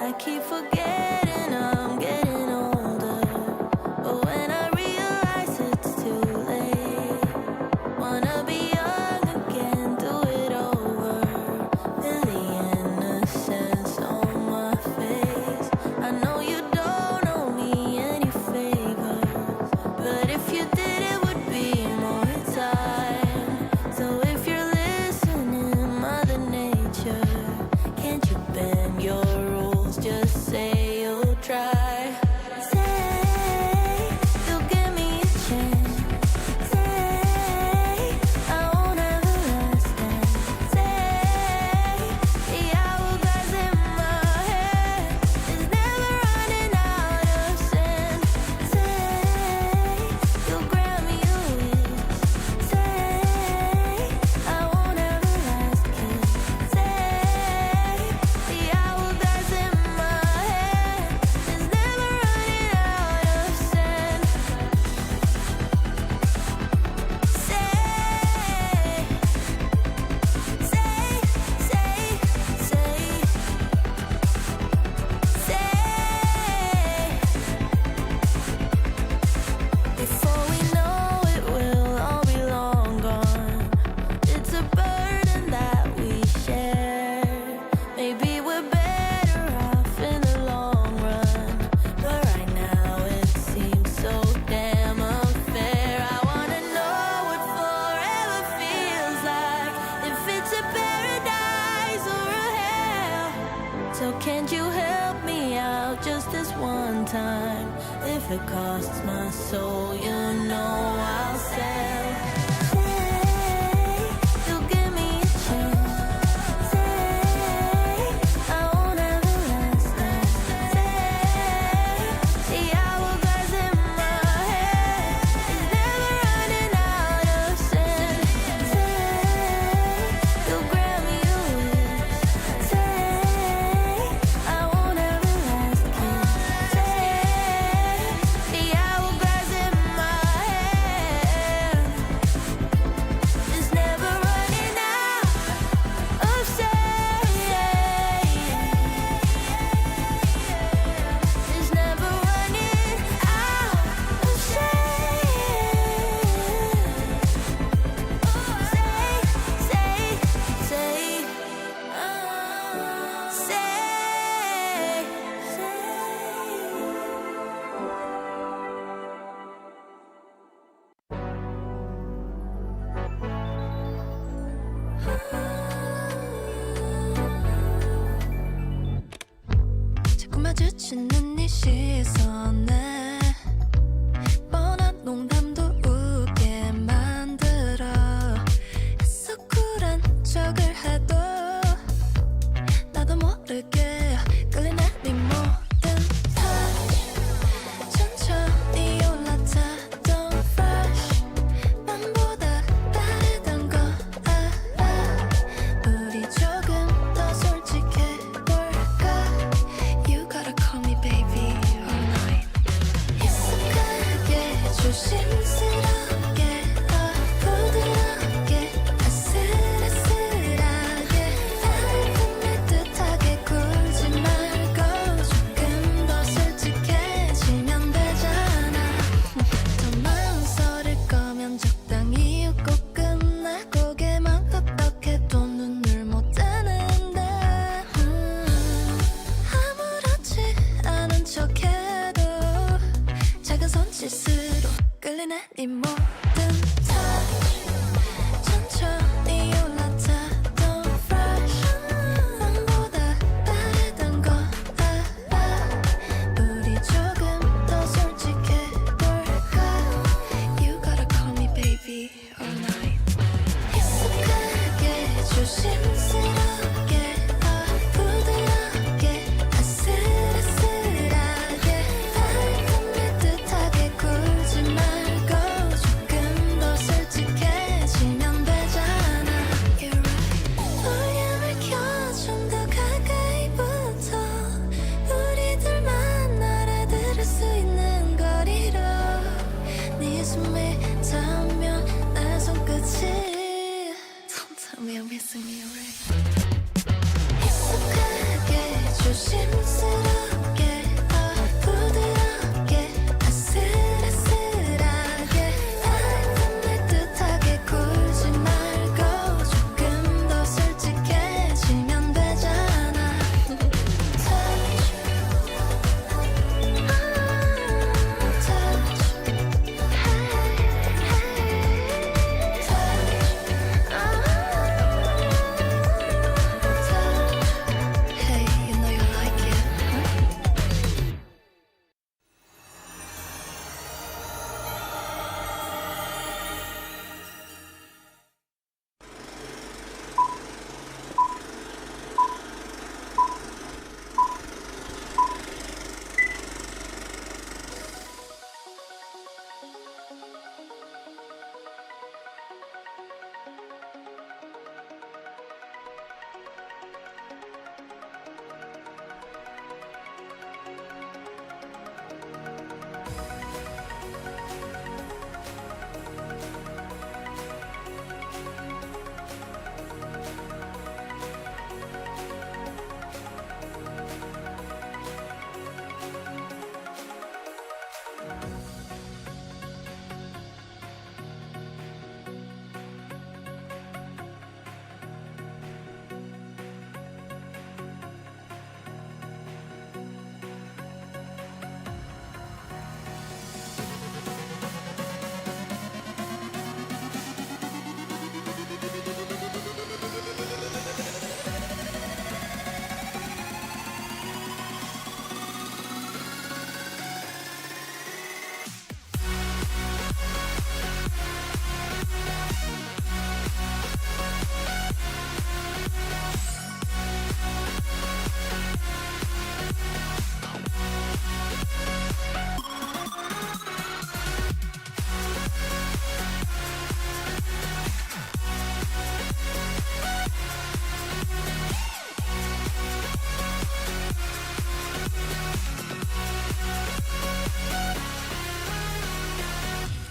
I keep forgetting I'm getting older, but when I realize it's too late, wanna be young again, do it over. Feel the innocence on my face. I know you don't owe me any favors, but if you did it would be more time. So if you're listening, Mother Nature, can't you bend your rules? Just say you'll try. just this one time. If it costs my soul, you know I'll sell. 자꾸 마주치는 네 시선에 뻔한 농담도 웃게 만들어 애써 쿨한 척을 해도 나도 모르게 끌리는 네 모든 touch 천천히 올라타던 fresh 맘보다 다르던 거 알아 우리 조금 더 솔직해 볼까 You gotta call me baby all night 익숙하게 조심스럽게 더 부드럽게 아슬아슬하게 나를 끝낼 듯하게 굴지 말고 조금 더 솔직해지면 되잖아 더 망설일 거면 적당히 웃고 끝내 고개만 끄덕해도 눈을 못 떼는데 아무렇지 않은 척해도 작은 손짓으로 끌리는 이 모든 touch 천천히 올라타던 fresh 맘보다 다르던 거 알아 우리 조금 더 솔직해 볼까 You gotta call me baby all night 익숙하게 조심스럽게 더 부드럽게 아슬아슬하게 나를 끝낼 듯하게 굴지 말고 조금 더 솔직해지면 되잖아 You're right 볼륨을 켜 좀 더 가까이 붙어 우리들만 알아들을 수 있는 거리로 네 숨에 닿으면 내 손끝이 Don't tell me I'm missing me already 익숙하게 조심스럽게 더 부드럽게 아슬아슬하게 나를 끝낼 듯하게 굴지 말고 조금 더 솔직해지면 되잖아 Touch Touch Hey, you know you like it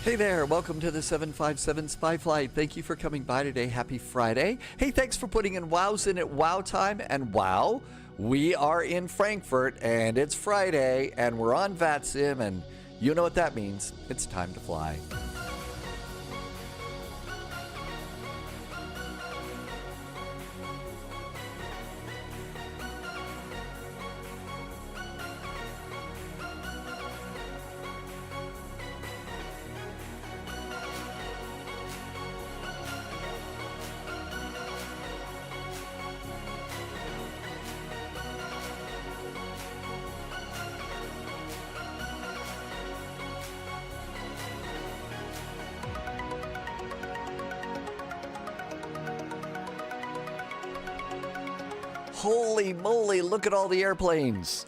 Hey there, welcome to the 757 Spy Flight. Thank you for coming by today. Happy Friday. Hey, thanks for putting in wows in at wow time. And wow, we are in Frankfurt and it's Friday and we're on VATSIM and you know what that means. It's time to fly. Holy moly, look at all the airplanes.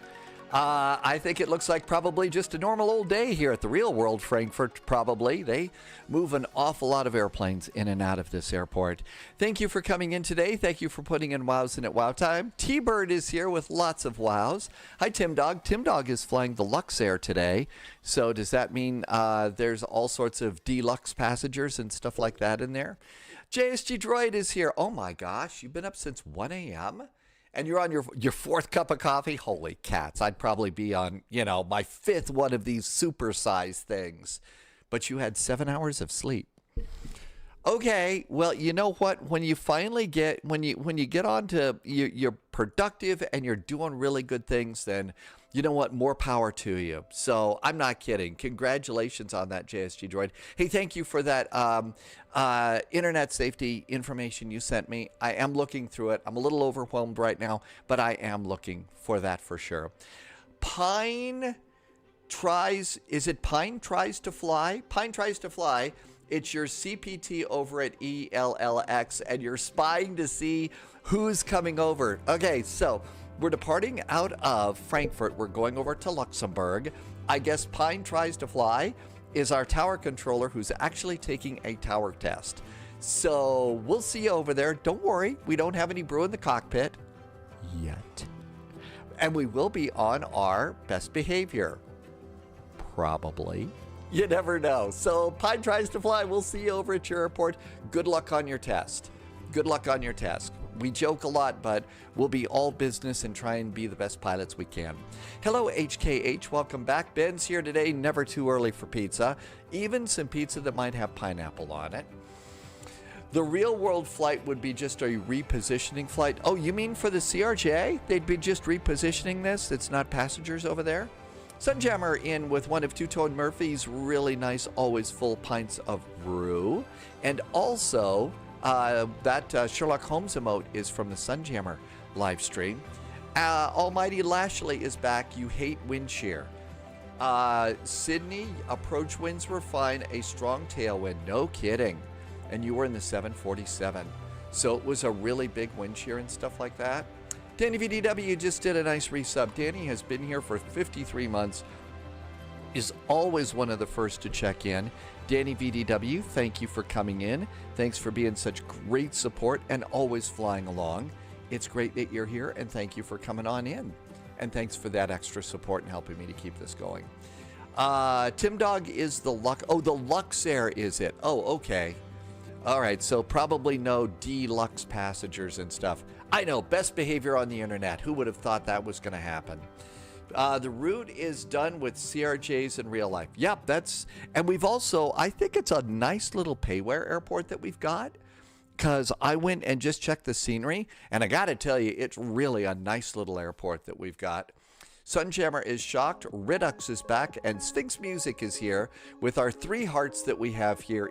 I think it looks like probably just a normal old day here at the real world Frankfurt, probably. They move an awful lot of airplanes in and out of this airport. Thank you for coming in today. Thank you for putting in wows in at wow time. T-Bird is here with lots of wows. Hi, Tim Dog. Tim Dog is flying the Luxair today. So does that mean there's all sorts of deluxe passengers and stuff like that in there? JSG Droid is here. Oh my gosh, you've been up since 1 a.m.? And you're on your fourth cup of coffee? Holy cats. I'd probably be on, my fifth one of these supersized things. But you had 7 hours of sleep. Okay, well, you know what? When you finally get, when you get on to, you're productive and you're doing really good things, then you know what? More power to you. So I'm not kidding. Congratulations on that, JSG Droid. Hey, thank you for that internet safety information you sent me. I am looking through it. I'm a little overwhelmed right now, but I am looking for that for sure. Pine tries to fly? Pine tries to fly. It's your CPT over at ELLX, and you're spying to see who's coming over. Okay, so we're departing out of Frankfurt. We're going over to Luxembourg. I guess Pine Tries to Fly is our tower controller who's actually taking a tower test. So we'll see you over there. Don't worry, we don't have any brew in the cockpit yet. And we will be on our best behavior. Probably. You never know. So Pine Tries to Fly. We'll see you over at your airport. Good luck on your test. Good luck on your test. We joke a lot, but we'll be all business and try and be the best pilots we can. Hello, HKH. Welcome back. Ben's here today. Never too early for pizza. Even some pizza that might have pineapple on it. The real world flight would be just a repositioning flight. Oh, you mean for the CRJ? They'd be just repositioning this? It's not passengers over there? Sunjammer in with one of Two-Tone Murphy's really nice, always full pints of brew. And also, that Sherlock Holmes emote is from the Sunjammer live stream. Almighty Lashley is back. You hate wind shear. Sydney, approach winds were fine. A strong tailwind. No kidding. And you were in the 747. So it was a really big wind shear and stuff like that. Danny VDW just did a nice resub. Danny has been here for 53 months, is always one of the first to check in. Danny VDW, thank you for coming in. Thanks for being such great support and always flying along. It's great that you're here, and thank you for coming on in. And thanks for that extra support and helping me to keep this going. Tim Dog is the Luxair is it? Oh, okay. All right, so probably no deluxe passengers and stuff. I know, best behavior on the internet. Who would have thought that was going to happen? The route is done with CRJs in real life. Yep, and we've also, I think it's a nice little payware airport that we've got, because I went and just checked the scenery, and I got to tell you, it's really a nice little airport that we've got. Sunjammer is shocked, Redux is back, and Sphinx Music is here with our 3 hearts that we have here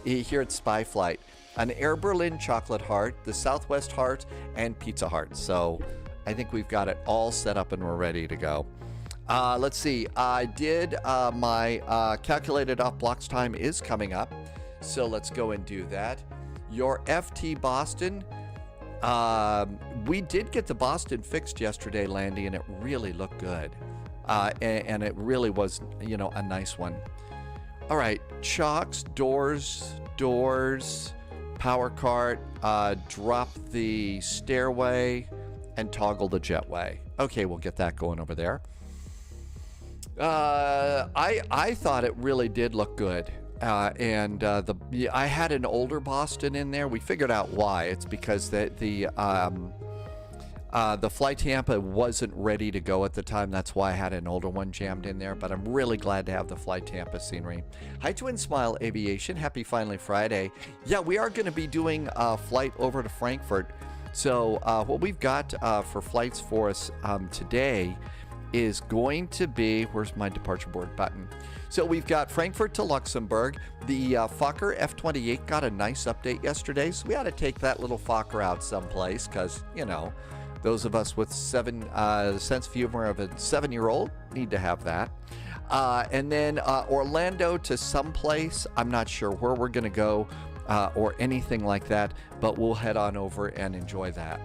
here at Spy Flight. An Air Berlin chocolate heart, the Southwest heart, and Pizza Heart. So I think we've got it all set up and we're ready to go. Let's see. I did my calculated off blocks time is coming up. So let's go and do that. Your FT Boston. We did get the Boston fixed yesterday, Landy, and it really looked good. And it really was, a nice one. All right. Chocks, doors, power cart, drop the stairway, and toggle the jetway. Okay, we'll get that going over there. I thought it really did look good. I had an older Boston in there. We figured out why. It's because the Flight Tampa wasn't ready to go at the time. That's why I had an older one jammed in there. But I'm really glad to have the Flight Tampa scenery. Hi, Twin Smile Aviation. Happy Finally Friday. Yeah, we are going to be doing a flight over to Frankfurt. So what we've got for flights for us today is going to be, where's my departure board button? So we've got Frankfurt to Luxembourg. The Fokker F-28 got a nice update yesterday, so we ought to take that little Fokker out someplace because, you know, those of us with the sense of humor of a 7-year-old need to have that. And then Orlando to someplace. I'm not sure where we're going to go or anything like that, but we'll head on over and enjoy that.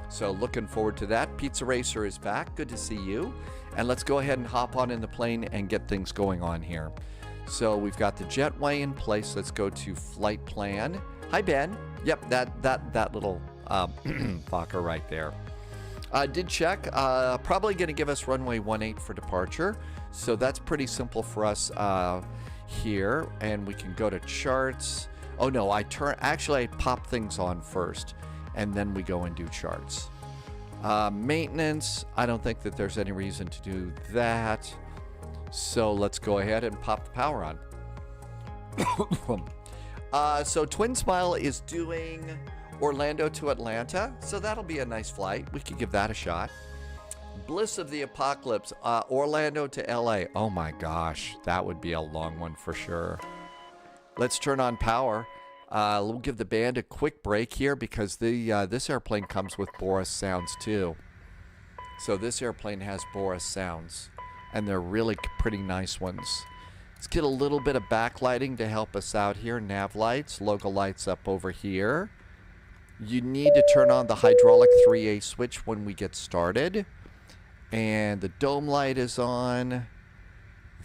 So looking forward to that. Pizza Racer is back. Good to see you. And let's go ahead and hop on in the plane and get things going on here. So we've got the jetway in place. Let's go to flight plan. Hi, Ben. Yep, that little Fokker right there. Did check. Probably going to give us runway 18 for departure. So that's pretty simple for us here. And we can go to charts. Oh, no, I pop things on first. And then we go and do charts. Maintenance, I don't think that there's any reason to do that. So let's go ahead and pop the power on. So Twin Smile is doing Orlando to Atlanta. So that'll be a nice flight. We could give that a shot. Bliss of the Apocalypse, Orlando to LA. Oh my gosh, that would be a long one for sure. Let's turn on power. We'll give the band a quick break here because this airplane comes with Boris sounds too. So this airplane has Boris sounds, and they're really pretty nice ones. Let's get a little bit of backlighting to help us out here. Nav lights, logo lights up over here. You need to turn on the hydraulic 3A switch when we get started. And the dome light is on.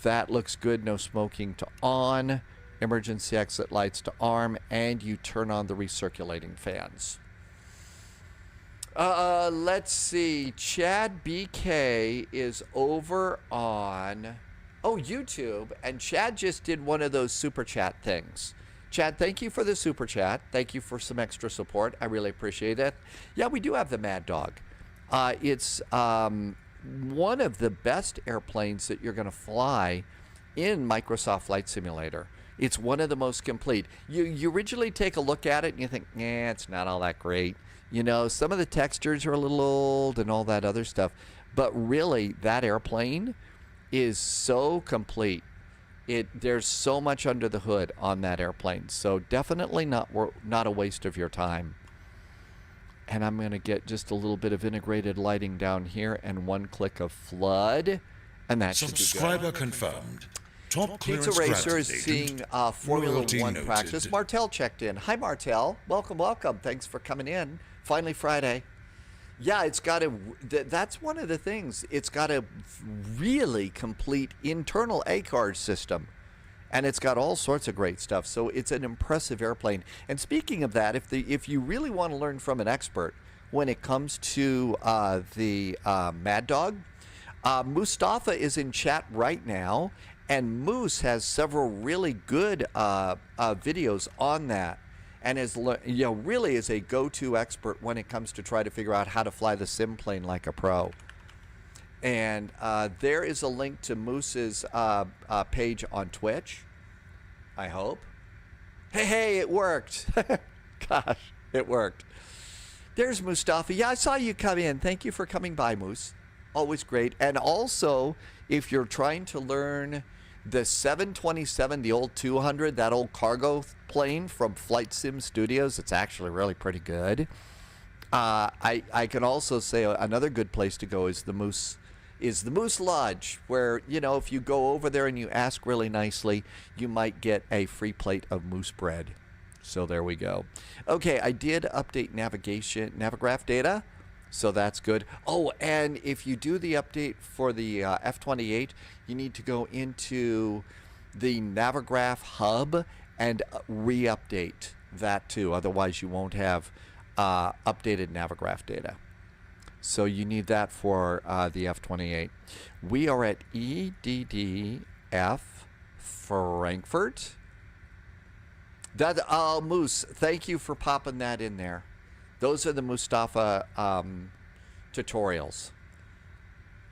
That looks good. No smoking to on. Emergency exit lights to arm, and you turn on the recirculating fans. Let's see. Chad BK is over on YouTube, and Chad just did one of those super chat things. Chad, thank you for the super chat. Thank you for some extra support. I really appreciate it. Yeah, we do have the Mad Dog. It's one of the best airplanes that you're going to fly in Microsoft Flight Simulator. It's one of the most complete. You originally take a look at it and you think, it's not all that great. You know, some of the textures are a little old and all that other stuff. But really, that airplane is so complete. There's so much under the hood on that airplane. So definitely not a waste of your time. And I'm going to get just a little bit of integrated lighting down here and one click of flood. And that should be good. Subscriber confirmed. Top clearance Pizza Racer is granted. seeing Formula Royalty One noted. practice. Martel checked in. Hi, Martel. Welcome, welcome. Thanks for coming in. Finally Friday. Yeah, it's got that's one of the things. It's got a really complete internal ACARS system. And it's got all sorts of great stuff. So it's an impressive airplane. And speaking of that, if you really want to learn from an expert when it comes to the Mad Dog, Mustafa is in chat right now. And Moose has several really good videos on that, and is really is a go-to expert when it comes to try to figure out how to fly the sim plane like a pro. And there is a link to Moose's page on Twitch. I hope. Hey, it worked! Gosh, it worked. There's Mustafa. Yeah, I saw you come in. Thank you for coming by, Moose. Always great. And also, if you're trying to learn the 727, the old 200, that old cargo plane from Flight Sim Studios, it's actually really pretty good. I can also say another good place to go is the Moose Lodge, where, you know, if you go over there and you ask really nicely, you might get a free plate of moose bread. So there we go. Okay, I did update Navigraph data. So that's good. Oh, and if you do the update for the F-28, you need to go into the Navigraph hub and re-update that too. Otherwise, you won't have updated Navigraph data. So you need that for the F-28. We are at EDDF Frankfurt. That Moose, thank you for popping that in there. Those are the Mustafa tutorials.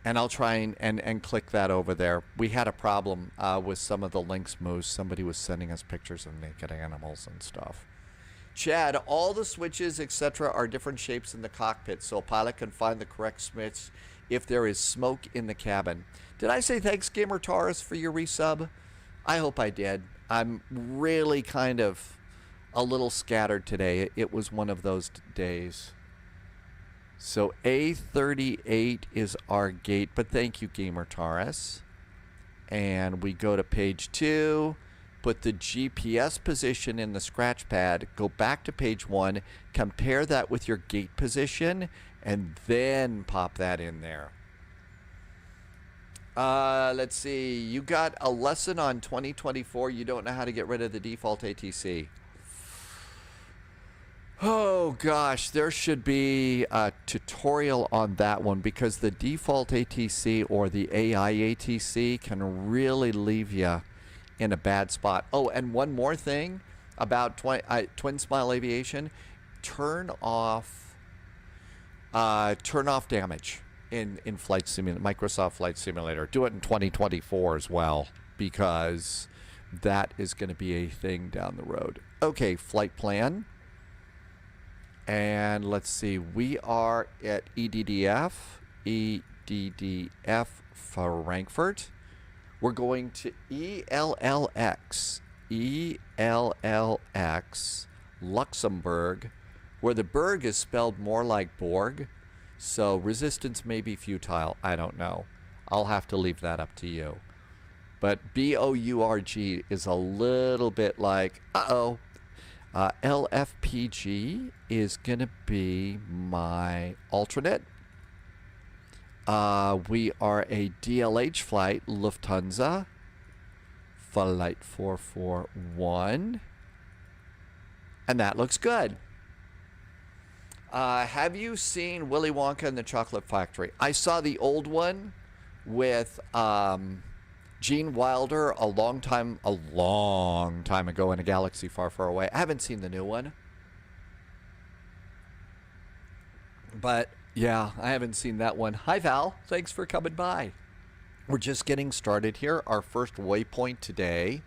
And I'll try and click that over there. We had a problem with some of the links, Moose. Somebody was sending us pictures of naked animals and stuff. Chad, all the switches, etc., are different shapes in the cockpit, so a pilot can find the correct switch if there is smoke in the cabin. Did I say thanks, Gamer Taurus, for your resub? I hope I did. I'm really kind of a little scattered today. It was one of those days. So A38 is our gate, but thank you, Gamer Taurus. And we go to page 2, put the GPS position in the scratch pad, go back to page 1, compare that with your gate position, and then pop that in there. Let's see. You got a lesson on 2024. You don't know how to get rid of the default ATC. Oh gosh, there should be a tutorial on that one, because the default ATC or the AI ATC can really leave you in a bad spot. Oh, and one more thing about Twin Smile Aviation: turn off damage in Flight Simulator, Microsoft Flight Simulator. Do it in 2024 as well, because that is going to be a thing down the road. Okay, flight plan. And let's see, we are at EDDF Frankfurt. We're going to ELLX Luxembourg, where the Berg is spelled more like Borg. So resistance may be futile. I don't know. I'll have to leave that up to you. But BOURG is a little bit like, LFPG is going to be my alternate. We are a DLH flight, Lufthansa, Flight 441. And that looks good. Have you seen Willy Wonka and the Chocolate Factory? I saw the old one with Gene Wilder a long time ago in a galaxy far, far away. I haven't seen the new one. But yeah, I haven't seen that one. Hi, Val. Thanks for coming by. We're just getting started here. Our first waypoint today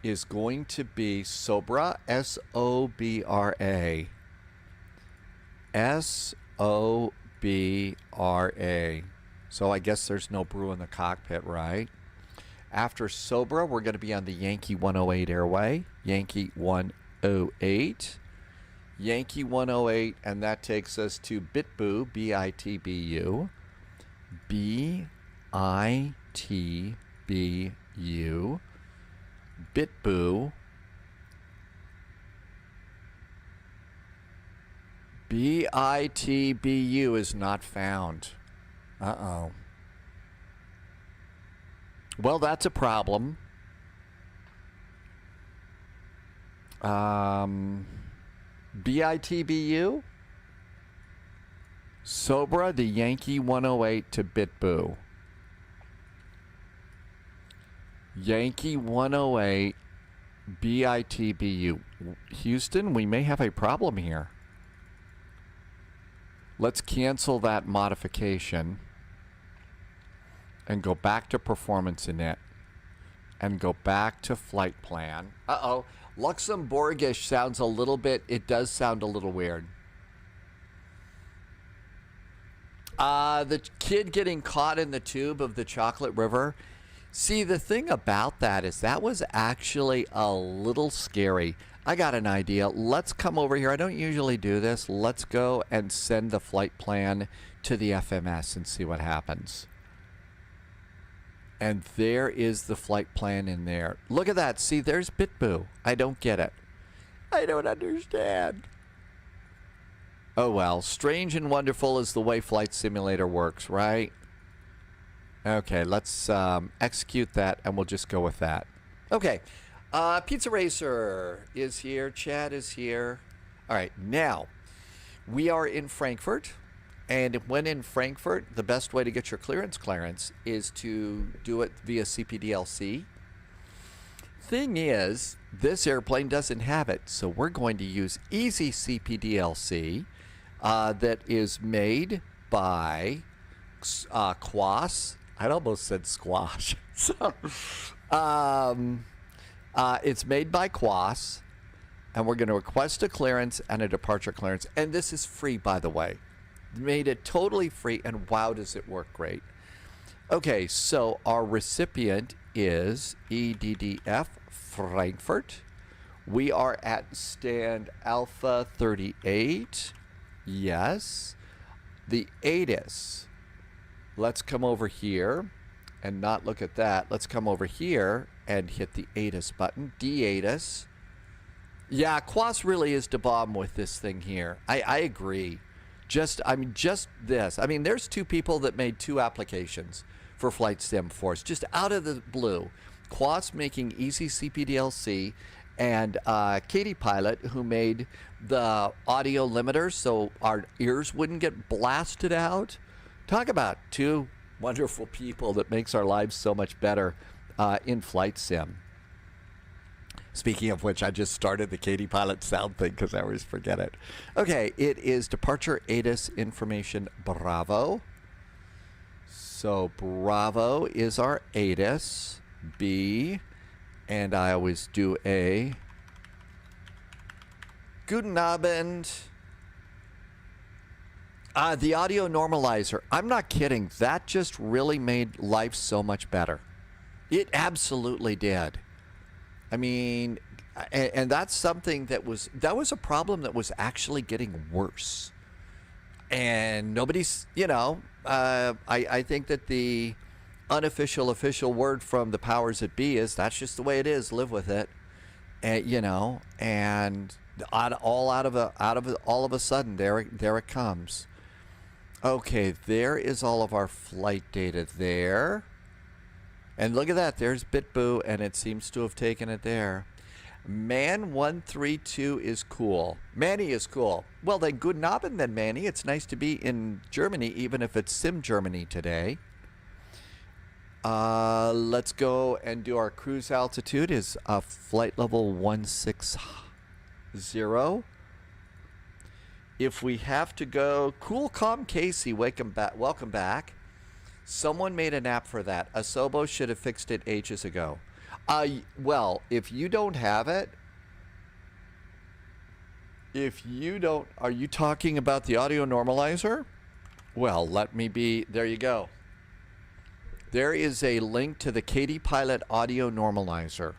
is going to be Sobra, S-O-B-R-A. S-O-B-R-A. So I guess there's no brew in the cockpit, right? After Sobra, we're going to be on the Yankee 108 airway. Yankee 108. Yankee 108, and that takes us to Bitbu, B-I-T-B-U. B-I-T-B-U. Bitbu. B-I-T-B-U is not found. Uh-oh. Well, that's a problem. BITBU? Sobra, the Yankee 108 to Bitbu. Yankee 108, BITBU. Houston, we may have a problem here. Let's cancel that modification and go back to performance init and go back to flight plan. Uh-oh. Luxembourgish sounds a little bit, it does sound a little weird. The kid getting caught in the tube of the chocolate river. See, the thing about that is that was actually a little scary. I got an idea. Let's come over here. I don't usually do this. Let's go and send the flight plan to the FMS and see what happens. And there is the flight plan in there. Look at that. See, there's Bitbu. I don't get it. I don't understand. Oh, well. Strange and wonderful is the way Flight Simulator works, right? Okay, let's execute that, and we'll just go with that. Okay. Pizza Racer is here. Chad is here. All right. Now, we are in Frankfurt. And when in Frankfurt, the best way to get your clearance is to do it via CPDLC. Thing is, this airplane doesn't have it, so we're going to use easy CPDLC that is made by Quas. I'd almost said squash. So, it's made by Quas, and we're going to request a clearance and a departure clearance. And this is free, by the way. Made it totally free, and wow, does it work great. Okay, so our recipient is EDDF Frankfurt. We are at stand Alpha 38. Yes. The ATIS. Let's come over here and not look at that. Let's come over here and hit the ATIS button. D-ATIS. Yeah, Quas really is the bomb with this thing here. I agree. Just this. I mean, there's two people that made two applications for Flight Sim Force, just out of the blue. Quas making easy CPDLC, and Katie Pilot, who made the audio limiters so our ears wouldn't get blasted out. Talk about two wonderful people that makes our lives so much better in Flight Sim. Speaking of which, I just started the Katie Pilot sound thing because I always forget it. Okay, it is departure ATIS information Bravo. So Bravo is our ATIS. B, and I always do a Guten Abend. The audio normalizer. I'm not kidding. That just really made life so much better. It absolutely did. I mean, and that's something that was a problem that was actually getting worse. And nobody's, I think that the official word from the powers that be is that's just the way it is. Live with it, and all of a sudden there it comes. Okay, there is all of our flight data there. And look at that, there's BitBoo, and it seems to have taken it there. Man132 is cool. Manny is cool. Well, then, guten Abend, then, Manny. It's nice to be in Germany, even if it's Sim Germany today. Let's go and do our cruise altitude is flight level 160. If we have to go, cool, calm Casey, welcome back. Someone made an app for that. Asobo should have fixed it ages ago. Well, if you don't have it, are you talking about the audio normalizer? Well, there you go. There is a link to the Katie Pilot audio normalizer.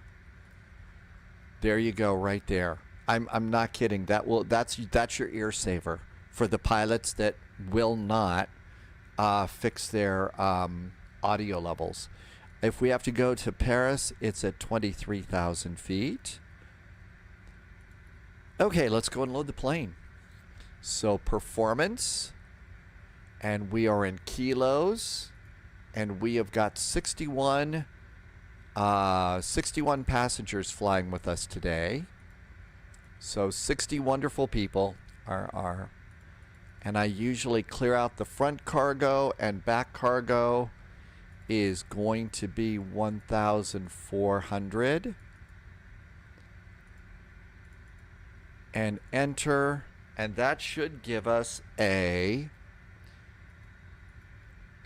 There you go, right there. I'm not kidding. That's your ear saver for the pilots that will not fix their audio levels. If we have to go to Paris, it's at 23,000 feet. Okay, let's go and load the plane. So performance, and we are in kilos, and we have got 61 passengers flying with us today. So 60 wonderful people are, and I usually clear out the front cargo, and back cargo is going to be 1,400. And enter, and that should give us a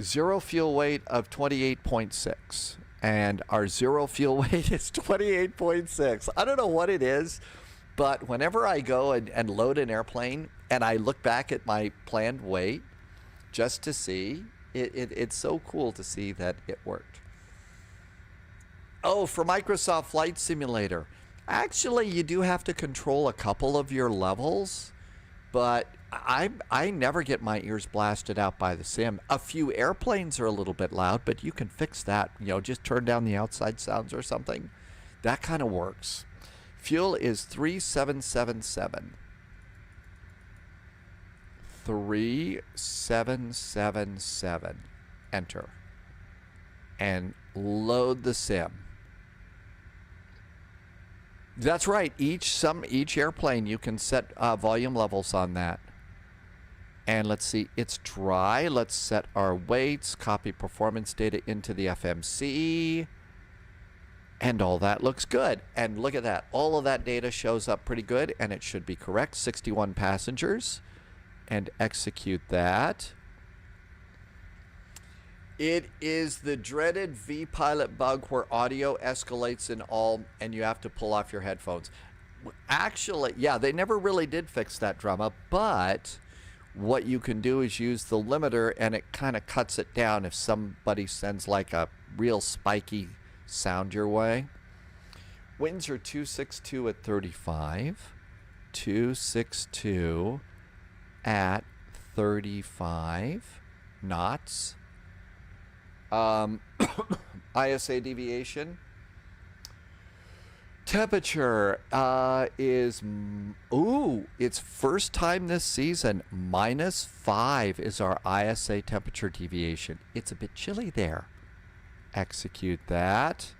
zero fuel weight of 28.6. And our zero fuel weight is 28.6. I don't know what it is, but whenever I go and load an airplane and I look back at my planned weight just to see, it's so cool to see that it worked. Oh, for Microsoft Flight Simulator. Actually, you do have to control a couple of your levels, but I never get my ears blasted out by the sim. A few airplanes are a little bit loud, but you can fix that. Just turn down the outside sounds or something. That kind of works. Fuel is 3777. 3777. Enter. And load the sim. That's right. Each airplane you can set volume levels on that. And let's see, it's dry. Let's set our weights, copy performance data into the FMC. And all that looks good. And look at that. All of that data shows up pretty good, and it should be correct. 61 passengers. And execute that. It is the dreaded vPilot bug where audio escalates in all, and you have to pull off your headphones. Actually, yeah, they never really did fix that drama, but what you can do is use the limiter, and it kind of cuts it down if somebody sends like a real spiky sound your way. Winds are 262 at 35, 262 at 35 knots. ISA deviation. Temperature is, it's first time this season, -5 is our ISA temperature deviation. It's a bit chilly there. Execute that.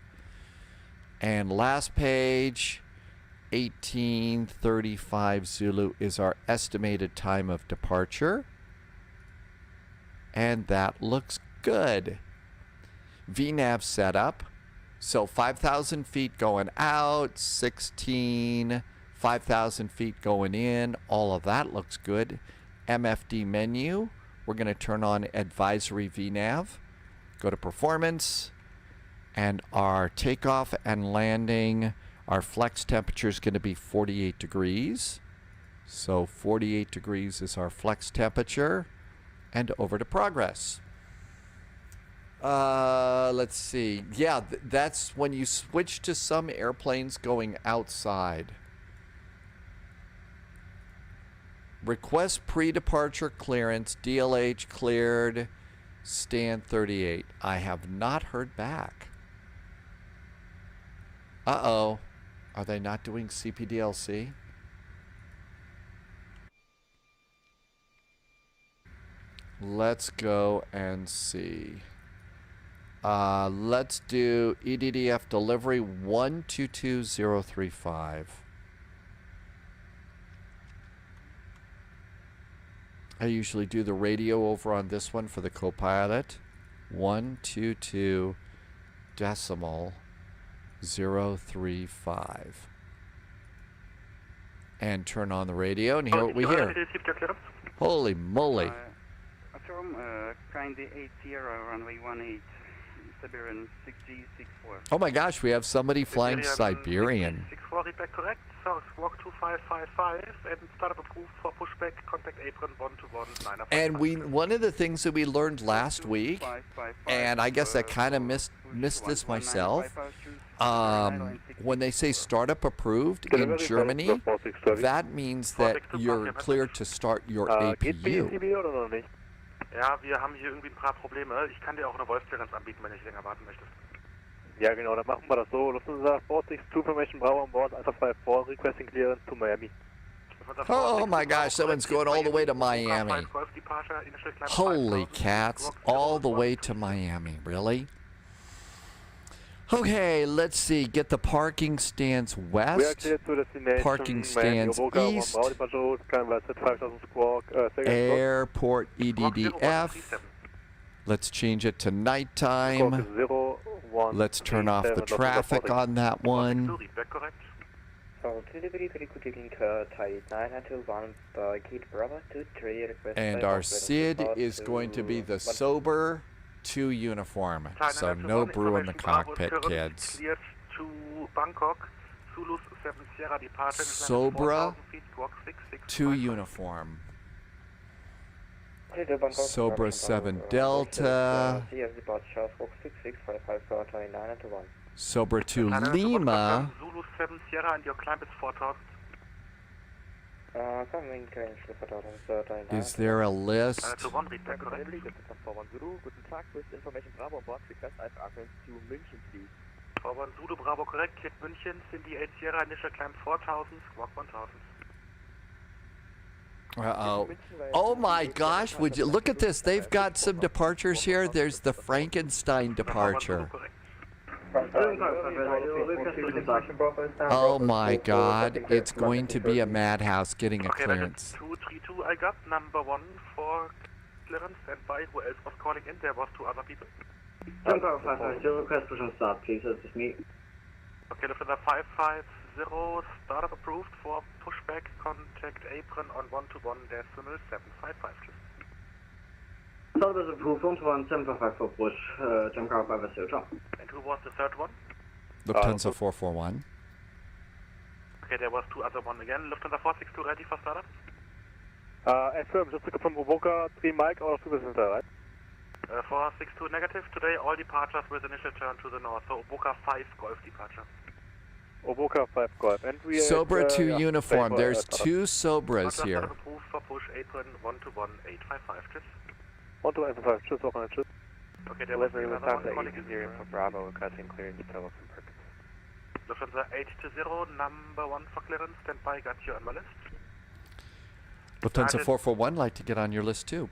And last page, 1835 Zulu is our estimated time of departure. And that looks good. VNAV setup. So 5,000 feet going out, 5,000 feet going in. All of that looks good. MFD menu. We're going to turn on advisory VNAV. Go to performance. And our takeoff and landing, our flex temperature is going to be 48 degrees. So 48 degrees is our flex temperature. And over to progress. Let's see. Yeah, that's when you switch to some airplanes going outside. Request pre-departure clearance, DLH cleared, stand 38. I have not heard back. Uh-oh. Are they not doing CPDLC? Let's go and see. Let's do EDDF delivery 122035. I usually do the radio over on this one for the co-pilot. 122 decimal 035. And turn on the radio and hear what we hear. Holy moly. Kindly 80 runway 18. Siberian 6G64. Oh my gosh, we have somebody flying Siberian. 64 repeat correct. South walk 2555 and startup approved for pushback. Contact apron 121. And one of the things that we learned last week, and I guess I kind of missed this myself, when they say startup approved in Germany, that means that you're cleared to start your APU. Ja, wir haben hier irgendwie ein paar Probleme. Ich kann dir auch eine Voice Clearance anbieten, wenn du nicht länger warten möchtest. Ja, genau, dann machen wir das so. Lufthansa 462 Information Bravo on board, Alpha 54, requesting clearance to Miami. Oh my gosh, someone's going all the way to Miami. Holy cats, all the way to Miami, really? Okay, let's see. Get the parking stands west, parking stands east, airport EDDF. Let's change it to nighttime. Let's turn off the traffic on that one. And our SID is going to be the sober 2 uniform, so no brew in the cockpit, kids. Sobra 2 uniform. Sobra 7 Delta. Sobra 2 Lima. Is there a list? Uh-oh. Oh my gosh, would you look at this? They've got some departures here. There's the Frankenstein departure. Oh my God, it's going to be a madhouse getting a Okay, clearance. 232 I got, number 1 for clearance, stand by. Who else was calling in? There was 2 other people. Jumper 550, request push and start, please, it's me. Okay, Lufthansa 550, startup approved for pushback, contact apron on 121-755. Startup is approved, 121-755 for push, Jumper 550, jump. And who was the third one? Lufthansa 441. Okay, there was 2 other one again. Lufthansa 462 ready for startup? Affirm, just to confirm, Uboka 3 Mike out of Super Center, right? 462 negative. Today all departures with initial turn to the north. So Uboka 5 Golf departure. Uboka 5 Golf. And we Sobra 2 yeah, uniform. for, There's startup. 2 Sobras Startup here. approved for push apron 121-855. Cheers. 121-855, cheers, walk on, cheers. Okay, there was Delivery another one Lufthansa calling in. 80 for Bravo, requesting clearance to Luxembourg. Lufthansa 820, number 1 for clearance. Stand by, got you on my list. Lufthansa 441, like to get on your list too.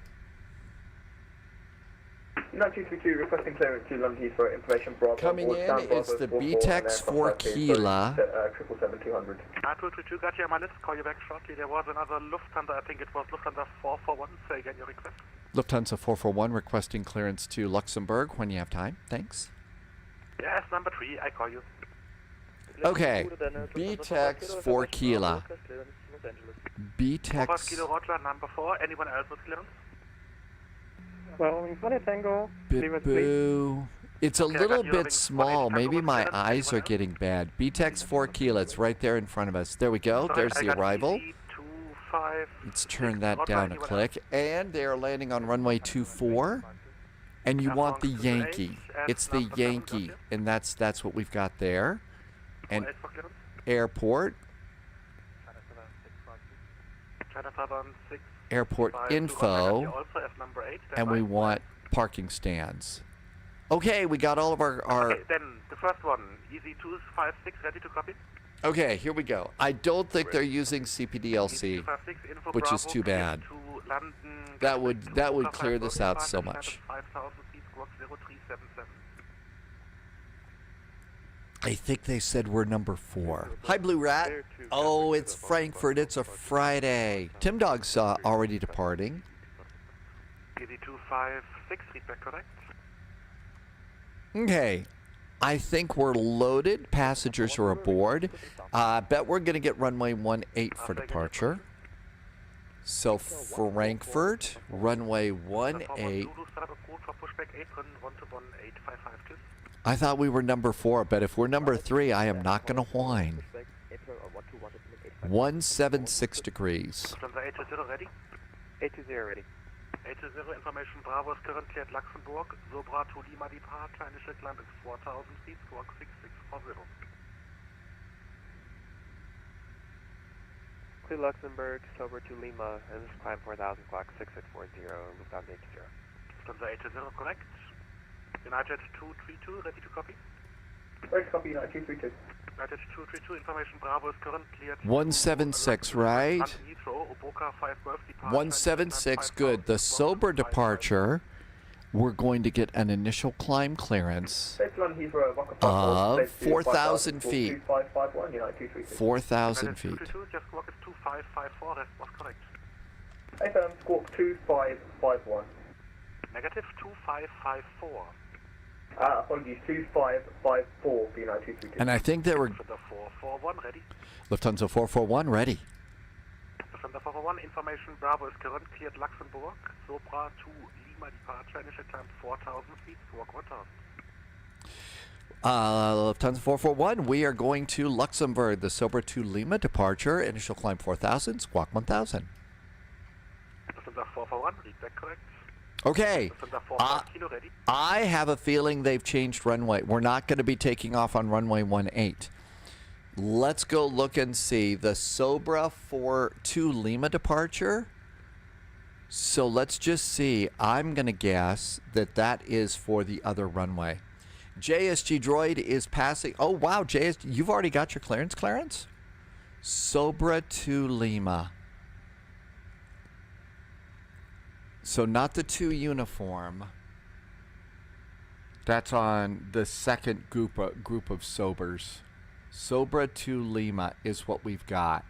9232 requesting clearance to London Heathrow, information Bravo. Coming in, it's the BTEX 4 Kila. 777-200. 232 got you on my list. Call you back shortly. There was another Lufthansa, I think it was Lufthansa 441. Say again your request. Lufthansa 441 requesting clearance to Luxembourg when you have time. Thanks. Yes, number 3, I call you. Okay, BTEX 4 Kila. Over BTEX Kilo Roger, number 4. Anyone else with clearance? Well, Funny Tango, Boo. It's a Okay, I little got you. bit Having small. 180 Maybe my Tango with eyes are clearance. getting bad. BTEX 4 Kila, it's right there in front of us. There we go. Sorry, There's I the got arrival. easy 25. Let's turn that Roger, down a anyone click. And they are landing on runway 24. And you want the Yankee. It's the Yankee. And that's what we've got there. And else for clearance? airport. China 516. Airport I got you info. also as number 8. Stand And by. we want parking stands. Okay, we got all of our Okay, then the first one, easy 256, ready to copy? Okay, here we go. I don't think they're using CPDLC, 256, info which is Bravo, too clear bad. to London, That would Lufthansa clear this out so 5 much. 5,000 feet, squawk 0377. I think they said we're number 4. Hi, Blue Rat. Oh, it's Frankfurt. It's a Friday. Tim Dog's already departing. Easy 256, feedback correct? Okay. I think we're loaded. Passengers are aboard. Bet we're going to get runway 18 for departure. So Frankfurt, runway 18. Zulu, start approved for pushback apron 121-855, cheers. I thought we were number 4, but if we're number 3, I am not going to whine. 176 degrees. Lufthansa 820 ready? 820 ready. 820 information Bravo is currently at Luxembourg. Sobra to Lima departure. Initial climb is 4,000 feet. Squawk 6640. Clear Luxembourg, Sober to Lima, and this is climb 4,000, clock 6640, Lufthansa 820. Lufthansa 820 correct. United 232 ready to copy. Ready to copy, United 232. United 232 information Bravo is currently at 176, right? London Heathrow. Uboka 5 Golf departure. 176, good. The sober departure, we're going to get an initial climb clearance of 4,000 feet. 4,000 feet. 232 just squawk is 2554. That was correct. FM squawk 2551. Negative 2554. Apologies, 2554 for United 232. And I think they were Lufthansa 441 ready. Lufthansa 441 ready. Lufthansa 441 information Bravo is currently at Luxembourg. Sobra to Lima departure. Initial climb 4,000 feet. Squawk 1,000. Lufthansa 441, we are going to Luxembourg. The Sober to Lima departure. Initial climb 4,000, squawk 1,000. Lufthansa 441, read back correct. Okay. Lufthansa 45 kilo ready. I have a feeling they've changed runway. We're not going to be taking off on runway 18. Let's go look and see. The Sobra to Lima departure. So let's just see. I'm going to guess that that is for the other runway. JSG Droid is passing. Oh, wow, JSG. You've already got your clearance? Sobra to Lima. So not the 2 uniform. That's on the second group of sobers. Sobra to Lima is what we've got.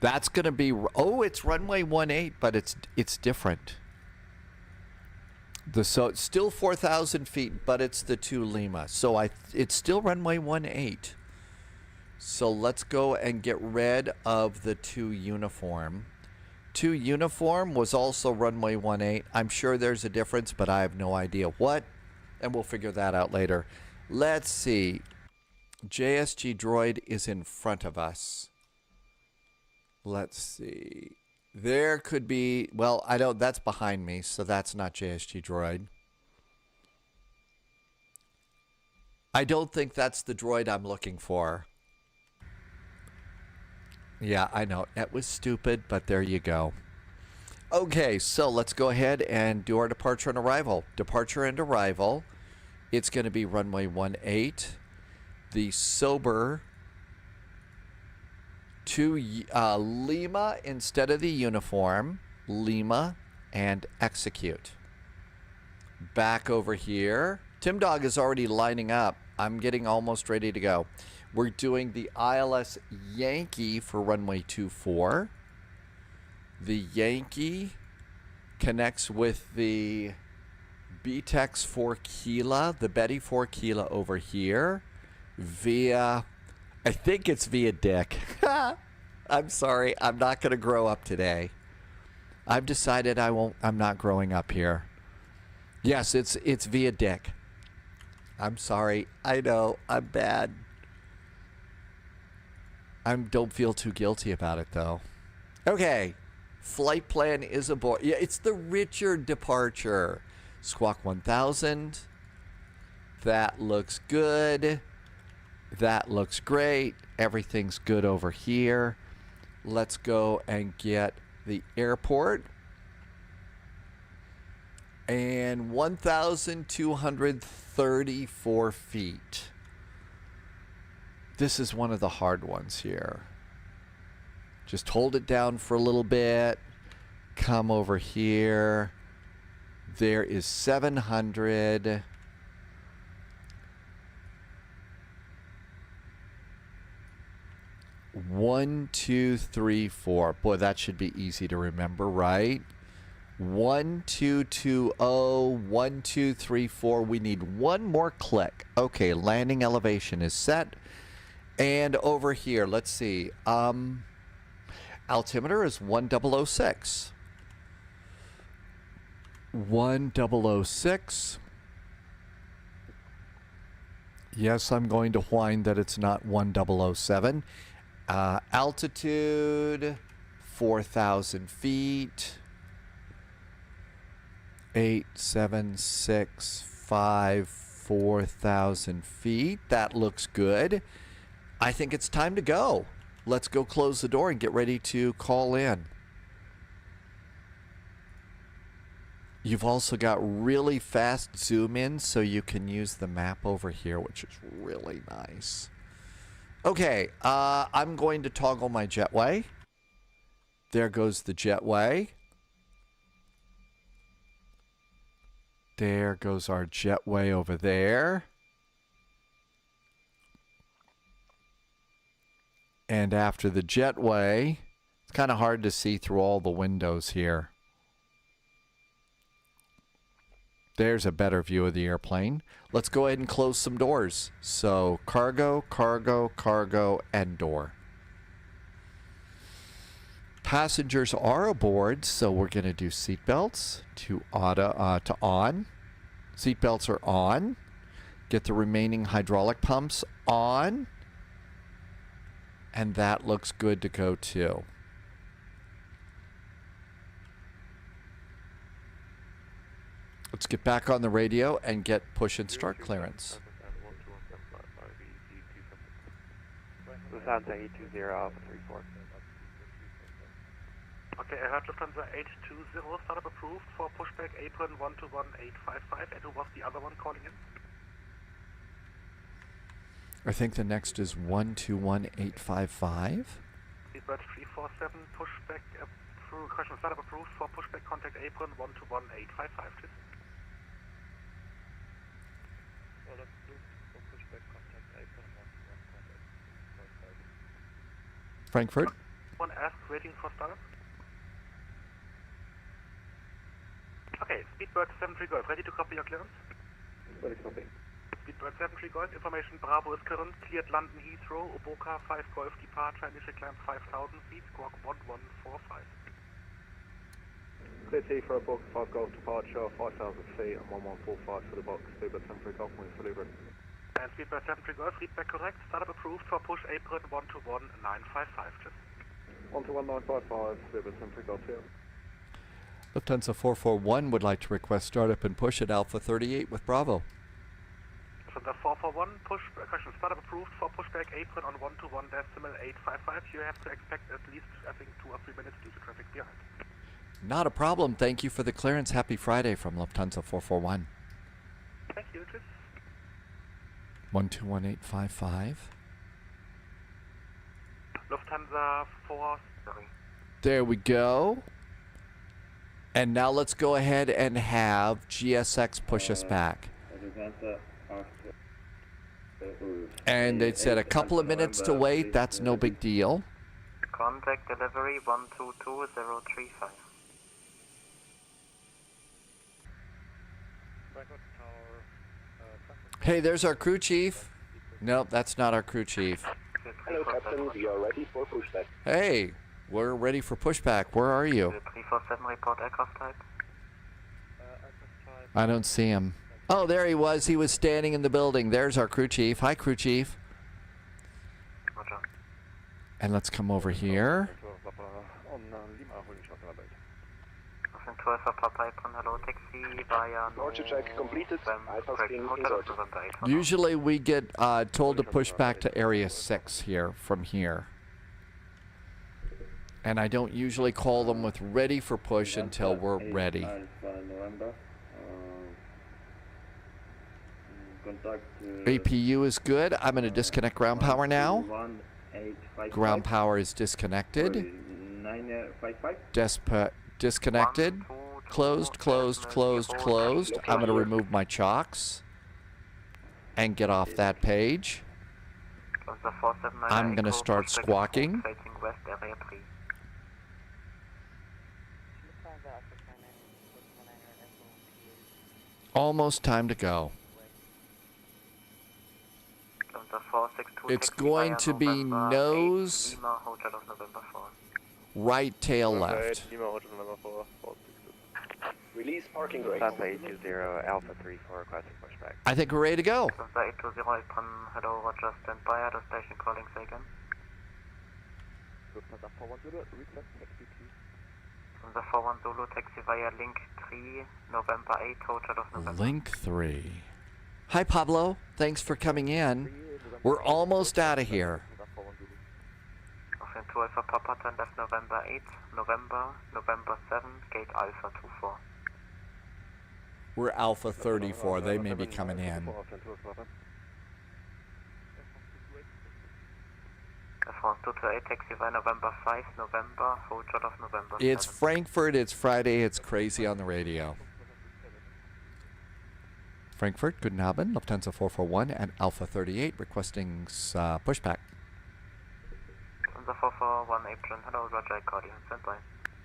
That's going to be, oh, it's runway 18, but it's different. So it's still 4,000 feet, but it's the to Lima. So it's still runway 18. So let's go and get rid of the to uniform. To uniform was also runway 18. I'm sure there's a difference, but I have no idea what, and we'll figure that out later. Let's see. JSG droid is in front of us. Let's see. There could be, well, I don't, that's behind me, so that's not JSG droid. I don't think that's the droid I'm looking for. Yeah, I know. That was stupid, but there you go. Okay, so let's go ahead and do our departure and arrival. Departure and arrival. It's going to be runway 18. The sober to Lima instead of the uniform. Lima and execute. Back over here. Tim Dog is already lining up. I'm getting almost ready to go. We're doing the ILS Yankee for runway 24. The Yankee connects with the BTEX 4 Kila, the Betty 4 Kila over here via, I think it's via Dick. I'm sorry, I'm not going to grow up today. I've decided I'm not growing up here. Yes, it's via Dick. I'm sorry. I know, I'm bad. I don't feel too guilty about it, though. Okay. Flight plan is aboard. Yeah, it's the Richard departure. Squawk 1000. That looks good. That looks great. Everything's good over here. Let's go and get the airport. And 1,234 feet. This is one of the hard ones here. Just hold it down for a little bit. Come over here. There is 700. One, two, three, four. Boy, that should be easy to remember, right? 1220, 1234. We need one more click. Okay, landing elevation is set. And over here, let's see. Altimeter is 1006. 1006. Yes, I'm going to whine that it's not 1007. Altitude, 4,000 feet. 8765, 4,000 feet. That looks good. I think it's time to go. Let's go close the door and get ready to call in. You've also got really fast zoom in, so you can use the map over here, which is really nice. Okay, I'm going to toggle my jetway. There goes the jetway. There goes our jetway over there. And after the jetway, it's kind of hard to see through all the windows here. There's a better view of the airplane. Let's go ahead and close some doors. So cargo, cargo, cargo, and door. Passengers are aboard, so we're going to do seatbelts to on. Seatbelts are on. Get the remaining hydraulic pumps on. And that looks good to go too. Let's get back on the radio and get push and start clearance. Lufthansa 820 Alpha 34. Okay, I heard Lufthansa 820, startup approved for pushback apron 121855, and who was the other one calling in? I think the next is 121855. Seatbelt 347, pushback approved, question startup approved for pushback contact apron 121855, please. Frankfurt. One ask, waiting for startup. Okay, Speedbird 73 Golf, ready to copy your clearance? Ready to copy. Speedbird 73 Golf, information Bravo is current, cleared London Heathrow, Oboka 5 Golf departure, initial climb 5,000 feet, squawk 1145. Clear T for a box 5 Golf departure, 5,000 feet and 1145 for the box. Speedbird 73 Golf, we're fully ready. And Speedbird 73 Golf, feedback correct, startup approved for push apron 121-955, just. 121-955, Speedbird 73 Golf here. Lufthansa 441 would like to request startup and push at Alpha 38 with Bravo. Lufthansa 441, push, correction, startup approved for pushback apron on 121.855. You have to expect at least, I think, 2 or 3 minutes due to traffic behind. Not a problem. Thank you for the clearance. Happy Friday from Lufthansa 441. Thank you, just. 121855. Lufthansa 4, sorry. There we go. And now let's go ahead and have GSX push us back. And it said a couple of minutes to wait. That's no big deal. Contact delivery 122035. Hey, there's our crew chief. Nope, that's not our crew chief. Hello, Captain. We are ready for pushback. Hey, we're ready for pushback. Where are you? 347 report aircraft type. I don't see him. Oh, there he was. He was standing in the building. There's our crew chief. Hi, crew chief. Roger. And let's come over here. Hello, taxi via Roger, check completed. Usually we get told to push back to Area 6 here, from here. And I don't usually call them with ready for push until we're ready. APU is good. I'm going to disconnect ground power now. Ground power is disconnected. Disconnected. Closed, closed, closed, closed. I'm going to remove my chocks and get off that page. I'm going to start squawking. Almost time to go. It's going to be nose, right tail left. Release parking brake. Papa 820 Alpha 34 requesting pushback. I think we're ready to go. Hello, Roger, stand by at the station calling again. The 41 Zulu taxi via link 3, November 8, Hotel of November. Link 3. Hi, Pablo. Thanks for coming in. We're almost out of here. Offering 2 Alpha Papa 10 left November 8, November 7, gate Alpha 24. We're Alpha 34. They may be coming in. France 228 taxi via November 5, Hotel of November 7. It's Frankfurt. It's Friday. It's crazy on the radio. Frankfurt, guten Abend. Lufthansa 441 and Alpha 38 requesting pushback. Lufthansa 441 apron. Hello, Roger, I call you. Stand by.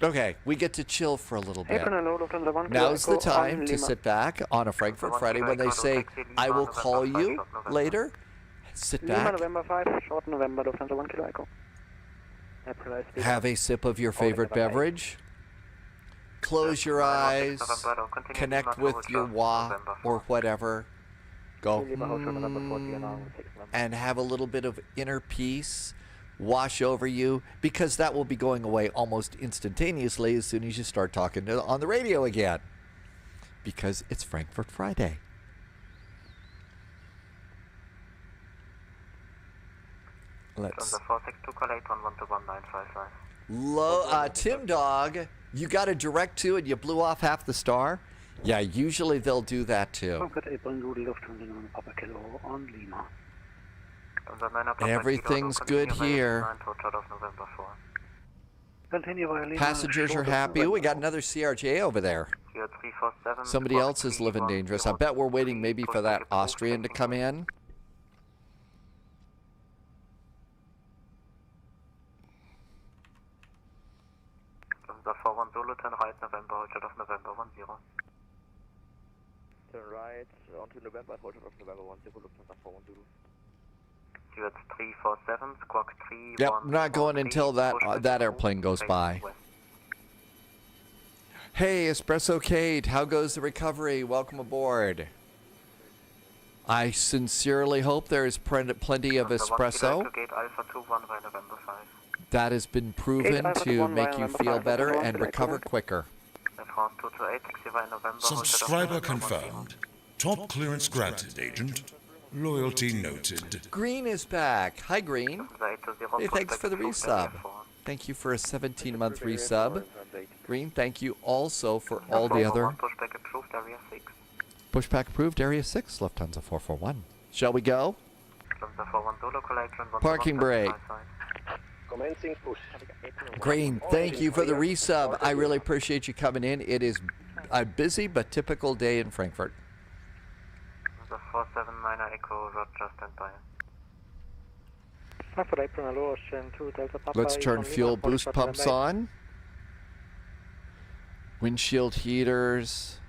Okay, we get to chill for a little bit. Apron, hello, Lufthansa 1. Now's the time to sit back on a Frankfurt Friday when they say, I will call you later. Sit back. November 5, short November, Lufthansa 1 Kilo Echo. Have a sip of your favorite beverage. Close your eyes. Connect with your wah or whatever. Go. And have a little bit of inner peace wash over you, because that will be going away almost instantaneously as soon as you start talking on the radio again. Because it's Frankfurt Friday. Let's. Tim Dog, you got a direct to and you blew off half the star? Yeah, usually they'll do that too. Everything's good here. Passengers are happy. Ooh, we got another CRJ over there. 347. Somebody else is living dangerous. I bet we're waiting maybe for that Austrian to come in. Lufthansa 41 Zulu, turn right November, hold short of November 10. Turn right onto November, hold of November 10, Lufthansa 41 Zulu. Stewart 347, squawk 3. Yep, we're not going until that airplane goes by. Hey, Espresso Kate, how goes the recovery? Welcome aboard. I sincerely hope there is plenty of espresso. That has been proven to make you feel better and recover quicker. Subscriber confirmed. Top clearance granted, Agent. Loyalty noted. Green is back. Hi, Green. Hey, thanks for the resub. Thank you for a 17-month resub. Green, thank you also for all the other... Pushback approved, Area 6, Lufthansa 441. Shall we go? Parking brake. Commencing push. Green, thank you for the resub. I really appreciate you coming in. It is a busy but typical day in Frankfurt. 479 Echo, Roger, stand by. Let's turn fuel boost pumps on. Windshield heaters.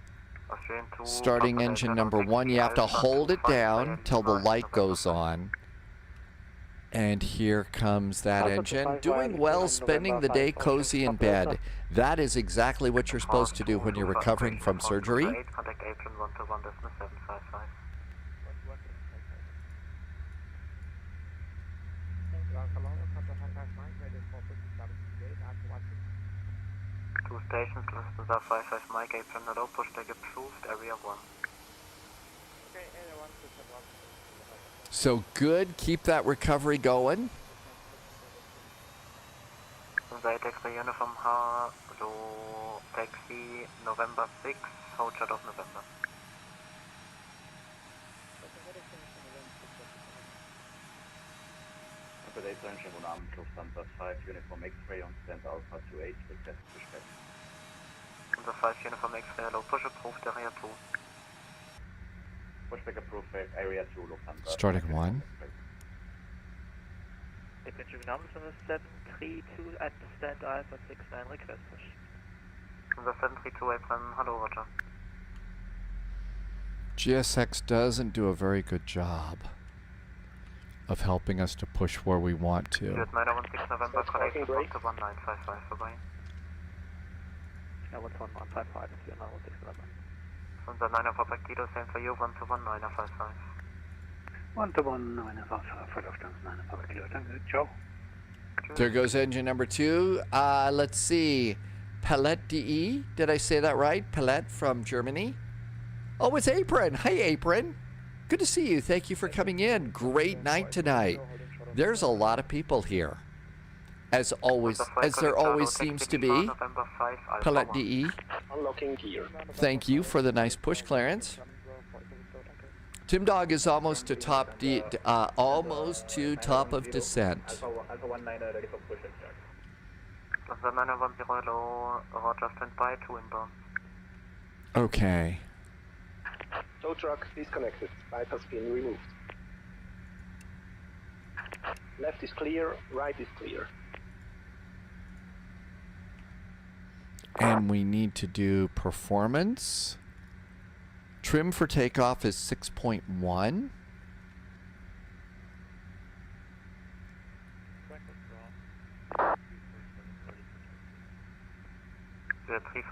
Starting engine number 1. You have to hold it down till the light goes on. And here comes that engine. Doing well, spending the day cozy in bed. That is exactly what you're supposed to do when you're recovering from surgery. Two stations, Lufthansa 55 Mike, apron hello, push deck approved, area 1. So good, keep that recovery going. Lufthansa taxi uniform H, so taxi November 6, hold short of November. Lufthansa 5 uniform X-ray on stand Alpha 28, request pushback. Lufthansa 5 uniform X-ray hello, push approved, area 2. Pushback approved, area 2, Lufthansa. Starting 1. Attention numbers on the 732 at the stand Alpha 69, request push. Lufthansa 732 apron, hello, Roger. GSX doesn't do a very good job of helping us to push where we want to. 916 November, connect to 1955, vorbei. Yeah, 11155, it's your 916 November. Unser 9er Kilo, same for you, 121-955. 121-955 for Lufthansa 9er Kilo, danke, ciao. There goes engine number 2. Let's see. FLIGHTDECK, did I say that right? Palette from Germany. Oh, it's Apron. Hi, Apron. Good to see you. Thank you for coming in. Great night tonight. There's a lot of people here. As always, as there always seems to be. FLIGHTDECK. Unlocking gear. Thank you for the nice push clearance. Tim Dog is almost to top of descent. Alpha 19 ready for push and start. Lufthansa 910 hello, Roger, stand by, 2 inbound. Okay. Tow truck disconnected. Bypass pin removed. Left is clear, right is clear. And we need to do performance. Trim for takeoff is 6.1.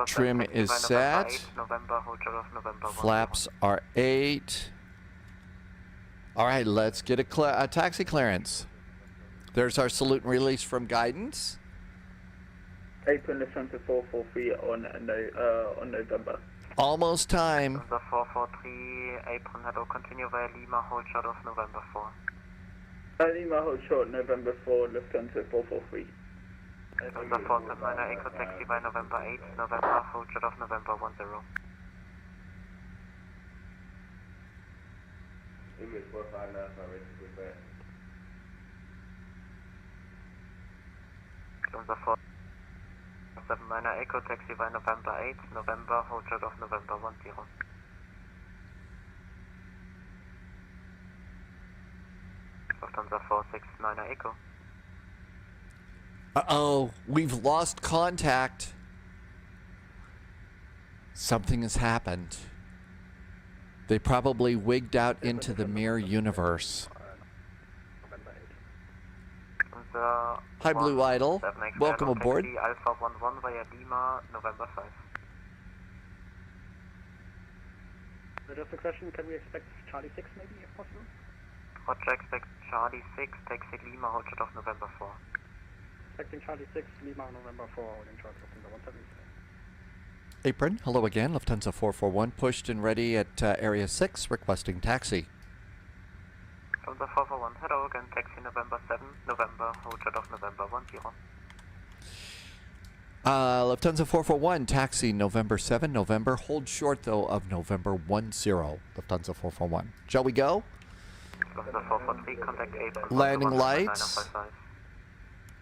Trim is set. Flaps are 8. All right, let's get a taxi clearance. There's our salute and release from guidance. Apron Lufthansa 443 on November. Almost time. Lufthansa 443, apron hello, continue via Lima, hold short of November 4. Lima, hold short, November 4, Lufthansa 443. Lufthansa 479, Echo taxi by November 8, November, hold short of November 10. English 459, ready to prepare. Lufthansa 4. 79er Echo, taxi by November 8, November, hold short of November 10. Lufthansa 469er Echo. Uh-oh, we've lost contact. Something has happened. They probably wigged out into the mirror universe. Hi, Blue Idol. Welcome aboard. Alpha 11 via Lima, November 5. Just a question, can we expect Charlie 6 maybe, if possible? Roger, expect Charlie 6, taxi Lima, hold short of November 4. Expecting Charlie 6, Lima, November 4, holding short of November 177. Apron, hello again. Lufthansa 441 pushed and ready at area 6, requesting taxi. Lufthansa 441, hello again, taxi November 7, November, hold short of November 10. Lufthansa 441, taxi November 7, November, hold short though of November 10, Lufthansa 441. Shall we go? Lufthansa 443, contact 8. Landing lights.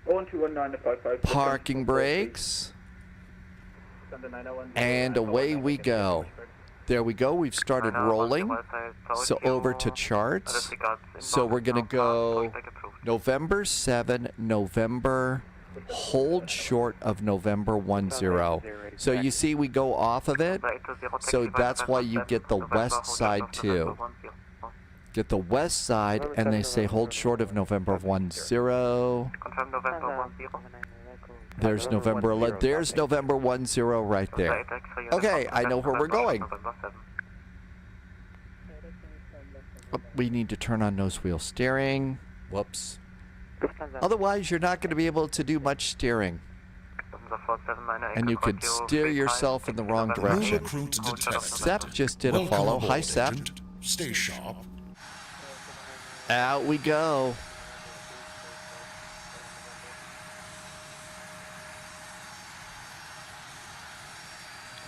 121955. Parking brakes. And away we go. There we go. We've started rolling. So over to charts. So we're going to go November 7, November, hold short of November 10. So you see we go off of it. So that's why you get the west side too. Get the west side and they say hold short of November 10. Confirm November 10. There's November 11. There's November 10 right there. Okay, I know where we're going. Oh, we need to turn on nose wheel steering. Whoops. Otherwise, you're not going to be able to do much steering. And you could steer yourself in the wrong direction. Sep just did a follow. Hi, Sep. Stay sharp. Out we go.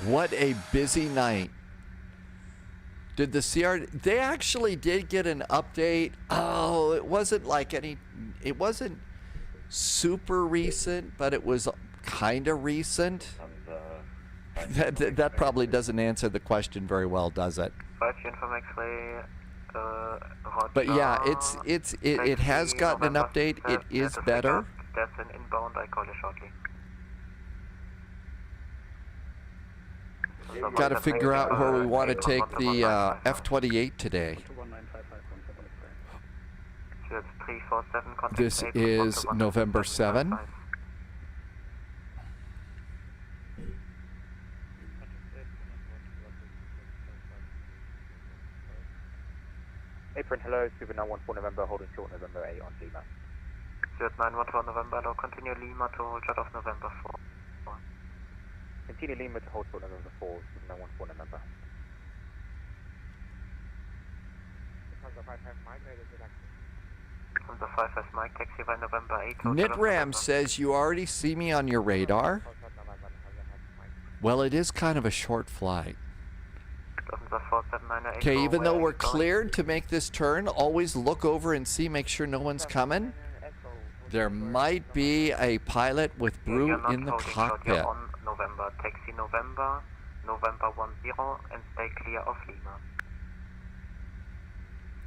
What a busy night. Did the CR... They actually did get an update. Oh, it wasn't like any... It wasn't super recent, but it was kind of recent. That probably doesn't answer the question very well, does it? But yeah, it has gotten an update. It is better. That's an inbound. I call you shortly. Got to figure out where we want to take the F-28 today. This is November 7. Apron, hello, Super 914 November, holding short November 8 on Lima. 914 November, now continue Lima to hold short of November 4. Continue Lima to hold short November 4, Super 914 November. Lufthansa 55 Mike, taxi by November 8. Nitram says you already see me on your radar. Well, it is kind of a short flight. Okay, even though we're cleared to make this turn, always look over and see, make sure no one's coming. There might be a pilot with brew in the cockpit. November, taxi November, November 10, and stay clear of Lima.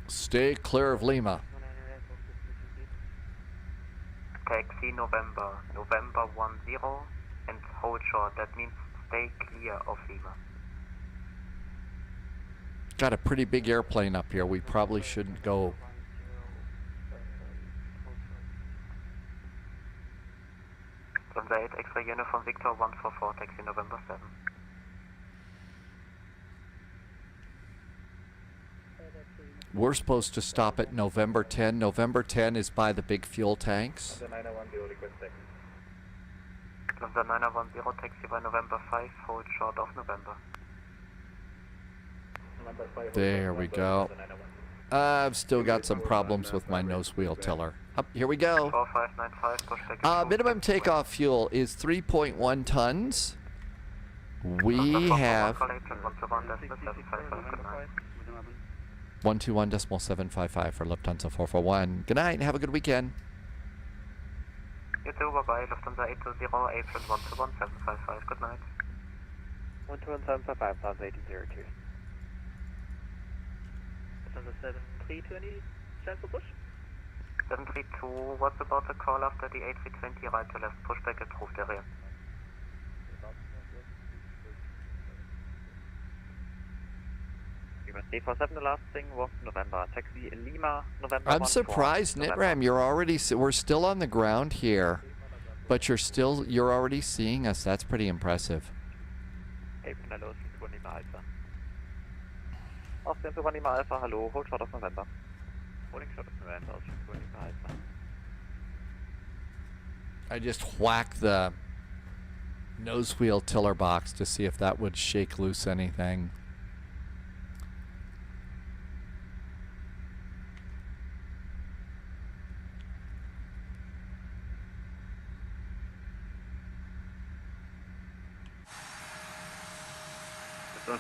Stay clear of Lima. Taxi November, November 10, and hold short. That means stay clear of Lima. Got a pretty big airplane up here. We probably shouldn't go. Lufthansa 8 X-ray uniform Victor 144, taxi November 7. We're supposed to stop at November 10. November 10 is by the big fuel tanks. Lufthansa 910, taxi by November 5, hold short of November. There we go. I've still got some problems with my nose wheel tiller. Up, here we go. 4595, push take Minimum takeoff fuel is 3.1 tons. We have 121.755 for Lufthansa 441. Good night and have a good weekend. You too, bye-bye. Lufthansa 820, April 121, 755. Good night. 121.755, Lufthansa 1802. Lufthansa 7320, chance for push? 732, what's about the call after the A320 right to left pushback approved area? D47, the last thing, walk November, taxi Lima, November. I'm surprised, Nitram, we're still on the ground here, but you're already seeing us. That's pretty impressive. Austin to 1 Lima Alpha, hello, hold short of November. Holding short of November, 1 Lima Alpha. I just whacked the nose wheel tiller box to see if that would shake loose anything.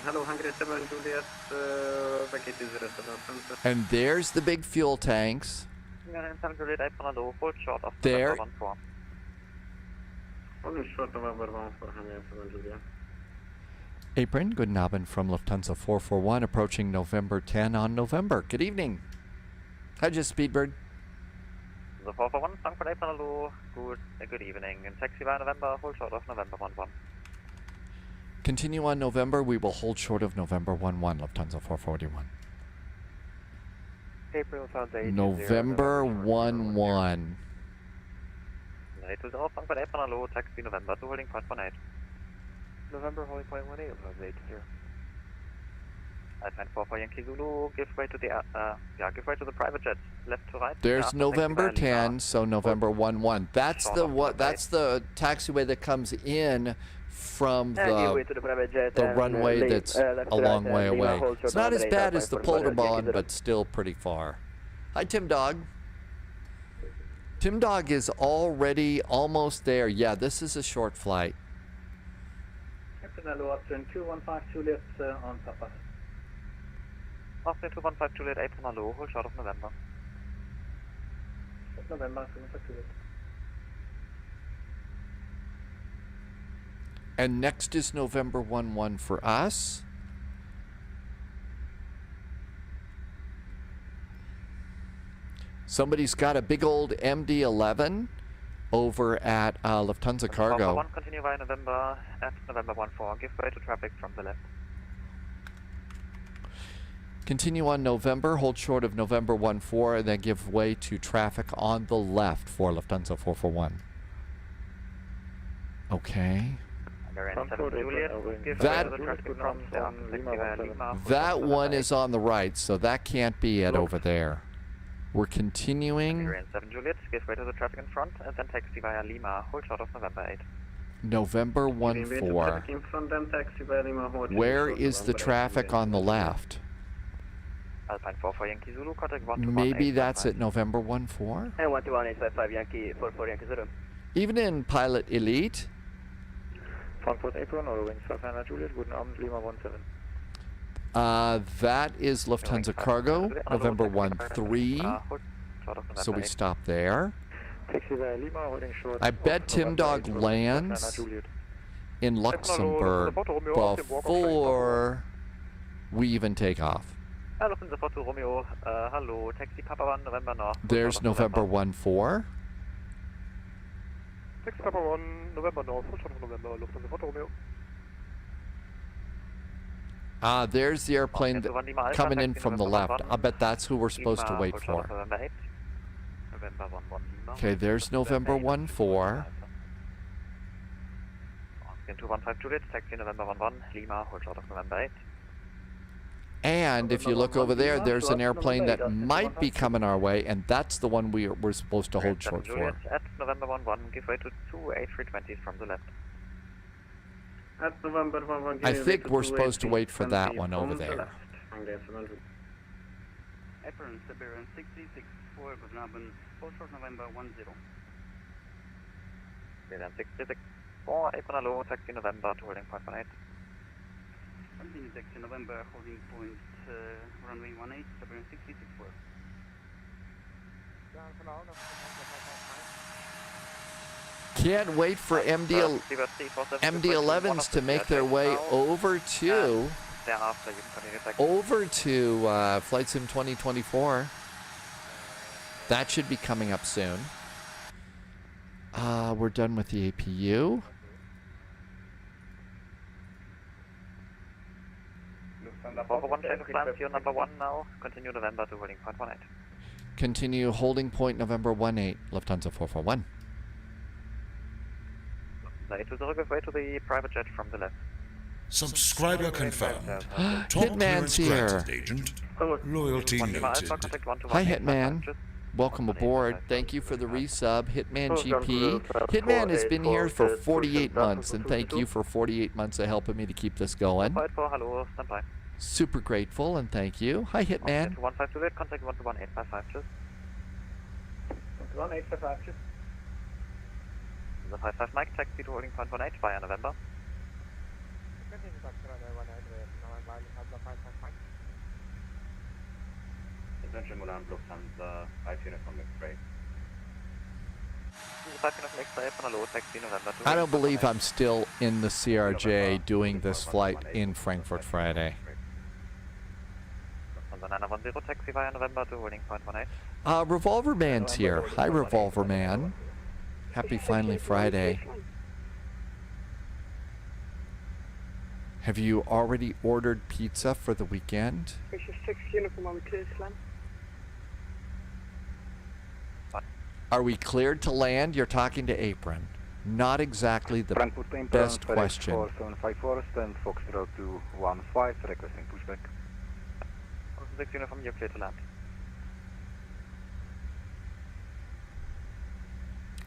Hello, Hungary 7 Juliet, back 80 And there's the big fuel tanks. 7 Juliet, April, hello, hold short of There. November 14. Holding short November 14, Hungary 7 Juliet. Apron, guten Abend from Lufthansa 441, approaching November 10 on November. Good evening. How'd you, Speedbird? The 441, Frankfurt, April, hello, good evening. In taxi by November, hold short of November 11. Continue on November. We will hold short of November 11, Lufthansa 441. April, Lufthansa 80, November 11. 820, Frankfurt, April, hello, taxi November to holding point 18. November holding point 18, Lufthansa 80. Alpine 4 for Yankee Zulu, give way to the give way to the private jet, left to right. There's November 10, so November 11. That's the That's the taxiway that comes in from the runway that's a long way away. It's not as bad as the Polderbahn, but still pretty far. Hi, Tim Dog. Tim Dog is already almost there. Yeah, this is a short flight. Captain, hello, Austin 215 Juliet on Papa. Austin 215 Juliet, April, hello, hold short of November. November 215 Juliet. And next is November 11 for us. Somebody's got a big old MD-11 over at Lufthansa Cargo. 1 continue via November at November 14. Give way to traffic from the left. Continue on November, hold short of November 14, and then give way to traffic on the left for Lufthansa 441. Okay. That one is on the right, so that can't be it over there. We're continuing. 7 Juliet, give way to the traffic in front, and then taxi via Lima, hold short of November 8. November 14. Where is the traffic on the left? Alpine 4 for Yankee Zulu, contact 1 to 1. Maybe that's at November 14? And 1 to 1 855 Yankee 44 Yankee Zulu. Even in Pilot Elite? Frankfurt Apron, or wings 500 Juliet, guten Abend, Lima 17. That is Lufthansa Cargo, November 13. So we stop there. I bet Tim Dog lands in Luxembourg before we even take off. Lufthansa 42 Romeo, hello, taxi Papa 1, November North. There's November 14. Taxi Papa 1, November North, hold short of November, Lufthansa 42 Romeo. There's the airplane coming in from the left. I bet that's who we're supposed to wait for. Okay, there's November 14. 215 Juliet, taxi November 11, Lima, hold short of November 8. And if you look over there, there's an airplane that might be coming our way, and that's the one we're supposed to hold short for. At November 11, give way to 2 A320s from the left. At November 11, I think we're supposed to wait for that one over there. Apron, Siberian 664, guten Abend, hold short November 10. Siberian 664, Apron, hello, taxi November to holding point 18. Continue taxi November, holding point runway 18, Siberian 664. Can't wait for MD-11s to make their way over to Flight Sim 2024. That should be coming up soon. We're done with the APU. Number 1 now. Continue November to holding point 18. Continue holding point November 18, Lufthansa 441. To the way to the private jet from the left. Subscriber confirmed. Top Hitman's clearance here. granted, agent. Loyalty noted. Hi, Hitman. Welcome aboard. Thank you for the resub, Hitman GP. Hitman has been here for 48 months, and thank you for 48 months of helping me to keep this going. Hello, stand by. Super grateful, and thank you. Hi, Hitman. 152, contact 121-855, just. 11855, just. The 55 Mike, taxi to holding point 18 via November. Attention Mulan, Lufthansa, 5 uniform X-ray. I don't believe I'm still in the CRJ doing this flight in Frankfurt Friday. Taxi via November to holding point 18. Revolver Man's here. Hi, Revolver Man. Happy finally Friday. Have you already ordered pizza for the weekend? Are we cleared to land? You're talking to Apron. Not exactly the best question. 4754, stand Foxtrot 215, requesting pushback. 6 uniform, you're clear to land.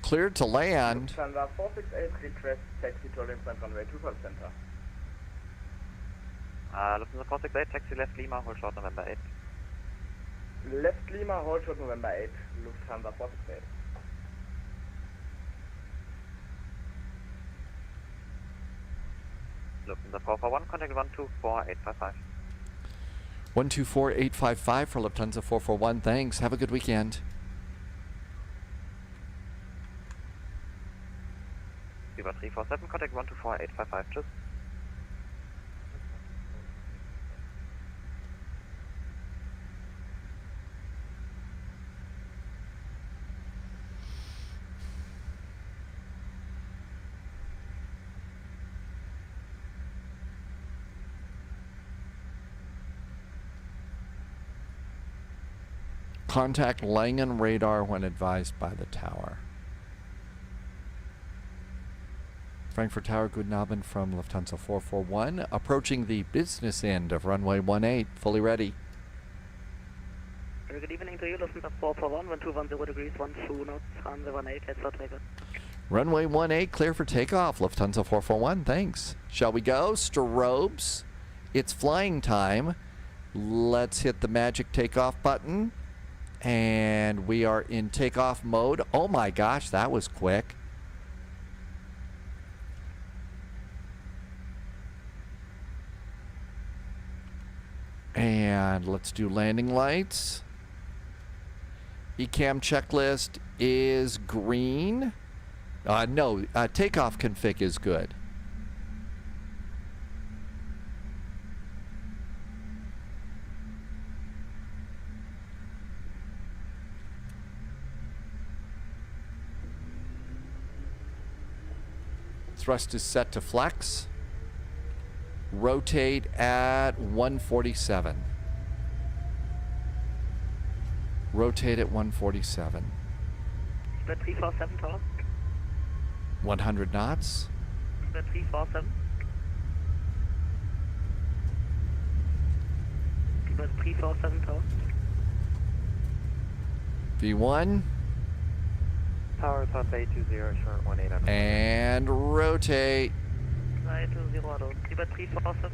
Cleared to land. Lufthansa 468, request taxi to Lima runway 25 center. Lufthansa 468, taxi left Lima, hold short November 8. Left Lima, hold short November 8, Lufthansa 468. Lufthansa 441, contact 124-855. 124-855 for Lufthansa 441. Thanks. Have a good weekend. Über 347, contact 124-855, just. Contact Langen radar when advised by the tower. Frankfurt Tower, guten Abend from Lufthansa 441. Approaching the business end of runway 18, fully ready. Good evening to you, Lufthansa 441, 1210 degrees, 12 knots, runway 18, heads for takeoff. Runway 18, clear for takeoff, Lufthansa 441, thanks. Shall we go? Strobes. It's flying time. Let's hit the magic takeoff button. And we are in takeoff mode. Oh my gosh, that was quick. And let's do landing lights. ECAM checklist is green. No, takeoff config is good. Thrust is set to flex. Rotate at 147. Rotate at 147. Split 347 tower. 100 knots. Split 347. Split 347 tower. V1. Tower top 820, short 18. And rotate. 320 auto. Split 347.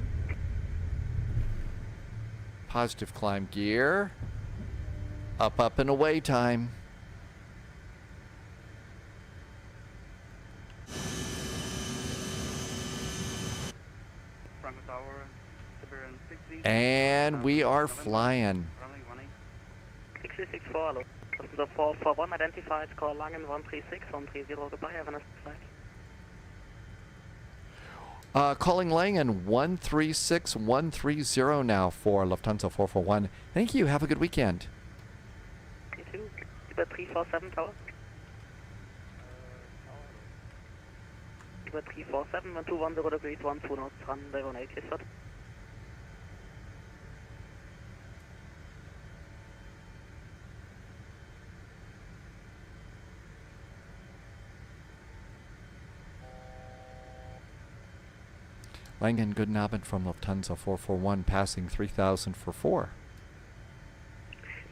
Positive climb gear. Up, up, and away time. Frankfurt Tower, And we are flying. 664, hello. The 441 identified, call Langen 136, 130, goodbye, have a nice flight. Calling Langen 136130 now for Lufthansa 441. Thank you. Have a good weekend. You too. Über 347 Tower. Über 347, 1210 degrees, 12 knots, runway 18, is that? Langen, guten Abend from Lufthansa 441, passing 3000 for 4.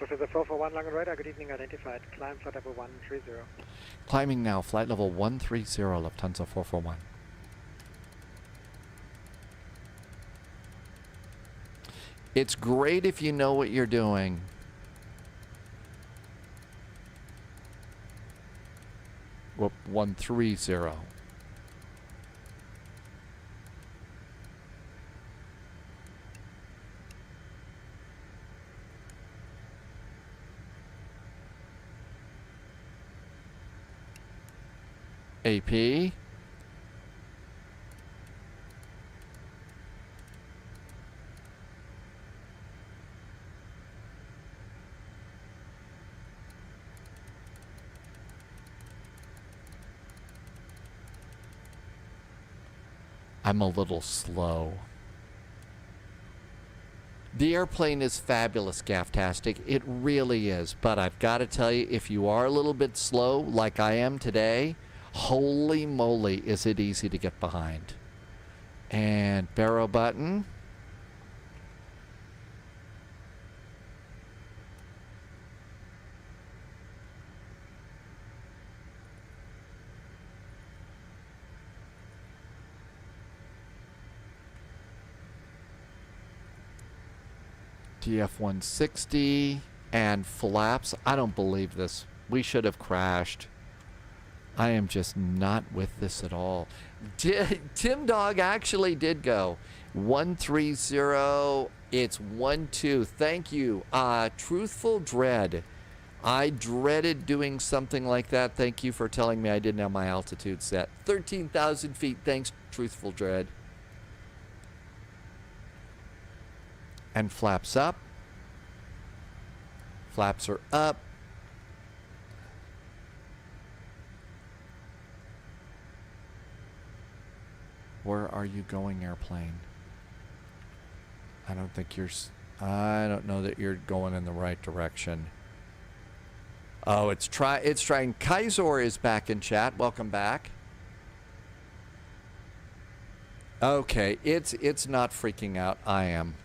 Lufthansa 441, Langen radar, good evening, identified. Climb flight level 130. Climbing now, flight level 130, Lufthansa 441. It's great if you know what you're doing. Whoop, 130. AP. I'm a little slow. The airplane is fabulous, Gafftastic. It really is. But I've got to tell you, if you are a little bit slow, like I am today, holy moly, is it easy to get behind. And barrow button. DF-160 and flaps. I don't believe this. We should have crashed. I am just not with this at all. Tim Dog actually did go. 130. It's 12. Thank you. Truthful Dread. I dreaded doing something like that. Thank you for telling me I didn't have my altitude set. 13,000 feet. Thanks, Truthful Dread. And flaps up. Flaps are up. Where are you going, airplane? I don't think you're... I don't know that you're going in the right direction. Oh, it's trying. Kaiser is back in chat. Welcome back. Okay, it's not freaking out. I am.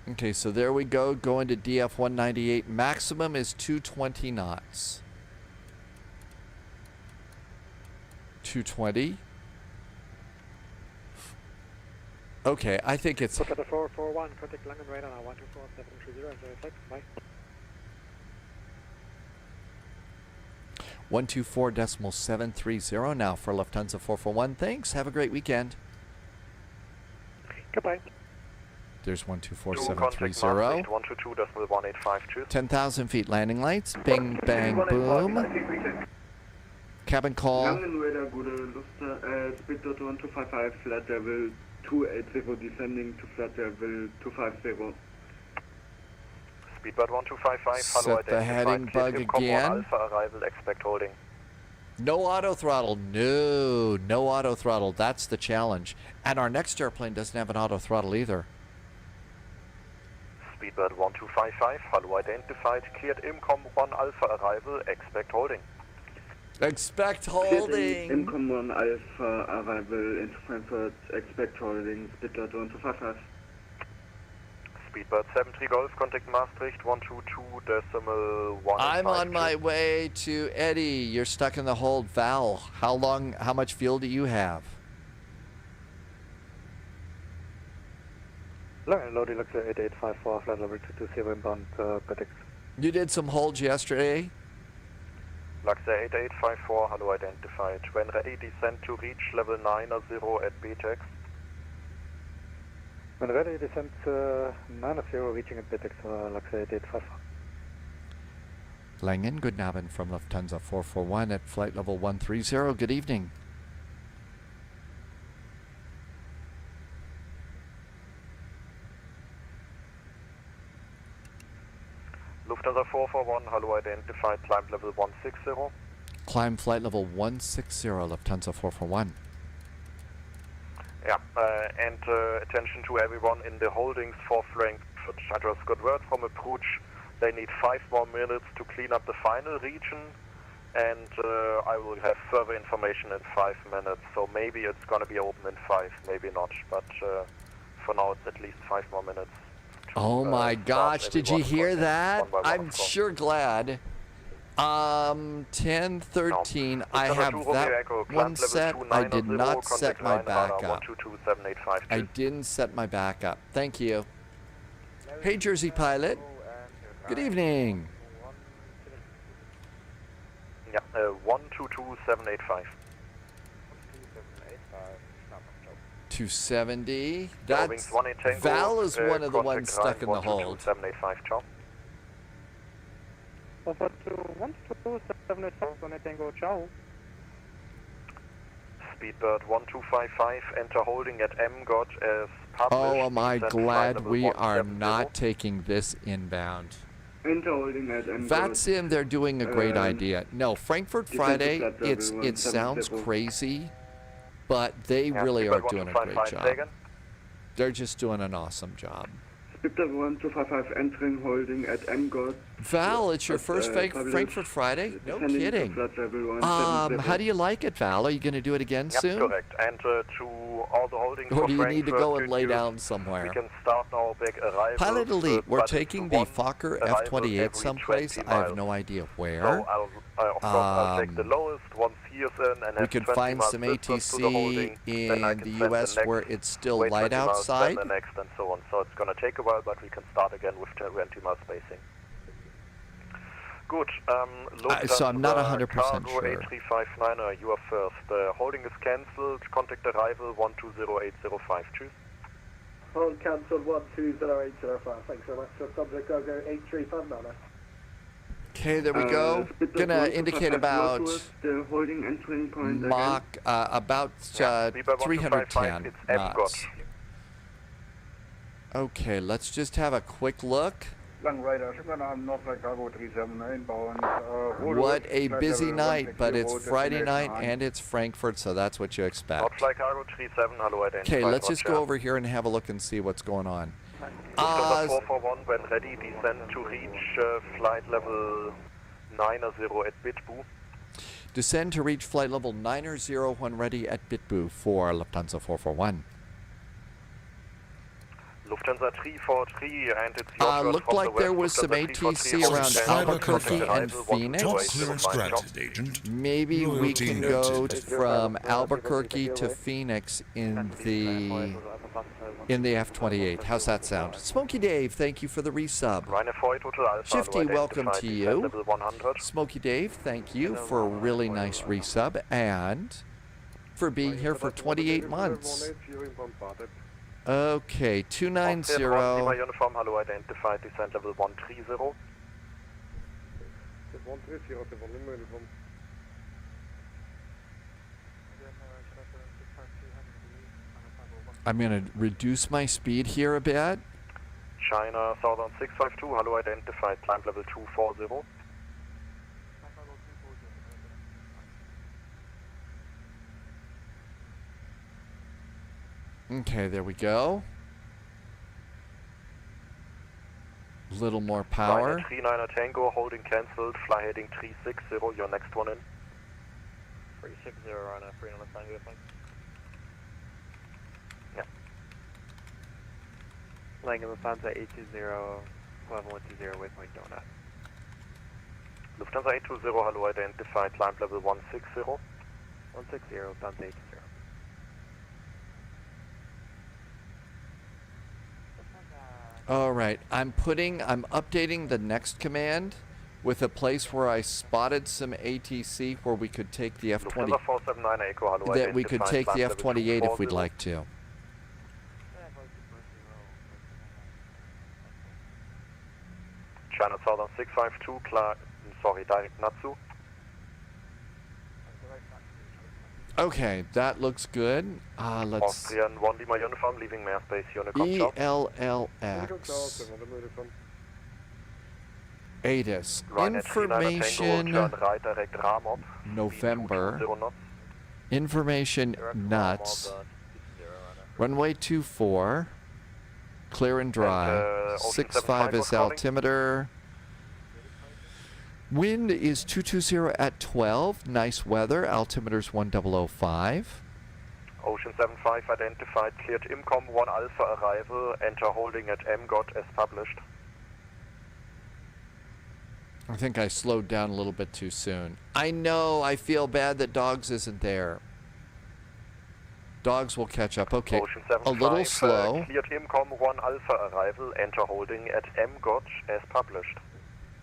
Okay, so there we go. Going to DF-198. Maximum is 220 knots. 220. Okay, I think it's... Look at the 441, contact Langen radar now, 124730, so effect, bye. 124.730 now for Lufthansa 441. Thanks, have a great weekend. Goodbye. There's 124.730. 122.185. 10,000 feet landing lights. Bing, bang, boom. Cabin call. Langen radar, gute Lust, speed 1255, flight level 280, descending to flight level 250. Speedbird 1255, Set the heading bug again. Alpha arrival, expect holding. No auto throttle. No auto throttle. That's the challenge. And our next airplane doesn't have an auto throttle either. Speedbird 1255, hello identified, cleared IMCOM 1 Alpha arrival, expect holding. Expect holding. IMCOM 1 Alpha arrival into Frankfurt, expect holding, speedbird 1255. Speedbird 73 Golf, contact Maastricht 122.1. I'm on my way to Eddie. You're stuck in the hold. Val, how much fuel do you have? Low Deluxe 8854, flight level 220 inbound, Betex. You did some holds yesterday? Luxembourg 8854, hello identified. When ready, descend to reach level 90 at BTEX. When ready, descent 90, reaching at BITX, Luxembourg 855. Langen, guten Abend from Lufthansa 441 at flight level 130. Good evening. Lufthansa 441, hello, identified, climb level 160. Climb flight level 160, Lufthansa 441. Yeah, and attention to everyone in the holdings for Frankfurt. I just got word from approach. They need 5 more minutes to clean up the final region, and I will have further information in 5 minutes. So maybe it's going to be open in 5, maybe not. But for now, it's at least 5 more minutes. Oh my gosh, did you hear that? I'm sure glad. 10:13, I have that one set. I did not set my backup. I didn't set my backup. Thank you. Hey, Jersey pilot. Good evening. Yeah, 122785. 270. That's Val is one of the ones stuck in the hold. 785, ciao. Over to 12785, on a Tango, ciao. Speedbird 1255, enter holding at MGOT as published. Oh, am I glad we are not taking this inbound. Enter holding at MGOT. VATSIM, they're doing a great idea. No, Frankfurt Friday, it sounds crazy, but they really are doing a great job. They're just doing an awesome job. Speedbird 1255, entering holding at MGOT. Val, it's your first Frankfurt Friday? No kidding. How do you like it, Val? Are you going to do it again soon? Correct. And to all the holdings or for do you need to go and lay news, down somewhere? We can start now big arrivals. Pilot Elite, we're taking the Fokker F-28 someplace. I have no idea where. So I'll take the lowest once he is in and we could find some ATC in the US where it's still light outside. The next and so on. So it's going to take a while, but we can start again with 20 miles spacing. Good. So I'm not 100% sure. 8359, you are first. Holding is cancelled. Contact arrival 120805. Choose. Hold cancelled 120805. Thanks so much. So subject Cargo 8359. Okay, there we go. Gonna indicate about holding entering point Mach, about 310 knots. Okay, let's just have a quick look. What a busy night, but it's Friday night and it's Frankfurt, so that's what you expect. Okay, let's just go over here and have a look and see what's going on. 441, when ready, descend to reach flight level 90 at Bitbu. Descend to reach flight level 90 when ready at Bitbu for Lufthansa 441. Lufthansa 343, and it's your turn. Looked like there was some ATC around Albuquerque and Phoenix. Maybe we can go from Albuquerque to Phoenix in the F-28. How's that sound? Smokey Dave, thank you for the resub. Shifty, welcome to you. Smokey Dave, thank you for a really nice resub and for being here for 28 months. Okay, 290. Uniform, hello, identified, descent level 130. I'm going to reduce my speed here a bit. China Southern 652, hello, identified, climb level 240. Okay, there we go. A little more power. 39er Tango, holding cancelled, fly heading 360, your next one in. 360 on a 3 on the Tango, thanks. Yeah. Langen Lufthansa 820, 120, waypoint donut. Lufthansa 820, hello, identified, climb level 160. 160, Lufthansa 820. All right, I'm updating the next command with a place where I spotted some ATC where we could take the F-20. That we could take the F-28 if we'd like to. 652, direct Natsu. Okay, that looks good. Let's Austrian 1 Lima uniform, leaving airspace Unicom. ELLX. ATIS. Ryanair 39 Tango, Information. turn right direct Ramop. November. 0 knots. Information nuts. Runway 24. Clear and dry. 65 is altimeter. Wind is 220 at 12. Nice weather. Altimeter's 1005. Ocean 75 identified, cleared IMCOM 1 Alpha arrival, enter holding at MGOT as published. I think I slowed down a little bit too soon. I know, I feel bad that Dogs isn't there. Dogs will catch up. Okay, Ocean a little slow. Cleared IMCOM 1 Alpha arrival, enter holding at MGOT as published.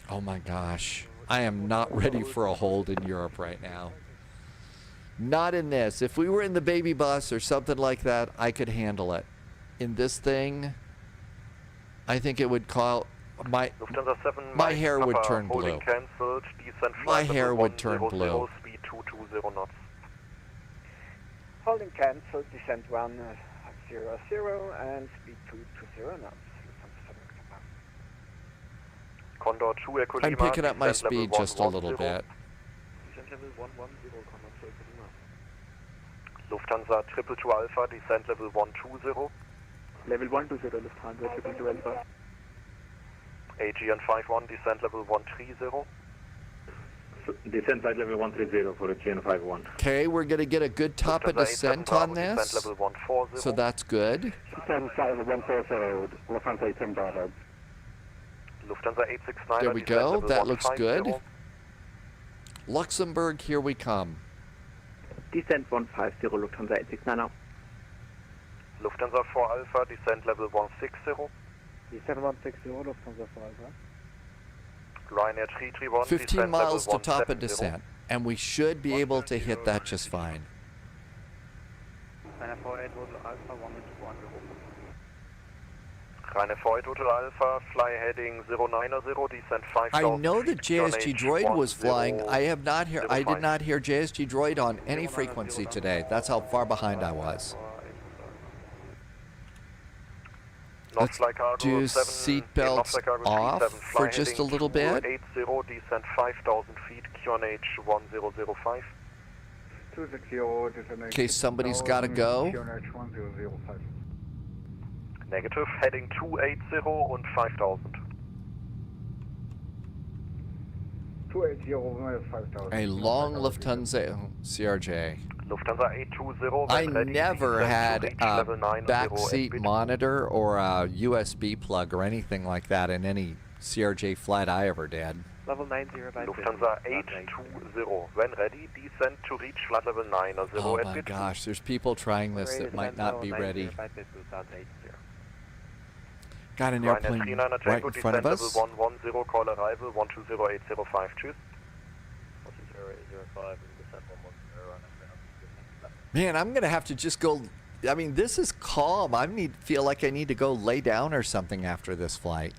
Oh my gosh. I am not ready for a hold in Europe right now. Not in this. If we were in the baby bus or something like that, I could handle it. In this thing, I think it would call my hair would turn blue. My hair would turn blue. Speed 220 knots. Holding cancelled, descent 100 and speed 220 knots. Condor 2 Echo Lima, I'm picking up my descent speed level just a little 110. bit. Descent level 110, Condor 2 Echo Lima. Lufthansa 222 Alpha, descent level 120. Level 120, Lufthansa 222 Alpha. AGN 51, descent level 130. Descent side level 130 for AGN 51. Okay, we're going to get a good top of descent on this. Descent level 140. So that's good. Descent side level 140, Lufthansa 810 Bravo. Lufthansa 869. There we go. That looks good. Luxembourg, here we come. Descent 150, Lufthansa 869 now. Lufthansa 4 Alpha, descent level 160. Descent 160, Lufthansa 4 Alpha. Ryanair 331, 15 descent miles to level top of 170. descent. And we should be able to hit that just fine. Ryanair 48 Hotel Alpha, 110. Ryanair 48 Hotel Alpha, fly heading 090, descent 5000. I know that feet, JSG Droid was flying. 1005. I did not hear JSG Droid on any frequency today. That's how far behind I was. Let's do seatbelts off for just a little bit. 80, descent 5000 feet, QNH 1005. In case somebody's got to go. Negative, heading 280 und 5000. 280, 5000. A long Lufthansa CRJ. Lufthansa 820. I when ready, never descent to had reach a level 90 backseat at bit. monitor or a USB plug or anything like that in any CRJ flight I ever did. Level 90 by Lufthansa 820. When ready, descent to reach flight level 90 Oh at my bit. gosh, there's people trying this that might not be ready. Got an Ryanair airplane 39 right Tango, in front of descent us. level 110, call arrival 120805. Cheers. 120.805 and descent 110. Man, I'm going to have to just go. I mean, this is calm. Feel like I need to go lay down or something after this flight.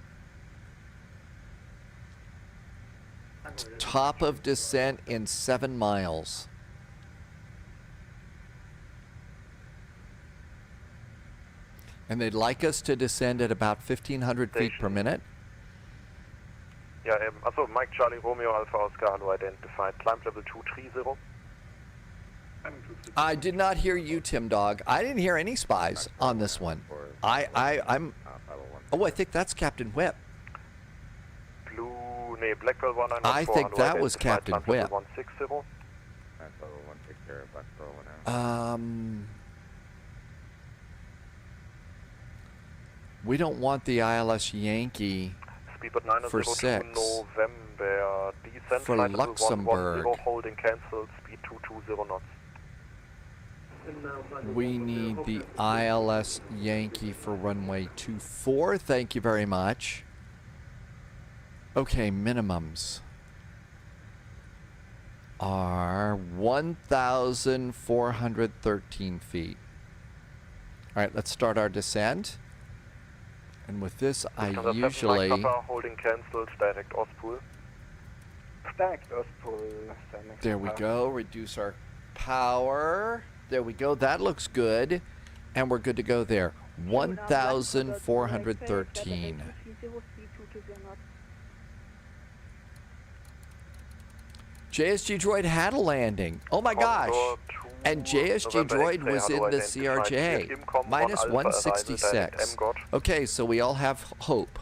Top of descent in 7 miles. And they'd like us to descend at about 1,500 feet per minute. Yeah, also Mike Charlie Romeo Alpha Oscar Hello identified. Climb level 230. I did not hear you, Tim Dog. I didn't hear any spies on this one. I'm. Oh, I think that's Captain Whip. Blackwell 194. I think that was Captain Whip. 160. We don't want the ILS Yankee for 6. November. Descent For flight level Luxembourg. 110, holding cancelled, speed 220 knots. We need the ILS Yankee for runway 24. Thank you very much. Okay, minimums are 1,413 feet. All right, let's start our descent. And with this, I Lufthansa 7 usually... Mike Papa, holding cancelled, direct Ostpool. Stacked Ostpool. There we go. Reduce our power. There we go. That looks good. And we're good to go there. 1,413. JSG Droid had a landing. Oh my gosh. And JSG Droid was in the CRJ. Minus 166. Okay, so we all have hope.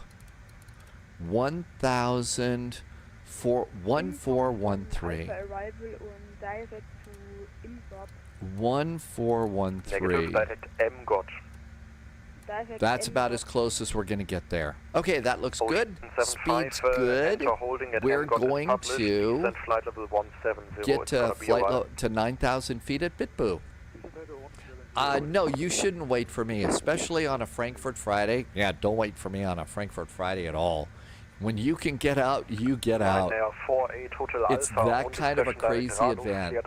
1413. 1413. That's about as close as we're going to get there. Okay, that looks good. Speed's good. We're going to get to flight to 9,000 feet at Bitboo. No, you shouldn't wait for me, especially on a Frankfurt Friday. Yeah, don't wait for me on a Frankfurt Friday at all. When you can get out, you get out. It's that kind of a crazy event.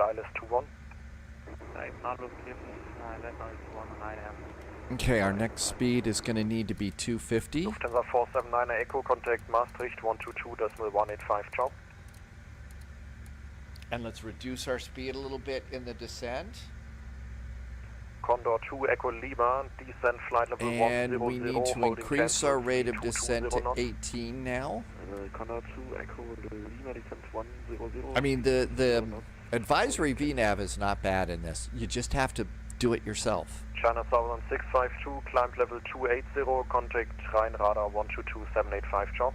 Okay, our next speed is going to need to be 250. Lufthansa 479 Echo, contact Maastricht 122.185, ciao. And let's reduce our speed a little bit in the descent. Condor 2 Echo Lima, descent flight level 100. And we need to increase our rate of descent to 18 now. Condor 2 Echo Lima, descent 100. I mean, the advisory VNAV is not bad in this. You just have to do it yourself. China Southern 652, climb level 280, contact Rhein Radar 122785, ciao.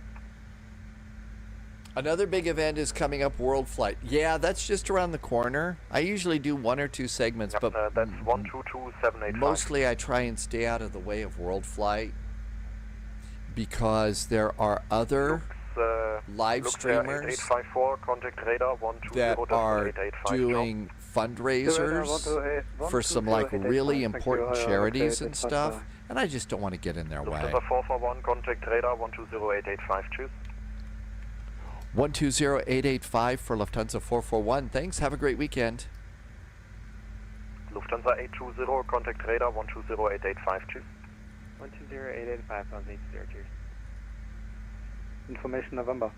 Another big event is coming up, World Flight. Yeah, that's just around the corner. I usually do 1 or 2 segments, but that's 122785. Mostly I try and stay out of the way of World Flight because there are other live streamers that are doing fundraisers for some like really important charities and stuff, and I just don't want to get in their way. 441, contact radar 120885, choose. 120885 for Lufthansa 441. Thanks. Have a great weekend. Lufthansa 820, contact radar 120885, choose. 120885, sounds 80, cheers. Information November.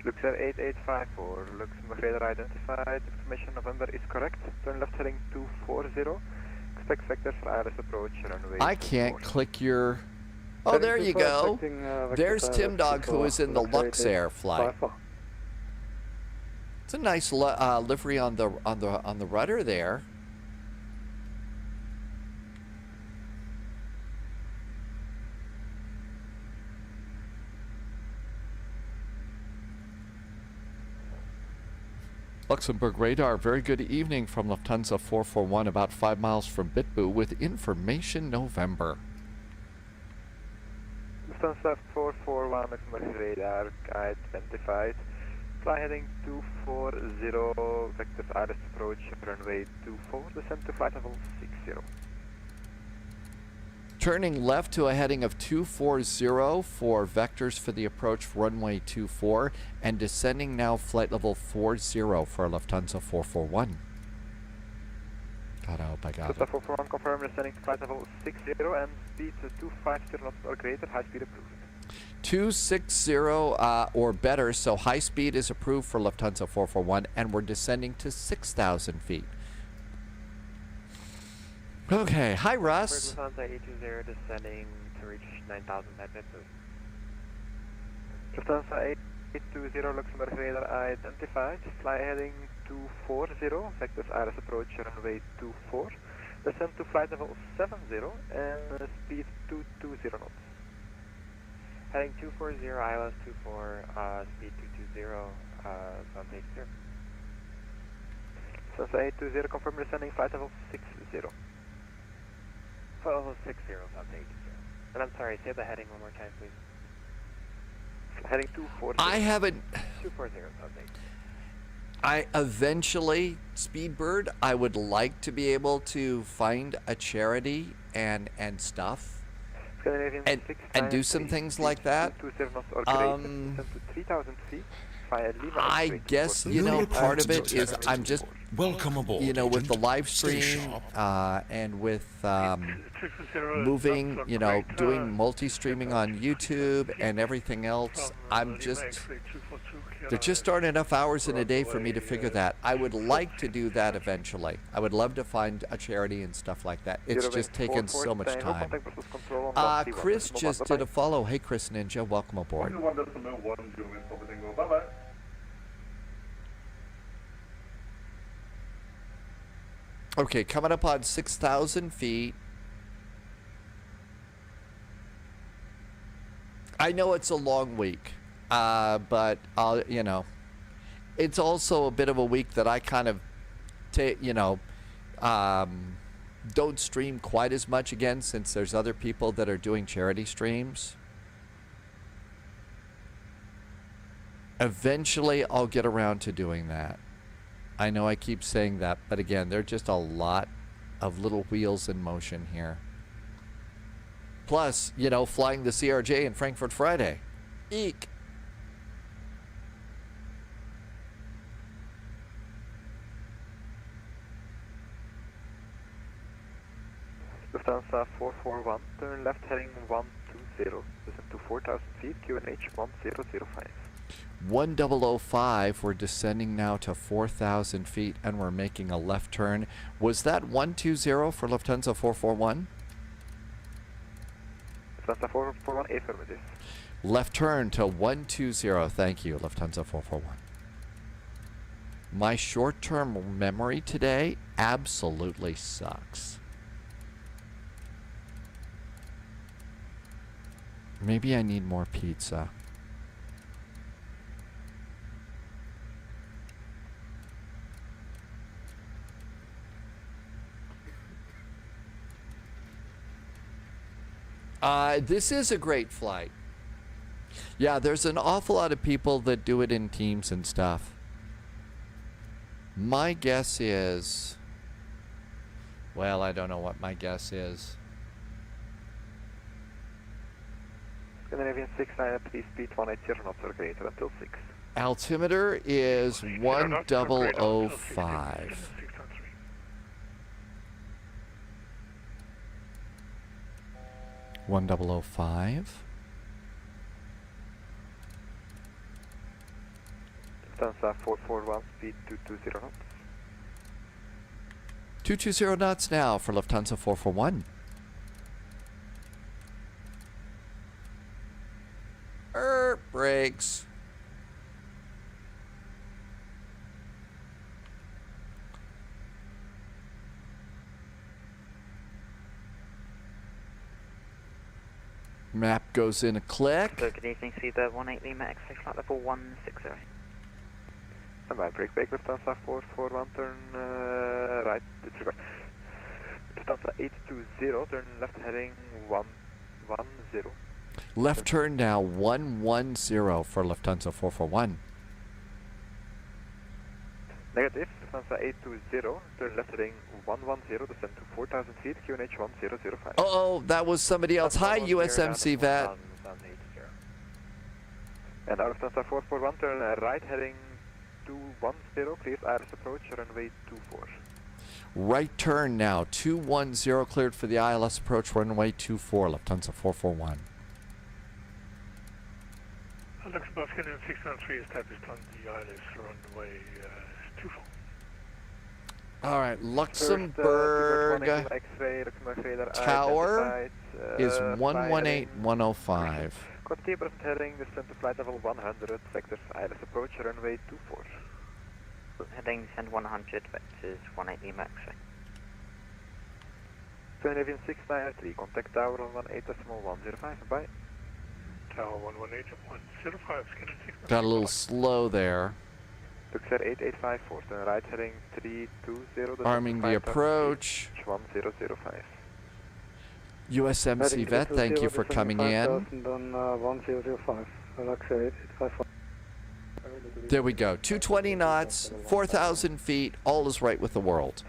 Luxembourg 885 for Luxembourg radar identified. Information November is correct. Turn left heading 240. Expect vectors for ILS approach runway. I can't click your... Oh, there you go. There's Tim Dog, who is in the Luxair flight. It's a nice livery on the rudder there. Luxembourg radar, very good evening from Lufthansa 441, about 5 miles from Bitboo with information November. Lufthansa 441, Luxembourg radar, identified. Fly heading 240, vectors ILS approach, runway 24, descent to flight level 60. Turning left to a heading of 240 for vectors for the approach runway 24 and descending now flight level 40 for Lufthansa 441. God, I hope I got it. Lufthansa 441 confirm descending flight level 60 and speed 250 knots or greater, high speed approved. 260 or better, so high speed is approved for Lufthansa 441 and we're descending to 6,000 feet. Okay, hi Russ. Lufthansa 820 descending to reach 9,000 at Bitboo. Lufthansa 820 Luxembourg radar identified. Fly heading 240, vectors ILS approach runway 24. Descend to flight level 70 and speed 220 knots. Heading 240, ILS 24, speed 220, sound 80. Lufthansa 820 confirm descending flight level 60. Level 60, sounds 80. And I'm sorry, say the heading one more time, please. Heading 240. I haven't... 240, sounds 80. I eventually, Speedbird, I would like to be able to find a charity and stuff and do some things like that. I guess, you know, part of it is I'm just Welcome aboard, you know, with the agent. live Stay stream sharp. and with moving, you know, doing multi-streaming on YouTube and everything else, there just aren't enough hours in a day for me to figure that. I would like to do that eventually. I would love to find a charity and stuff like that. It's just taken so much time. Chris just did a follow. Hey, Chris Ninja, welcome aboard. Bye-bye. Okay, coming up on 6,000 feet. I know it's a long week, but you know, it's also a bit of a week that I kind of, don't stream quite as much again since there's other people that are doing charity streams. Eventually, I'll get around to doing that. I know I keep saying that, but again, there are just a lot of little wheels in motion here. Plus, you know, flying the CRJ in Frankfurt Friday. Eek. Lufthansa 441, turn left heading 120, descend to 4,000 feet, QNH 1005. 1005, we're descending now to 4,000 feet and we're making a left turn. Was that 120 for Lufthansa 441? Lufthansa 441, affirmative. Left turn to 120, thank you, Lufthansa 441. My short-term memory today absolutely sucks. Maybe I need more pizza. This is a great flight. Yeah, there's an awful lot of people that do it in teams and stuff. My guess is... Well, I don't know what my guess is. Scandinavian 69, please speed 180 knots or greater until 6. Altimeter is 1005. Lufthansa Lufthansa 441, speed 220 knots. 220 knots now for Lufthansa 441. Brakes. Map goes in a click. So good evening, see the 180 Lima X-ray flight level 160. Standby, brake Lufthansa 441, turn right, disregard. Lufthansa 820, turn left heading 110. Left turn now 110 for Lufthansa 441. Negative, Lufthansa 820, turn left heading 110, descend to 4,000 feet, QNH 1005. Oh, that was somebody else. Hi, USMC VAT. And out of Lufthansa 441, turn right heading 210, cleared ILS approach, runway 24. Right turn now, 210 cleared for the ILS approach, runway 24, Lufthansa 441. Luxembourg, Scandinavian 693 established on the ILS runway 24. All right, Luxembourg Tower is 118.105. Copy, present heading, descend to flight level 100, sectors ILS approach, runway 24. Heading descend 100, vectors 180 Lima X-ray. Scandinavian 693, contact tower on 18.105, bye. Tower 118.105, Scandinavian 693. Got a little slow there. Luxer 8854, turn right heading 320. Arming the approach. 1005. USMC VET, thank you for coming in. There we go. 220 knots, 4,000 feet, all is right with the world.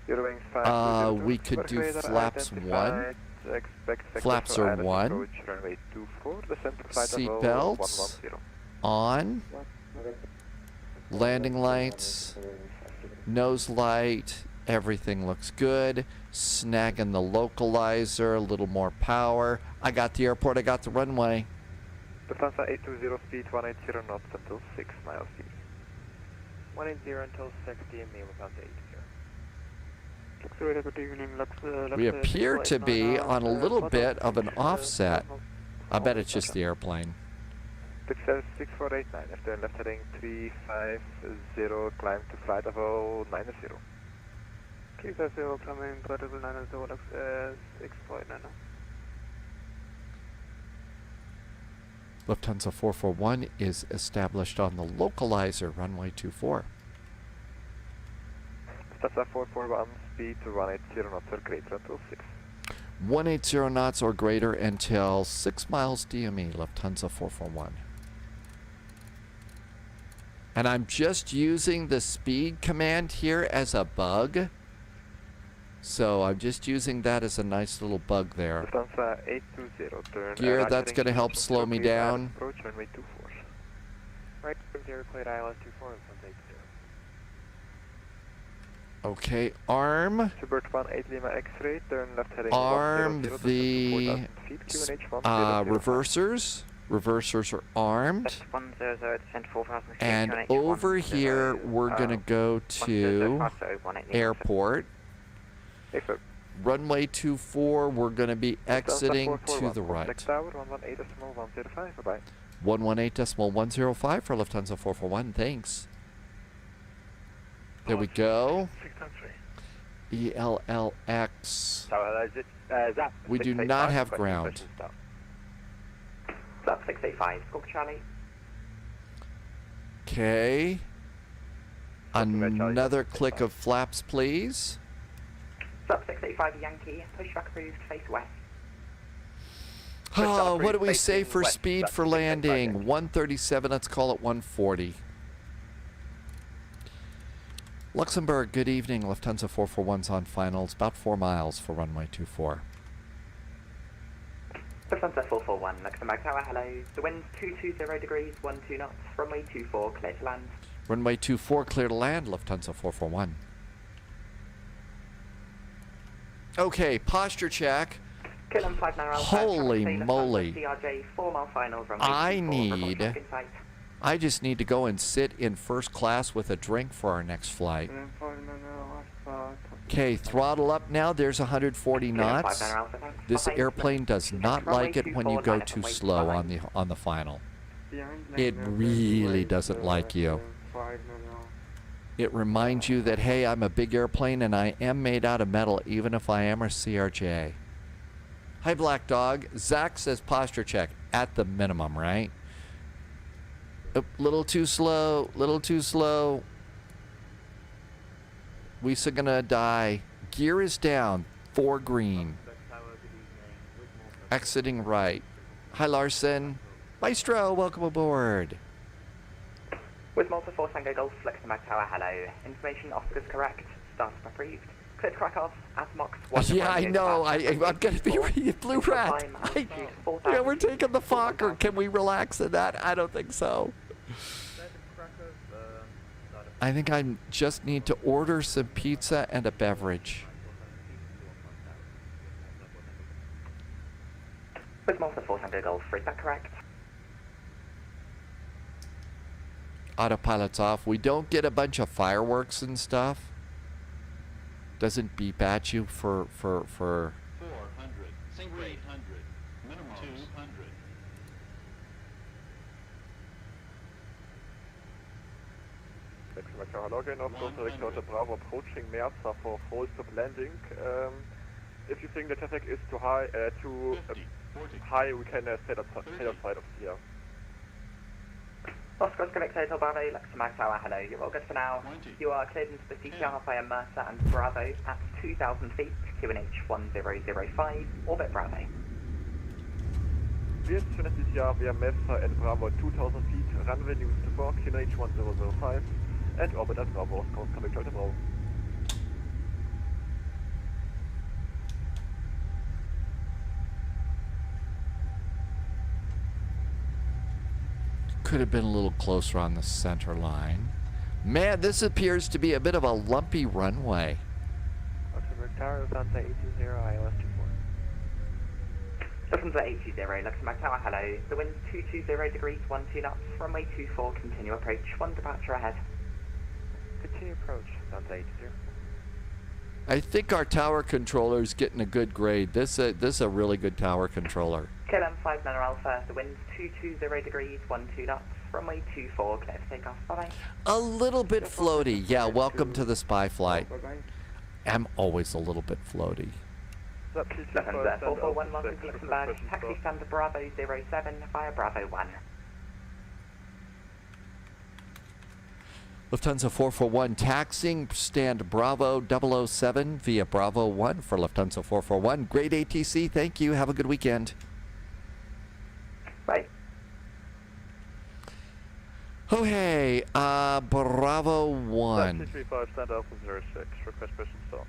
We could do flaps 1. Flaps are 1. Seatbelts on. Landing lights. Nose light, everything looks good. Snagging the localizer, a little more power. I got the airport, I got the runway. Lufthansa 820 speed 180 knots until 6 miles speed. 180 until 6 DME Lufthansa 80. Good evening, We appear to be on a little bit of an offset. I bet it's just the airplane. 6489, after left heading 350, climb to flight level 90. 350, climbing flight level 90, Lux 6.9. Lufthansa 441 is established on the localizer, runway 24. Lufthansa 441, speed to 180 knots or greater until 6. 180 knots or greater until 6 miles DME, Lufthansa 441. And I'm just using the speed command here as a bug. So I'm just using that as a nice little bug there. Lufthansa 820, turn Gear, that's going to help slow me down. Approach runway 24. Right, clear ILS 24, Lufthansa 80. Okay, arm. Subvert 18 Lima X-ray, turn left heading Arm 100, the reversers. Reversers are armed. 100, descend 4,000 feet. And over here, we're going to go to airport. Runway 24, we're going to be exiting to the right. 118.105, bye-bye. 118.105 for Lufthansa 441, thanks. There we go. ELLX. We do not have ground. Sub 685, Squawk Charlie. Okay. Another click of flaps, please. Sub 685 Yankee, pushback approved, face west. Oh, what do we say for speed for landing? 137, let's call it 140. Luxembourg, good evening. Lufthansa 441's on finals, about 4 miles for runway 24. Lufthansa 441, Luxembourg Tower, hello. The wind's 220 degrees, 12 knots, runway 24, clear to land. Runway 24, clear to land, Lufthansa 441. Okay, posture check. Holy moly. I just need to go and sit in first class with a drink for our next flight. Okay, throttle up now. There's 140 knots. This airplane does not like it when you go too slow on the final. It really doesn't like you. It reminds you that, hey, I'm a big airplane and I am made out of metal, even if I am a CRJ. Hi, Black Dog. Zach says posture check at the minimum, right? Little too slow, little too slow. We're gonna die. Gear is down, 4 green. Exiting right. Hi, Larson. Maestro, welcome aboard. With Malta 4 Tango Golf, Luxembourg Tower, hello. Information Oscar's correct. Startup approved. Clear to crack off. Asmox 1. Yeah, I know. I'm gonna be Blue Rat. Yeah, we're taking the Fokker. Can we relax in that? I don't think so. I think I just need to order some pizza and a beverage. With Malta 4 Tango Golf, is that correct? Autopilot's off. We don't get a bunch of fireworks and stuff. Doesn't beep at you for 400, sync 800, minimum 200. Hello, again, North Director Bravo approaching Merza for full stop landing. If you think the traffic is too high, we can stay outside of here. Oscar Victor Hotel Bravo, Luxembourg Tower, hello. You're all good for now. You are cleared into the CTR via Mercer and Bravo at 2,000 feet, QNH 1005, orbit Bravo. Cleared to CTR via Mercer and Bravo 2,000 feet, runway news to 4, QNH 1005, and orbit at Bravo, Oscar Victor Hotel Bravo. Could have been a little closer on the center line. Man, this appears to be a bit of a lumpy runway. Luxembourg Tower, Lufthansa 820, ILS 24. Lufthansa 820, Luxembourg Tower, hello. The wind's 220 degrees, 12 knots, runway 24, continue approach, 1 departure ahead. Continue approach, Lufthansa 820. I think our tower controller's getting a good grade. This is a really good tower controller. KLM 5 Alpha, the wind's 220 degrees, 12 knots, runway 24, clear for takeoff, bye-bye. A little bit floaty. Yeah, welcome to the spy flight. I'm always a little bit floaty. Lufthansa 441, welcome to Luxembourg, taxi standard Bravo 07 via Bravo 1. Lufthansa 441 taxiing stand Bravo 007 via Bravo 1 for Lufthansa 441. Great ATC, thank you. Have a good weekend. Bye. Oh, hey, Bravo 1. 235, stand Alpha 06, request push and stop.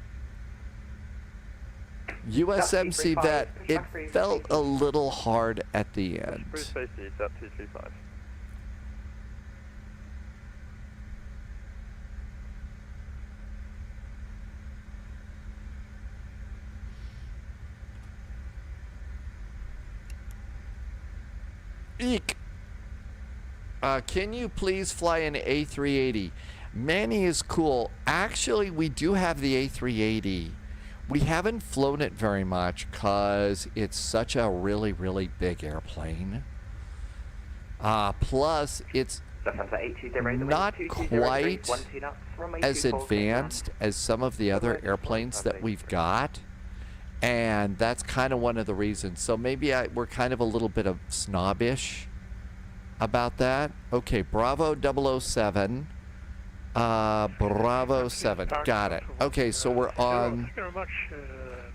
USMC vet, it felt a little hard at the end. Cruise safety, set 235. Eek. Can you please fly an A380? Manny is cool. Actually, we do have the A380. We haven't flown it very much because it's such a really, really big airplane. Plus, it's not quite as advanced as some of the other airplanes that we've got. And that's kind of one of the reasons. So maybe we're kind of a little bit of snobbish about that. Okay, Bravo 007. Bravo 7. Got it. Okay, so we're on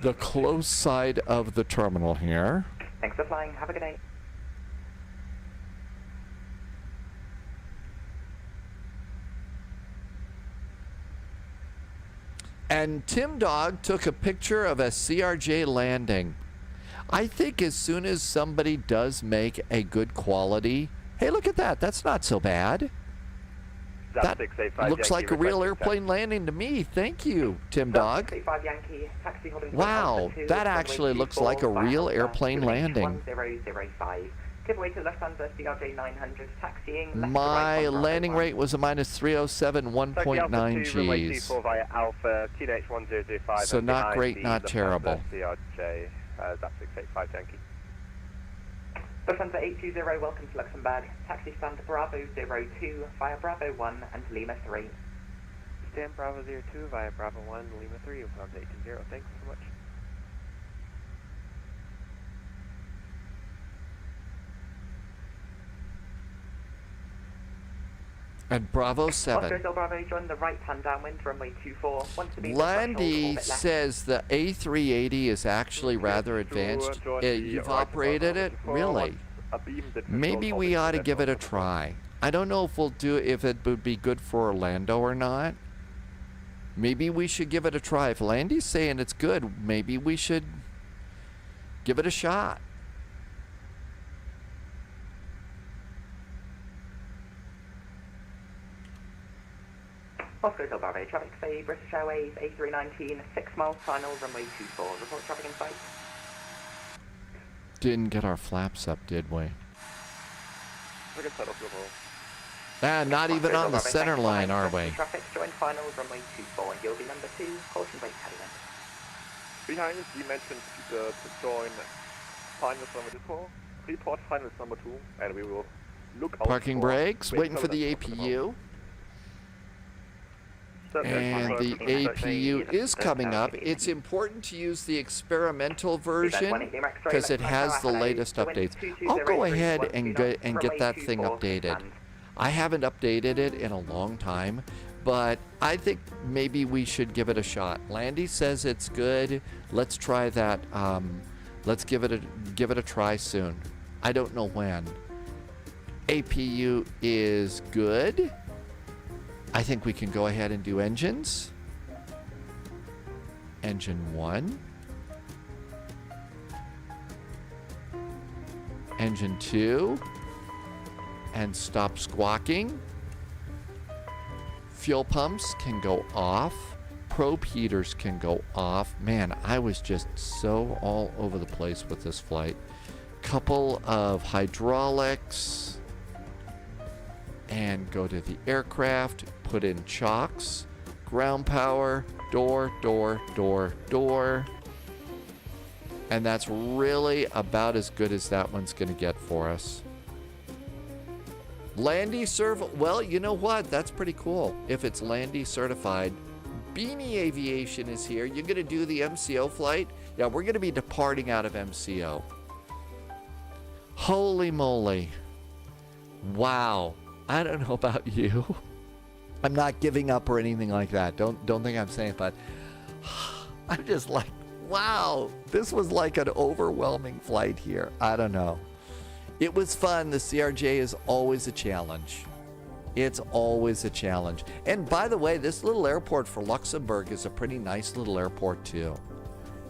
the close side of the terminal here. Thanks for flying. Have a good day. And Tim Dog took a picture of a CRJ landing. I think as soon as somebody does make a good quality, hey, look at that. That's not so bad. That looks like a real airplane landing to me. Thank you, Tim Dog. Wow, that actually looks like a real airplane landing. Giveaway to Lufthansa CRJ 900 taxiing. My landing rate was a -307, 1.9 Gs. Via Alpha, TNH 1005. So not great, not terrible. CRJ, that's 685, thank you. Lufthansa 820, welcome to Luxembourg. Taxi stand Bravo 02 via Bravo 1 and Lima 3. Stand Bravo 02 via Bravo 1, Lima 3, Lufthansa 820. Thanks so much. And Bravo 7. Oscar Del Bravo, join the right-hand downwind, runway 24. Landy says the A380 is actually rather advanced. You've operated it? Really? Maybe we ought to give it a try. I don't know if it would be good for Orlando or not. Maybe we should give it a try. If Landy's saying it's good, maybe we should give it a shot. Oscar Del Bravo, traffic say British Airways A319, 6 miles final, runway 24. Report traffic in sight. Didn't get our flaps up, did we? Not even on the center line, are we? Traffic, join final, runway 24. You'll be number 2, caution brake headwind. Behind us, you mentioned to join finals number 4. Report finals number 2, and we will look out. Parking brakes, waiting for the APU. And the APU is coming up. It's important to use the experimental version because it has the latest updates. I'll go ahead and get that thing updated. I haven't updated it in a long time, but I think maybe we should give it a shot. Landy says it's good. Let's try that. Let's give it a try soon. I don't know when. APU is good. I think we can go ahead and do engines. Engine 1. Engine 2. And stop squawking. Fuel pumps can go off. Probe heaters can go off. Man, I was just so all over the place with this flight. Couple of hydraulics. And go to the aircraft. Put in chocks. Ground power. Door, door, door, door. And that's really about as good as that one's going to get for us. Landy well, you know what? That's pretty cool. If it's Landy certified. Beanie Aviation is here. You're going to do the MCO flight? Yeah, we're going to be departing out of MCO. Holy moly. Wow. I don't know about you. I'm not giving up or anything like that. Don't think I'm saying it, but I'm just like, wow, this was like an overwhelming flight here. I don't know. It was fun. The CRJ is always a challenge. It's always a challenge. And by the way, this little airport for Luxembourg is a pretty nice little airport too.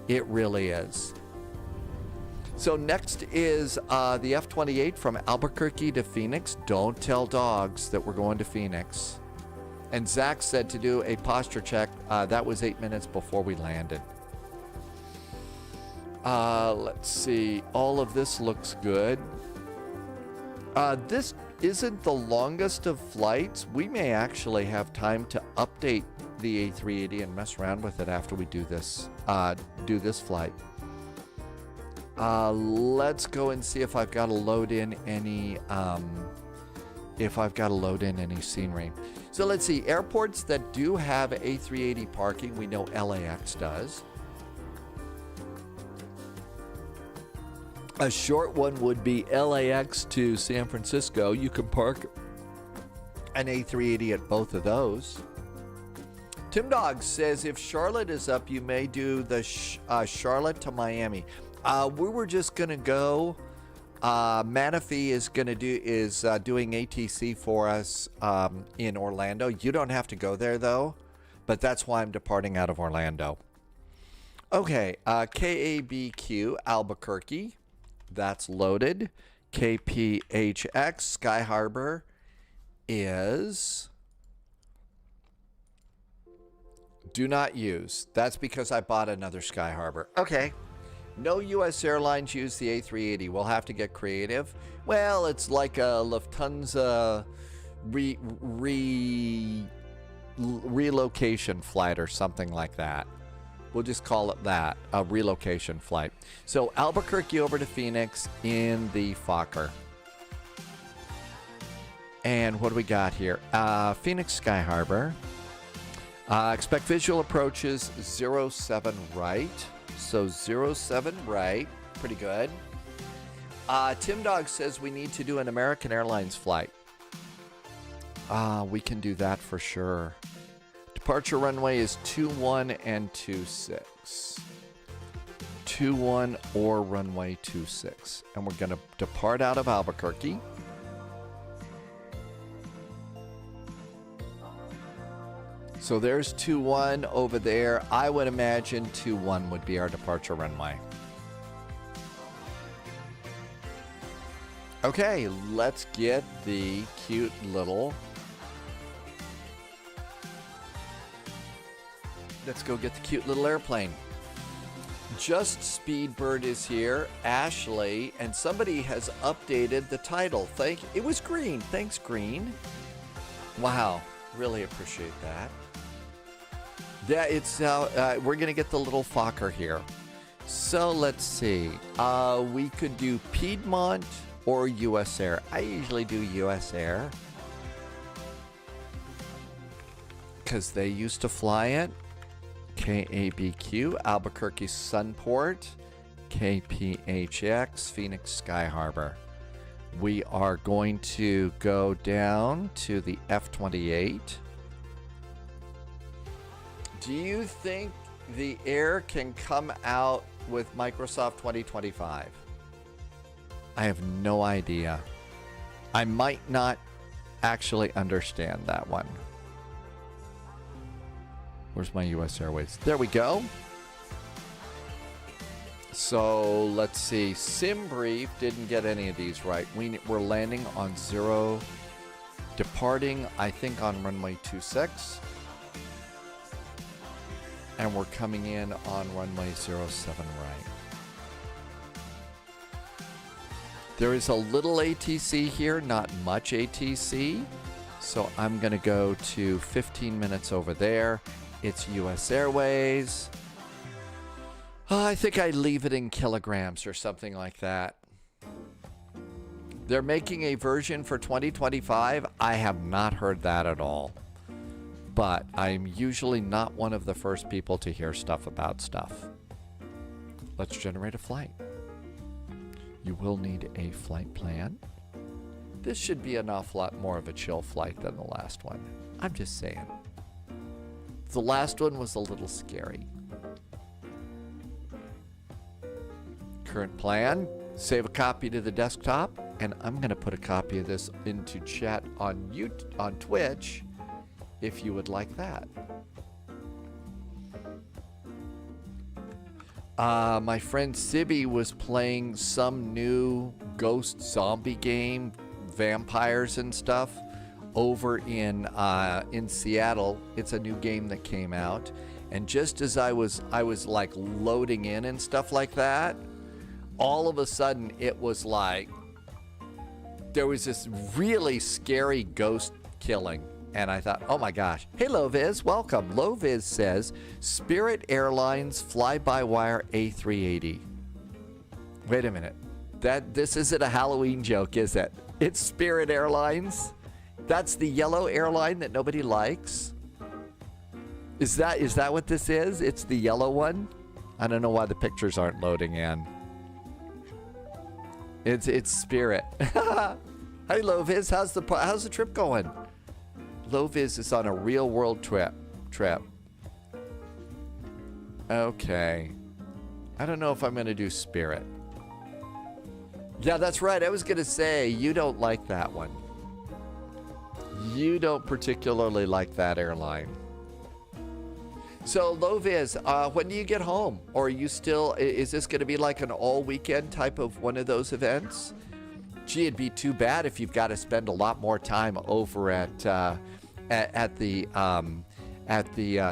It really is. So next is the F-28 from Albuquerque to Phoenix. Don't tell dogs that we're going to Phoenix. And Zach said to do a posture check. That was 8 minutes before we landed. Let's see. All of this looks good. This isn't the longest of flights. We may actually have time to update the A380 and mess around with it after we do this flight. Let's go and see if I've got to load in any scenery. So let's see, airports that do have A380 parking, we know LAX does. A short one would be LAX to San Francisco. You can park an A380 at both of those. Tim Dog says if Charlotte is up, you may do the Charlotte to Miami. We were just gonna go. Manafee is doing ATC for us in Orlando. You don't have to go there though, but that's why I'm departing out of Orlando. Okay, KABQ Albuquerque, that's loaded. KPHX Sky Harbor is do not use. That's because I bought another Sky Harbor. Okay. No U.S. airlines use the A380. We'll have to get creative. Well, it's like a Lufthansa relocation flight or something like that. We'll just call it that, a relocation flight. So Albuquerque over to Phoenix in the Fokker. And what do we got here? Phoenix Sky Harbor. Expect visual approaches 07 right. So 07 right, pretty good. Tim Dog says we need to do an American Airlines flight. We can do that for sure. Departure runway is 21 and 26. 21 or runway 26. And we're going to depart out of Albuquerque. So there's 21 over there. I would imagine 21 would be our departure runway. Okay, let's get the cute little... Let's go get the cute little airplane. Just Speedbird is here. Ashley, and somebody has updated the title. It was Green. Thanks, Green. Wow, really appreciate that. Yeah, it's we're gonna get the little Fokker here. So let's see. We could do Piedmont or US Air. I usually do US Air because they used to fly it. KABQ, Albuquerque Sunport, KPHX, Phoenix Sky Harbor. We are going to go down to the F-28. Do you think the Air can come out with Microsoft 2025? I have no idea. I might not actually understand that one. Where's my US Airways? There we go. So let's see. SimBrief didn't get any of these right. We're landing on 0 departing, I think, on runway 26. And we're coming in on runway 07 right. There is a little ATC here, not much ATC. So I'm going to go to 15 minutes over there. It's US Airways. I think I leave it in kilograms or something like that. They're making a version for 2025. I have not heard that at all. But I'm usually not one of the first people to hear stuff about stuff. Let's generate a flight. You will need a flight plan. This should be an awful lot more of a chill flight than the last one. I'm just saying. The last one was a little scary. Current plan. Save a copy to the desktop. And I'm going to put a copy of this into chat on Twitch if you would like that. My friend Sibby was playing some new ghost zombie game, vampires and stuff, over in Seattle. It's a new game that came out, and just as I was like loading in and stuff like that, all of a sudden it was like there was this really scary ghost killing. And I thought, oh my gosh. Hey, Loviz, welcome. Loviz says, Spirit Airlines fly-by-wire A380. Wait a minute. This isn't a Halloween joke, is it? It's Spirit Airlines? That's the yellow airline that nobody likes? Is that what this is? It's the yellow one? I don't know why the pictures aren't loading in. It's Spirit. Hey, Loviz, how's the trip going? Loviz is on a real-world trip. Okay. I don't know if I'm going to do Spirit. Yeah, that's right. I was going to say, you don't like that one. You don't particularly like that airline. So, Loviz, when do you get home? Or are you still, is this going to be like an all-weekend type of one of those events? Gee, it'd be too bad if you've got to spend a lot more time over at the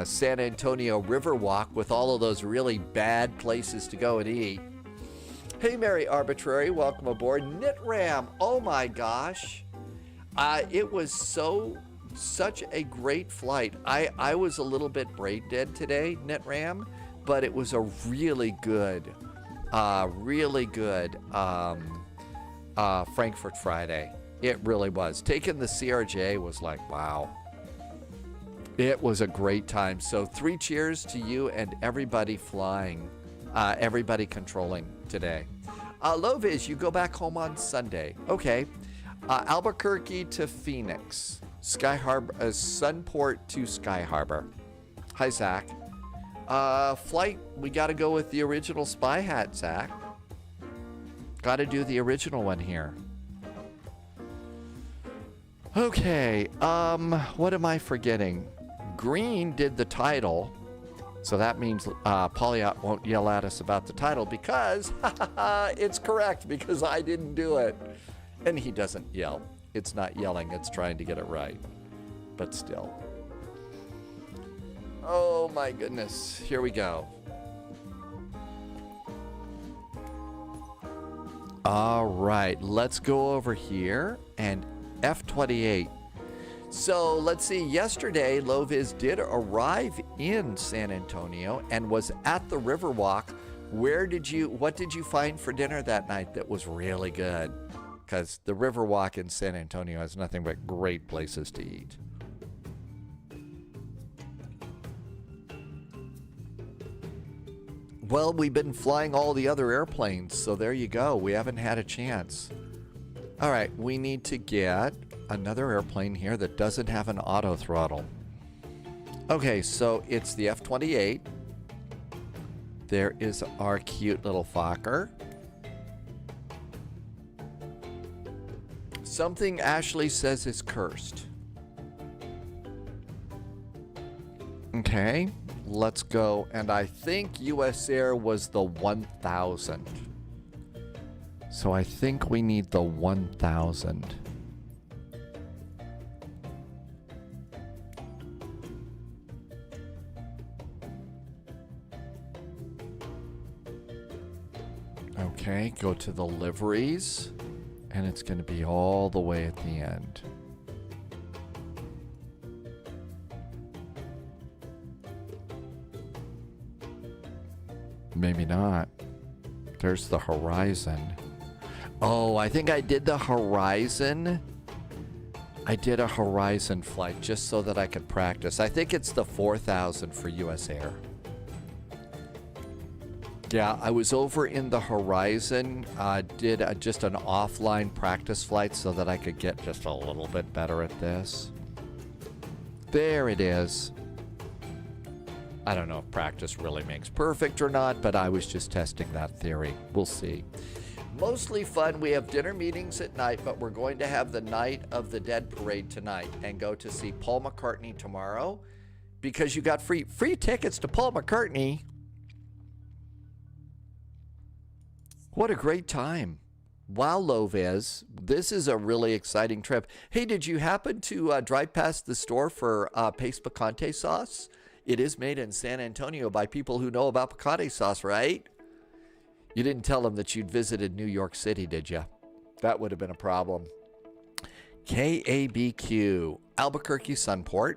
San Antonio Riverwalk with all of those really bad places to go and eat. Hey, Mary Arbitrary, welcome aboard. Knitram, oh my gosh. It was such a great flight. I was a little bit brain dead today, Knitram, but it was a really good Frankfurt Friday. It really was. Taking the CRJ was like, wow. It was a great time. So 3 cheers to you and everybody flying, everybody controlling today. Loviz, you go back home on Sunday. Okay. Albuquerque to Phoenix. Sky Harbor, Sunport to Sky Harbor. Hi, Zach. Flight, we got to go with the original spy hat, Zach. Got to do the original one here. Okay, what am I forgetting? Green did the title, so that means Polyot won't yell at us about the title because it's correct because I didn't do it. And he doesn't yell. It's not yelling, it's trying to get it right. But still. Oh my goodness, here we go. All right, let's go over here and F28. So let's see, yesterday Loviz did arrive in San Antonio and was at the Riverwalk. What did you find for dinner that night that was really good? Because the Riverwalk in San Antonio has nothing but great places to eat. Well, we've been flying all the other airplanes, so there you go. We haven't had a chance. All right, we need to get another airplane here that doesn't have an auto throttle. Okay, so it's the F-28. There is our cute little Fokker. Something Ashley says is cursed. Okay, let's go. And I think US Air was the 1000. So I think we need the 1000. Okay, go to the liveries, and it's going to be all the way at the end. Maybe not. There's the horizon. Oh, I think I did the horizon. I did a horizon flight just so that I could practice. I think it's the 4000 for US Air. Yeah, I was over in the horizon, did just an offline practice flight so that I could get just a little bit better at this. There it is. I don't know if practice really makes perfect or not, but I was just testing that theory. We'll see. Mostly fun. We have dinner meetings at night, but we're going to have the Night of the Dead parade tonight and go to see Paul McCartney tomorrow because you got free tickets to Paul McCartney. What a great time. Wow, Lovez. This is a really exciting trip. Hey, did you happen to drive past the store for Pace Picante sauce? It is made in San Antonio by people who know about picante sauce, right? You didn't tell them that you'd visited New York City, did you? That would have been a problem. KABQ, Albuquerque Sunport.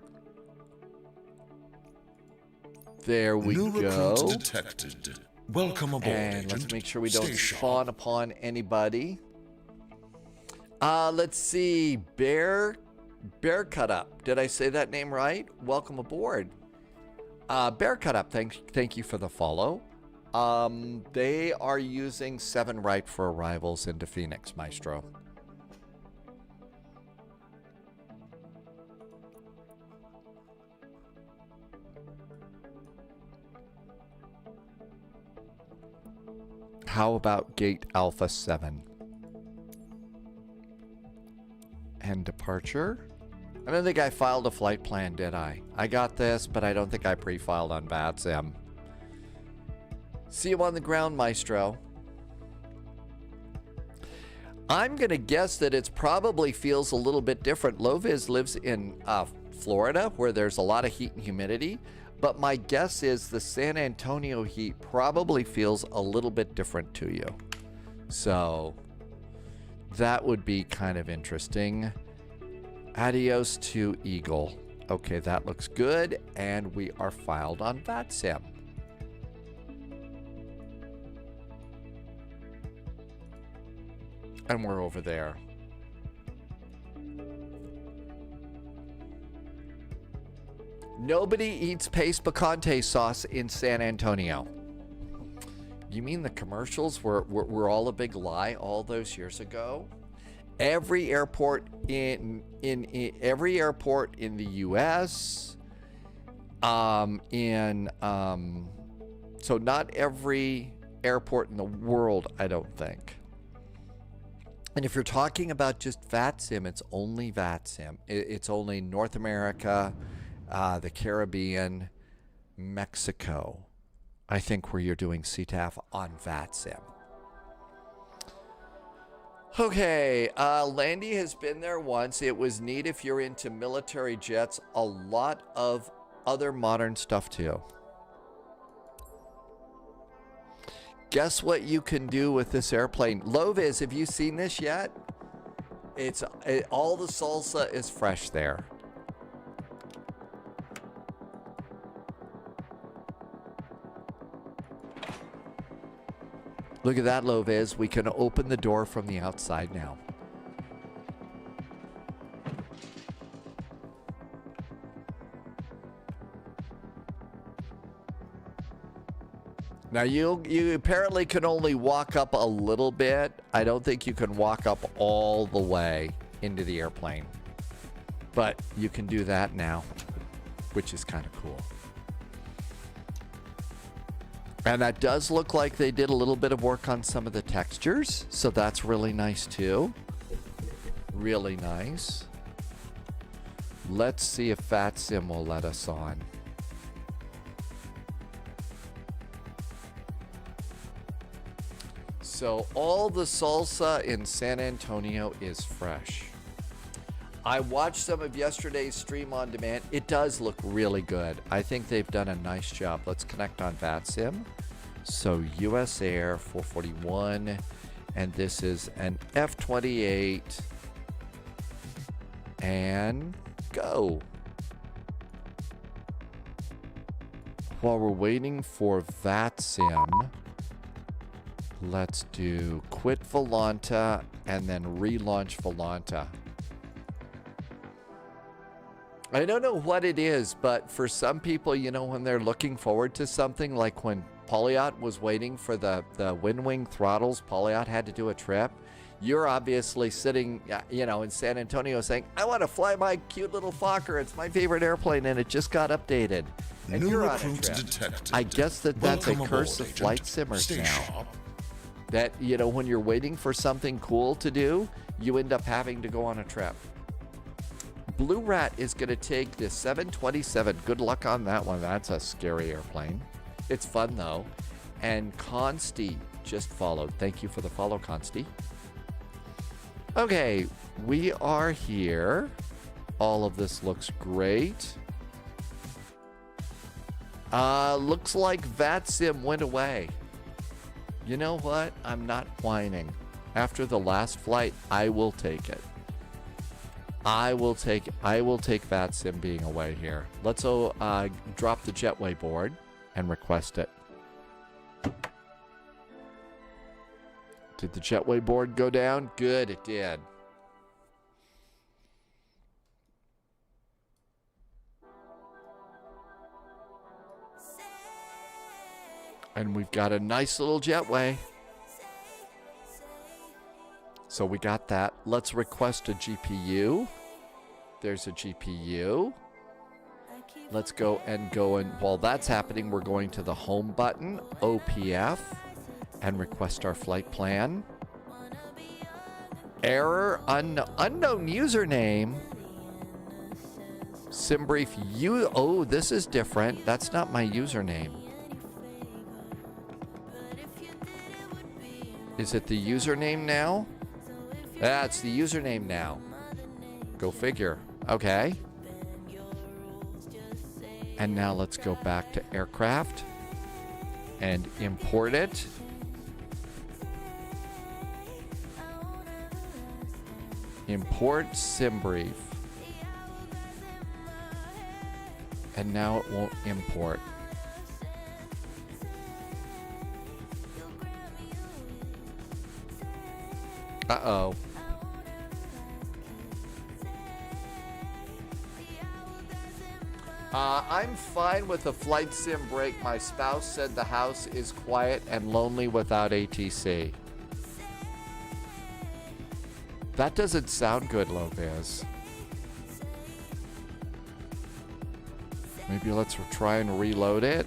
There we New go. recruits detected. Welcome aboard, And agent. let's make sure we don't Stay sharp. spawn upon anybody. Let's see. Bear Cut Up. Did I say that name right? Welcome aboard. Bear Cut Up, thank you for the follow. They are using 7 right for arrivals into Phoenix, Maestro. How about Gate Alpha 7? And departure? I don't think I filed a flight plan, did I? I got this, but I don't think I pre-filed on VATSIM. See you on the ground, Maestro. I'm going to guess that it probably feels a little bit different. Loviz lives in Florida, where there's a lot of heat and humidity. But my guess is the San Antonio heat probably feels a little bit different to you. So that would be kind of interesting. Adios to Eagle. Okay, that looks good. And we are filed on VATSIM. And we're over there. Nobody eats Pace Picante sauce in San Antonio. You mean the commercials were all a big lie all those years ago? Every airport in every airport in the U.S. So not every airport in the world, I don't think. And if you're talking about just VATSIM, it's only VATSIM. It's only North America, the Caribbean, Mexico, I think, where you're doing CTAF on VATSIM. Okay, Landy has been there once. It was neat if you're into military jets. A lot of other modern stuff too. Guess what you can do with this airplane? Loviz, have you seen this yet? All the salsa is fresh there. Look at that, Loviz. We can open the door from the outside now. Now you apparently can only walk up a little bit. I don't think you can walk up all the way into the airplane. But you can do that now, which is kind of cool. And that does look like they did a little bit of work on some of the textures, so that's really nice too. Really nice. Let's see if VATSIM will let us on. So all the salsa in San Antonio is fresh. I watched some of yesterday's stream on demand. It does look really good. I think they've done a nice job. Let's connect on VATSIM. So US Air 441, and this is an F-28, and go. While we're waiting for VATSIM, let's do quit Volanta and then relaunch Volanta. I don't know what it is, but for some people, you know, when they're looking forward to something, like when Polyot was waiting for the wind wing throttles, Polyot had to do a trip. You're obviously sitting, you know, in San Antonio saying, I want to fly my cute little Fokker. It's my favorite airplane, and it just got updated. And you're on a trip. I guess that's a curse of flight simmers now. That, you know, when you're waiting for something cool to do, you end up having to go on a trip. Blue Rat is going to take the 727. Good luck on that one. That's a scary airplane. It's fun, though. And Consti just followed. Thank you for the follow, Consti. Okay, we are here. All of this looks great. Looks like VATSIM went away. You know what? I'm not whining. After the last flight, I will take it. I will take VATSIM being away here. Let's drop the jetway board and request it. Did the jetway board go down? Good, it did. And we've got a nice little jetway. So we got that. Let's request a GPU. There's a GPU. Let's go and while that's happening, we're going to the home button, OPF, and request our flight plan. Error, unknown username. Simbrief, oh, this is different. That's not my username. Is it the username now? That's the username now. Go figure. Okay. And now let's go back to aircraft and import it. Import Simbrief. And now it won't import. Uh-oh. I'm fine with a flight sim break. My spouse said the house is quiet and lonely without ATC. That doesn't sound good, Lopez. Maybe let's try and reload it.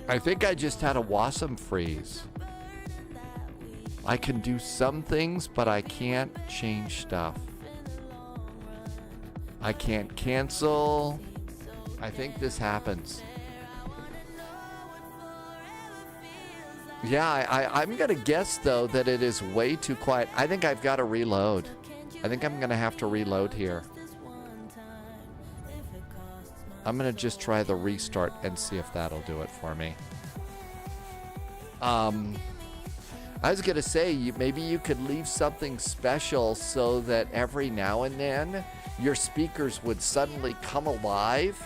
I think I just had a WASM freeze. I can do some things, but I can't change stuff. I can't cancel. I think this happens. Yeah, I'm going to guess, though, that it is way too quiet. I think I've got to reload. I think I'm going to have to reload here. I'm going to just try the restart and see if that'll do it for me. I was going to say, maybe you could leave something special so that every now and then your speakers would suddenly come alive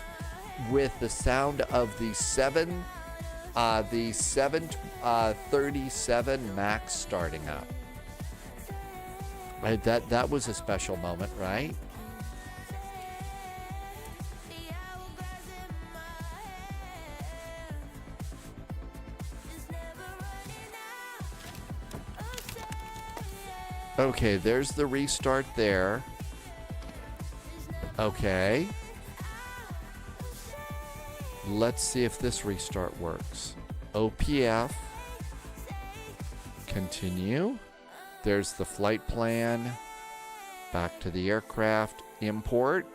with the sound of the 737 MAX starting up. Right, that was a special moment, right? Okay, there's the restart there. Okay. Let's see if this restart works. OPF. Continue. There's the flight plan. Back to the aircraft. Import.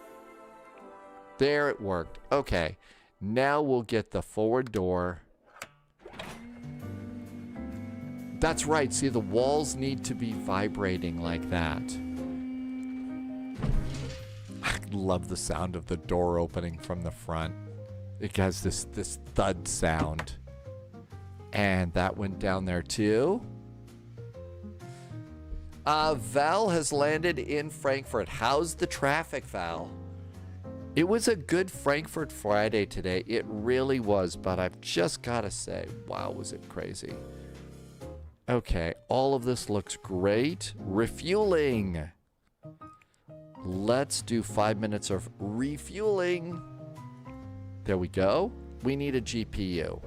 There, it worked. Okay. Now we'll get the forward door. That's right. See, the walls need to be vibrating like that. love the sound of the door opening from the front. It has this thud sound. And that went down there too. Val has landed in Frankfurt. How's the traffic, Val? It was a good Frankfurt Friday today. It really was, but I've just got to say, wow, was it crazy. Okay, all of this looks great. Refueling. Let's do 5 minutes of refueling. There we go. We need a GPU.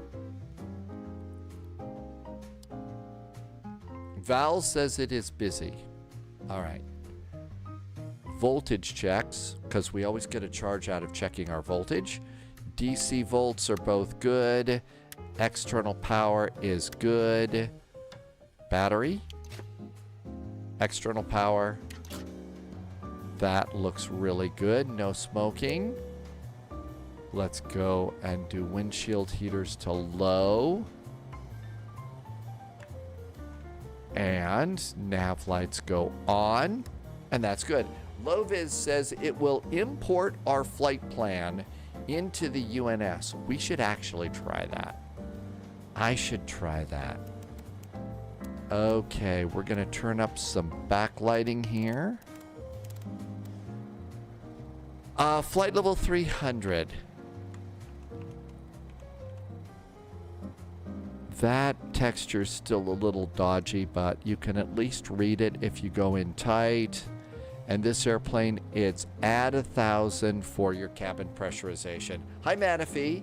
Val says it is busy. All right. Voltage checks, because we always get a charge out of checking our voltage. DC volts are both good. External power is good. Battery. External power. That looks really good. No smoking. Let's go and do windshield heaters to low. And nav lights go on. And that's good. Loviz says it will import our flight plan into the UNS. We should actually try that. I should try that. Okay, we're going to turn up some backlighting here. Flight level 300. That texture's still a little dodgy, but you can at least read it if you go in tight. And this airplane, it's at 1,000 for your cabin pressurization. Hi, Manafee.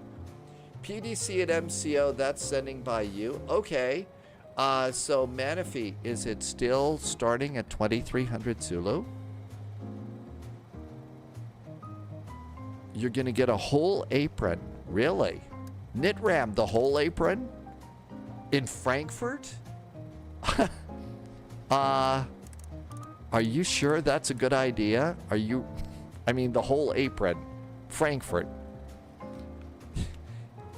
PDC at MCO, that's sending by you. Okay. So, Manafee, is it still starting at 2,300 Zulu? You're going to get a whole apron. Really? Knitram, the whole apron? In Frankfurt? Are you sure that's a good idea? The whole apron. Frankfurt.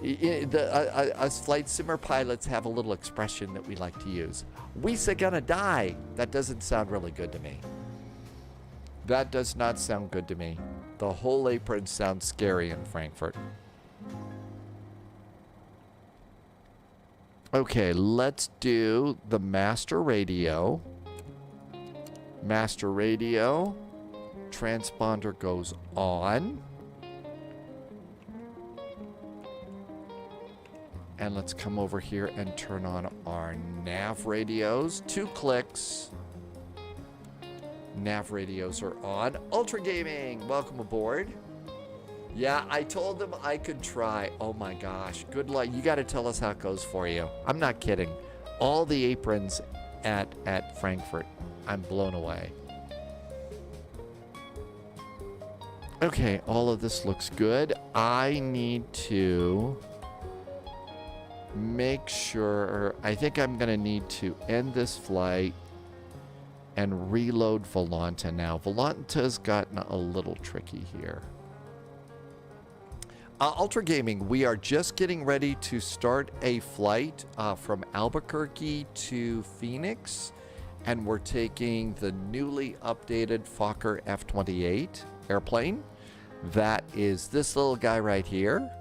Us flight simmer pilots have a little expression that we like to use. We's gonna die. That doesn't sound really good to me. That does not sound good to me. The whole apron sounds scary in Frankfurt. Okay, let's do the master radio. Master radio. Transponder goes on. And let's come over here and turn on our nav radios. 2 clicks. Nav radios are on. Ultra Gaming, welcome aboard. Yeah, I told them I could try. Oh my gosh, good luck. You got to tell us how it goes for you. I'm not kidding. All the aprons at Frankfurt. I'm blown away. Okay, all of this looks good. I need to make sure. I think I'm going to need to end this flight and reload Volanta now. Volanta's gotten a little tricky here. Ultra Gaming, we are just getting ready to start a flight from Albuquerque to Phoenix, and we're taking the newly updated Fokker F-28 airplane. That is this little guy right here.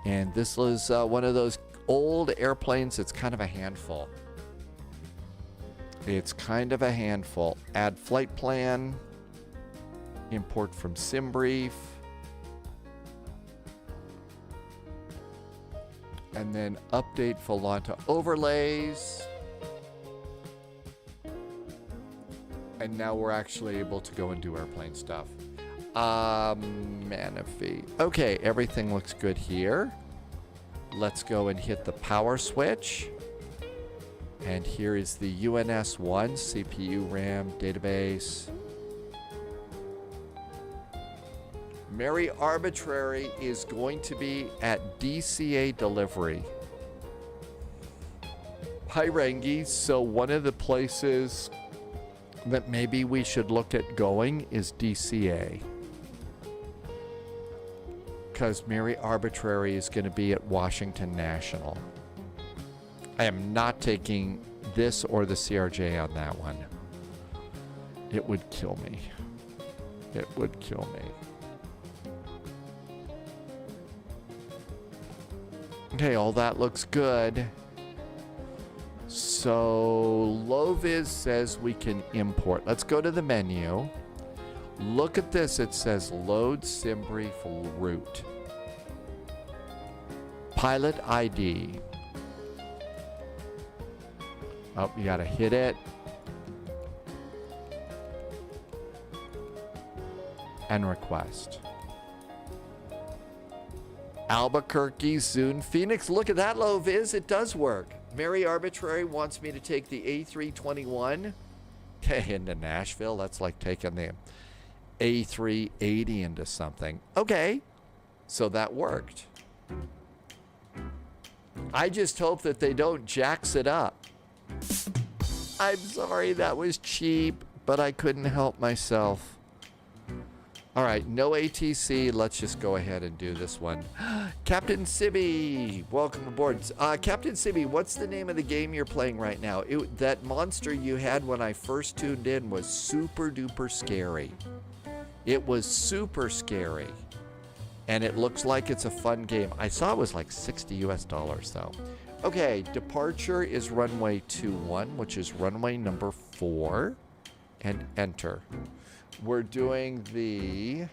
And this is one of those old airplanes. It's kind of a handful. It's kind of a handful. Add flight plan. Import from SimBrief. And then update Volanta overlays. And now we're actually able to go and do airplane stuff. Manifee. Okay, everything looks good here. Let's go and hit the power switch. And here is the UNS-1 CPU, RAM, database. Mary Arbitrary is going to be at DCA delivery. Hi, Rangi. So one of the places that maybe we should look at going is DCA. Because Mary Arbitrary is going to be at Washington National. I am not taking this or the CRJ on that one. It would kill me. It would kill me. Okay, all that looks good. So Loviz says we can import. Let's go to the menu. Look at this. It says load Simbrief root. Pilot ID. Oh, you gotta hit it. And request. Albuquerque, Zune, Phoenix. Look at that, low viz. It does work. Mary Arbitrary wants me to take the A321 into Nashville. That's like taking the A380 into something. Okay. So that worked. I just hope that they don't jax it up. I'm sorry, that was cheap, but I couldn't help myself. All right, no ATC. Let's just go ahead and do this one. Captain Sibby, welcome aboard. Captain Sibby, what's the name of the game you're playing right now? That monster you had when I first tuned in was super duper scary. It was super scary. And it looks like it's a fun game. I saw it was like $60 US though. Okay, departure is runway 21, which is runway number 4. And enter. We're doing the,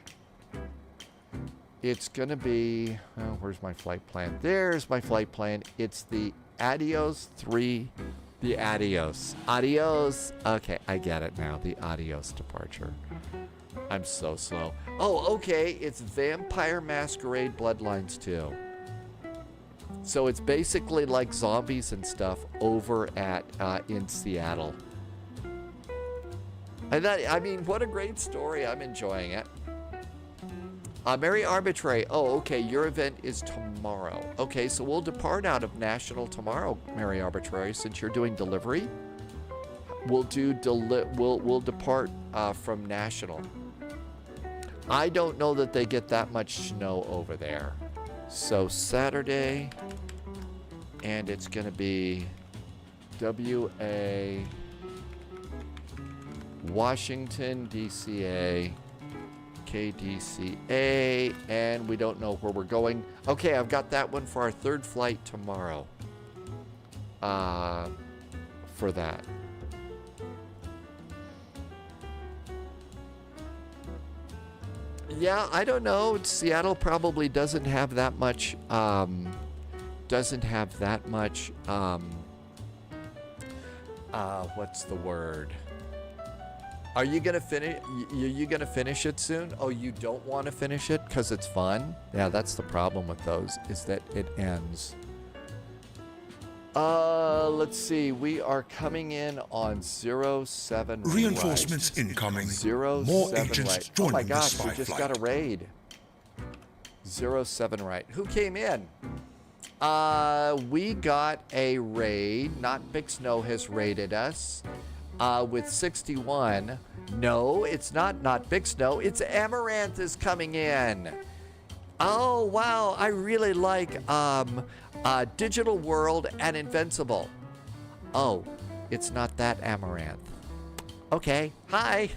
it's going to be, oh, where's my flight plan? There's my flight plan. It's the Adios 3, the Adios. Adios. Okay, I get it now. The Adios departure. I'm so slow. Oh, okay. It's Vampire Masquerade Bloodlines 2. So it's basically like zombies and stuff over at, in Seattle. I mean, what a great story. I'm enjoying it. Mary Arbitrary. Oh, okay. Your event is tomorrow. Okay, so we'll depart out of National tomorrow, Mary Arbitrary, since you're doing delivery. We'll we'll depart from National. I don't know that they get that much snow over there. So Saturday, and it's going to be WA Washington, DCA, KDCA, and we don't know where we're going. Okay, I've got that one for our third flight tomorrow. For that. Yeah, I don't know. Seattle probably doesn't have that much, what's the word? Are you gonna finish? You gonna finish it soon? Oh, you don't want to finish it because it's fun? Yeah, that's the problem with those, is that it ends. Let's see. We are coming in on 07 Reinforcements right. incoming. 07 More right. agents Oh joining my the gosh, spy we just flight. got a raid. 07 right. Who came in? We got a raid. Not Big Snow has raided us. With 61. No, it's not Big Snow. It's Amaranth is coming in. Oh, wow. I really like Digital World and Invincible. Oh, it's not that Amaranth. Okay. Hi.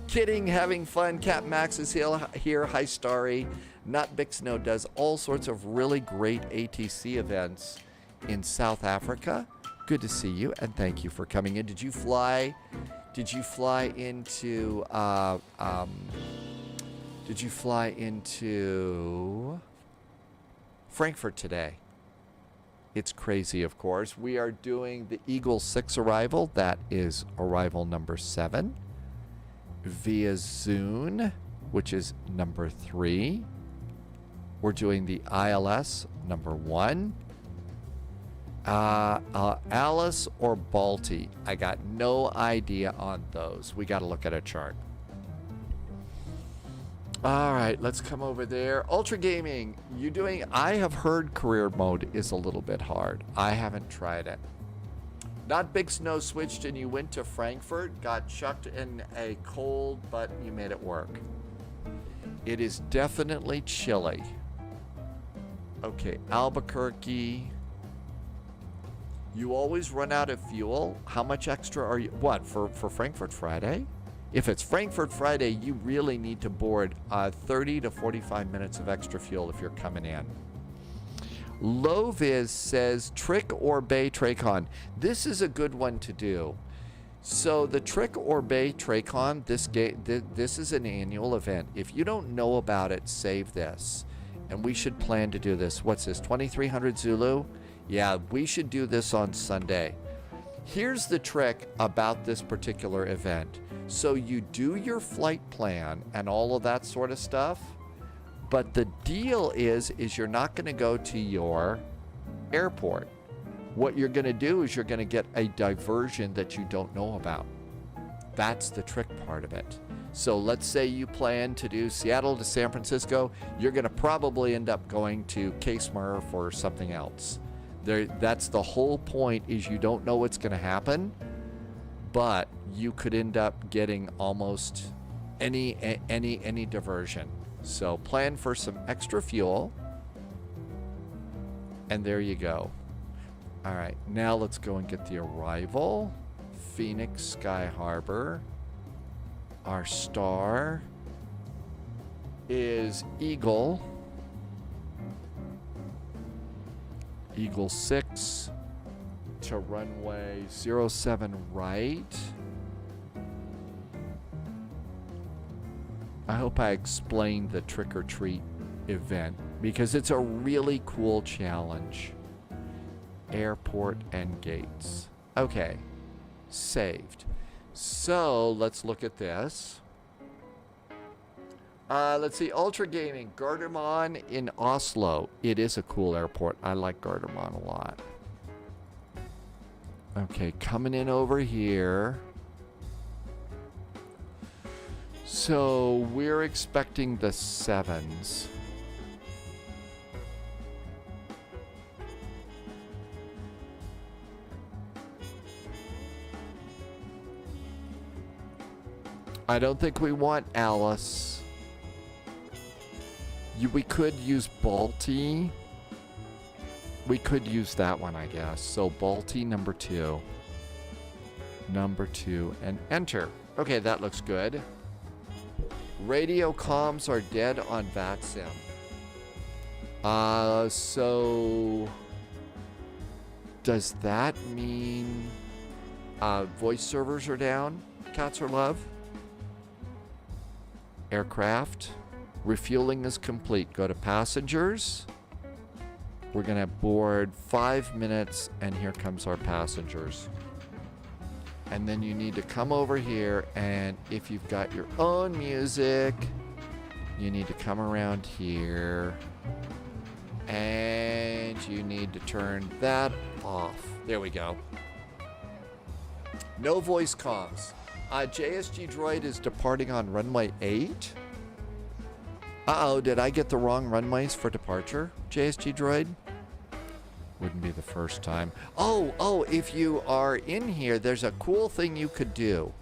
Kidding, having fun. Cap Max is here. Hi, Starry. Not Big Snow does all sorts of really great ATC events in South Africa. Good to see you, and thank you for coming in. Did you fly into Frankfurt today? It's crazy, of course. We are doing the Eagle 6 arrival. That is arrival number 7. Via Zune, which is number 3. We're doing the ILS number 1. Alice or Balti. I got no idea on those. We got to look at a chart. All right, let's come over there. Ultra Gaming, you doing? I have heard career mode is a little bit hard. I haven't tried it. Not Big Snow switched and you went to Frankfurt, got chucked in a cold, but you made it work. It is definitely chilly. Okay, Albuquerque. You always run out of fuel. How much extra are you? What, for Frankfurt Friday? If it's Frankfurt Friday, you really need to board 30 to 45 minutes of extra fuel if you're coming in. Loviz says, Trick or Bay Tracon. This is a good one to do. So the Trick or Bay Tracon, this is an annual event. If you don't know about it, save this. And we should plan to do this. What's this, 2300 Zulu? Yeah, we should do this on Sunday. Here's the trick about this particular event. So you do your flight plan and all of that sort of stuff, but the deal is you're not going to go to your airport. What you're going to do is you're going to get a diversion that you don't know about. That's the trick part of it. So let's say you plan to do Seattle to San Francisco. You're going to probably end up going to Case-Murph or something else. That's the whole point, is you don't know what's going to happen, but you could end up getting almost any diversion. So plan for some extra fuel, and there you go. All right, now let's go and get the arrival. Phoenix Sky Harbor. Our star is Eagle. Eagle 6 to runway 07 right. I hope I explained the trick or treat event because it's a really cool challenge. Airport and gates. Okay, saved. So let's look at this. Let's see, Ultra Gaming, Gardermoen in Oslo. It is a cool airport. I like Gardermoen a lot. Okay, coming in over here. So we're expecting the 7s. I don't think we want Alice. We could use Balti. We could use that one, I guess. So Balti number 2. Number 2 and enter. Okay, that looks good. Radio comms are dead on VATSIM. So does that mean voice servers are down? Cats or love? Aircraft. Refueling is complete. Go to passengers. We're going to board 5 minutes, and here comes our passengers. And then you need to come over here, and if you've got your own music, you need to come around here, and you need to turn that off. There we go. No voice comms. JSG Droid is departing on runway 8. Uh-oh, did I get the wrong runways for departure, JSG Droid? Wouldn't be the first time. Oh, if you are in here, there's a cool thing you could do.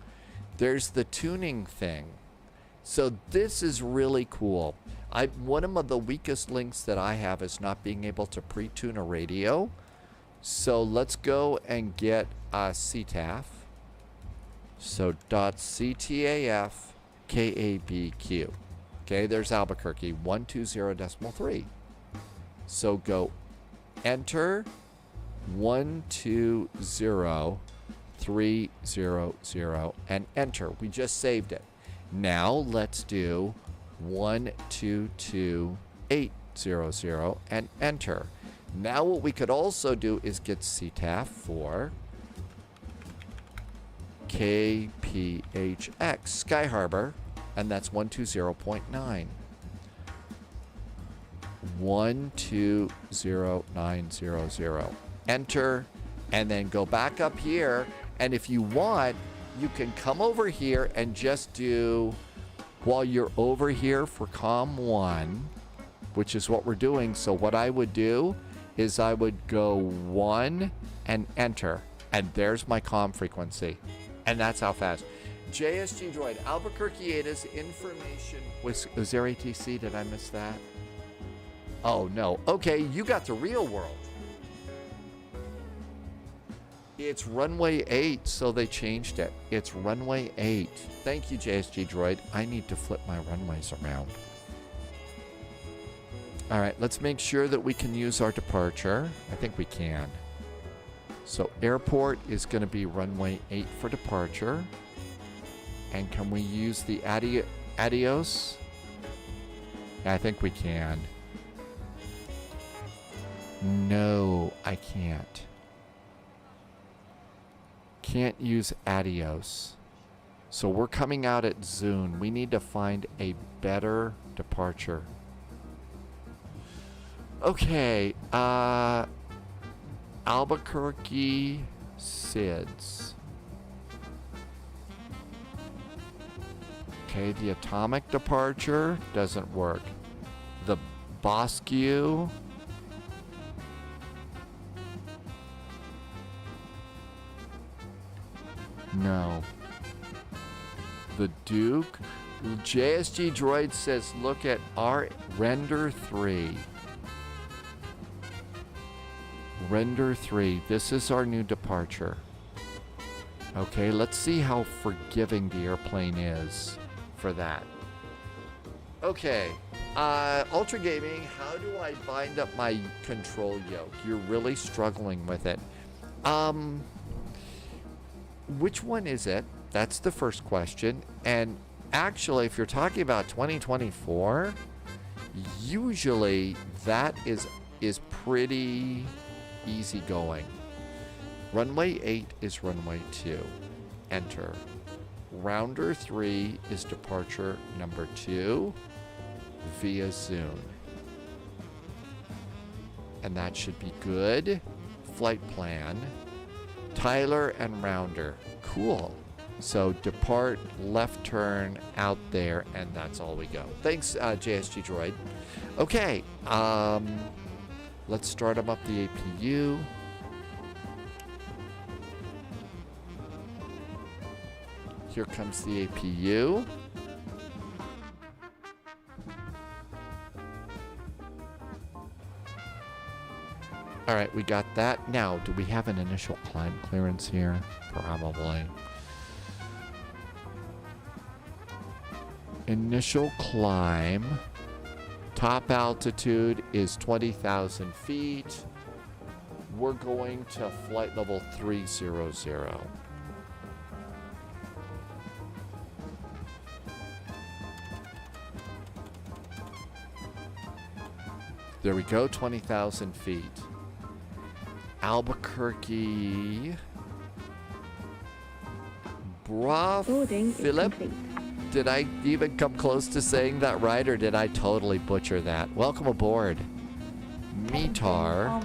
There's the tuning thing. So this is really cool. One of the weakest links that I have is not being able to pre-tune a radio. So let's go and get CTAF. So .ctaf KABQ. Okay, there's Albuquerque, 120.3. So go enter 120.300 and enter. We just saved it. Now let's do 122.800 and enter. Now what we could also do is get CTAF for KPHX, Sky Harbor, and that's 120.9. 120.900. Enter, and then go back up here. And if you want, you can come over here and just do, while you're over here for COM 1, which is what we're doing. So what I would do is I would go 1 and enter. And there's my COM frequency. And that's how fast. JSG Droid, Albuquerque ATA's information. Was there ATC? Did I miss that? Oh, no. Okay, you got the real world. It's runway 8, so they changed it. It's runway 8. Thank you, JSG Droid. I need to flip my runways around. All right, let's make sure that we can use our departure. I think we can. So airport is going to be runway 8 for departure. And can we use the adios? I think we can. No, I can't. Can't use adios. So we're coming out at Zune. We need to find a better departure. Okay, Albuquerque SIDS. Okay, the atomic departure doesn't work. The Bosque. No. The Duke. JSG Droid says look at our render 3. Render 3. This is our new departure. Okay, let's see how forgiving the airplane is for that. Okay, Ultra Gaming, how do I bind up my control yoke? You're really struggling with it. Which one is it? That's the first question. And actually, if you're talking about 2024, usually that is pretty easy going. Runway 8 is runway 2. Enter. Rounder 3 is departure number 2 via Zune. And that should be good. Flight plan. Tyler and Rounder. Cool. So depart, left turn, out there, and that's all we go. Thanks, JSG Droid. Okay. Let's start them up the APU. Here comes the APU. All right, we got that. Now, do we have an initial climb clearance here? Probably. Initial climb. Top altitude is 20,000 feet. We're going to flight level 300. There we go, 20,000 feet. Albuquerque. Philip? Did I even come close to saying that right, or did I totally butcher that? Welcome aboard. Metar.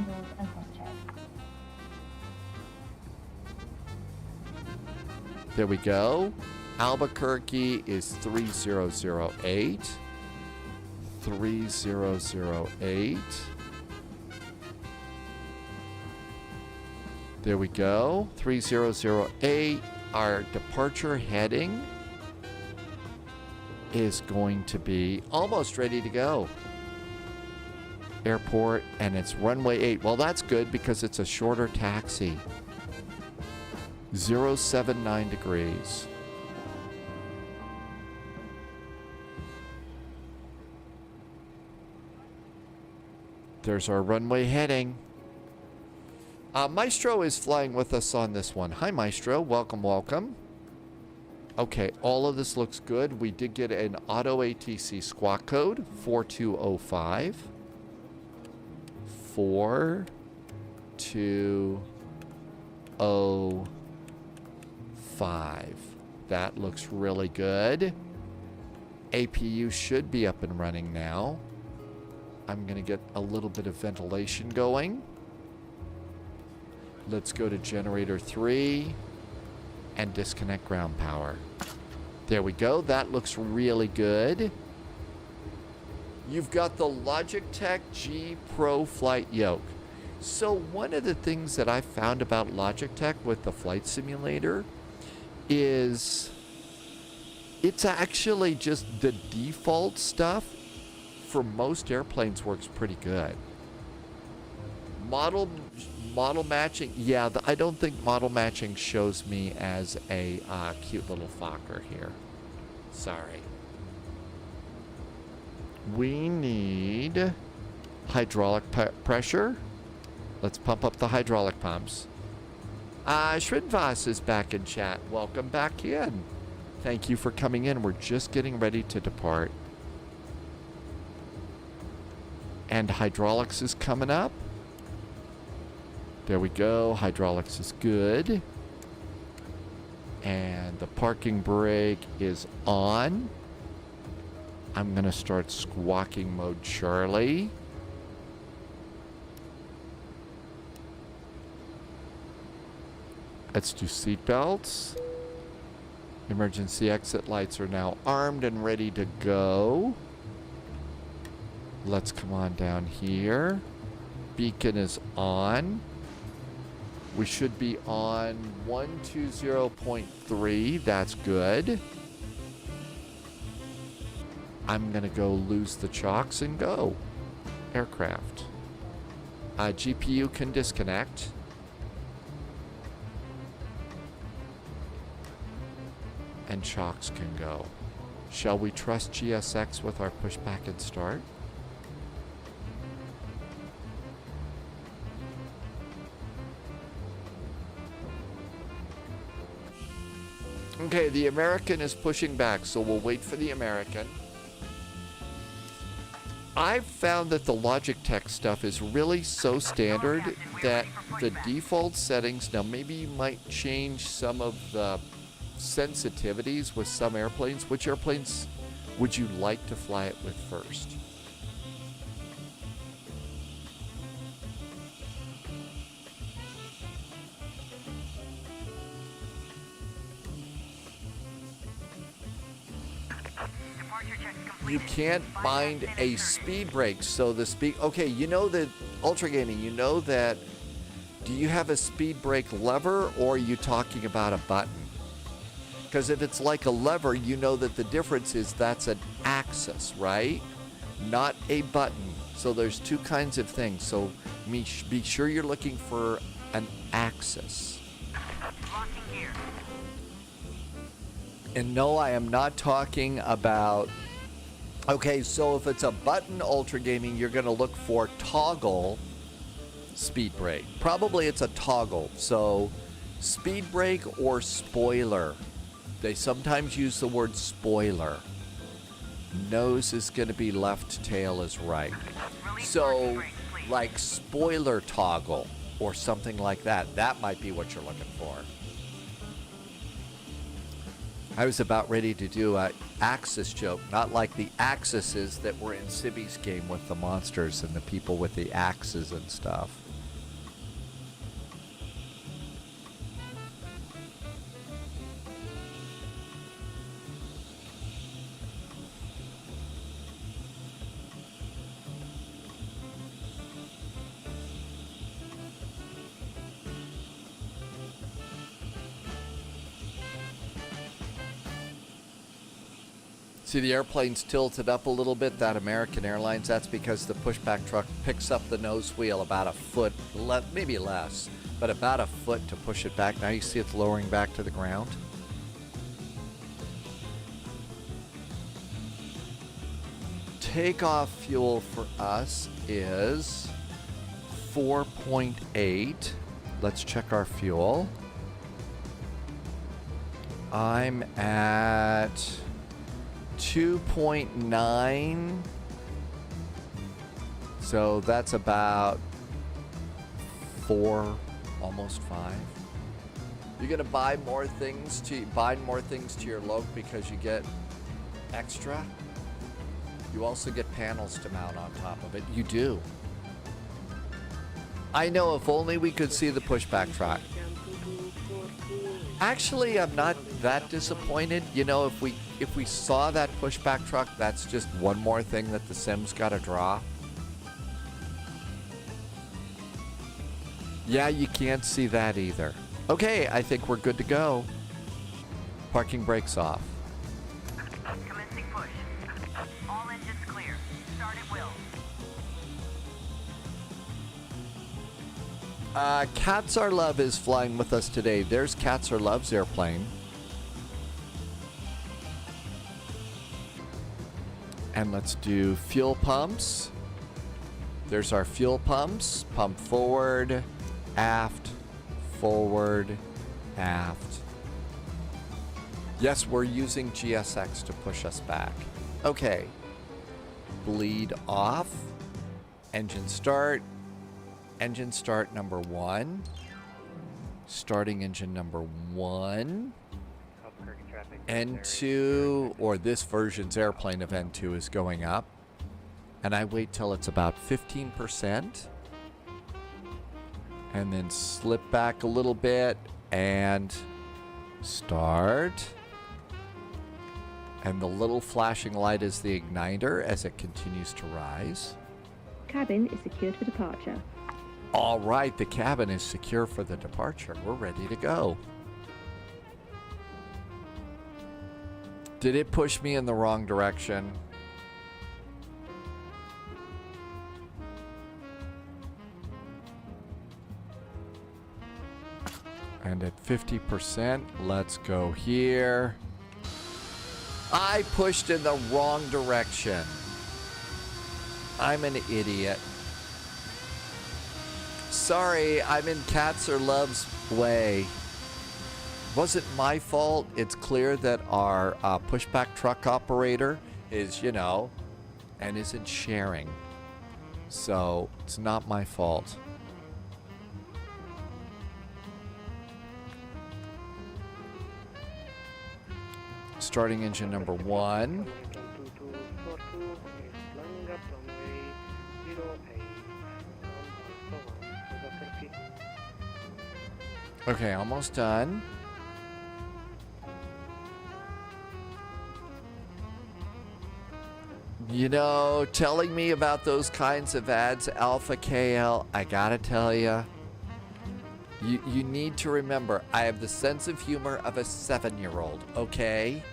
There we go. Albuquerque is 3008. 3008. There we go. 3008. Our departure heading is going to be almost ready to go. Airport, and it's runway 8. Well, that's good because it's a shorter taxi. 079 degrees. There's our runway heading. Maestro is flying with us on this one. Hi, Maestro. Welcome, welcome. Okay, all of this looks good. We did get an auto ATC squawk code, 4205. 4205. That looks really good. APU should be up and running now. I'm going to get a little bit of ventilation going. Let's go to generator 3 and disconnect ground power. There we go. That looks really good. You've got the Logitech G Pro Flight Yoke. So one of the things that I found about Logitech with the flight simulator is it's actually just the default stuff for most airplanes works pretty good. Model matching. Yeah, I don't think model matching shows me as a cute little Fokker here. Sorry. We need hydraulic pressure. Let's pump up the hydraulic pumps. Shrinvas is back in chat. Welcome back in. Thank you for coming in. We're just getting ready to depart. And hydraulics is coming up. There we go. Hydraulics is good. And the parking brake is on. I'm going to start squawking mode Charlie. Let's do seat belts. Emergency exit lights are now armed and ready to go. Let's come on down here. Beacon is on. We should be on 120.3. That's good. I'm going to go lose the chocks and go. Aircraft. GPU can disconnect. And chocks can go. Shall we trust GSX with our pushback and start? Okay, the American is pushing back, so we'll wait for the American. I've found that the Logitech stuff is really so standard that the default settings, now maybe you might change some of the sensitivities with some airplanes. Which airplanes would you like to fly it with first? You can't bind a speed brake, so the speed... Okay, you know that, Ultra Gaming, you know that... Do you have a speed brake lever, or are you talking about a button? Because if it's like a lever, you know that the difference is that's an axis, right? Not a button. So there's two kinds of things. So be sure you're looking for an axis. And no, I am not talking about... Okay, so if it's a button Ultra Gaming, you're going to look for toggle speed brake. Probably it's a toggle. So speed brake or spoiler. They sometimes use the word spoiler. Nose is going to be left, tail is right. So, like spoiler toggle or something like that. That might be what you're looking for. I was about ready to do an Axis joke, not like the Axuses that were in Sibby's game with the monsters and the people with the axes and stuff. See, the airplane's tilted up a little bit, that American Airlines. That's because the pushback truck picks up the nose wheel about a foot, maybe less, but about a foot to push it back. Now you see it's lowering back to the ground. Takeoff fuel for us is 4.8. Let's check our fuel. I'm at 2.9. So that's about 4, almost 5. You're gonna buy more things to your Loke because you get extra. You also get panels to mount on top of it. You do. I know, if only we could see the pushback truck. Actually, I'm not that disappointed. You know, if we saw that pushback truck, that's just one more thing that the Sims got to draw. Yeah, you can't see that either. Okay, I think we're good to go. Parking brakes off. Commencing push. All engines clear. Start at will. Katzar is flying with us today. There's Katzar airplane. And let's do fuel pumps. There's our fuel pumps. Pump forward, aft, forward, aft. Yes, we're using GSX to push us back. Okay. Bleed off. Engine start. Engine start number 1. Starting engine number 1. N2, or this version's airplane of N2 is going up. And I wait till it's about 15%. And then slip back a little bit and start. And the little flashing light is the igniter as it continues to rise. Cabin is secured for departure. All right, the cabin is secure for the departure. We're ready to go. Did it push me in the wrong direction? And at 50%, let's go here. I pushed in the wrong direction. I'm an idiot. Sorry, I'm in Katzar's way. Wasn't my fault. It's clear that our pushback truck operator is, you know, and isn't sharing. So it's not my fault. Starting engine number 1. Okay, almost done. You know, telling me about those kinds of ads, Alpha KL, I gotta tell you, you need to remember, I have the sense of humor of a 7-year-old, okay?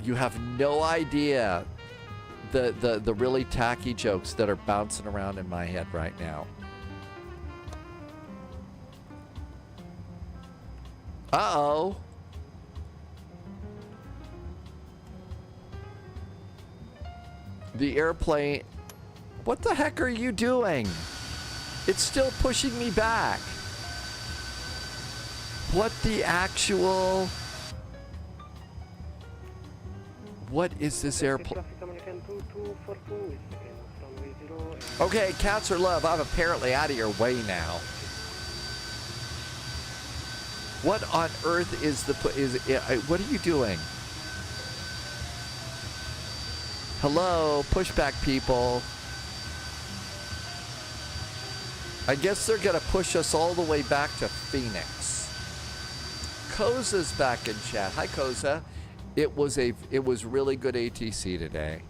You have no idea the really tacky jokes that are bouncing around in my head right now. Uh-oh. The airplane... What the heck are you doing? It's still pushing me back. What the actual... What is this airplane? Okay, Cats or Love, I'm apparently out of your way now. What on earth is the... what are you doing? Hello, pushback people. I guess they're gonna push us all the way back to Phoenix. Koza's back in chat. Hi, Koza. It was really good ATC today.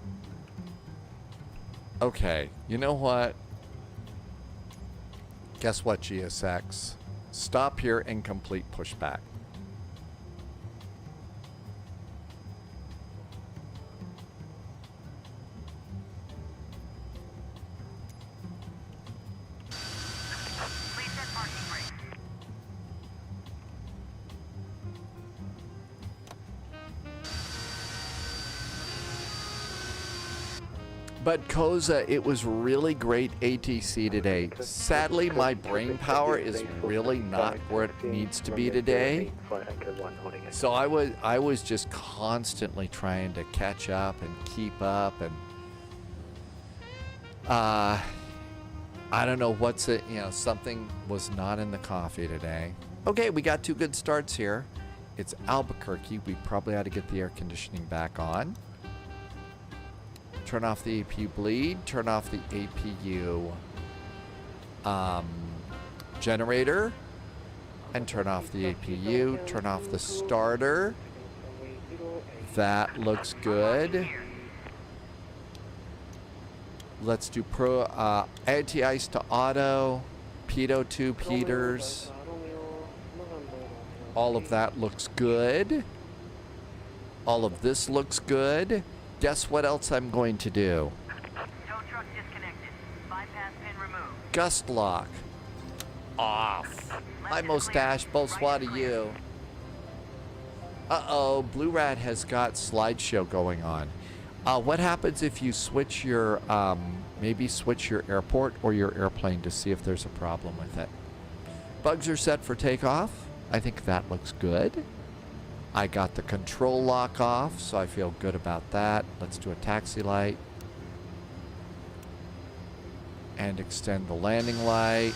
Okay, you know what? Guess what, GSX? Stop here and complete pushback. But Koza, it was really great ATC today. Sadly, my brain power is really not where it needs to be today. So I was just constantly trying to catch up and keep up, and I don't know what's it, you know, something was not in the coffee today. Okay, we got 2 good starts here. It's Albuquerque. We probably ought to get the air conditioning back on. Turn off the APU bleed, turn off the APU generator, and turn off the APU, turn off the starter. That looks good. Let's do anti-ice to auto, pitot 2 Peters. All of that looks good. All of this looks good. Guess what else I'm going to do? Tow truck disconnected. Bypass pin removed. Gust lock. off. My mustache, bonsoir to you. Uh-oh, Blue Rat has got slideshow going on. What happens if you switch your, maybe switch your airport or your airplane to see if there's a problem with it? Bugs are set for takeoff. I think that looks good. I got the control lock off, so I feel good about that. Let's do a taxi light. And extend the landing light.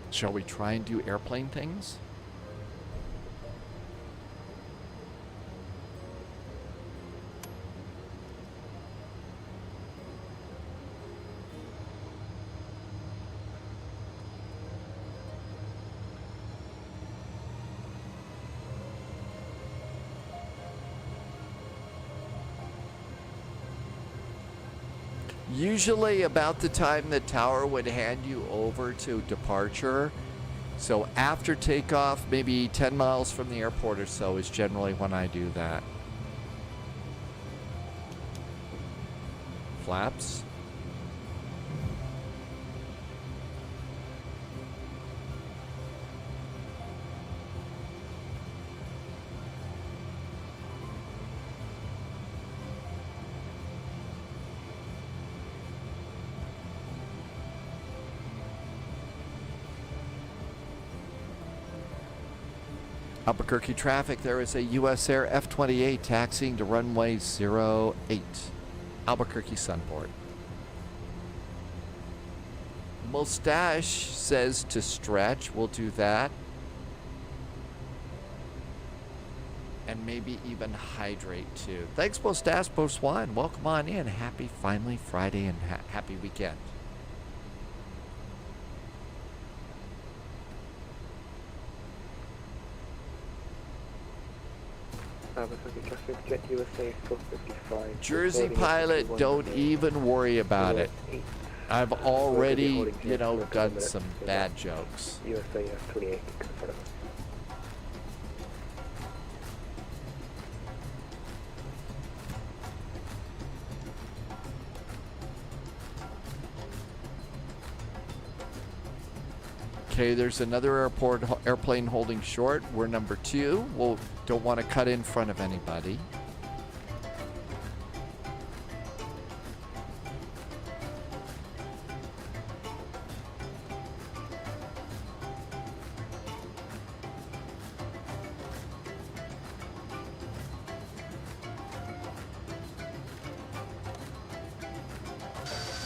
Shall we try and do airplane things? Usually about the time the tower would hand you over to departure. So after takeoff, maybe 10 miles from the airport or so is generally when I do that. Flaps. Albuquerque traffic, there is a U.S. Air F-28 taxiing to runway 08, Albuquerque Sunport. Mustache says to stretch, we'll do that. And maybe even hydrate too. Thanks Mustache, bonsoir, and welcome on in. Happy finally Friday and happy weekend. Jersey pilot, don't even worry about it. I've already, you know, done some bad jokes. Okay, there's another airplane holding short. We're number 2. We'll don't want to cut in front of anybody.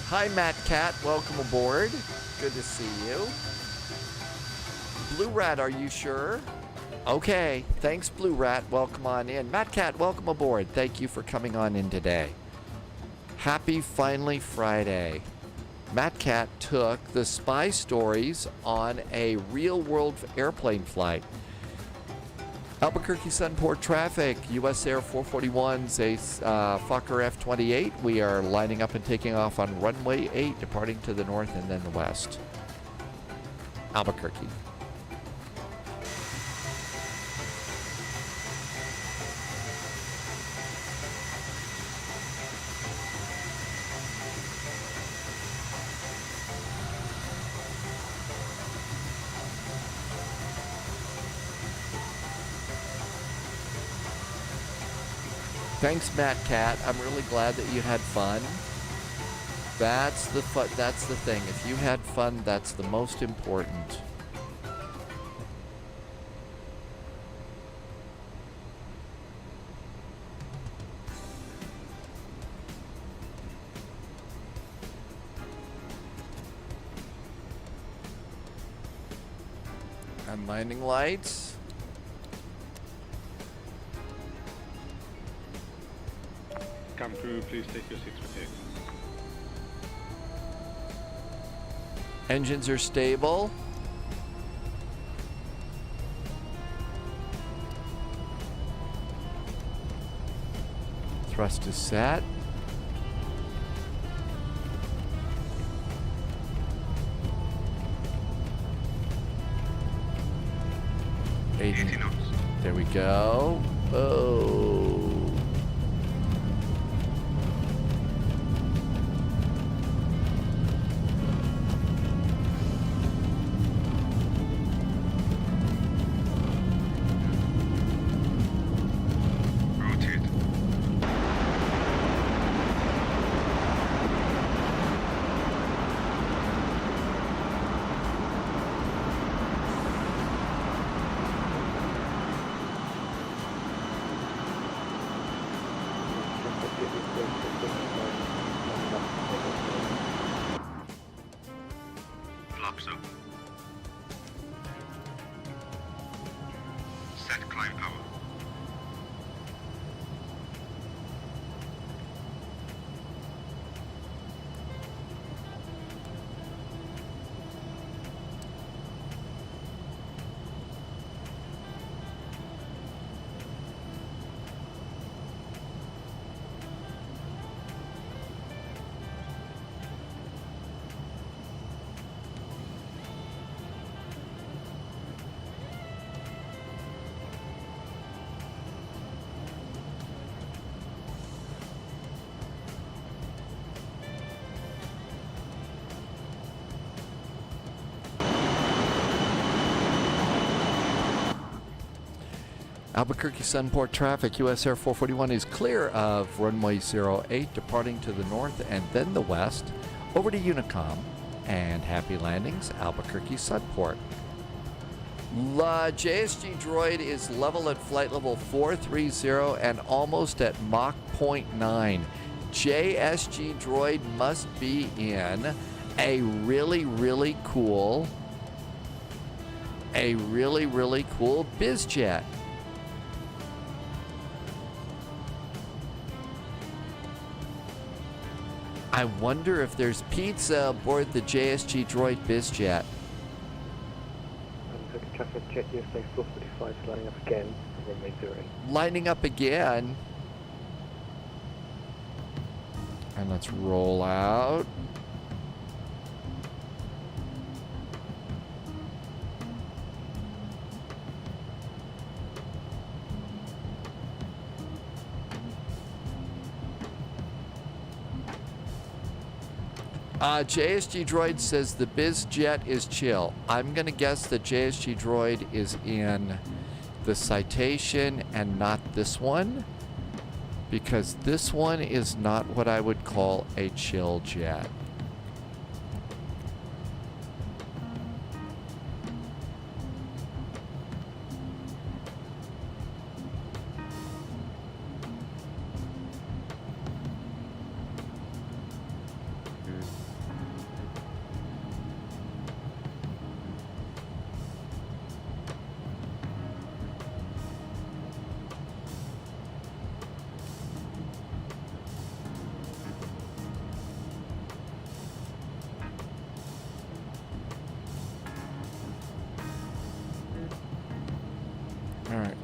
Hi, Matt Cat. Welcome aboard. Good to see you. Blue Rat, are you sure? Okay, thanks Blue Rat, welcome on in. Matt Cat, welcome aboard. Thank you for coming on in today. Happy finally Friday. Matt Cat took the spy stories on a real-world airplane flight. Albuquerque Sunport traffic, U.S. Air 441's a Fokker F-28. We are lining up and taking off on runway 8, departing to the north and then the west. Albuquerque. Thanks, Matt Cat. I'm really glad that you had fun. That's the thing. If you had fun, that's the most important. And landing lights. Come through, please take your seats for takeoff. Engines are stable. Thrust is set. There we go. Oh. Flaps up. Set climb power. Albuquerque Sunport traffic, US Air 441 is clear of runway 08, departing to the north and then the west, over to Unicom, and happy landings, Albuquerque Sunport. La JSG Droid is level at flight level 430 and almost at Mach 0.9. JSG Droid must be in a really cool bizjet. I wonder if there's pizza aboard the JSG Droid bizjet. Traffic jet USA 445 lining up again, runway 08. Lining up again. And let's roll out. JSG Droid says the biz jet is chill. I'm going to guess that JSG Droid is in the Citation and not this one, because this one is not what I would call a chill jet.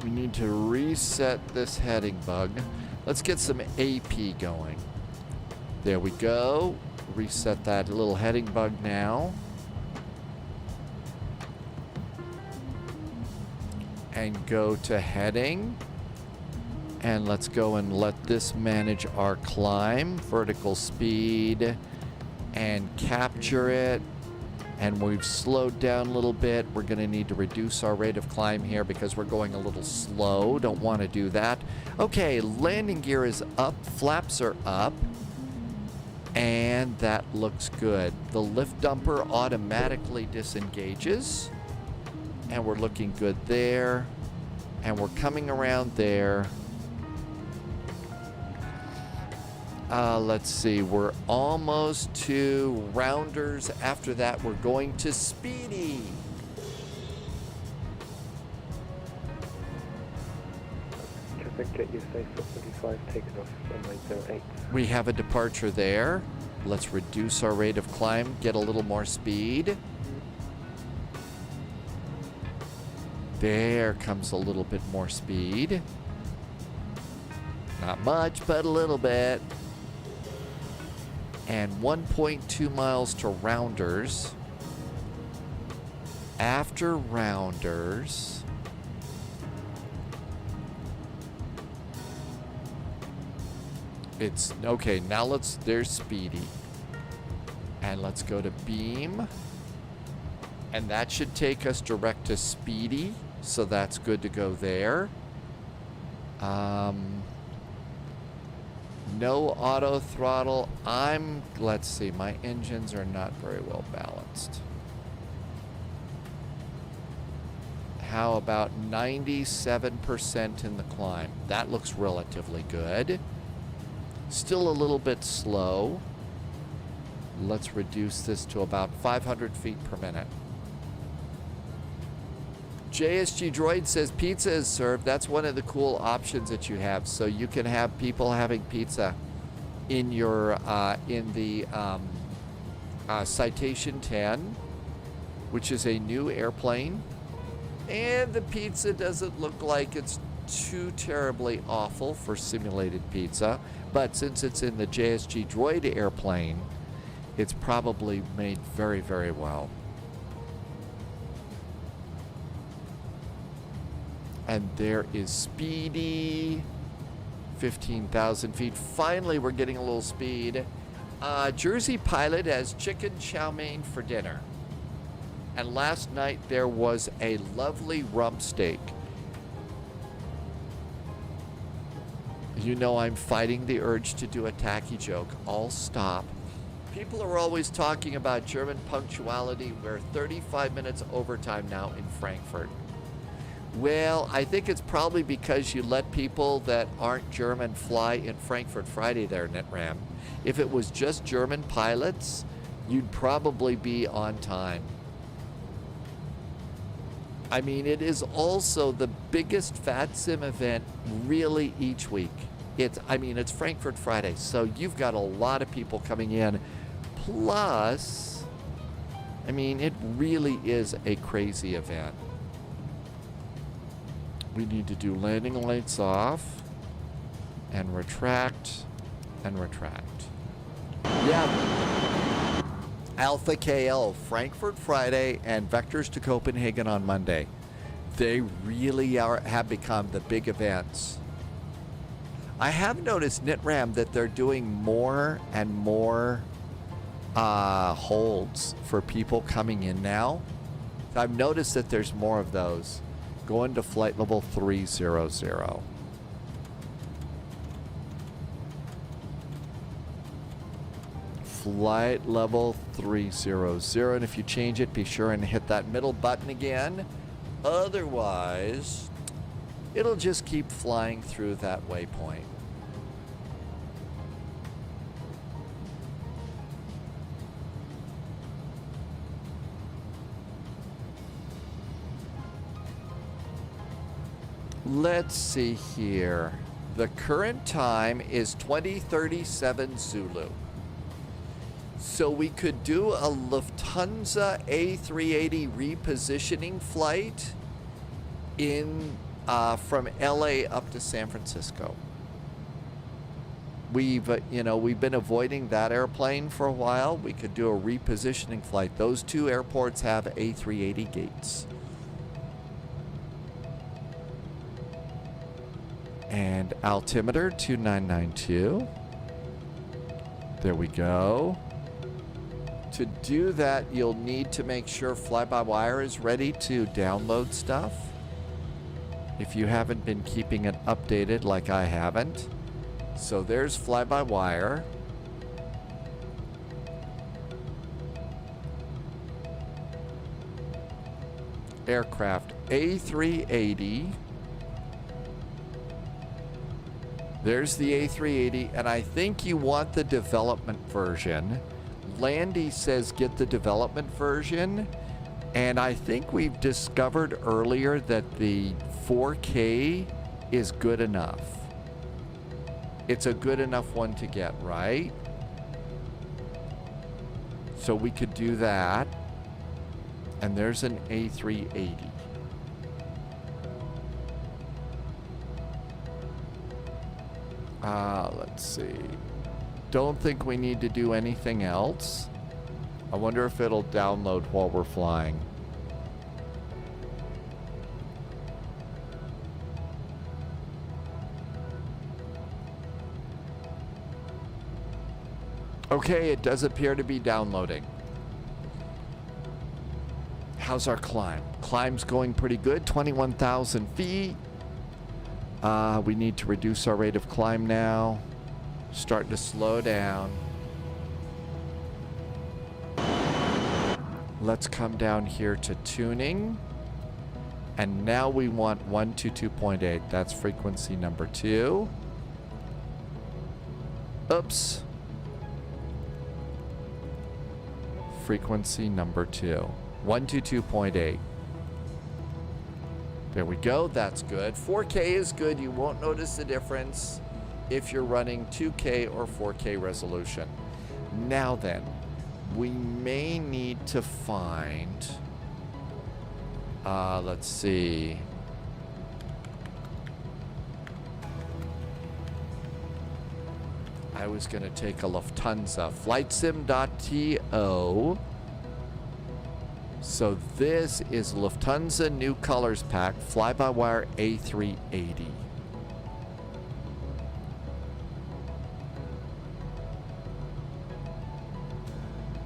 We need to reset this heading bug. Let's get some AP going. There we go. Reset that little heading bug now. And go to heading. And let's go and let this manage our climb. Vertical speed. And capture it. And we've slowed down a little bit. We're going to need to reduce our rate of climb here because we're going a little slow. Don't want to do that. Okay, landing gear is up. Flaps are up. And that looks good. The lift dumper automatically disengages. And we're looking good there. And we're coming around there. Let's see, we're almost to Rounders. After that, we're going to Speedy. Traffic jet USA 445 taking off runway 08. We have a departure there. Let's reduce our rate of climb, get a little more speed. There comes a little bit more speed. Not much, but a little bit. And 1.2 miles to Rounders. After Rounders, it's okay. Now there's Speedy. And let's go to Beam. And that should take us direct to Speedy. So that's good to go there. No auto throttle. Let's see, my engines are not very well balanced. How about 97% in the climb? That looks relatively good. Still a little bit slow. Let's reduce this to about 500 feet per minute. JSG Droid says pizza is served. That's one of the cool options that you have. So you can have people having pizza in your Citation 10, which is a new airplane. And the pizza doesn't look like it's too terribly awful for simulated pizza. But since it's in the JSG Droid airplane, it's probably made very, very well. And there is Speedy, 15,000 feet. Finally, we're getting a little speed. Jersey Pilot has chicken chow mein for dinner. And last night there was a lovely rump steak. You know I'm fighting the urge to do a tacky joke. I'll stop. People are always talking about German punctuality. We're 35 minutes overtime now in Frankfurt. Well, I think it's probably because you let people that aren't German fly in Frankfurt Friday there, NetRam. If it was just German pilots, you'd probably be on time. I mean, it is also the biggest VATSIM event really each week. It's Frankfurt Friday, so you've got a lot of people coming in. Plus, I mean, it really is a crazy event. We need to do landing lights off and retract and retract. Yeah. Alpha KL, Frankfurt Friday, and Vectors to Copenhagen on Monday. They really have become the big events. I have noticed, NitRam, that they're doing more and more holds for people coming in now. So I've noticed that there's more of those. Going to flight level 300. Flight level 300. And if you change it, be sure and hit that middle button again. Otherwise, it'll just keep flying through that waypoint. Let's see here. The current time is 2037 Zulu. So we could do a Lufthansa A380 repositioning flight in from LA up to San Francisco. We've been avoiding that airplane for a while. We could do a repositioning flight. Those two airports have A380 gates. And altimeter 2992. There we go. To do that, you'll need to make sure fly-by-wire is ready to download stuff. If you haven't been keeping it updated like I haven't. So there's fly-by-wire. Aircraft A380. There's the A380, and I think you want the development version. Landy says get the development version, and I think we've discovered earlier that the 4K is good enough. It's a good enough one to get, right? So we could do that. And there's an A380. Let's see. Don't think we need to do anything else. I wonder if it'll download while we're flying. Okay, it does appear to be downloading. How's our climb? Climb's going pretty good, 21,000 feet. We need to reduce our rate of climb now. Starting to slow down. Let's come down here to tuning. And now we want 122.8. That's frequency number 2. Oops. Frequency number 2. 122.8. There we go. That's good. 4K is good. You won't notice the difference if you're running 2K or 4K resolution. Now then, we may need to find... let's see. I was going to take a Lufthansa. FlightSim.to. So this is Lufthansa New Colors Pack, fly-by-wire A380.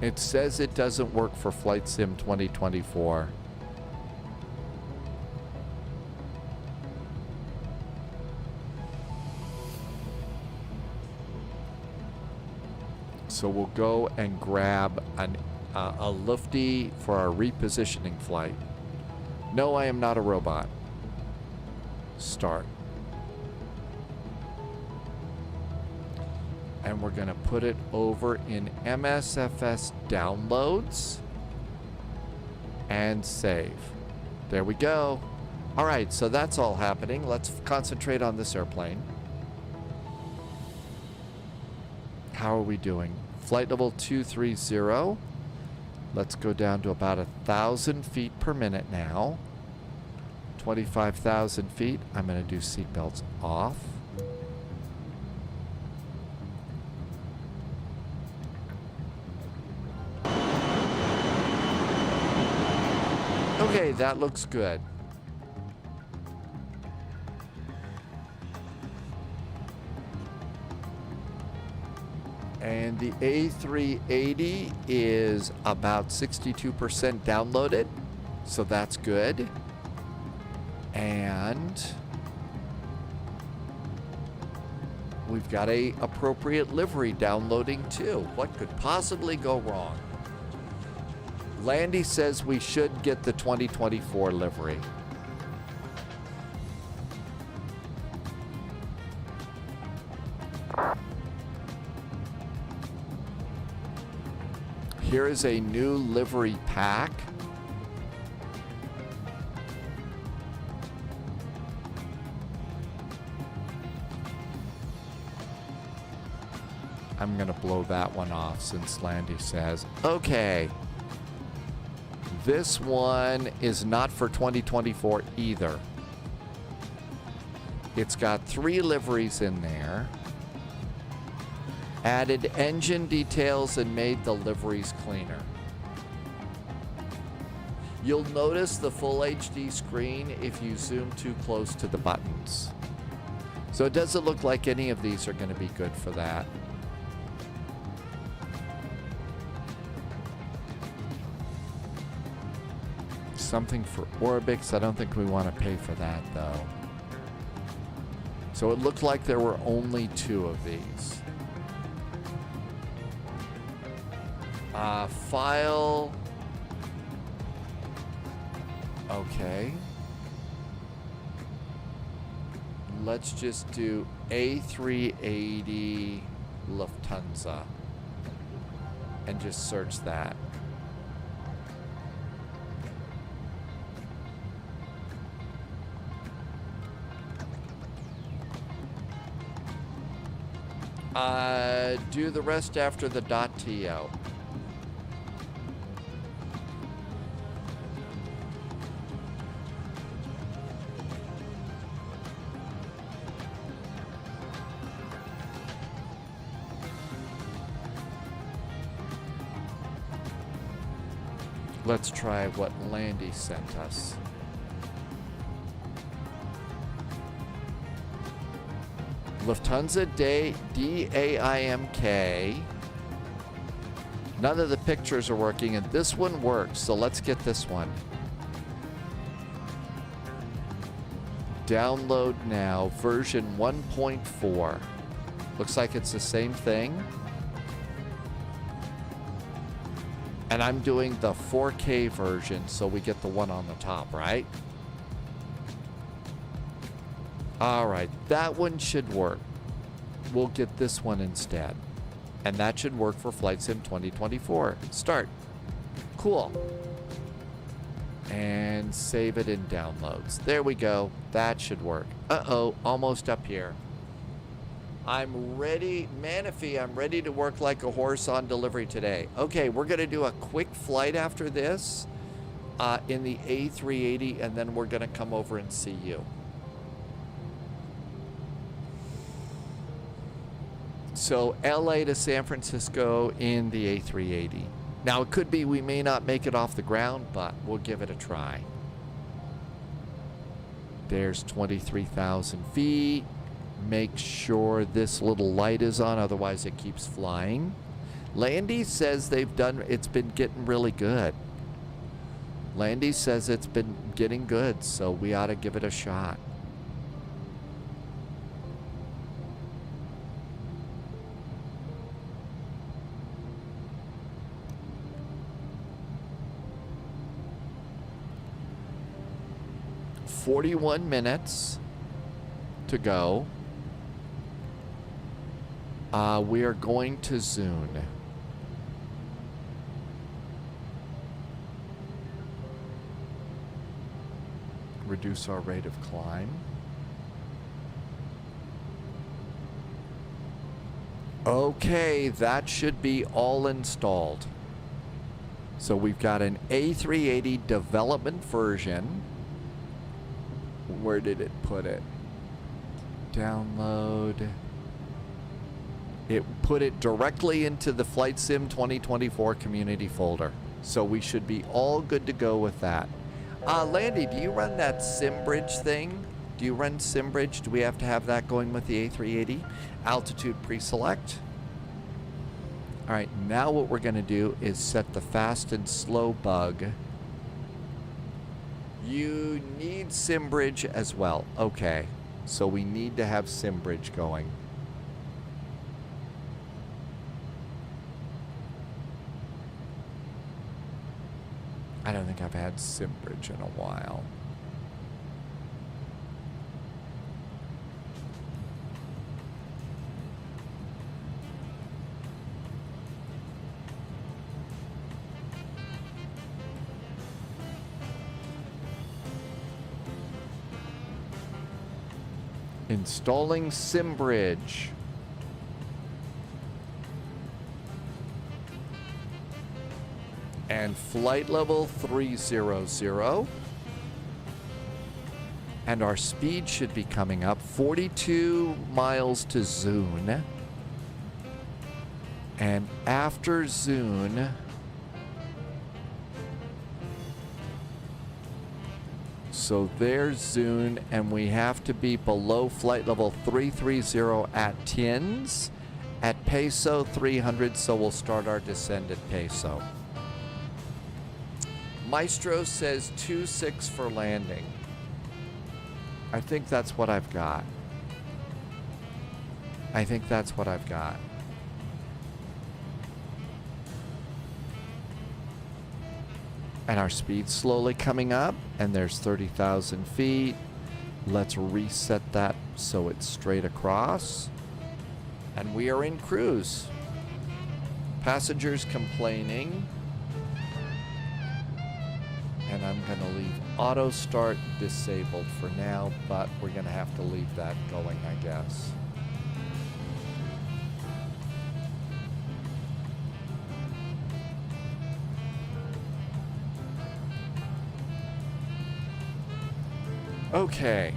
It says it doesn't work for Flight Sim 2024. So we'll go and grab a lifty for our repositioning flight. No, I am not a robot. Start. And we're going to put it over in MSFS downloads and save. There we go. All right, so that's all happening. Let's concentrate on this airplane. How are we doing? Flight level 230. Let's go down to about 1,000 feet per minute now. 25,000 feet. I'm going to do seatbelts off. Okay, that looks good. And the A380 is about 62% downloaded, so that's good. And we've got a appropriate livery downloading too. What could possibly go wrong? Landy says we should get the 2024 livery. Here is a new livery pack. I'm going to blow that one off since Landy says. Okay. This one is not for 2024 either. It's got 3 liveries in there. Added engine details and made the liveries cleaner. You'll notice the full HD screen if you zoom too close to the buttons. So it doesn't look like any of these are going to be good for that. Something for Orbix. I don't think we want to pay for that though. So it looked like there were only 2 of these. File. Okay. Let's just do A380 Lufthansa and just search that. Do the rest after the .to. Let's try what Landy sent us. Lufthansa DAIMK. None of the pictures are working, and this one works, so let's get this one. Download now, version 1.4. Looks like it's the same thing. And I'm doing the 4K version, so we get the one on the top, right? All right, that one should work. we'll get this one instead. And that should work for Flight Sim 2024. Start. Cool. And save it in downloads. There we go. That should work. Uh-oh, almost up here. I'm ready, Manaphy, I'm ready to work like a horse on delivery today. Okay, we're gonna do a quick flight after this in the A380, and then we're gonna come over and see you. So LA to San Francisco in the A380. Now it could be we may not make it off the ground, but we'll give it a try. There's 23,000 feet. Make sure this little light is on, otherwise it keeps flying. Landy says it's been getting really good. Landy says it's been getting good, so we ought to give it a shot. "41 minutes to go." We are going to Zune. Reduce our rate of climb. Okay, that should be all installed. So we've got an A380 development version. Where did it put it? Download. It put it directly into the Flight Sim 2024 community folder. So we should be all good to go with that. Landy, do you run that SimBridge thing? Do you run SimBridge? Do we have to have that going with the A380? Altitude pre-select. All right, now what we're gonna do is set the fast and slow bug. You need SimBridge as well. Okay, so we need to have SimBridge going. I don't think I've had SimBridge in a while. Installing SimBridge. And flight level 300. And our speed should be coming up 42 miles to Zune. And after Zune, so there's Zune, and we have to be below flight level 330 at Tins. At Peso 300, so we'll start our descent at Peso. Maestro says 2.6 for landing. I think that's what I've got. I think that's what I've got. And our speed's slowly coming up, and there's 30,000 feet. Let's reset that so it's straight across. And we are in cruise. Passengers complaining. And I'm going to leave auto start disabled for now, but we're going to have to leave that going, I guess. Okay.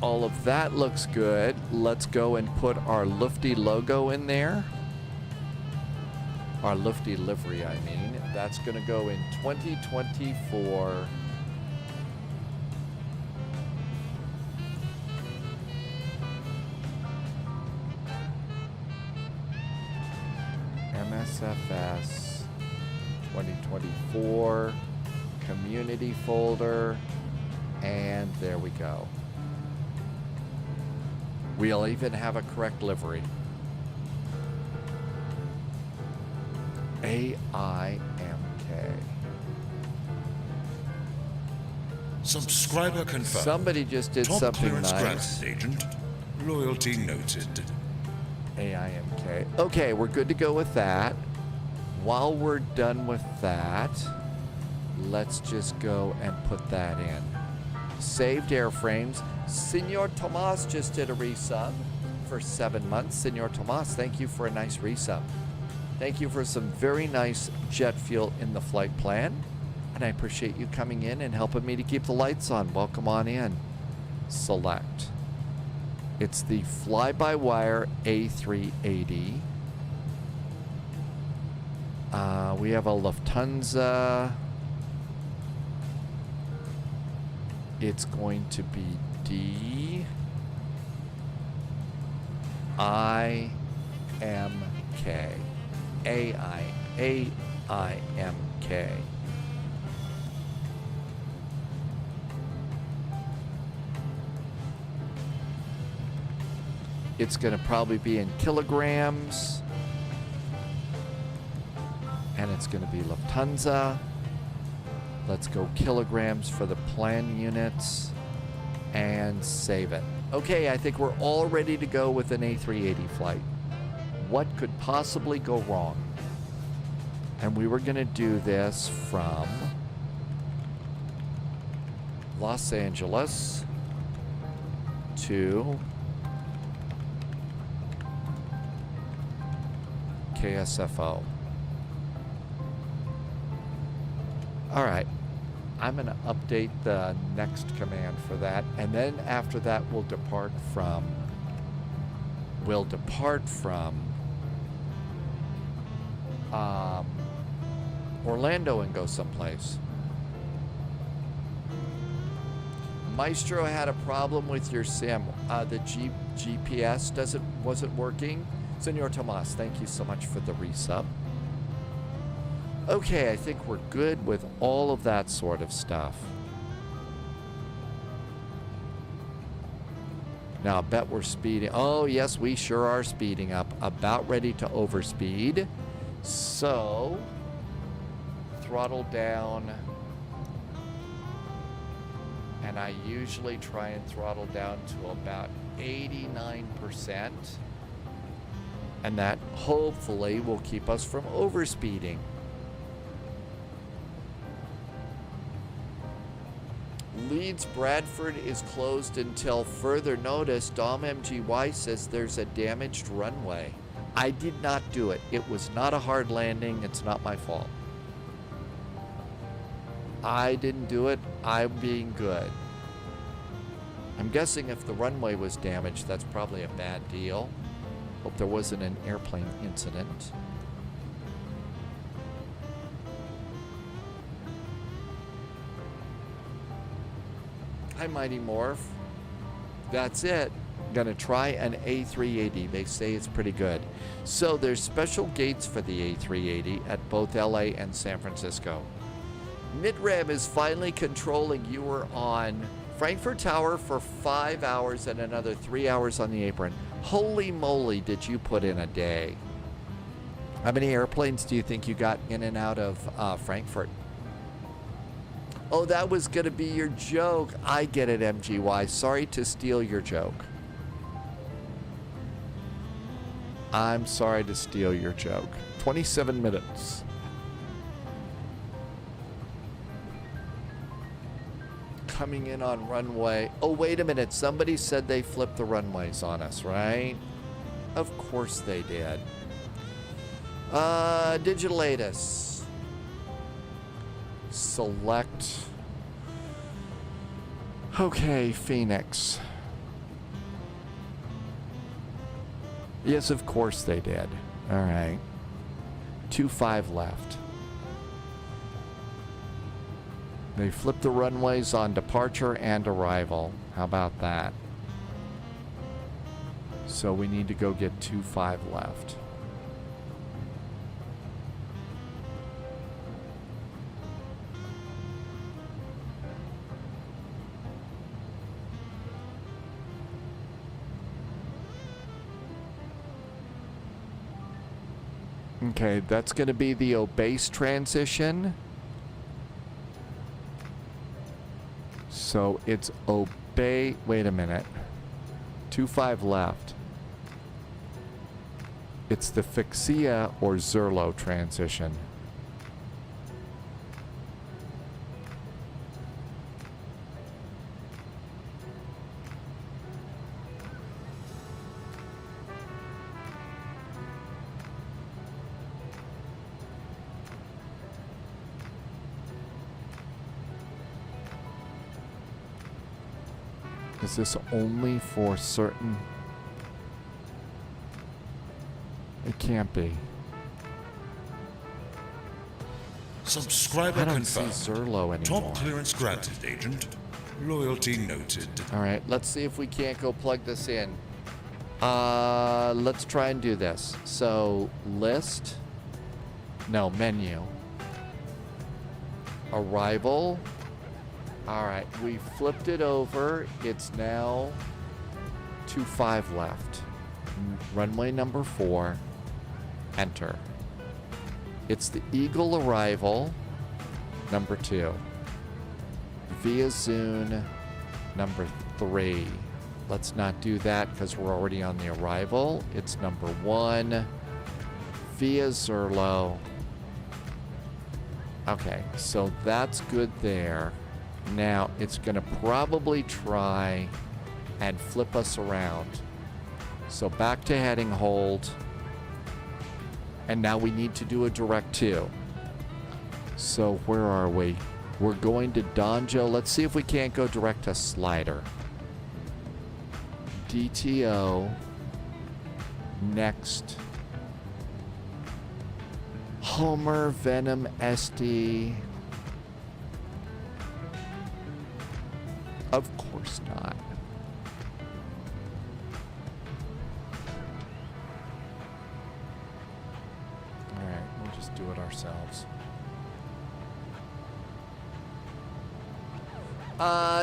All of that looks good. Let's go and put our Lufty logo in there. Our Lufty livery, I mean. That's going to go in 2024. MSFS 2024 community folder, and there we go. We'll even have a correct livery. AIMK. Subscriber confirmed. Somebody just did Top something clearance nice. granted, agent. Loyalty noted. AIMK. Okay, we're good to go with that. While we're done with that, let's just go and put that in. Saved airframes. Senor Tomas just did a resub for 7 months. Senor Tomas, thank you for a nice resub. Thank you for some very nice jet fuel in the flight plan. And I appreciate you coming in and helping me to keep the lights on. Welcome on in. Select. It's the fly-by-wire A380. We have a Lufthansa. It's going to be DIMK. AIMK. It's going to probably be in kilograms. And it's going to be Lufthansa. Let's go kilograms for the plan units. And save it. Okay, I think we're all ready to go with an A380 flight. What could possibly go wrong? And we were going to do this from Los Angeles to KSFO. All right. I'm going to update the next command for that. And then after that, we'll depart from Orlando and go someplace. Maestro had a problem with your sim. The GPS wasn't working. Senor Tomas, thank you so much for the resub. Okay, I think we're good with all of that sort of stuff. Now, I bet we're speeding. Oh, yes, we sure are speeding up. About ready to overspeed. So, throttle down. And I usually try and throttle down to about 89%. And that hopefully will keep us from overspeeding. Leeds Bradford is closed until further notice. Dom MGY says there's a damaged runway. I did not do it. It was not a hard landing. It's not my fault. I didn't do it. I'm being good. I'm guessing if the runway was damaged, that's probably a bad deal. Hope there wasn't an airplane incident. Hi, Mighty Morph. That's it. Gonna try an A380. They say it's pretty good. So there's special gates for the A380 at both LA and San Francisco. Midram is finally controlling. You were on Frankfurt Tower for 5 hours and another 3 hours on the apron. Holy moly, did you put in a day. How many airplanes do you think you got in and out of Frankfurt? Oh, that was going to be your joke. I get it, MGY. Sorry to steal your joke. I'm sorry to steal your joke. 27 minutes. Coming in on runway. Oh, wait a minute. Somebody said they flipped the runways on us, right? Of course they did. Digitatus. Select. Okay, Phoenix. Yes, of course they did. All right. 2-5 left. They flipped the runways on departure and arrival. How about that? So we need to go get 2-5 left. Okay, that's going to be the obase transition. So it's obey. Wait a minute. 2-5 left. It's the Fixia or Zerlo transition. Is this only for certain? It can't be. Subscriber I don't see confirmed. Zerlo anymore. Top clearance granted, Agent. Loyalty noted. All right, let's see if we can't go plug this in. Let's try and do this. So, list. No, menu. Arrival. All right, we flipped it over. It's now 25 left. Runway number 4. Enter. It's the Eagle arrival, number 2. Via Zune, number 3. Let's not do that because we're already on the arrival. It's number 1. Via Zerlo. Okay, so that's good there. Now, it's going to probably try and flip us around. So back to heading hold. And now we need to do a direct 2. So where are we? We're going to Donjo. Let's see if we can't go direct to Slider. DTO. Next. Homer, Venom, SD. Of course not. Alright, we'll just do it ourselves.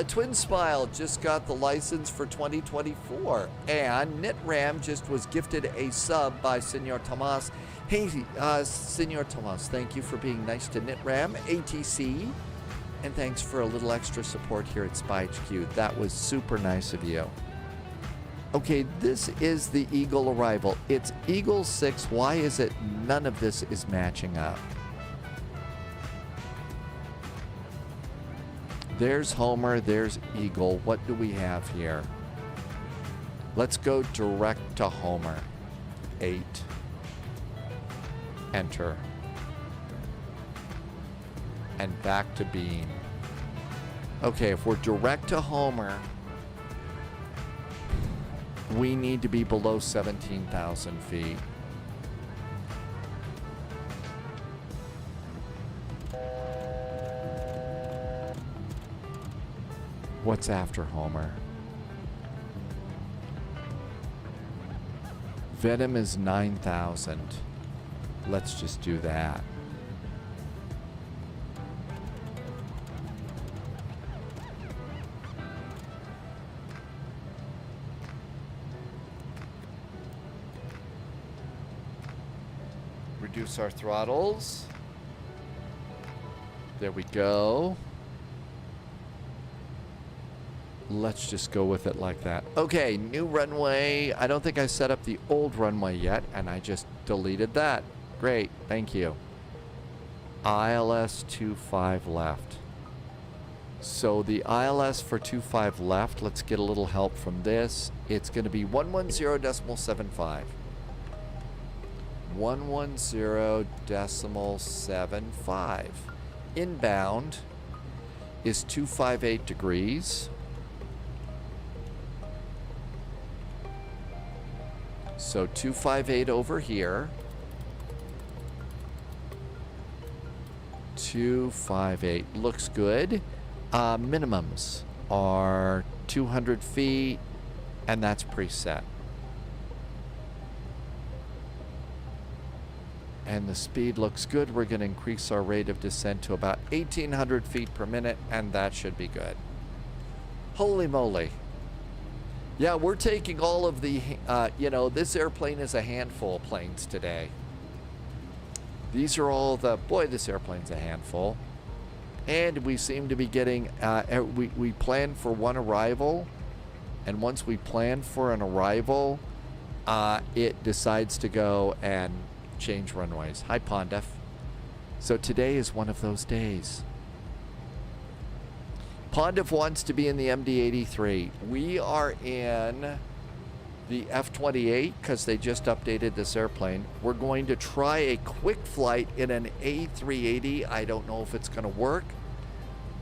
Twin Smile just got the license for 2024. And Nitram just was gifted a sub by Senor Tomas. Hey, Senor Tomas, thank you for being nice to Nitram, ATC. And thanks for a little extra support here at Spy HQ. That was super nice of you. Okay, this is the Eagle arrival. It's Eagle 6. Why is it none of this is matching up? There's Homer, there's Eagle. What do we have here? Let's go direct to Homer. 8. Enter. And back to Beam. Okay, if we're direct to Homer, we need to be below 17,000 feet. What's after Homer? Venom is 9,000. Let's just do that. Reduce our throttles. There we go. Let's just go with it like that. Okay, new runway. I don't think I set up the old runway yet, and I just deleted that. Great, thank you. ILS 25 left. So the ILS for 25 left, let's get a little help from this. It's going to be 110.75. 110.75. Inbound is 258 degrees. So 258 over here. 258 looks good. Minimums are 200 feet, and that's preset. And the speed looks good. We're going to increase our rate of descent to about 1,800 feet per minute, and that should be good. Holy moly. Yeah, we're taking all of the, this airplane is a handful of planes today. These are all the, boy, this airplane's a handful. And we seem to be getting, we planned for one arrival. And once we plan for an arrival, it decides to go and change runways. Hi, Pondef. So today is one of those days. Pondef wants to be in the MD-83. We are in the F-28 because they just updated this airplane. We're going to try a quick flight in an A380. I don't know if it's going to work,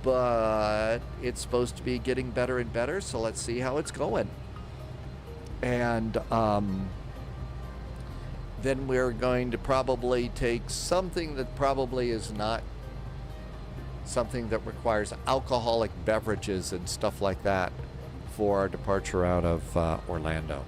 but it's supposed to be getting better and better, so let's see how it's going. And then we're going to probably take something that probably is not something that requires alcoholic beverages and stuff like that for our departure out of Orlando.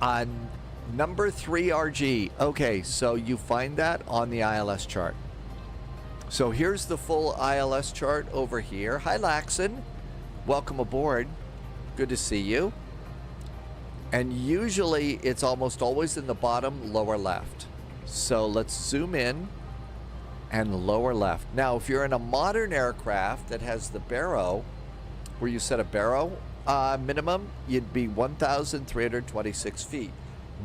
On number 3 RG. Okay, so you find that on the ILS chart. So here's the full ILS chart over here. Hi, Laxon. Welcome aboard. Good to see you. And usually it's almost always in the bottom lower left. So let's zoom in and lower left. Now, if you're in a modern aircraft that has the baro, where you set a baro minimum, you'd be 1,326 feet.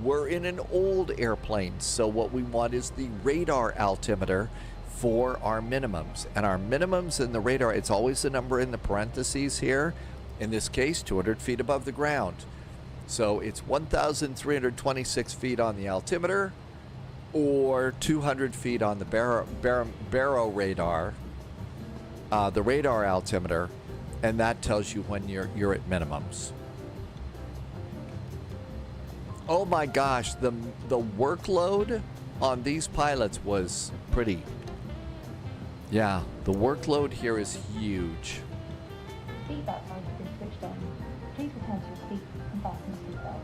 We're in an old airplane, so what we want is the radar altimeter for our minimums. And our minimums in the radar, it's always the number in the parentheses here. In this case, 200 feet above the ground. So it's 1,326 feet on the altimeter, or 200 feet on the baro radar, the radar altimeter, and that tells you when you're at minimums. Oh my gosh, the workload on these pilots was pretty. Yeah, the workload here is huge. Seatbelt light has been switched on. Please return to your seat and fasten the seatbelt.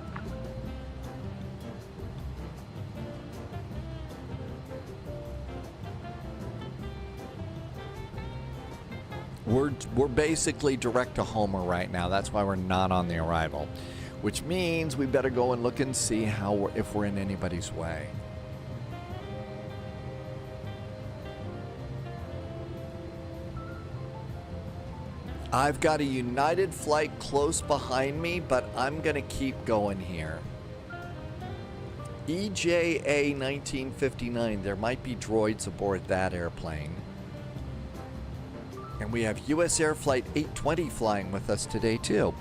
We're basically direct to Homer right now. That's why we're not on the arrival, which means we better go and look and see if we're in anybody's way. I've got a United flight close behind me, but I'm going to keep going here. EJA 1959, there might be droids aboard that airplane. And we have US Air Flight 820 flying with us today, too.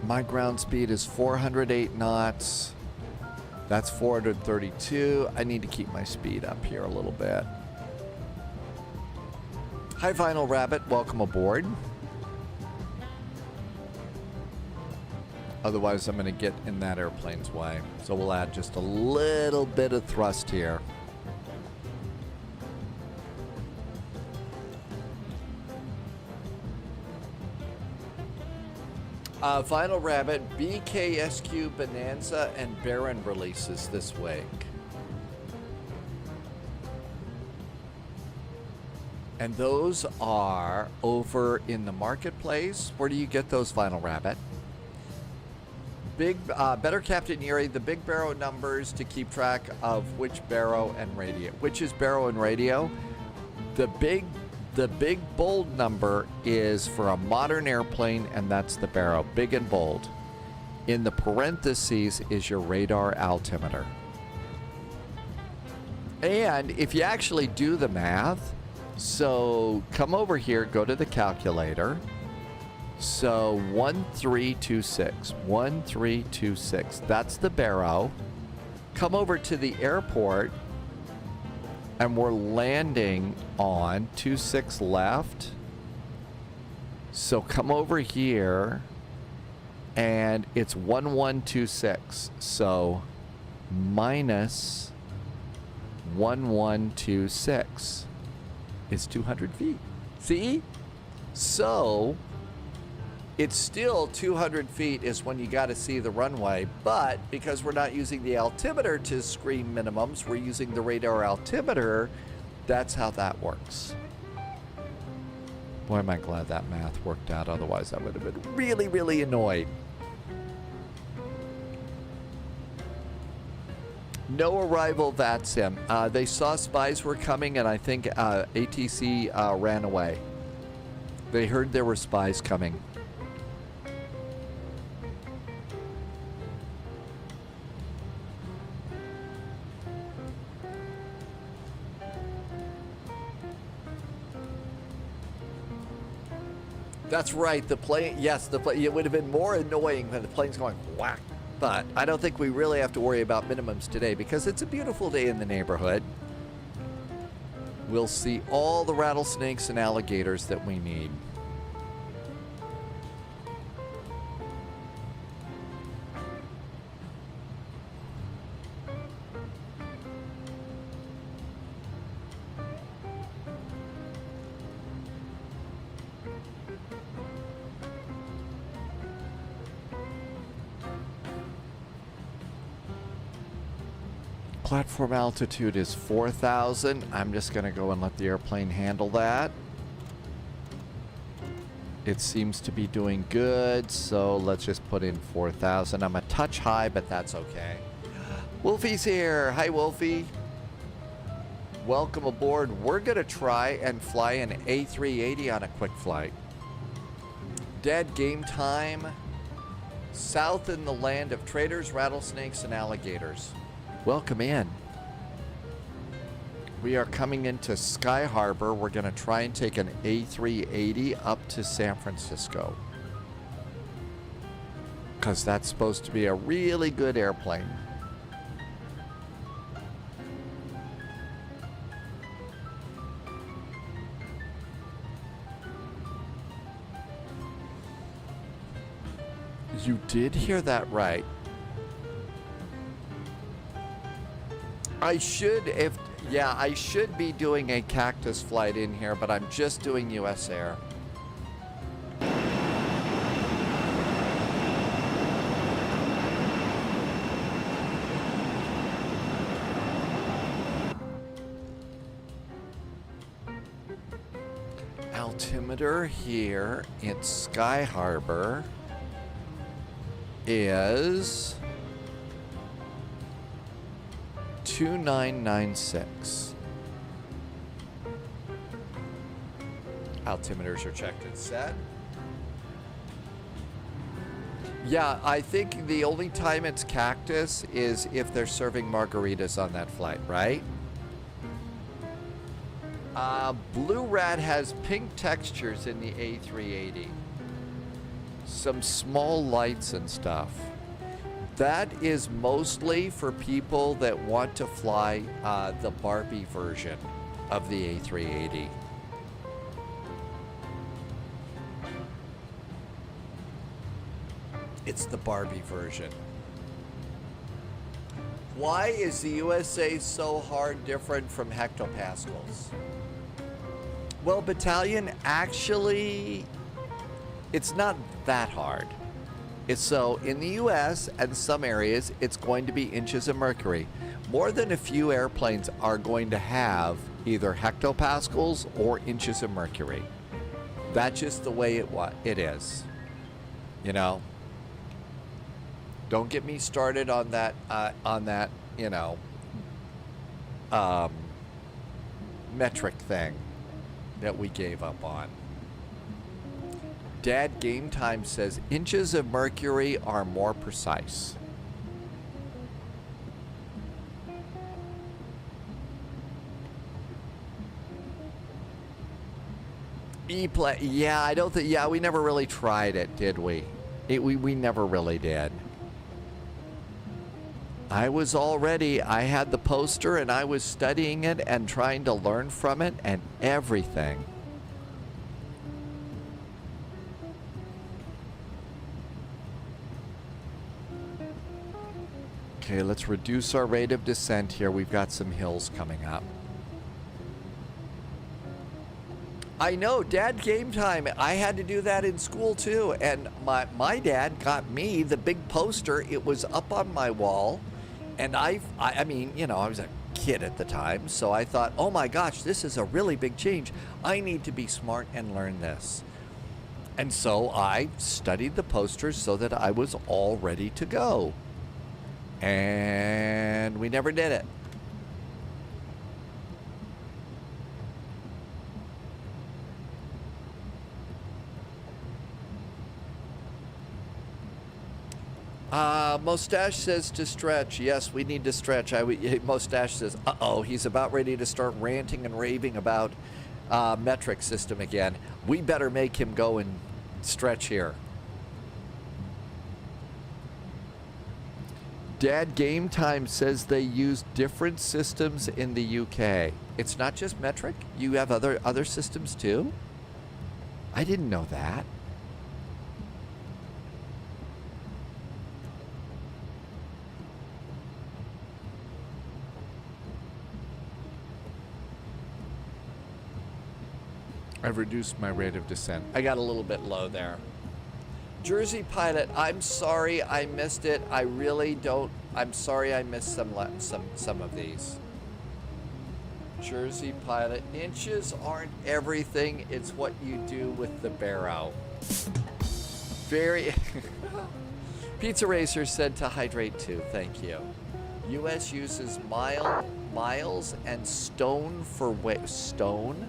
My ground speed is 408 knots. That's 432. I need to keep my speed up here a little bit. Hi, Vinyl Rabbit. Welcome aboard. Otherwise, I'm going to get in that airplane's way. So we'll add just a little bit of thrust here. Vinyl Rabbit, BKSQ, Bonanza, and Baron releases this week. And those are over in the marketplace. Where do you get those, Vinyl Rabbit? Better Captain Yuri, the big baro numbers to keep track of which baro and radio. Which is baro and radio? The big bold number is for a modern airplane, and that's the baro, big and bold. In the parentheses is your radar altimeter. And if you actually do the math, so come over here, go to the calculator. So 1326, that's the baro. Come over to the airport, and we're landing on 26 left. So come over here, and it's 1126. So minus 1126 is 200 feet. See? So it's still 200 feet is when you got to see the runway, but because we're not using the altimeter to screen minimums, we're using the radar altimeter. That's how that works. Boy, am I glad that math worked out. Otherwise, I would have been really, really annoyed. No arrival VATSIM. They saw spies were coming, and I think ATC ran away. They heard there were spies coming. That's right, the plane, yes, the plane, it would have been more annoying when the plane's going whack. But I don't think we really have to worry about minimums today because it's a beautiful day in the neighborhood. We'll see all the rattlesnakes and alligators that we need. Platform altitude is 4,000. I'm just going to go and let the airplane handle that. It seems to be doing good, so let's just put in 4,000. I'm a touch high, but that's okay. Wolfie's here. Hi, Wolfie. Welcome aboard. We're going to try and fly an A380 on a quick flight. Dead game time. South in the land of traders, rattlesnakes, and alligators. Welcome in. We are coming into Sky Harbor. We're going to try and take an A380 up to San Francisco. Because that's supposed to be a really good airplane. You did hear that right. I should, I should be doing a cactus flight in here, but I'm just doing US Air. Altimeter here in Sky Harbor is 2996. Altimeters are checked and set. Yeah, I think the only time it's cactus is if they're serving margaritas on that flight, right? Blue Rat has pink textures in the A380. Some small lights and stuff. That is mostly for people that want to fly the Barbie version of the A380. It's the Barbie version. Why is the USA so hard different from hectopascals? Well, battalion, actually, it's not that hard. So in the US and some areas, it's going to be inches of mercury. More than a few airplanes are going to have either hectopascals or inches of mercury. That's just the way it is. You know? Don't get me started on that, you know, metric thing that we gave up on. Dad Game Time says inches of mercury are more precise. E-play, yeah, I don't think, yeah, we never really tried it, did we? We never really did. I was all ready. I had the poster and I was studying it and trying to learn from it and everything. Okay, let's reduce our rate of descent here. We've got some hills coming up. I know, Dad Game Time. I had to do that in school too. And my dad got me the big poster. It was up on my wall. And I mean, you know, I was a kid at the time. So I thought, oh my gosh, this is a really big change. I need to be smart and learn this. And so I studied the posters so that I was all ready to go. And we never did it. Mustache says to stretch. Yes, we need to stretch. Mustache says, uh-oh, he's about ready to start ranting and raving about metric system again. We better make him go and stretch here. Dad Game Time says they use different systems in the UK. It's not just metric? You have other systems too? I didn't know that. I've reduced my rate of descent. I got a little bit low there. Jersey Pilot, I'm sorry I missed it. I really don't. I'm sorry I missed some of these. Jersey Pilot, inches aren't everything. It's what you do with the barrow. Very. Pizza Racer said to hydrate too. Thank you. U.S. uses miles and stone for weight. Stone?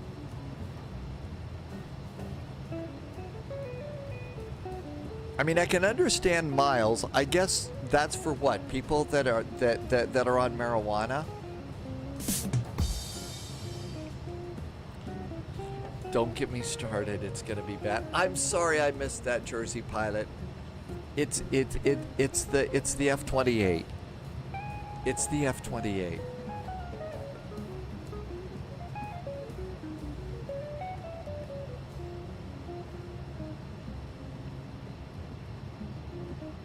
I mean, I can understand miles. I guess that's for what? People that are that are on marijuana? Don't get me started. It's gonna be bad. I'm sorry I missed that, Jersey Pilot. It's the F-28. It's the F-28.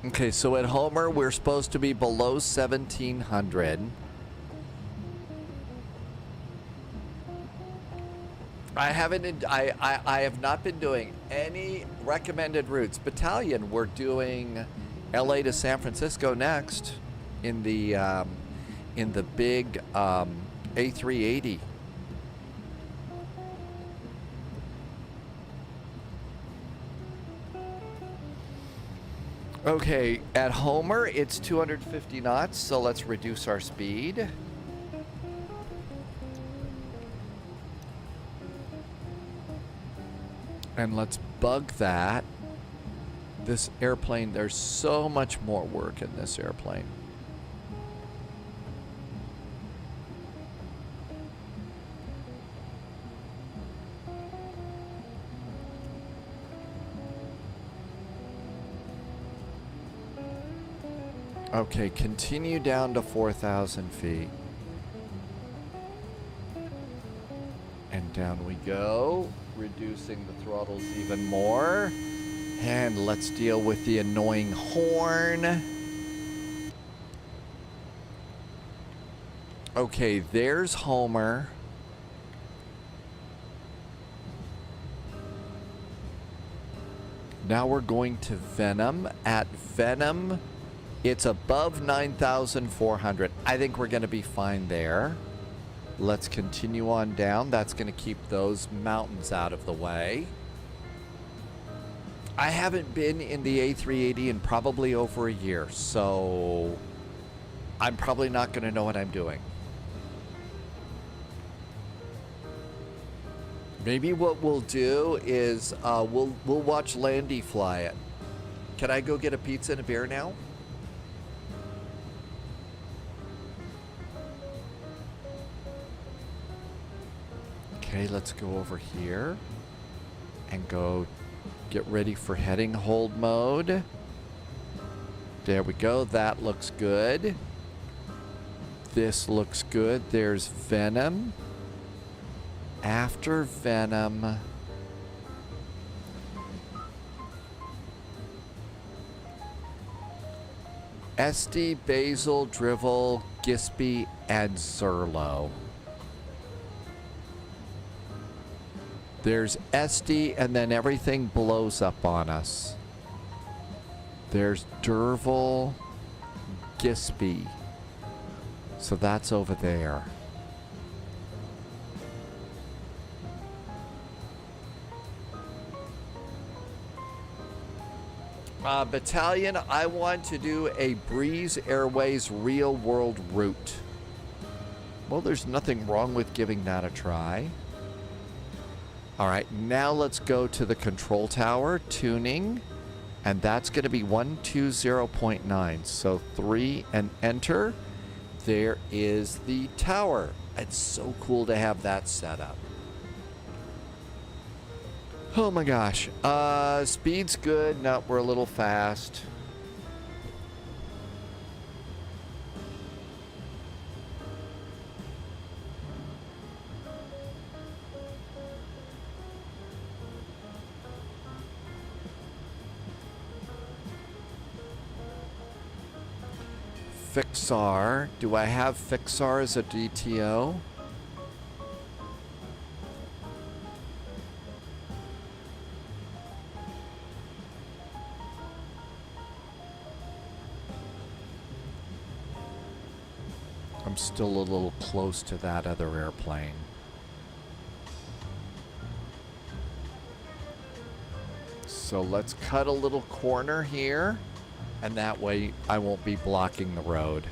Okay, so at Homer, we're supposed to be below 1,700. I have not been doing any recommended routes. Battalion, we're doing LA to San Francisco next in the big A380. Okay, at Homer, it's 250 knots, so let's reduce our speed. And let's bug that. This airplane, there's so much more work in this airplane. Okay, continue down to 4,000 feet. And down we go, reducing the throttles even more. And let's deal with the annoying horn. Okay, there's Homer. Now we're going to Venom. At Venom, it's above 9,400. I think we're going to be fine there. Let's continue on down. That's going to keep those mountains out of the way. I haven't been in the A380 in probably over a year, so I'm probably not going to know what I'm doing. Maybe what we'll do is we'll watch Landy fly it. Can I go get a pizza and a beer now? Okay, let's go over here and go get ready for heading hold mode. There we go. That looks good. This looks good. There's Venom. After Venom, SD, Basil, Drivel, Gisby, and Zerlo. There's SD, and then everything blows up on us. There's Derval, Gisby. So that's over there. Battalion, I want to do a Breeze Airways real world route. Well, there's nothing wrong with giving that a try. All right, now let's go to the control tower, tuning, and that's going to be 120.9. So 3 and enter. There is the tower. It's so cool to have that set up. Oh my gosh. Speed's good. No, we're a little fast. Fixar. Do I have Fixar as a DTO? I'm still a little close to that other airplane. So let's cut a little corner here, and that way I won't be blocking the road.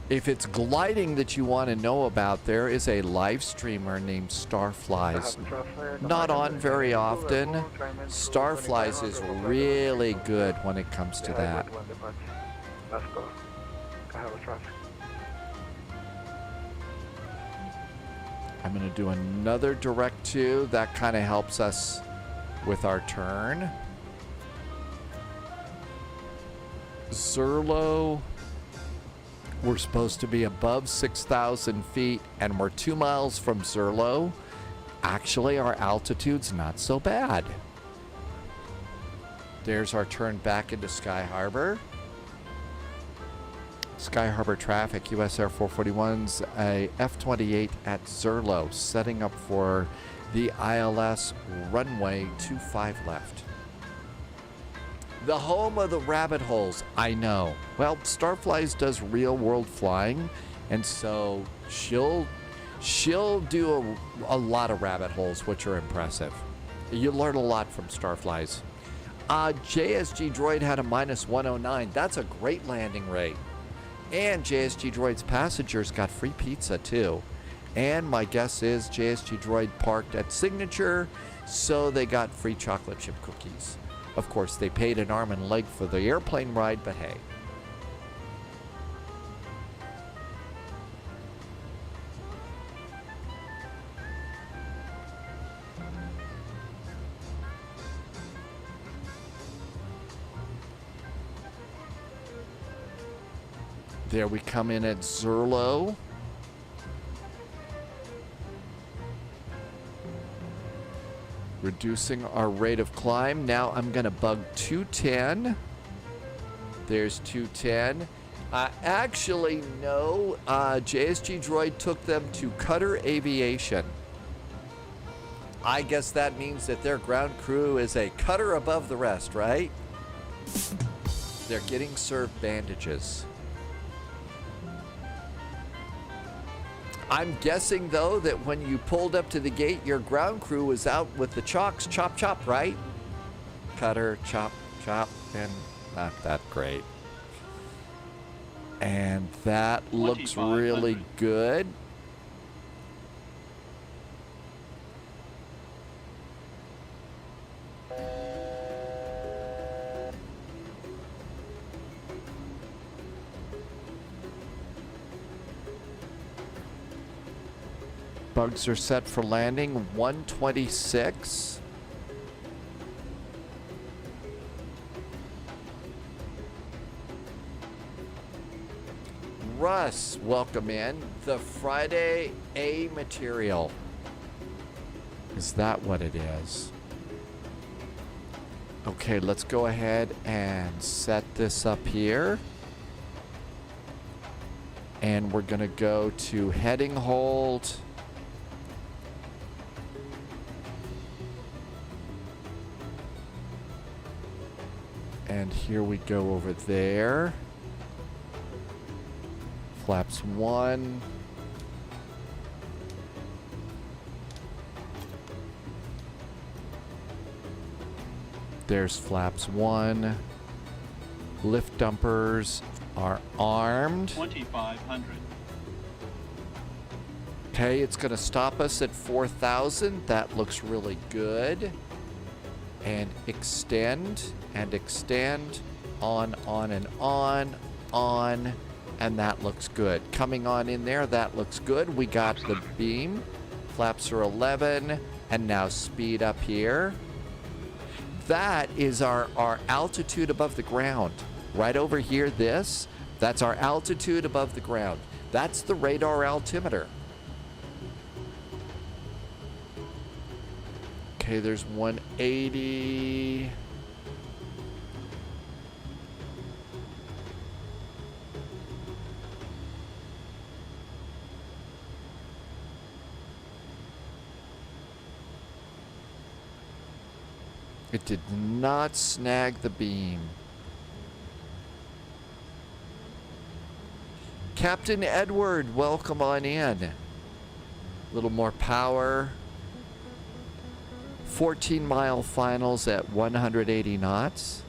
If it's gliding that you want to know about, there is a live streamer named Starflies. Not on very often. Starflies is really good when it comes to that. Let's go. I have a traffic. I'm going to do another direct to. That kind of helps us with our turn. Zerlo. We're supposed to be above 6,000 feet, and we're 2 miles from Zerlo. Actually, our altitude's not so bad. There's our turn back into Sky Harbor. Sky Harbor traffic, US Air 441's a F-28 at Zerlo, setting up for the ILS runway 25 left. The home of the rabbit holes, I know. Well, Starflies does real world flying, and so she'll do a lot of rabbit holes, which are impressive. You learn a lot from Starflies. JSG Droid had a -109. That's a great landing rate. And JSG Droid's passengers got free pizza too. And my guess is JSG Droid parked at Signature, so they got free chocolate chip cookies. Of course, they paid an arm and leg for the airplane ride, but hey. There we come in at Zerlo. Reducing our rate of climb. Now I'm going to bug 210. There's 210. Actually, no. JSG Droid took them to Cutter Aviation. I guess that means that their ground crew is a cutter above the rest, right? They're getting served bandages. I'm guessing, though, that when you pulled up to the gate, your ground crew was out with the chalks, chop, chop, right? Cutter, chop, chop, and not that great. And that looks really good. Bugs are set for landing 126. Russ, welcome in. The Friday A material. Is that what it is? Okay, let's go ahead and set this up here. And we're going to go to heading hold. And here we go over there. Flaps 1. There's flaps 1. Lift dumpers are armed. 2500. Okay, it's going to stop us at 4,000. That looks really good. And extend, on, and on, and that looks good. Coming on in there, that looks good. We got the beam. Flaps are 11, and now speed up here. That is our altitude above the ground. Right over here, that's our altitude above the ground. That's the radar altimeter. Okay, there's 180. It did not snag the beam. Captain Edward, welcome on in. A little more power. 14-mile finals at 180 knots.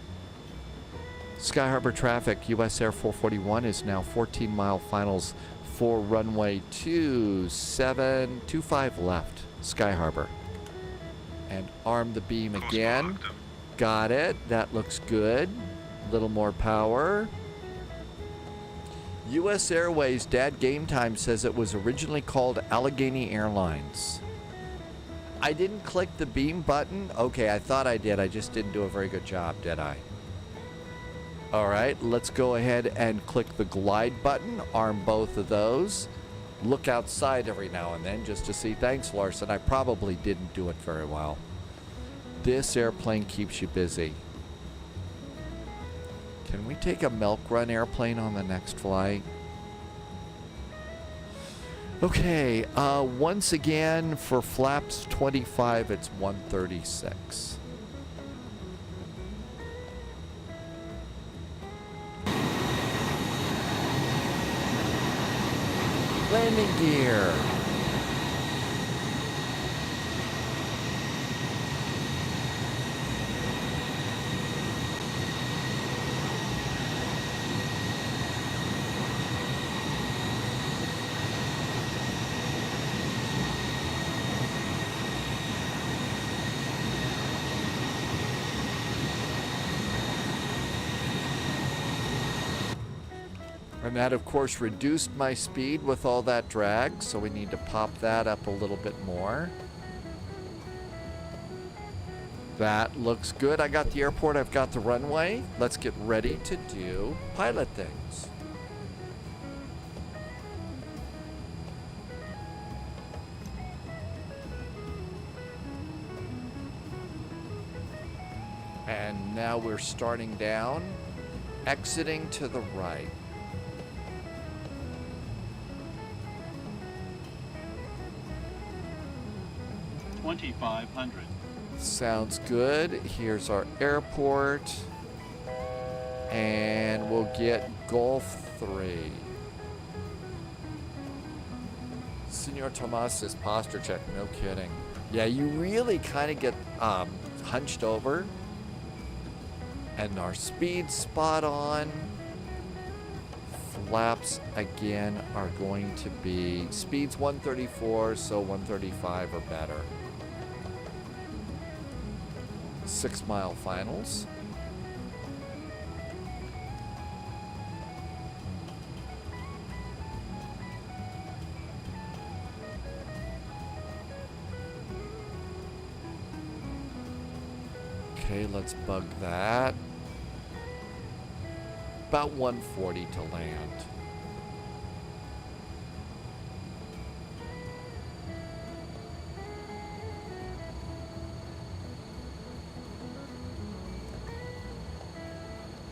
Sky Harbor traffic, US Air 441 is now 14-mile finals for runway 2725 left, Sky Harbor. And arm the beam again. Got it. That looks good. A little more power. US Airways Dad Game Time says it was originally called Allegheny Airlines. I didn't click the beam button. Okay, I thought I did. I just didn't do a very good job, did I? All right, let's go ahead and click the glide button. Arm both of those. Look outside every now and then just to see. Thanks, Larson. I probably didn't do it very well. This airplane keeps you busy. Can we take a milk run airplane on the next flight? Okay, once again, for flaps 25, it's 136. Landing gear. And that, of course, reduced my speed with all that drag, so we need to pop that up a little bit more. That looks good. I got the airport, I've got the runway. Let's get ready to do pilot things. And now we're starting down, exiting to the right. $2,500. Sounds good. Here's our airport. And we'll get Gulf 3. Senor Tomas's posture check, no kidding. Yeah, you really kind of get hunched over. And our speed spot on. Flaps again are going to be speeds 134, so 135 or better. 6-mile finals. Okay, let's bug that. About 140 to land.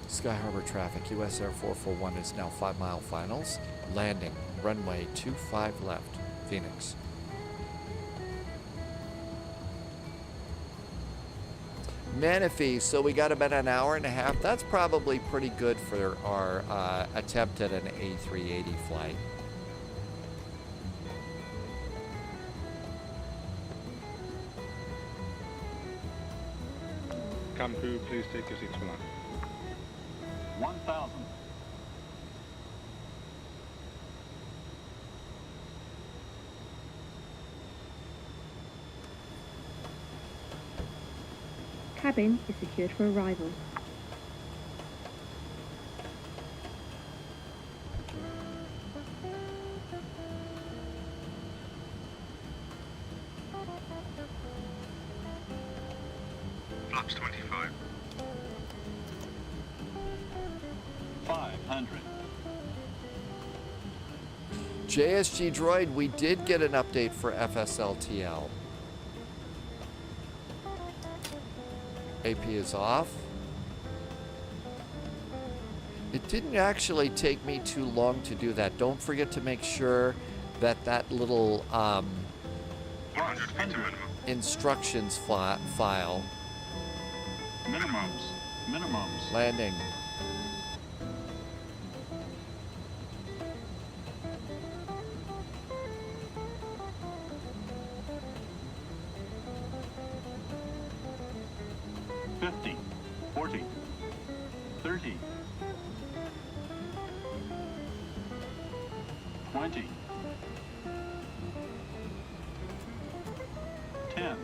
Sky Harbor traffic, US Air 441 is now 5-mile finals. Landing, runway 25 left, Phoenix. Menifee, so we got about an hour and a half. That's probably pretty good for our attempt at an A380 flight. Cabin crew, please take your seats for landing. 1,000. Cabin is secured for arrival. Flaps 25. 500. JSG Droid, we did get an update for FSLTL. AP is off. It didn't actually take me too long to do that. Don't forget to make sure that that little 100 feet to minimum. instructions file. Minimums. Minimums. Landing. $50, $40, $30, $20, $10,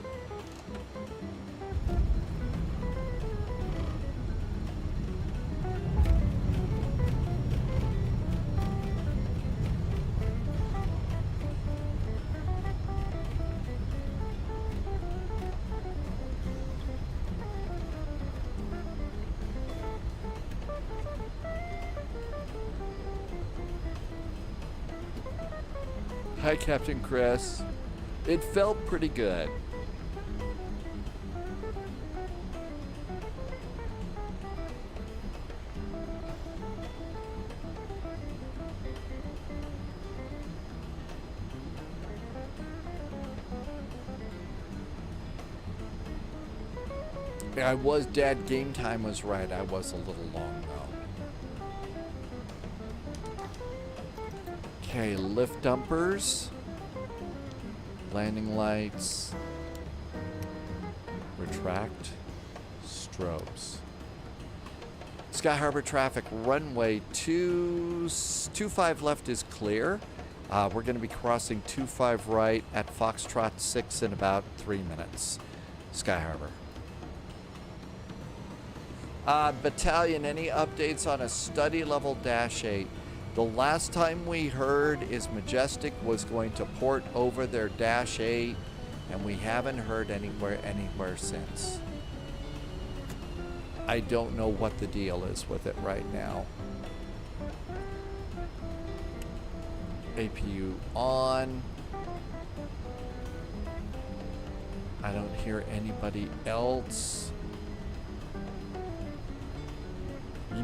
Hi, Captain Chris. It felt pretty good. Yeah, I was, Dad, game time was right. I was a little long though. Okay, lift dumpers, landing lights, retract, strobes. Sky Harbor traffic, runway 25 left is clear. We're going to be crossing 25 right at Foxtrot 6 in about 3 minutes. Sky Harbor. Battalion, any updates on a study level Dash 8? The last time we heard is Majestic was going to port over their Dash 8, and we haven't heard anywhere since. I don't know what the deal is with it right now. APU on. I don't hear anybody else.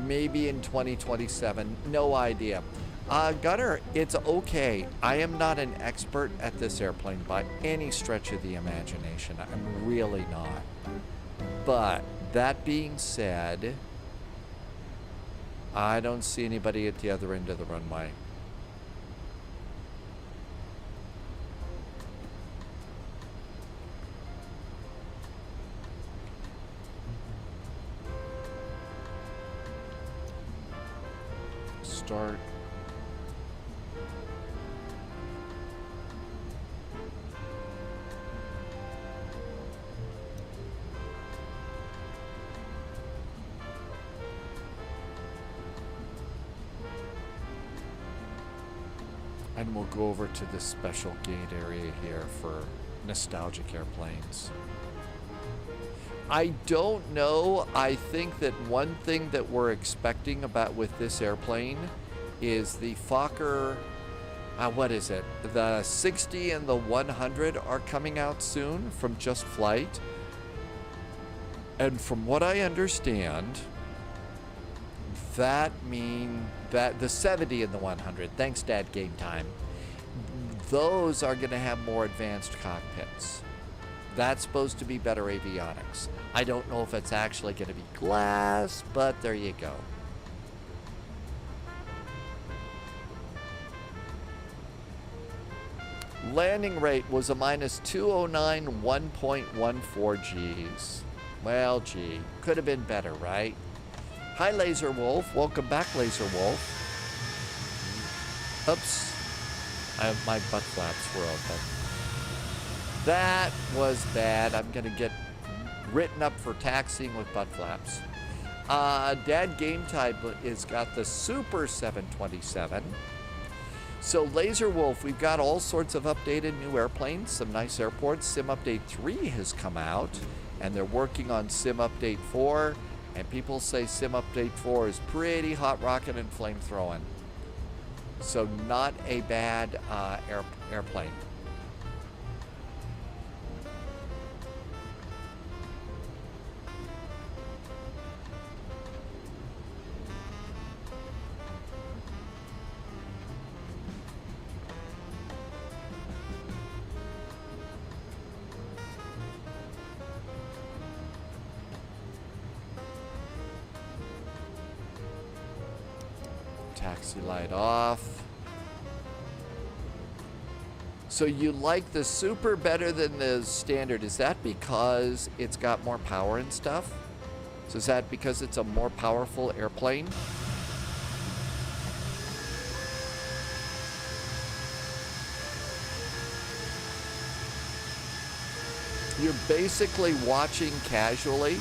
Maybe in 2027, no idea. Gunner, it's okay. I am not an expert at this airplane by any stretch of the imagination. I'm really not. But that being said, I don't see anybody at the other end of the runway. Start. And we'll go over to this special gate area here for nostalgic airplanes. I don't know. I think that one thing that we're expecting about with this airplane is the Fokker, what is it? The 60 and the 100 are coming out soon from Just Flight. And from what I understand, that means that the 70 and the 100, thanks Dad, game time, those are going to have more advanced cockpits. That's supposed to be better avionics. I don't know if it's actually going to be glass, but there you go. Landing rate was a -209 1.14 Gs. Well, gee, could have been better, right? Hi, Laser Wolf. Welcome back, Laser Wolf. Oops. My butt flaps were open. That was bad. I'm going to get written up for taxiing with butt flaps. Dad Game Time has got the Super 727. So Laser Wolf, we've got all sorts of updated new airplanes, some nice airports. Sim Update 3 has come out, and they're working on Sim Update 4, and people say Sim Update 4 is pretty hot rocket and flame throwing. So not a bad airplane. Taxi light off. So you like the Super better than the Standard. Is that because it's got more power and stuff? So is that because it's a more powerful airplane? You're basically watching casually.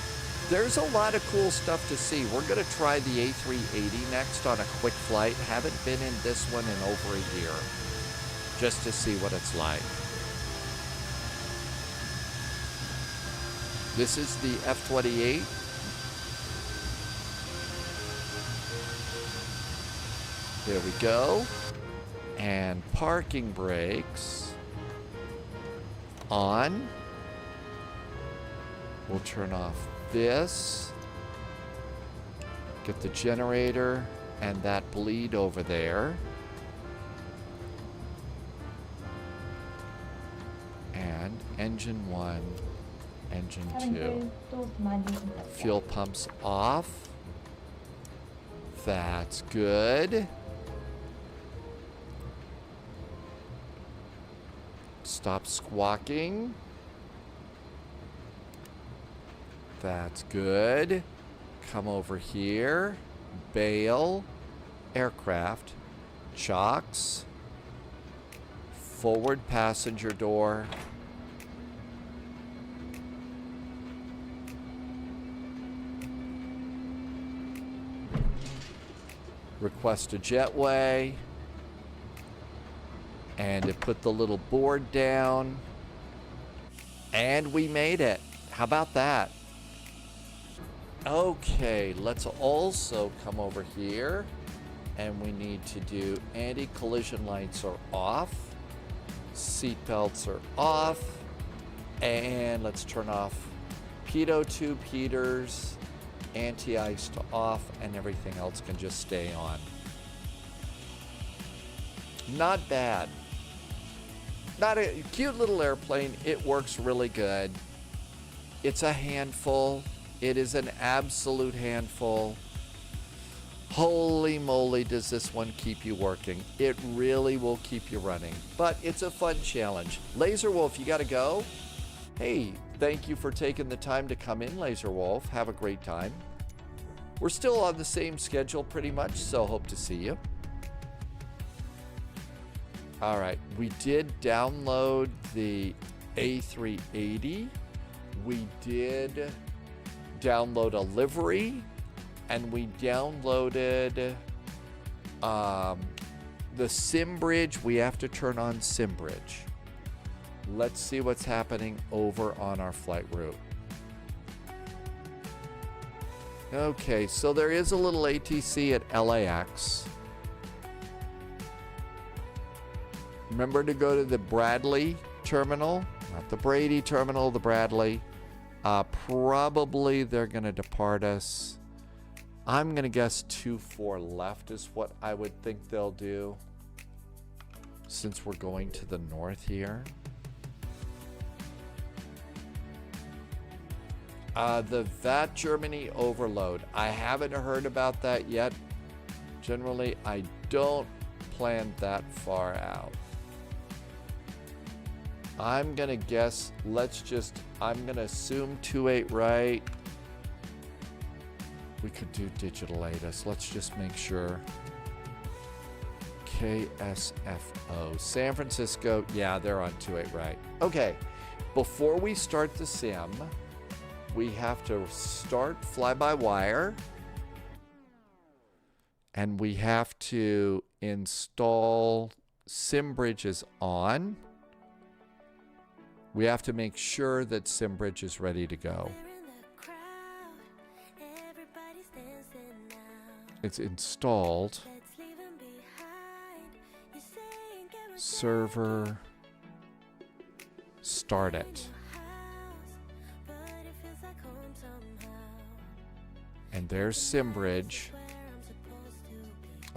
There's a lot of cool stuff to see. We're going to try the A380 next on a quick flight. Haven't been in this one in over a year, just to see what it's like. This is the F-28. There we go. And parking brakes on. We'll turn off this, get the generator and that bleed over there, and engine 1, engine 2, fuel pumps off. That's good. Stop squawking. That's good. Come over here. Bail. Aircraft. Chocks. Forward passenger door. Request a jetway. And it put the little board down. And we made it. How about that? Okay, let's also come over here, and we need to do anti-collision lights are off, seat belts are off, and let's turn off pitot tube heaters, anti-ice to off, and everything else can just stay on. Not bad. Not a cute little airplane. It works really good. It's a handful. It is an absolute handful. Holy moly, does this one keep you working. It really will keep you running. But it's a fun challenge. Laser Wolf, you gotta go? Hey, thank you for taking the time to come in, Laser Wolf. Have a great time. We're still on the same schedule pretty much, so hope to see you. All right, we did download the A380. We did download a livery, and we downloaded the sim bridge. We have to turn on sim bridge. Let's see what's happening over on our flight route. Okay, so there is a little ATC at LAX. Remember to go to the Bradley terminal, not the Brady terminal, the Bradley. Probably they're going to depart us. I'm going to guess 2-4 left is what I would think they'll do, since we're going to the north here. The VAT Germany overload. I haven't heard about that yet. Generally, I don't plan that far out. I'm gonna guess, I'm gonna assume 28 right. We could do digital ATIS. Let's just make sure. KSFO. San Francisco, yeah, they're on 28 right. Okay, before we start the sim, we have to start fly-by-wire. And we have to install SimBridge is on. We have to make sure that SimBridge is ready to go. It's installed. Server. Start it. And there's SimBridge.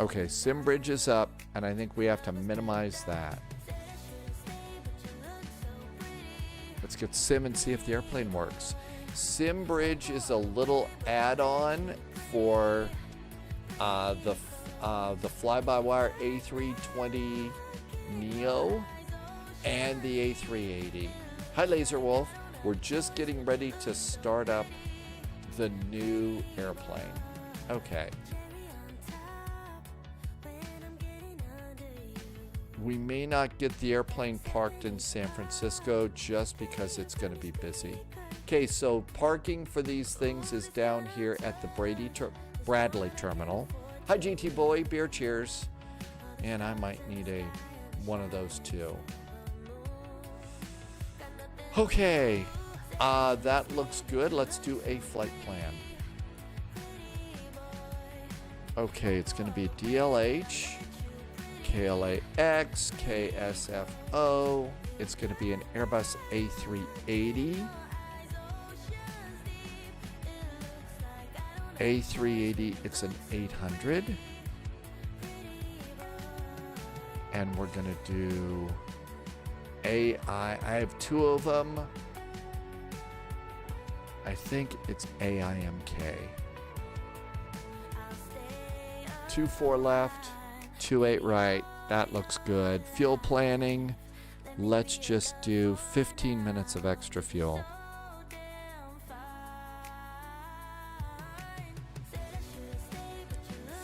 Okay, SimBridge is up, and I think we have to minimize that. Let's get Sim and see if the airplane works. SimBridge is a little add-on for the fly-by-wire A320 Neo and the A380. Hi, Laser Wolf. We're just getting ready to start up the new airplane. Okay. We may not get the airplane parked in San Francisco just because it's going to be busy. Okay, so parking for these things is down here at the Bradley terminal. Hi, GT Boy, beer cheers. And I might need one of those too. Okay, that looks good. Let's do a flight plan. Okay, it's going to be DLH. KLAX, KSFO. It's going to be an Airbus A380. A380, it's an 800. And we're going to do AI. I have two of them. I think it's AIMK. 24 left. 28 right. That looks good. Fuel planning. Let's just do 15 minutes of extra fuel.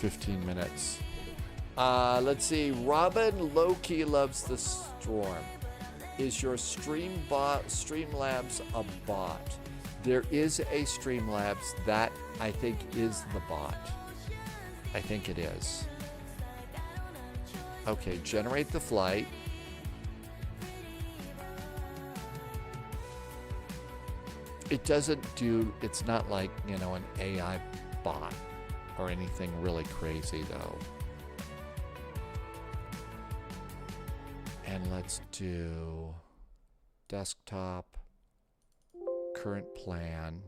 $15 minutes. Let's see. Robin Loki loves the storm. Is your Streamlabs a bot? There is a Streamlabs. That I think is the bot. I think it is. Okay, generate the flight. It doesn't do, it's not like, an AI bot or anything really crazy though. And let's do desktop, current plan.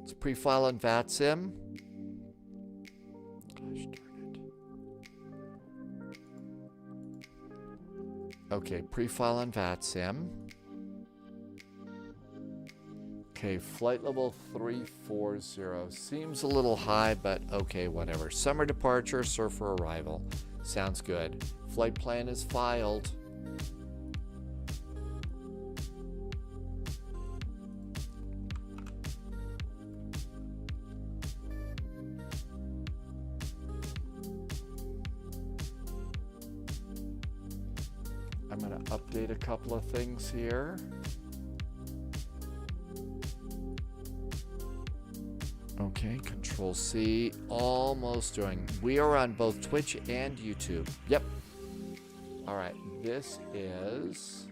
Let's pre-file on VATSIM. Gosh darn it. Okay, pre-file on VATSIM. Okay, flight level 340. Seems a little high, but okay, whatever. Summer departure, surfer arrival. Sounds good. Flight plan is filed. I'm going to update a couple of things here. Okay, Control C, almost doing. We are on both Twitch and YouTube. Yep. All right, this is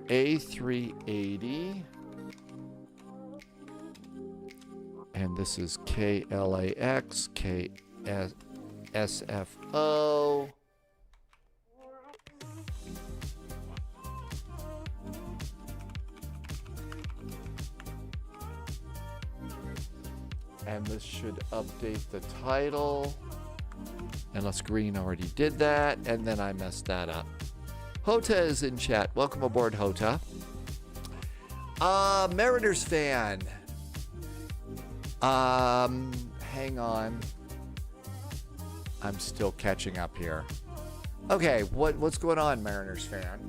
A380. And this is KLAX, KSFO. And this should update the title. Unless Green already did that, and then I messed that up. Hota is in chat. Welcome aboard, Hota. Mariners fan. Hang on. I'm still catching up here. Okay, what's going on, Mariners fan?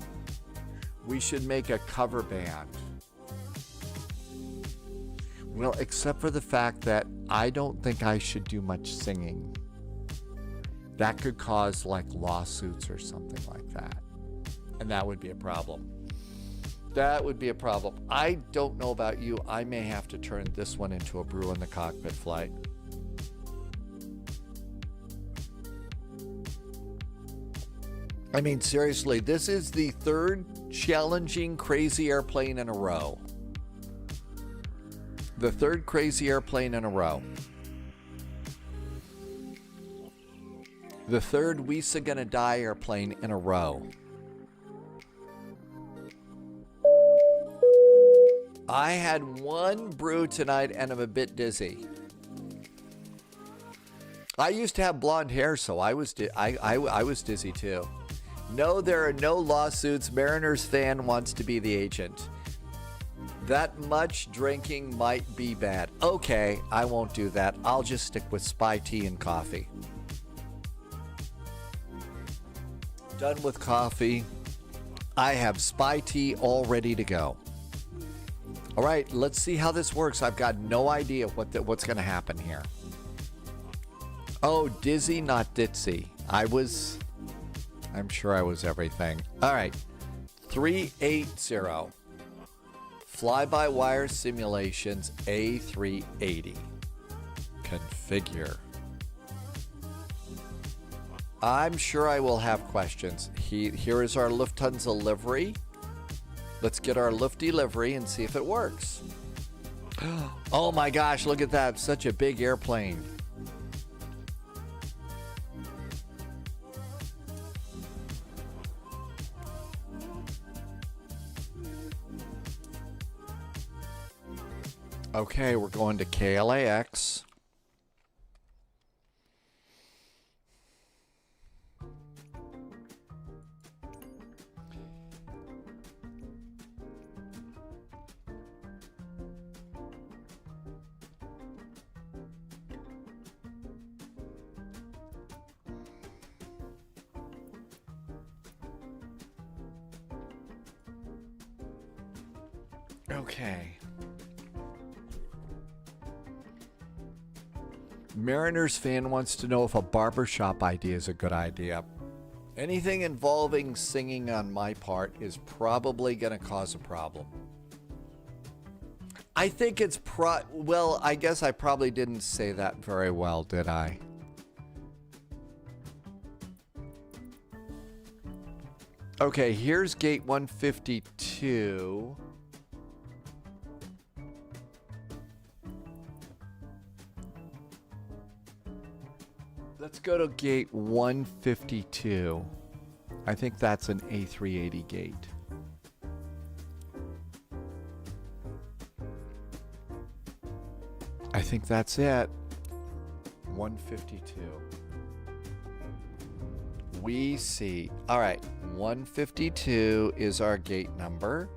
We should make a cover band. Well, except for the fact that I don't think I should do much singing. That could cause like lawsuits or something like that. And that would be a problem. That would be a problem. I don't know about you. I may have to turn this one into a brew in the cockpit flight. I mean, seriously, this is the third challenging crazy airplane in a row. The third crazy airplane in a row. The third Weesa gonna die airplane in a row. I had one brew tonight and I'm a bit dizzy. I used to have blonde hair, so I was dizzy too. No, there are no lawsuits. Mariners fan wants to be the agent. That much drinking might be bad. Okay, I won't do that. I'll just stick with spy tea and coffee. Done with coffee. I have spy tea all ready to go. All right, let's see how this works. I've got no idea what's going to happen here. Oh, dizzy, not ditzy. I'm sure I was everything. All right, 380. Fly-by-wire simulations A380. Configure. I'm sure I will have questions. Here is our Lufthansa livery. Let's get our Lufty livery and see if it works. Oh my gosh, look at that. Such a big airplane. Okay, we're going to KLAX. Okay. Mariners fan wants to know if a barbershop idea is a good idea. Anything involving singing on my part is probably going to cause a problem. I think it's well, I guess I probably didn't say that very well, did I? Okay, here's gate 152. Let's go to gate 152. I think that's an A380 gate. I think that's it. 152. We see. All right, 152 is our gate number.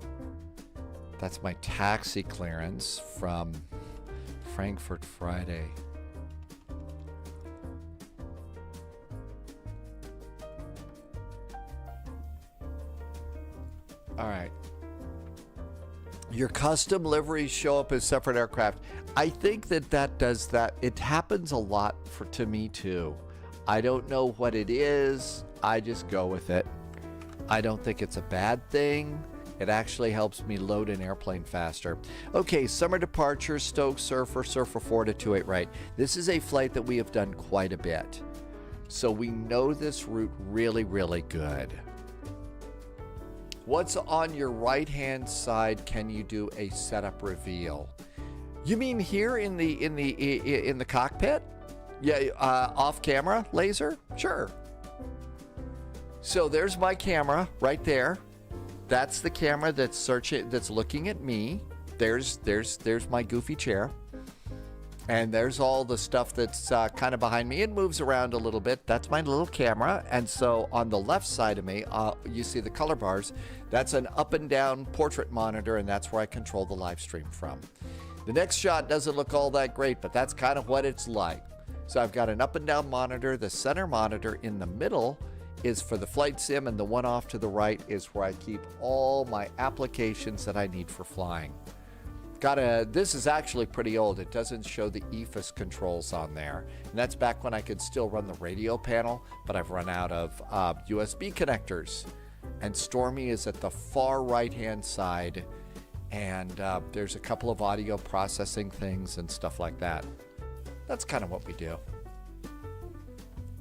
That's my taxi clearance from Frankfurt Friday. All right. Your custom liveries show up as separate aircraft. I think that does that. It happens a lot to me too. I don't know what it is. I just go with it. I don't think it's a bad thing. It actually helps me load an airplane faster. Okay, summer departure, Stoke, Surfer 4 to 28 right. This is a flight that we have done quite a bit. So we know this route really, really good. What's on your right-hand side? Can you do a setup reveal? You mean here in the cockpit? Yeah, off camera laser? Sure. So there's my camera right there. That's the camera that's looking at me. There's my goofy chair. And there's all the stuff that's kind of behind me. It moves around a little bit. That's my little camera. And so on the left side of me, you see the color bars. That's an up and down portrait monitor, and that's where I control the live stream from. The next shot doesn't look all that great, but that's kind of what it's like. So I've got an up and down monitor. The center monitor in the middle is for the flight sim, and the one off to the right is where I keep all my applications that I need for flying. This is actually pretty old. It doesn't show the EFIS controls on there. And that's back when I could still run the radio panel, but I've run out of USB connectors. And Stormy is at the far right-hand side, and there's a couple of audio processing things and stuff like that. That's kind of what we do.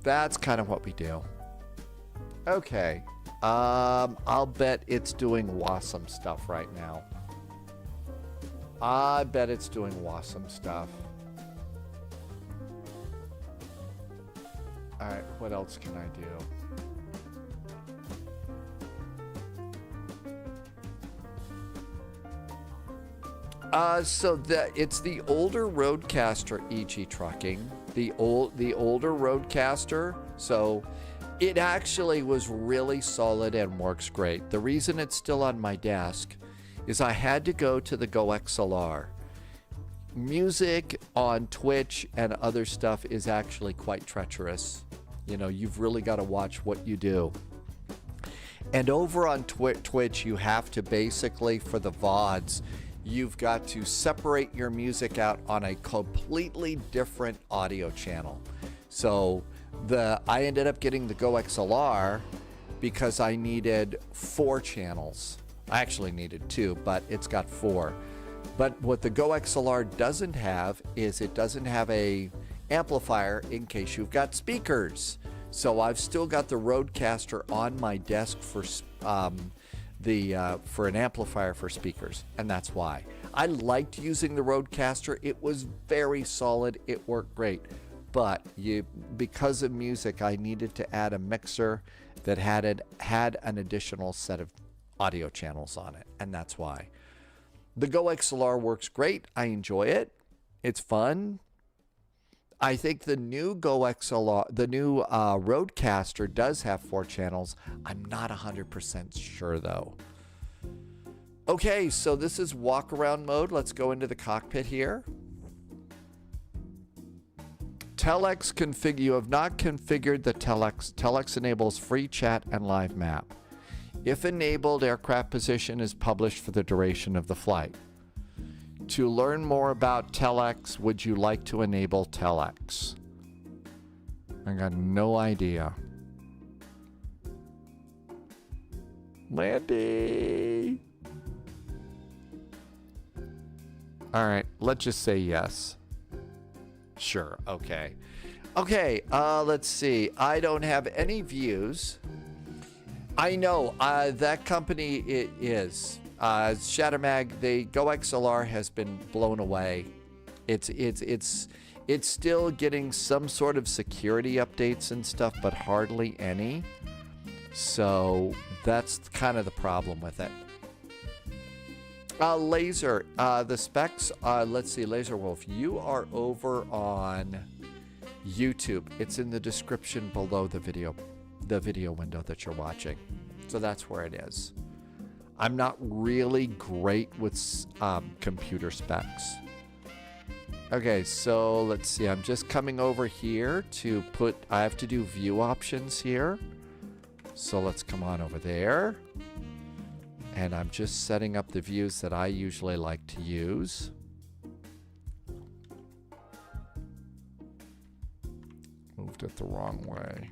That's kind of what we do. Okay. I'll bet it's doing WASM stuff right now. I bet it's doing WASM stuff. Alright, what else can I do? It's the older Roadcaster EG Trucking. The older Roadcaster. So it actually was really solid and works great. The reason it's still on my desk is I had to go to the Go XLR. Music on Twitch and other stuff is actually quite treacherous. You know, you've really got to watch what you do. And over on Twitch, you have to basically, for the VODs, you've got to separate your music out on a completely different audio channel. So I ended up getting the Go XLR because I needed 4 channels. I actually needed 2, but it's got 4. But what the Go XLR doesn't have is it doesn't have a amplifier in case you've got speakers. So I've still got the Roadcaster on my desk for an amplifier for speakers, and that's why. I liked using the Roadcaster. It was very solid. It worked great. But because of music, I needed to add a mixer that had an additional set of audio channels on it, and that's why. The Go XLR works great. I enjoy it. It's fun. I think the new Go XLR, the new Roadcaster does have 4 channels. I'm not 100% sure though. Okay, so this is walk around mode. Let's go into the cockpit here. Telex config. You have not configured the Telex. Telex enables free chat and live map. If enabled, aircraft position is published for the duration of the flight. To learn more about Telex, would you like to enable Telex? I got no idea. Landy! Alright, let's just say yes. Sure, okay. Okay, let's see. I don't have any views. I know, that company it is. Shattermag, the Go XLR has been blown away. It's still getting some sort of security updates and stuff, but hardly any. So that's kind of the problem with it. Laser, the specs, let's see, Laser Wolf, you are over on YouTube. It's in the description below the video window that you're watching. So that's where it is. I'm not really great with computer specs. Okay, so let's see. I'm just coming over here to I have to do view options here. So let's come on over there. And I'm just setting up the views that I usually like to use. Moved it the wrong way.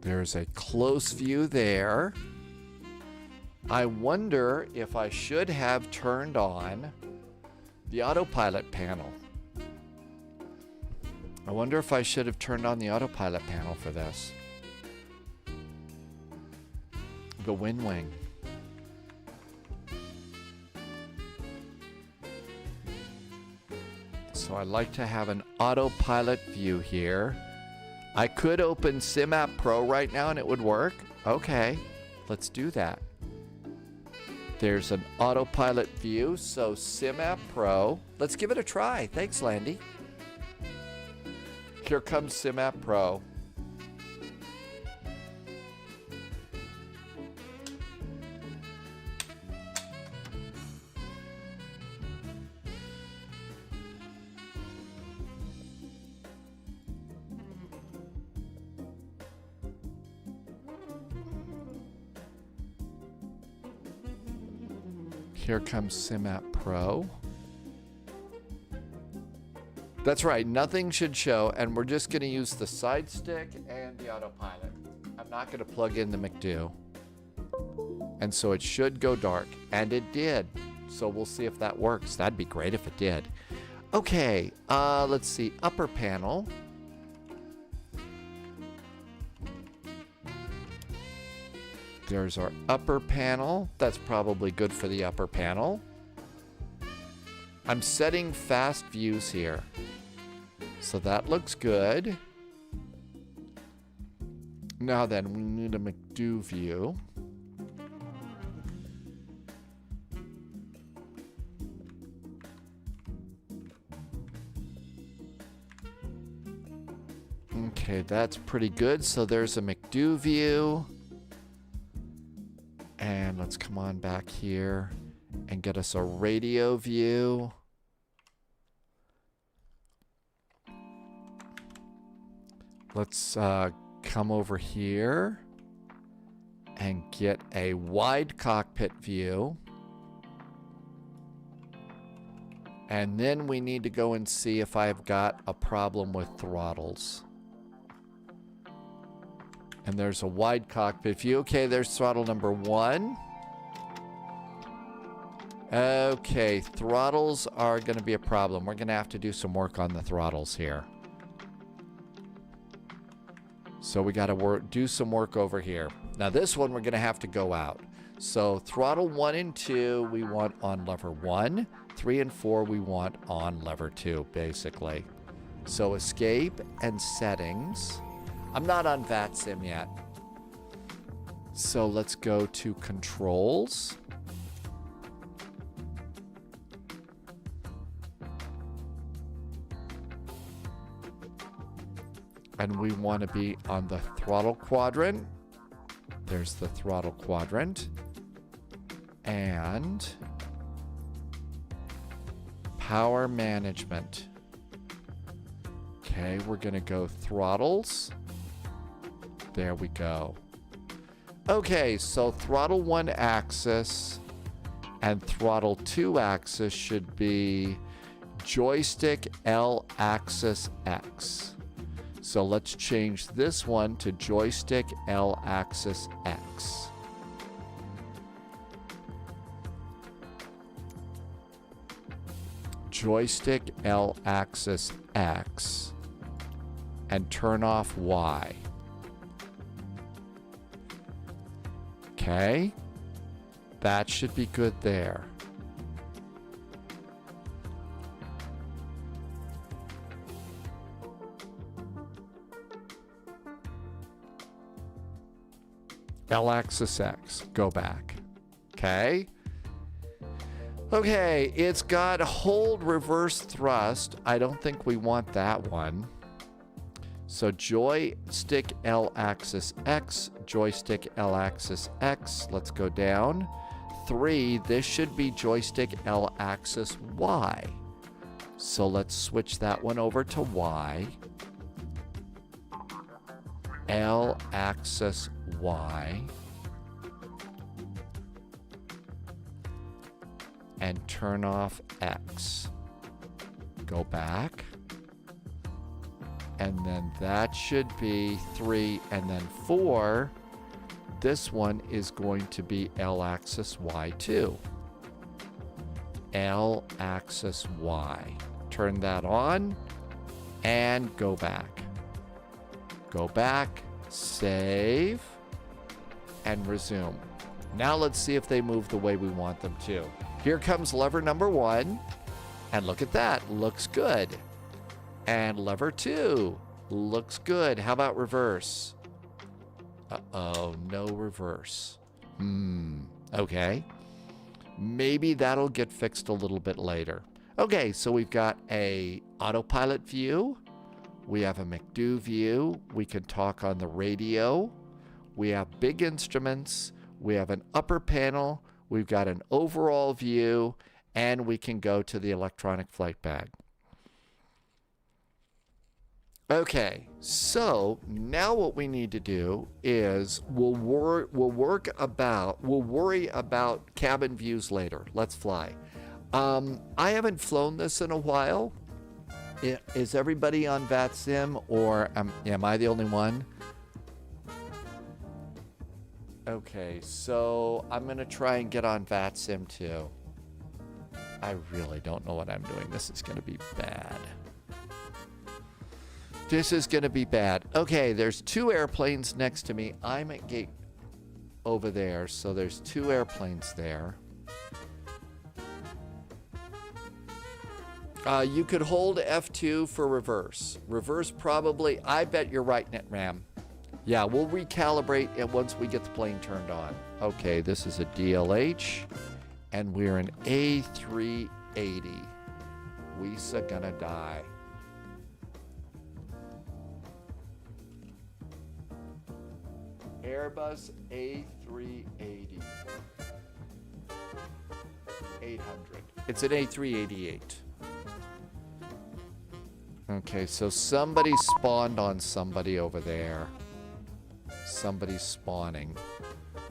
There's a close view there. I wonder if I should have turned on the autopilot panel. I wonder if I should have turned on the autopilot panel for this. The wind wing. So I like to have an autopilot view here. I could open SimApp Pro right now and it would work. Okay, let's do that. There's an autopilot view, so SimApp Pro. Let's give it a try. Thanks, Landy. Here comes SimApp Pro. Here comes SimApp Pro. That's right, nothing should show, and we're just going to use the side stick and the autopilot. I'm not going to plug in the McDo. And so it should go dark, and it did. So we'll see if that works. That'd be great if it did. Okay, let's see, upper panel. There's our upper panel. That's probably good for the upper panel. I'm setting fast views here. So that looks good. Now then, we need a McDo view. Okay, that's pretty good. So there's a McDo view. And let's come on back here and get us a radio view. Let's come over here and get a wide cockpit view. And then we need to go and see if I've got a problem with throttles. And there's a wide cockpit view. Okay, there's throttle number 1. Okay, throttles are going to be a problem. We're going to have to do some work on the throttles here. So we got to do some work over here. Now this one we're going to have to go out. So throttle 1 and 2 we want on lever 1. 3 and 4 we want on lever 2, basically. So escape and settings. I'm not on VATSIM yet. So let's go to controls. And we want to be on the throttle quadrant. There's the throttle quadrant. And power management. Okay, we're going to go throttles. There we go. Okay, so throttle 1 axis and throttle 2 axis should be joystick L axis X. So let's change this one to joystick L axis X. Joystick L axis X and turn off Y. Okay, that should be good there. L-axis X, go back. Okay. Okay, it's got hold reverse thrust. I don't think we want that one. So joystick L-axis X, joystick L-axis X. Let's go down. 3, this should be joystick L-axis Y. So let's switch that one over to Y. L-axis Y. And turn off X. Go back. And then that should be 3, and then 4. This one is going to be L-axis Y2. L-axis Y. Turn that on and go back. Go back, save, and resume. Now let's see if they move the way we want them to. Here comes lever number 1, and look at that, looks good. And lever 2 looks good. How about reverse? Uh-oh, no reverse. Okay. Maybe that'll get fixed a little bit later. Okay, so we've got a autopilot view. We have a McDo view. We can talk on the radio. We have big instruments. We have an upper panel. We've got an overall view. And we can go to the electronic flight bag. Okay, so now what we need to do is we'll worry about cabin views later. Let's fly. I haven't flown this in a while. Is everybody on VATSIM, or am I the only one? Okay, so I'm gonna try and get on VATSIM too. I really don't know what I'm doing. This is gonna be bad. This is gonna be bad. Okay, there's 2 airplanes next to me. I'm at gate over there, so there's 2 airplanes there. You could hold F2 for reverse. Reverse probably, I bet you're right, NetRam. Yeah, we'll recalibrate it once we get the plane turned on. Okay, this is a DLH, and we're an A380. We's gonna die. Airbus A380. 800. It's an A388. Okay, so somebody spawned on somebody over there. Somebody's spawning.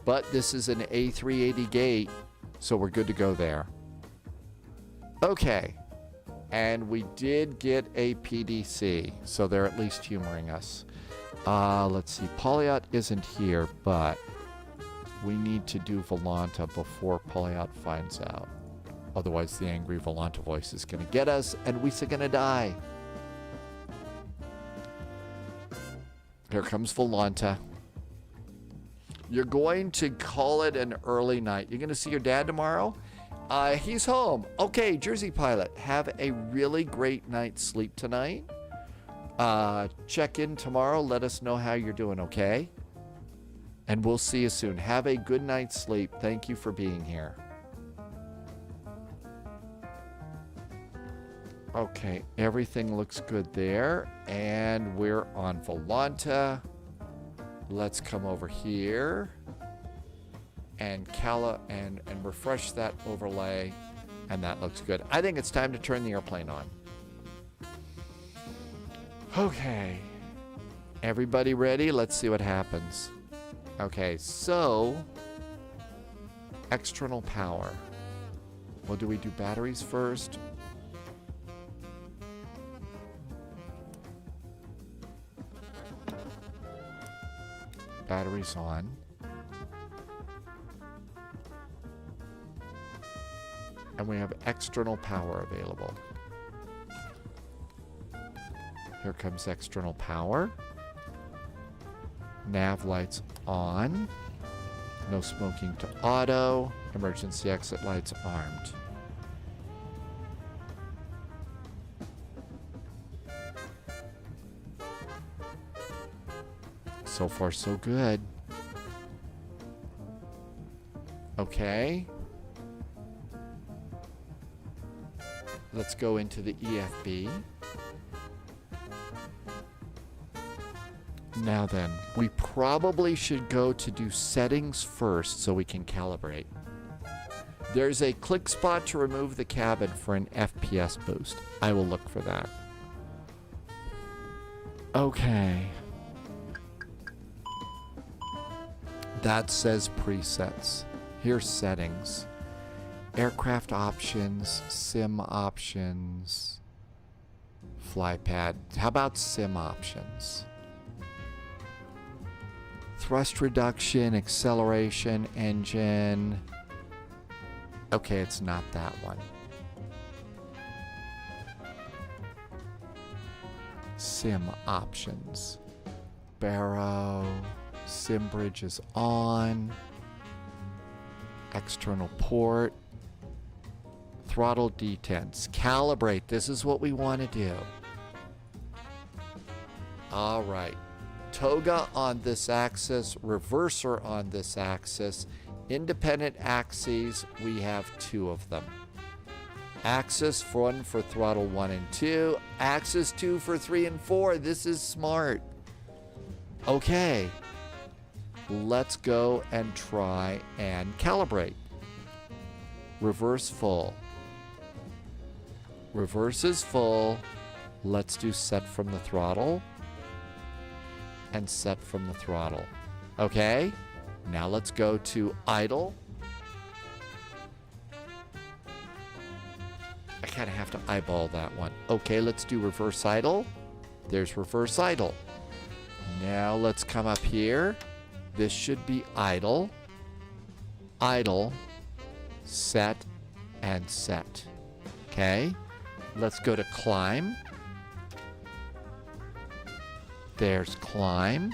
But this is an A380 gate, so we're good to go there. Okay. And we did get a PDC, so they're at least humoring us. Let's see. Polyot isn't here, but we need to do Volanta before Polyot finds out. Otherwise, the angry Volanta voice is going to get us, and we're going to die. Here comes Volanta. You're going to call it an early night. You're going to see your dad tomorrow? He's home. Okay, Jersey Pilot, have a really great night's sleep tonight. Check in tomorrow. Let us know how you're doing, okay? And we'll see you soon. Have a good night's sleep. Thank you for being here. Okay, everything looks good there. And we're on Volanta. Let's come over here and refresh that overlay. And that looks good. I think it's time to turn the airplane on. Okay. Everybody ready? Let's see what happens. Okay, so external power. Well, do we do batteries first? Batteries on. And we have external power available. Here comes external power. Nav lights on. No smoking to auto. Emergency exit lights armed. So far, so good. Okay. Let's go into the EFB. Now then, we probably should go to do settings first so we can calibrate. There's a click spot to remove the cabin for an FPS boost. I will look for that. Okay. That says presets. Here's settings. Aircraft options, sim options, flypad. How about sim options? Thrust reduction, acceleration, engine. Okay, it's not that one. Sim options. Barrow. Sim bridge is on. External port. Throttle detents. Calibrate. This is what we want to do. All right. Toga on this axis. Reverser on this axis. Independent axes. We have 2 of them. Axis 1 for throttle 1 and 2. Axis 2 for 3 and 4. This is smart. Okay. Let's go and try and calibrate. Reverse full. Reverse is full. Let's do set from the throttle. and set from the throttle. Okay, now let's go to idle. I kind of have to eyeball that one. Okay, let's do reverse idle. There's reverse idle. Now let's come up here. This should be idle. Idle, set, and set. Okay, let's go to climb. There's climb,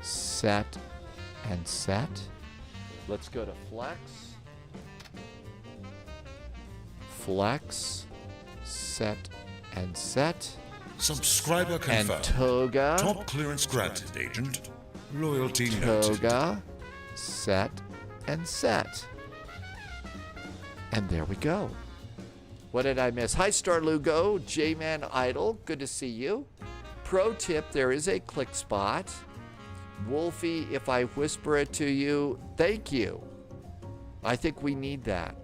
set, and set. Let's go to flex. Flex, set, and set. Subscriber confirmed. And toga. Top clearance granted, Agent. Loyalty noted. Toga, set, and set. And there we go. What did I miss? Hi, Star Lugo. J-Man Idle. Good to see you. Pro tip, there is a click spot. Wolfie, if I whisper it to you, thank you. I think we need that.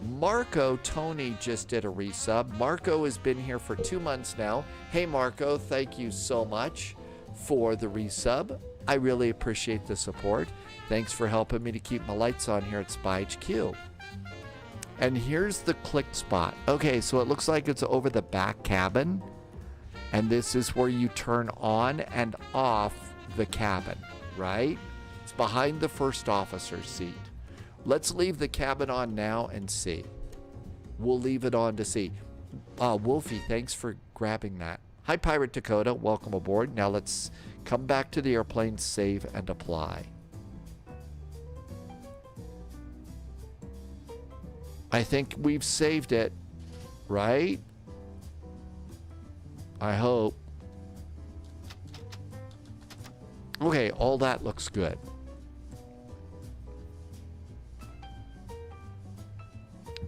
Marco Tony just did a resub. Marco has been here for 2 months now. Hey, Marco, thank you so much for the resub. I really appreciate the support. Thanks for helping me to keep my lights on here at Spy HQ. And here's the click spot. Okay, so it looks like it's over the back cabin. And this is where you turn on and off the cabin, right? It's behind the first officer's seat. Let's leave the cabin on now and see. We'll leave it on to see. Wolfie, thanks for grabbing that. Hi, Pirate Dakota. Welcome aboard. Now let's come back to the airplane, save, and apply. I think we've saved it, right? I hope. Okay, all that looks good.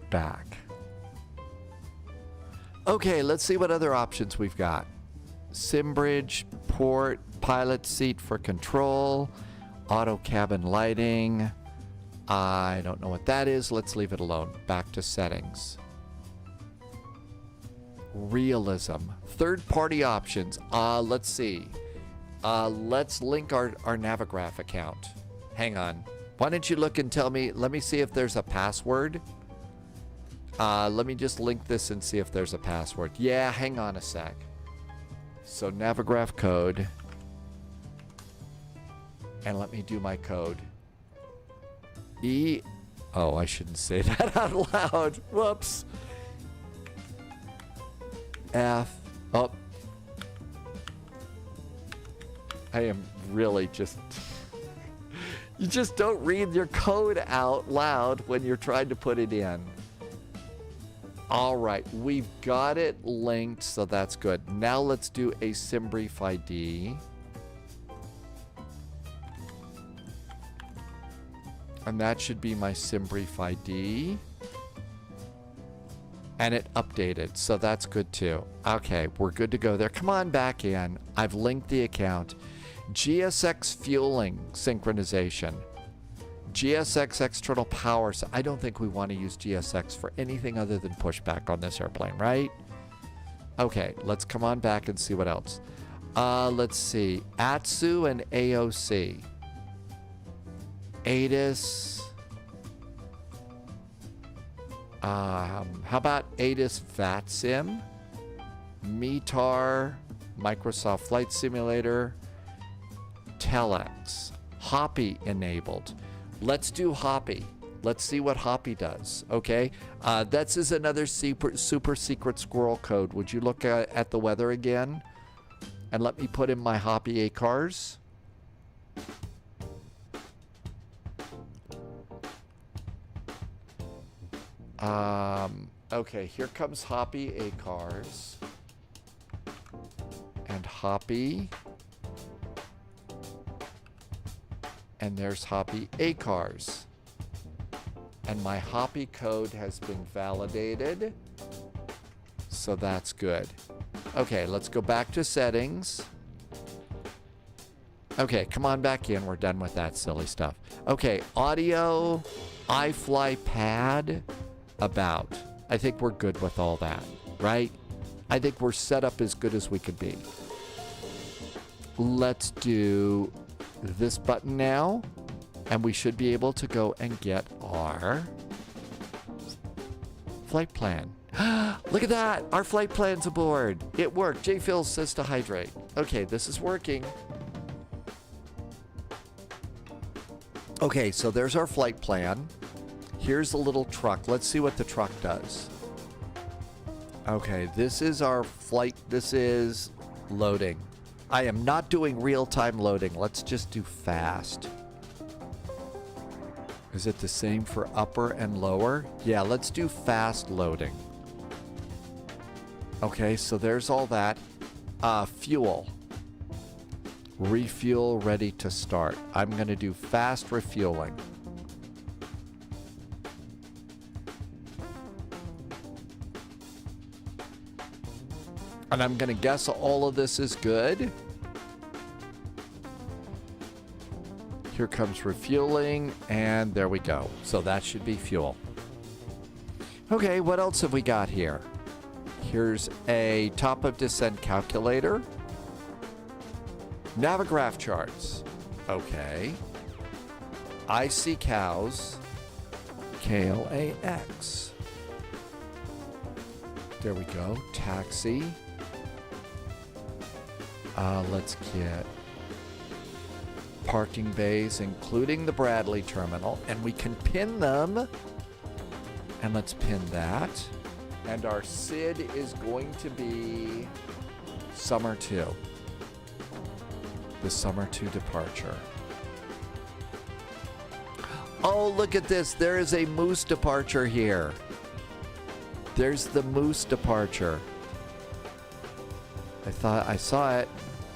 Back. Okay, let's see what other options we've got. Sim bridge, port, pilot seat for control, auto cabin lighting. I don't know what that is. Let's leave it alone. Back to settings. Realism. Third-party options. Let's see. Let's link our Navigraph account. Hang on. Why don't you look and tell me? Let me see if there's a password. Let me just link this and see if there's a password. Yeah, hang on a sec. So Navigraph code. And let me do my code. Oh, I shouldn't say that out loud. Whoops. Oh. I am really just... You just don't read your code out loud when you're trying to put it in. All right, we've got it linked, so that's good. Now let's do a SimBrief ID. And that should be my SimBrief ID. And it updated, so that's good too. Okay, we're good to go there. Come on back in. I've linked the account. GSX fueling synchronization. GSX external power. So I don't think we want to use GSX for anything other than pushback on this airplane, right? Okay, let's come on back and see what else. Let's see. ASUS and AOC. ATIS. How about ATIS VATSIM? METAR. Microsoft Flight Simulator. ELLX. Hoppy enabled. Let's do Hoppy. Let's see what Hoppy does, okay? This is another super secret squirrel code. Would you look at the weather again? And let me put in my Hoppy ACARS. Okay, here comes Hoppy ACARS. And Hoppy. And there's Hoppy ACARS. And my Hoppy code has been validated. So that's good. Okay, let's go back to settings. Okay, come on back in. We're done with that silly stuff. Okay, audio, iFly pad, about. I think we're good with all that, right? I think we're set up as good as we could be. let's do this button now, and we should be able to go and get our flight plan. Look at that! Our flight plan's aboard. It worked. J-Phil says to hydrate. Okay, this is working. Okay, so there's our flight plan. Here's the little truck. Let's see what the truck does. Okay, this is our flight. This is loading. I am not doing real-time loading. Let's just do fast. Is it the same for upper and lower? Yeah, let's do fast loading. Okay, so there's all that. Fuel. Refuel ready to start. I'm going to do fast refueling. And I'm going to guess all of this is good. Here comes refueling, and there we go. So that should be fuel. Okay, what else have we got here? Here's a top of descent calculator. Navigraph charts. Okay. I see cows. KLAX. There we go. Taxi. Let's get parking bays, including the Bradley terminal, and we can pin them. And let's pin that. And our SID is going to be Summer 2. The Summer 2 departure. Oh, look at this. There is a Moose departure here. There's the Moose departure. I thought I saw it.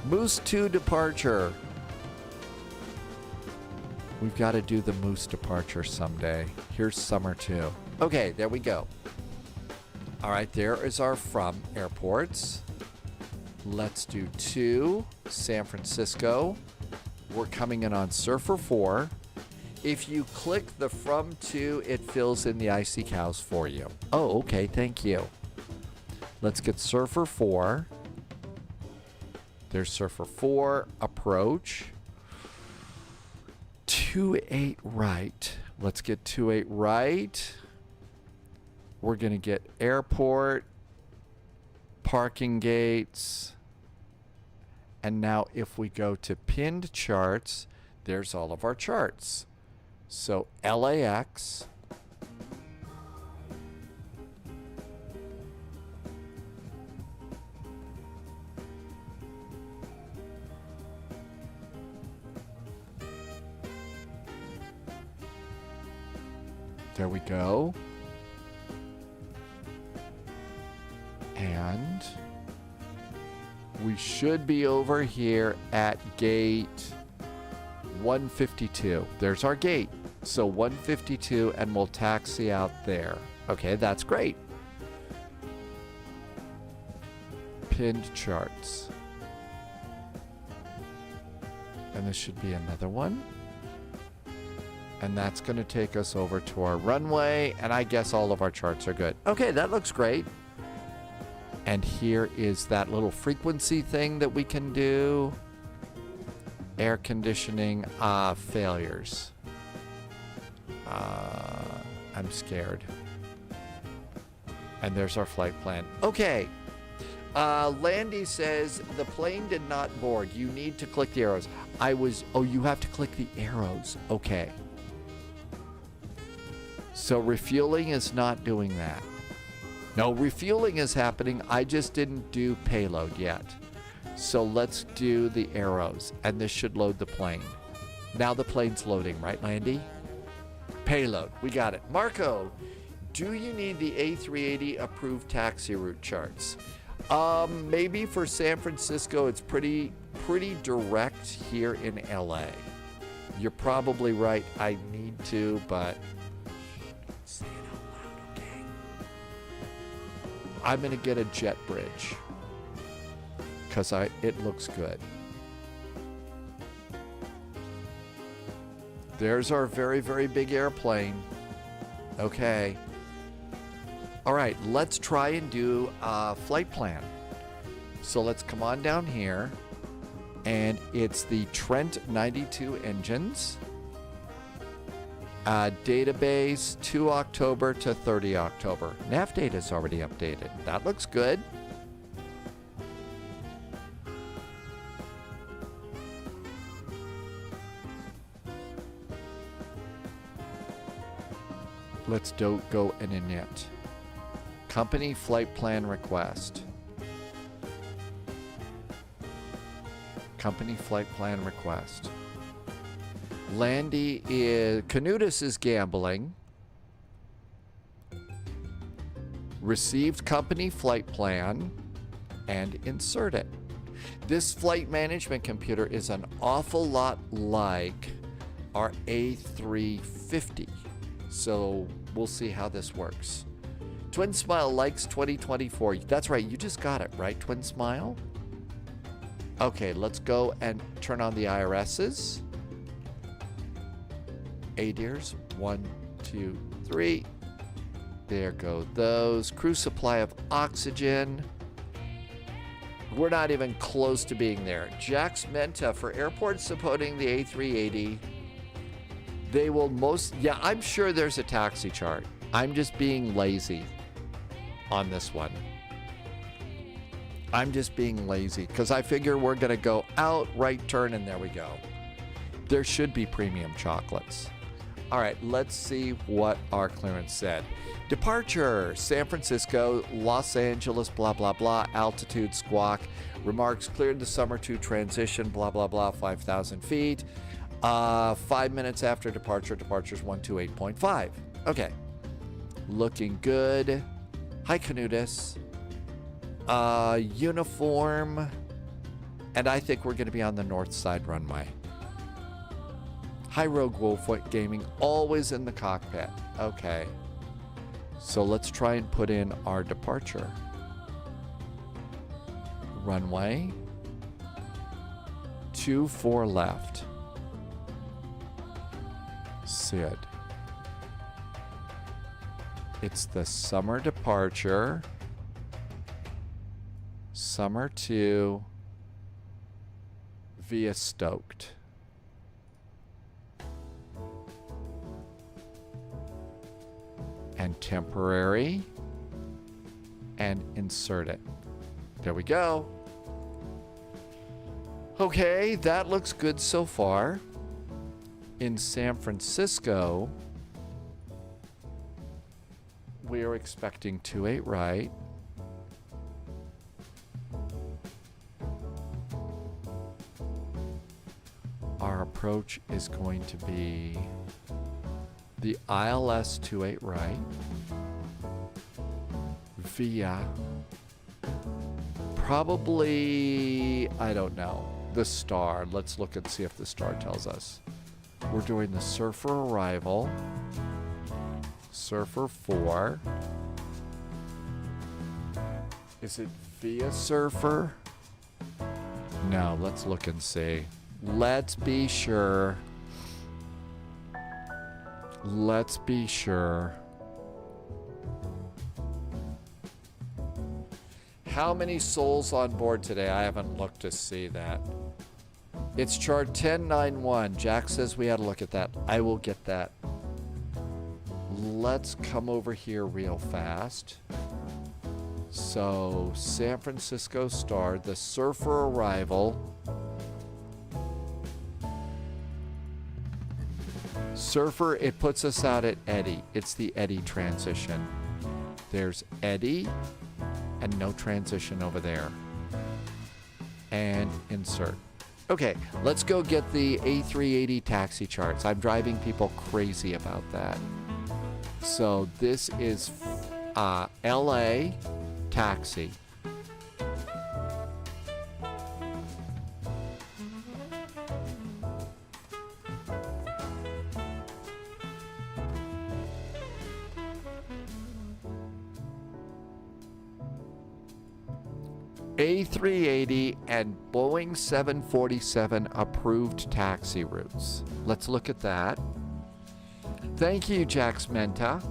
Moose 2 departure. We've got to do the Moose departure someday. Here's Summer 2. Okay, there we go. All right, there is our from airports. Let's do 2, San Francisco. We're coming in on Surfer 4. If you click the from to, it fills in the icy cows for you. Oh, okay, thank you. Let's get Surfer 4. There's Surfer 4, approach. 28 right. Let's get 28 right. We're going to get airport, parking gates. And now if we go to pinned charts, there's all of our charts. So LAX. There we go. And we should be over here at gate 152. There's our gate. So 152, and we'll taxi out there. Okay, that's great. Pinned charts. And this should be another one. And that's going to take us over to our runway. And I guess all of our charts are good. Okay, that looks great. And here is that little frequency thing that we can do. Air conditioning failures. I'm scared. And there's our flight plan. Okay. Landy says the plane did not board. You need to click the arrows. Oh, you have to click the arrows. Okay. So refueling is not doing that. No, refueling is happening. I just didn't do payload yet. So let's do the arrows, and this should load the plane. Now the plane's loading, right, Landy? Payload, we got it. Marco, do you need the A380 approved taxi route charts? Maybe for San Francisco, it's pretty direct here in LA. You're probably right. I need to, but say it out loud, okay? I'm gonna get a jet bridge because it looks good. There's our very, very big airplane. Okay. All right, let's try and do a flight plan. So let's come on down here. And it's the Trent 92 engines. Database 2 October to 30 October. Nav data is already updated. That looks good. Let's go and init. Company flight plan request. Company flight plan request. Landy is... Canutus is gambling. Received company flight plan and insert it. This flight management computer is an awful lot like our A350. So we'll see how this works. Twin Smile likes 2024. That's right, you just got it, right, Twin Smile? Okay, let's go and turn on the IRSs. ADIRs, 1, 2, 3. There go those. Crew supply of oxygen. We're not even close to being there. Jax Menta for airports supporting the A380. They will yeah, I'm sure there's a taxi chart. I'm just being lazy on this one. I'm just being lazy because I figure we're going to go out, right turn, and there we go. There should be premium chocolates. All right, let's see what our clearance said. Departure, San Francisco, Los Angeles, blah, blah, blah, altitude, squawk. Remarks cleared the summer to transition, blah, blah, blah, 5,000 feet. 5 minutes after departure, departure's 128.5. Okay, looking good. Hi, Canutus. Uniform. And I think we're going to be on the north side runway. Hi, Rogue Wolf Gaming, always in the cockpit. Okay. So let's try and put in our departure. Runway. 24 left. Sid. It's the summer departure. Summer 2 via Stoked. And temporary. And insert it. There we go. Okay, that looks good so far. In San Francisco, we are expecting 28 right. Our approach is going to be the ILS 28 right via probably, I don't know, the star. Let's look and see if the star tells us. We're doing the Surfer arrival, Surfer 4. Is it via Surfer? No, let's look and see. Let's be sure. Let's be sure. How many souls on board today? I haven't looked to see that. It's chart 1091. Jack says we had to look at that. I will get that. Let's come over here real fast. So, San Francisco Star, the Surfer arrival. Surfer, it puts us out at Eddy. It's the Eddy transition. There's Eddy and no transition over there. And insert. Okay, let's go get the A380 taxi charts. I'm driving people crazy about that. So this is LA taxi. A380 and Boeing 747 approved taxi routes. Let's look at that. Thank you, Jax Menta.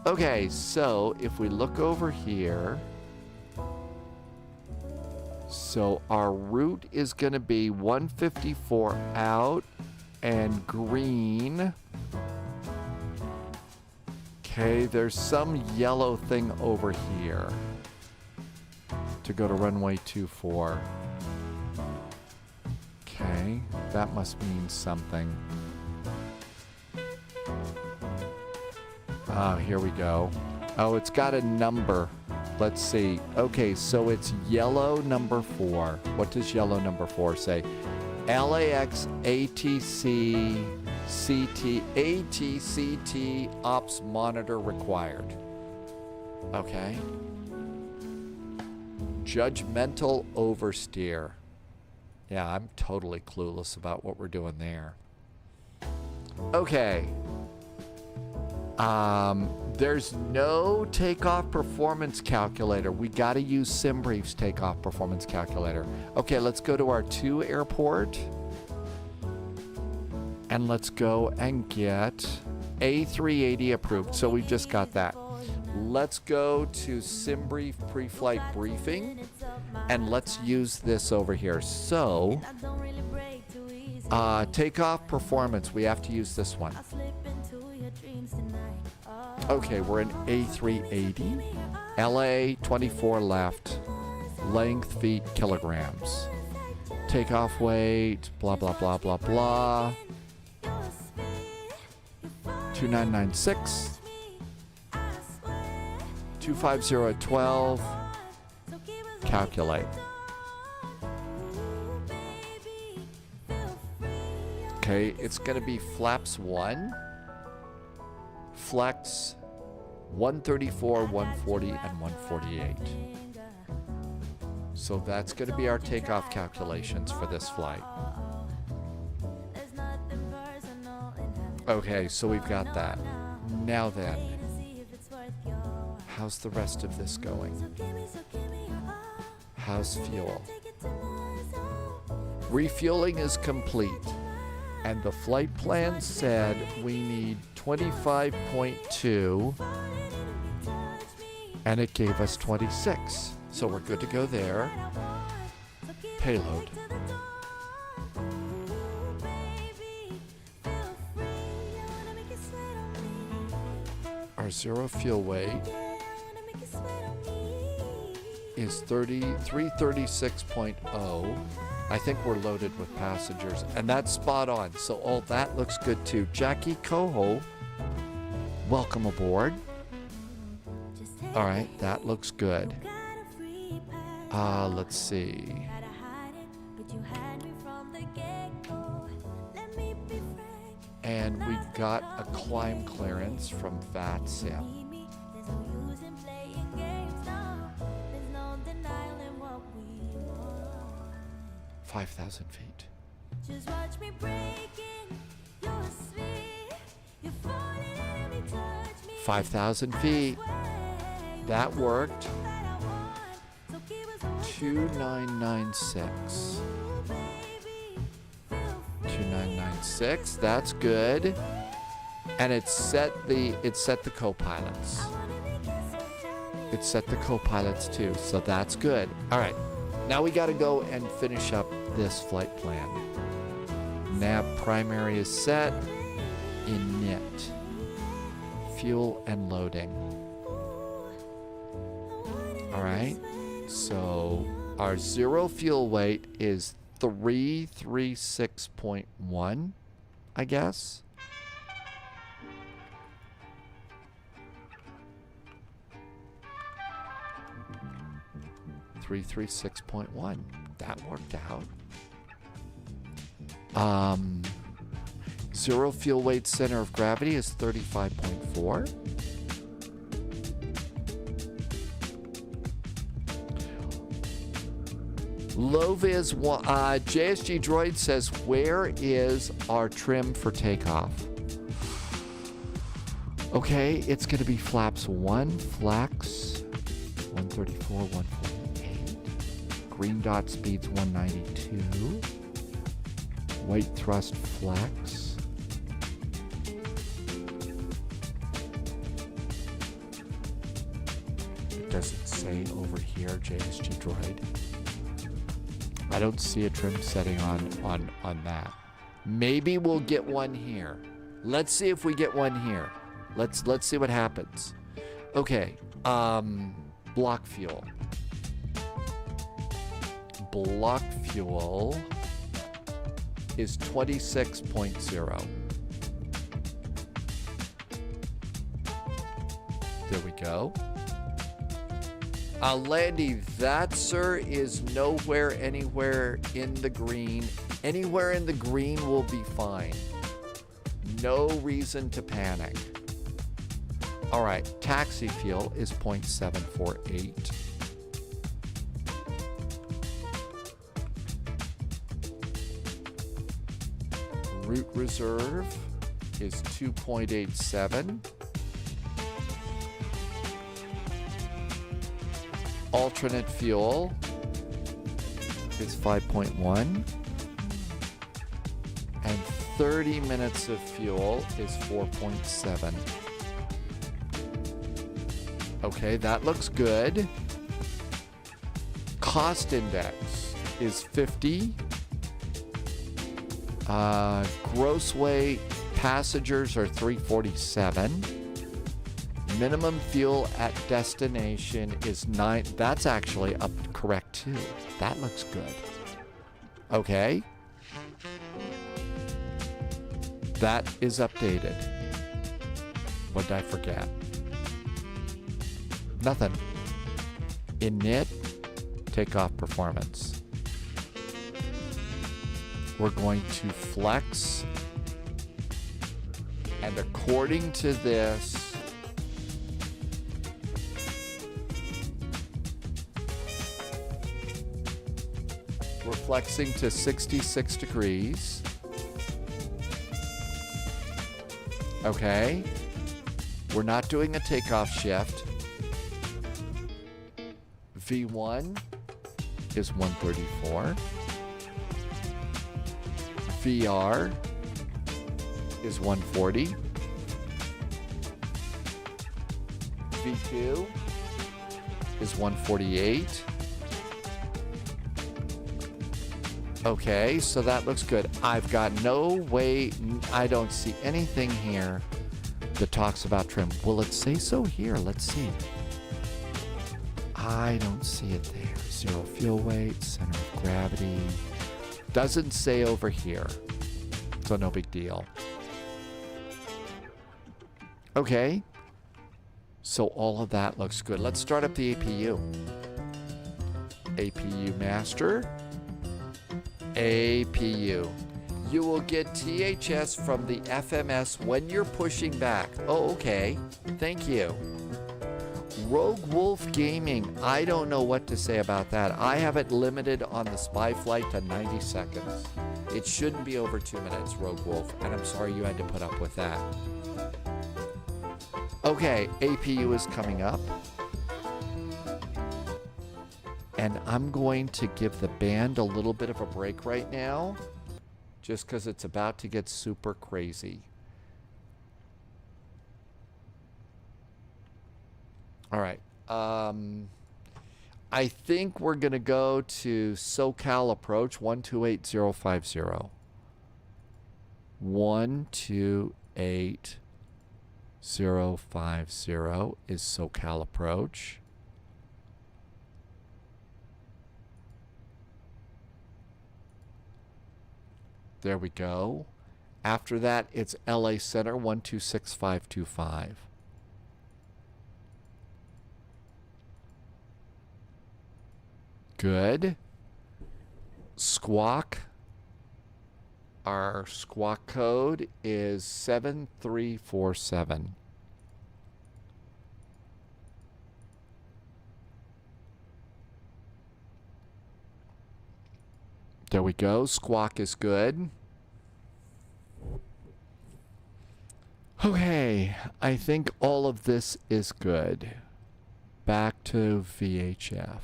Okay, so if we look over here, So our route is going to be 154 out and green. Okay, there's some yellow thing over here to go to runway 24. Okay, that must mean something. Oh, here we go. Oh, it's got a number. Let's see. Okay, so it's yellow number 4. What does yellow number 4 say? LAX ATC CT ATCT ops monitor required. Okay. Judgmental oversteer. Yeah, I'm totally clueless about what we're doing there. Okay. There's no takeoff performance calculator. We got to use SimBrief's takeoff performance calculator. Okay, let's go to our 2 airport. And let's go and get A380 approved. So we've just got that. Let's go to SimBrief pre-flight briefing. And let's use this over here. So, takeoff performance. We have to use this one. Okay, we're in A380. LA 24 left. Length feet kilograms. Takeoff weight, blah, blah, blah, blah, blah. 2996. 250 at 12. Calculate. Okay, it's going to be flaps 1. Flex 134, 140, and 148. So that's going to be our takeoff calculations for this flight. Okay, so we've got that. Now then, how's the rest of this going? How's fuel? Refueling is complete. And the flight plan said we need 25.2, and it gave us 26. So we're good to go there. Payload. Our zero fuel weight is 336.0. I think we're loaded with passengers, and that's spot on. So all that looks good too. Jackie Coho, welcome aboard. All right, that looks good. Let's see. And we've got a climb clearance from VATSIM. 5,000 feet. 5,000 feet. That worked. 2996. 2996. That's good. And it set the co-pilots. It set the co-pilots too, so that's good. All right. Now we got to go and finish up this flight plan. Nav primary is set. Init. Fuel and loading. All right. So our zero fuel weight is 336.1, I guess. $336.1. That worked out. Zero fuel weight center of gravity is 35.4. Loviz, JSG Droid says, where is our trim for takeoff? Okay, it's going to be flaps 1, flex, 134, 148. Green dot speeds 192. White thrust flex. It doesn't say over here, JSG Droid. I don't see a trim setting on that. Maybe we'll get one here. Let's see if we get one here. Let's see what happens. Okay. Block fuel. Block fuel is 26.0. There we go. Landy, that, sir, is nowhere, anywhere in the green. Anywhere in the green will be fine. No reason to panic. All right, taxi fuel is 0.748. Route reserve is 2.87. Alternate fuel is 5.1. And 30 minutes of fuel is 4.7. Okay, that looks good. Cost index is 50. Gross weight passengers are 347. Minimum fuel at destination is 9. That's actually up correct too. That looks good. Okay. That is updated. What did I forget? Nothing. Init, takeoff performance. We're going to flex. And according to this, we're flexing to 66 degrees. Okay. We're not doing a takeoff shift. V1 is 134. VR is 140. V2 is 148. Okay, so that looks good. I've got no way, I don't see anything here that talks about trim. Will it say so here? Let's see. I don't see it there. Zero fuel weight, center of gravity. Doesn't say over here. So no big deal. Okay. So all of that looks good. Let's start up the APU. APU master. APU. You will get THS from the FMS when you're pushing back. Oh, okay. Thank you. Rogue Wolf Gaming. I don't know what to say about that. I have it limited on the spy flight to 90 seconds. It shouldn't be over 2 minutes, Rogue Wolf, and I'm sorry you had to put up with that. Okay, APU is coming up. And I'm going to give the band a little bit of a break right now, just because it's about to get super crazy. All right. I think we're going to go to SoCal approach 128050. 128050 is SoCal approach. There we go. After that, it's LA Center 126525. Good. Squawk. Our squawk code is 7347. There we go. Squawk is good. Okay. I think all of this is good. Back to VHF.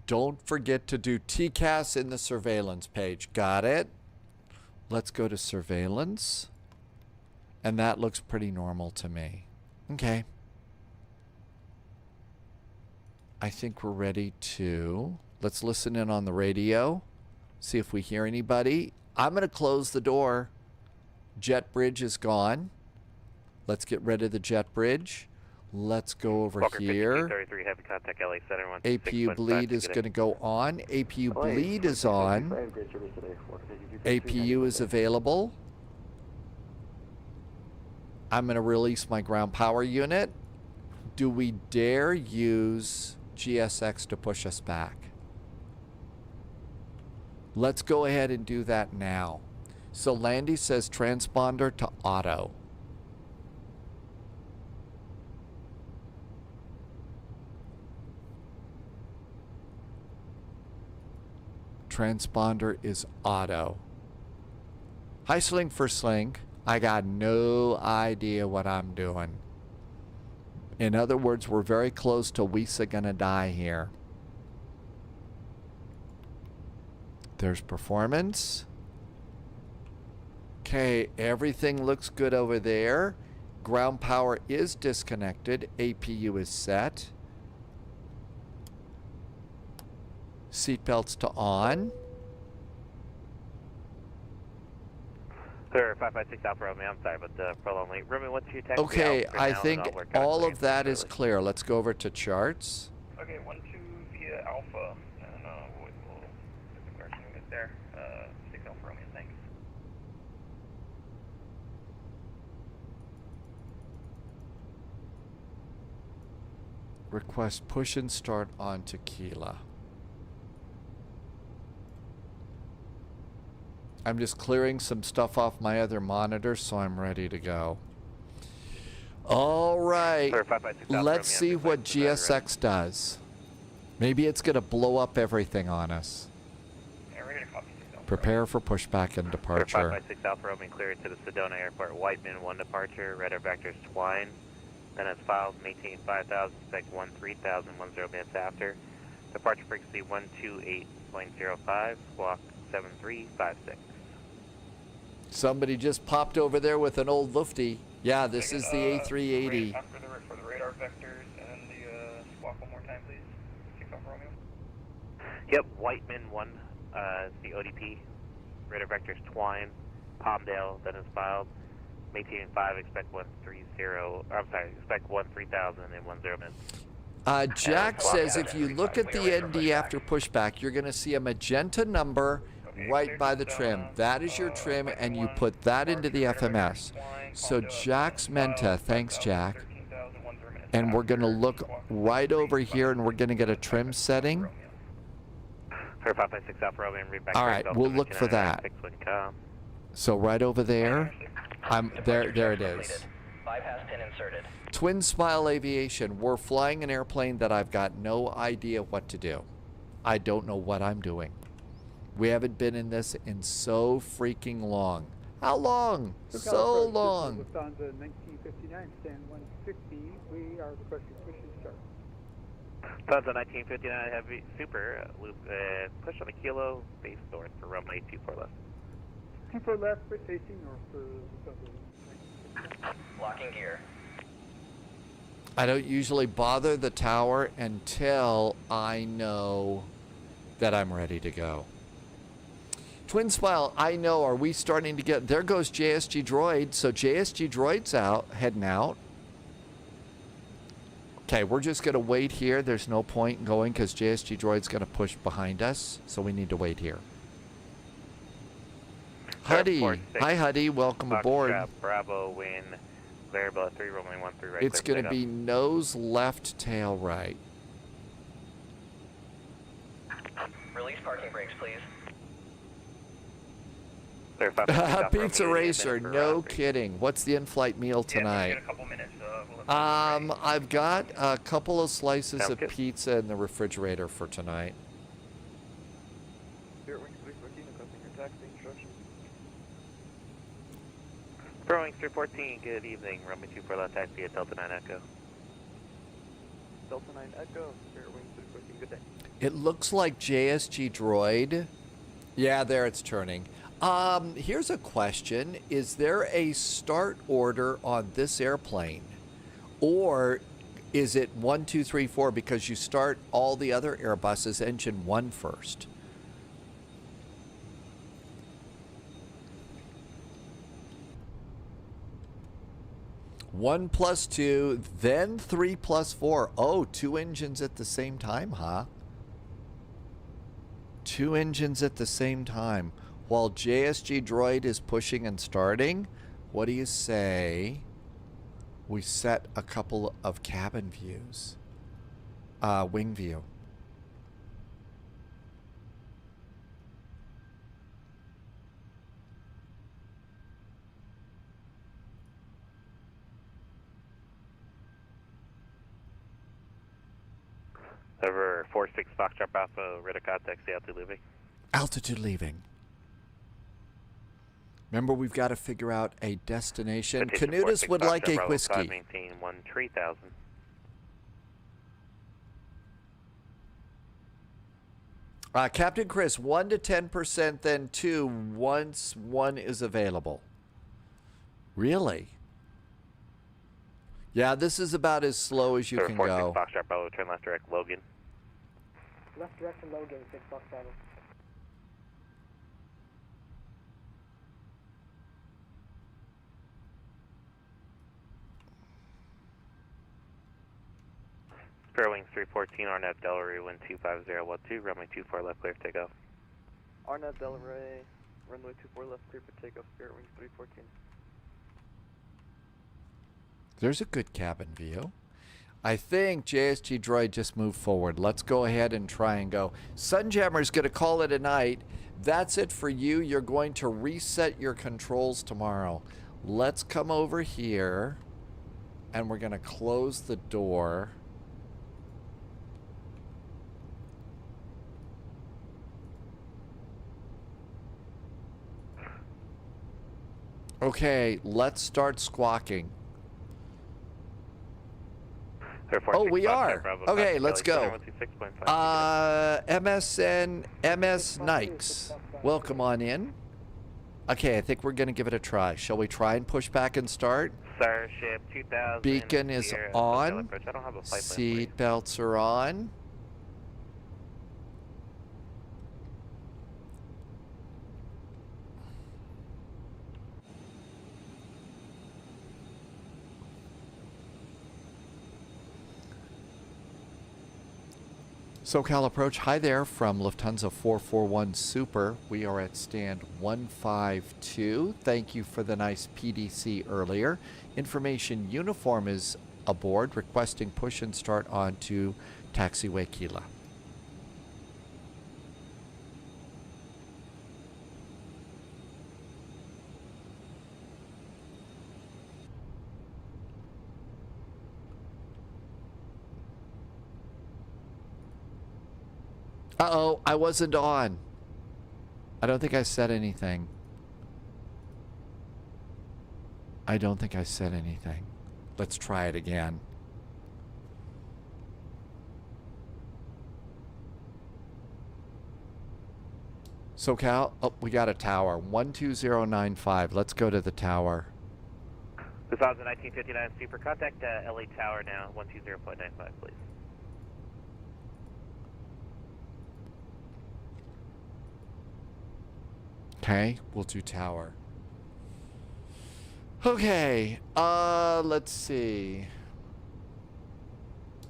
Don't forget to do TCAS in the surveillance page. Got it? Let's go to surveillance. And that looks pretty normal to me. Okay. I think we're ready to... Let's listen in on the radio. See if we hear anybody. I'm going to close the door. Jet bridge is gone. Let's get rid of the jet bridge. Let's go over Walker here. 33, heavy contact LA Center 1. APU bleed is going to go on. APU bleed is on. APU is available. I'm going to release my ground power unit. Do we dare use GSX to push us back? Let's go ahead and do that now. So Landy says transponder to auto. Transponder is auto. Hi, Sling for Sling. I got no idea what I'm doing. In other words, we're very close to Wisa gonna die here. There's performance. Okay, everything looks good over there. Ground power is disconnected. APU is set. Seatbelts to on. Sir, 556 Alpha Romeo, I'm sorry, but prolonged late. Roman, what's your taxi? Okay, I think all of that is clear. Let's go over to charts. Okay, 1-2 via Alpha, and we'll get the correction unit there. 6 Alpha Romeo, thanks. Request push and start on Tequila. I'm just clearing some stuff off my other monitor, so I'm ready to go. All right. Let's see what GSX does. Maybe it's going to blow up everything on us. Prepare for pushback and departure. 556 Alpha Romeo, cleared to the Sedona Airport. Whiteman, 1 departure. Radar vectors Twine. Then it's files, maintain 5000, spec 3000, 10 minutes after. Departure frequency 128.05, squawk 7356. Somebody just popped over there with an old lufty. Yeah, this is the A380. For the radar vectors and the squawk one more time, please. 6 Alpha Romeo. Yep, Whiteman 1, the ODP. Radar vectors Twine, Palmdale, then is filed. Maintain 5, expect 130, I'm sorry, expect 3000 in 10 minutes. Jack says if you look at the ND after pushback, you're going to see a magenta number right by the trim. That is your trim, and you put that into the FMS. So Jack's Menta, thanks Jack. And we're going to look right over here, and we're going to get a trim setting. All right, we'll look for that. So right over there. There it is. Bypass pin inserted. Twin Smile Aviation. We're flying an airplane that I've got no idea what to do. I don't know what I'm doing. We haven't been in this in so freaking long. How long? So long. Lufthansa 1959, stand 150. We are requesting push and start. Lufthansa 1959 Heavy Super, push on a kilo, base north for runway 24 left. 24 left, facing north for Lufthansa. Locking gear. I don't usually bother the tower until I know that I'm ready to go. Twin Smile, I know, are we starting to get... There goes JSG Droid. So JSG Droid's out, heading out. Okay, we're just going to wait here. There's no point in going because JSG Droid's going to push behind us. So we need to wait here. Huddy. Hi, Huddy. Welcome aboard. Bravo, wind, variable 3, rolling 13 right. It's going to be nose left, tail right. Release parking brakes, please. Pizza Racer, no kidding. What's the in-flight meal tonight? I've got a couple of slices of pizza in the refrigerator for tonight. Growing 314, good evening. Runway 24 left, taxi at Delta 9 Echo. Delta 9 Echo, Fairwing 314, good day. It looks like JSG Droid. Yeah, there it's turning. Here's a question. Is there a start order on this airplane? Or Is it 1, 2, 3, 4 because you start all the other Airbus's engine 1 first? One plus 2, then 3 plus 4. Oh, 2 engines at the same time, huh? 2 engines at the same time. While JSG Droid is pushing and starting, what do you say we set a couple of cabin views? Wing view. Over 46 Foxtrot Alpha, radar contact, altitude leaving. Altitude leaving. Remember, we've got to figure out a destination. Canutus would like a whiskey. Maintain 13,000. Captain Chris, 1 to 10%, then 2 once 1 is available. Really? Yeah, this is about as slow as you can go. 46 Foxtrot Bravo, turn left direct, Logan. Left direction Logan, 6 Fox Bravo. Fairwings 314, RNAV Delray, wind 25012, runway 24 left, clear for takeoff. RNAV Delray, runway 24 left, clear for takeoff, Fairwings 314. There's a good cabin view. I think JSG Droid just moved forward. Let's go ahead and try and go. Sunjammer's going to call it a night. That's it for you. You're going to reset your controls tomorrow. Let's come over here, and we're going to close the door. Okay, let's start squawking. Oh, we are. Okay, let's go. MSN, MS Nikes. Welcome on in. Okay, I think we're going to give it a try. Shall we try and push back and start? Starship 2000. Beacon is on. Seat belts are on. SoCal approach, hi there from Lufthansa 441 Super. We are at stand 152. Thank you for the nice PDC earlier. Information uniform is aboard, requesting push and start on to taxiway Kila. Uh-oh, I wasn't on. I don't think I said anything. I don't think I said anything. Let's try it again. SoCal, oh, we got a tower. 12095. Let's go to the tower. 1959 Super, contact LA Tower now, 120.95, please. Okay, we'll do tower. Okay, let's see.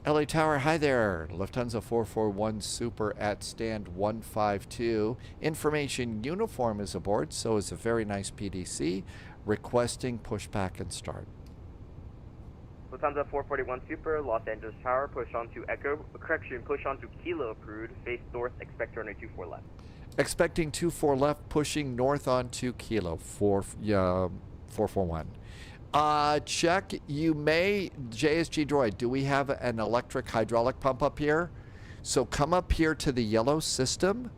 LA Tower, hi there. Lufthansa 441 Super at stand 152. Information uniform is aboard, so is a very nice PDC. Requesting pushback and start. Lufthansa 441 Super, Los Angeles Tower, push on to Echo. Correction, push on to Kilo approved. Face north, expect runway 24 left. Expecting 24 left, pushing north onto Kilo 441. Check, you may, JSG Droid, do we have an electric hydraulic pump up here? So come up here to the yellow system.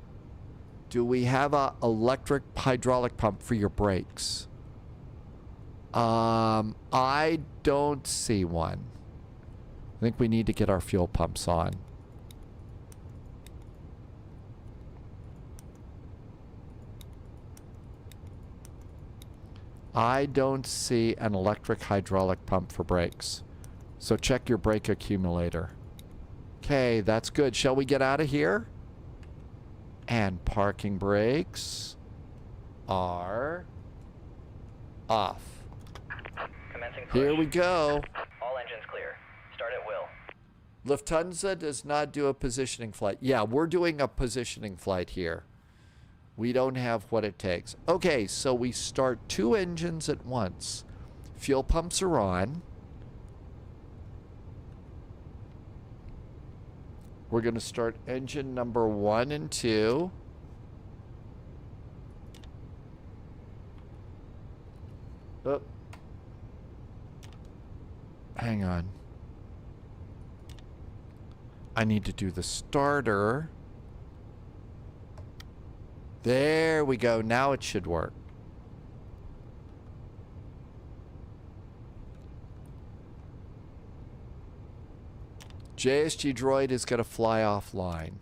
Do we have a electric hydraulic pump for your brakes? I don't see one. I think we need to get our fuel pumps on. I don't see an electric hydraulic pump for brakes. So check your brake accumulator. Okay, that's good. Shall we get out of here? And parking brakes are off. Commencing push. Here we go. All engines clear. Start at will. Lufthansa does not do a positioning flight. Yeah, we're doing a positioning flight here. We don't have what it takes. Okay, so we start 2 engines at once. Fuel pumps are on. We're going to start engine number 1 and 2. Oh. Hang on. I need to do the starter. There we go. Now it should work. JSG droid is going to fly offline.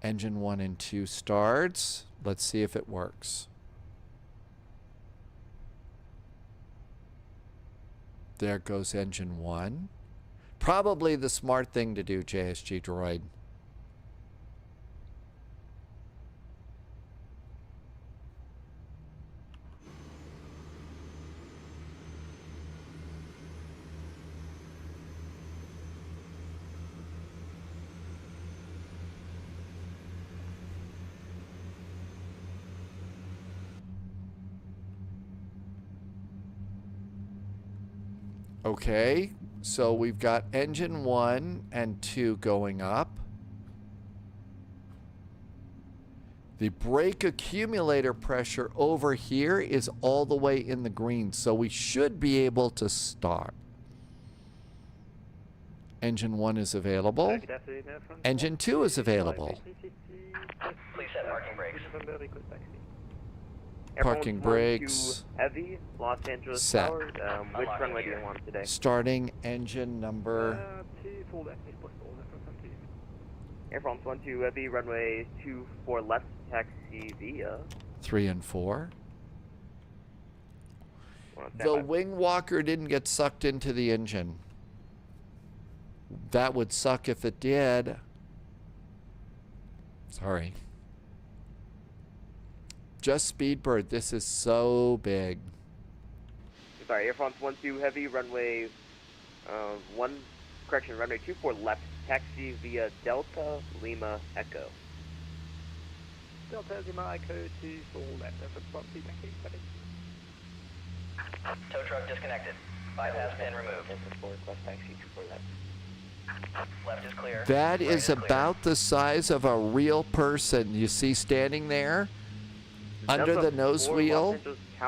Engine 1 and 2 starts. Let's see if it works. There goes engine 1. Probably the smart thing to do, JSG droid. Okay, so we've got engine 1 and 2 going up. The brake accumulator pressure over here is all the way in the green, so we should be able to start. Engine 1 is available. Engine 2 is available. Please set parking brakes. Parking brakes. Heavy, Los Angeles Set. Tower. Which runway do you want today? Starting engine number... Air France 12 Heavy, runway 24 left, taxi via 3 and 4. The wing walker didn't get sucked into the engine. That would suck if it did. Sorry. Just Speedbird. This is so big. Sorry, Air France 12 Heavy, runway runway 24 left, taxi via Delta Lima Echo. Delta Lima Echo to full left, thank you. Tow truck disconnected. Bypass pin removed. Taxi 24 left. Left is clear. That Right is about the size of a real person. You see standing there? Under the nose wheel,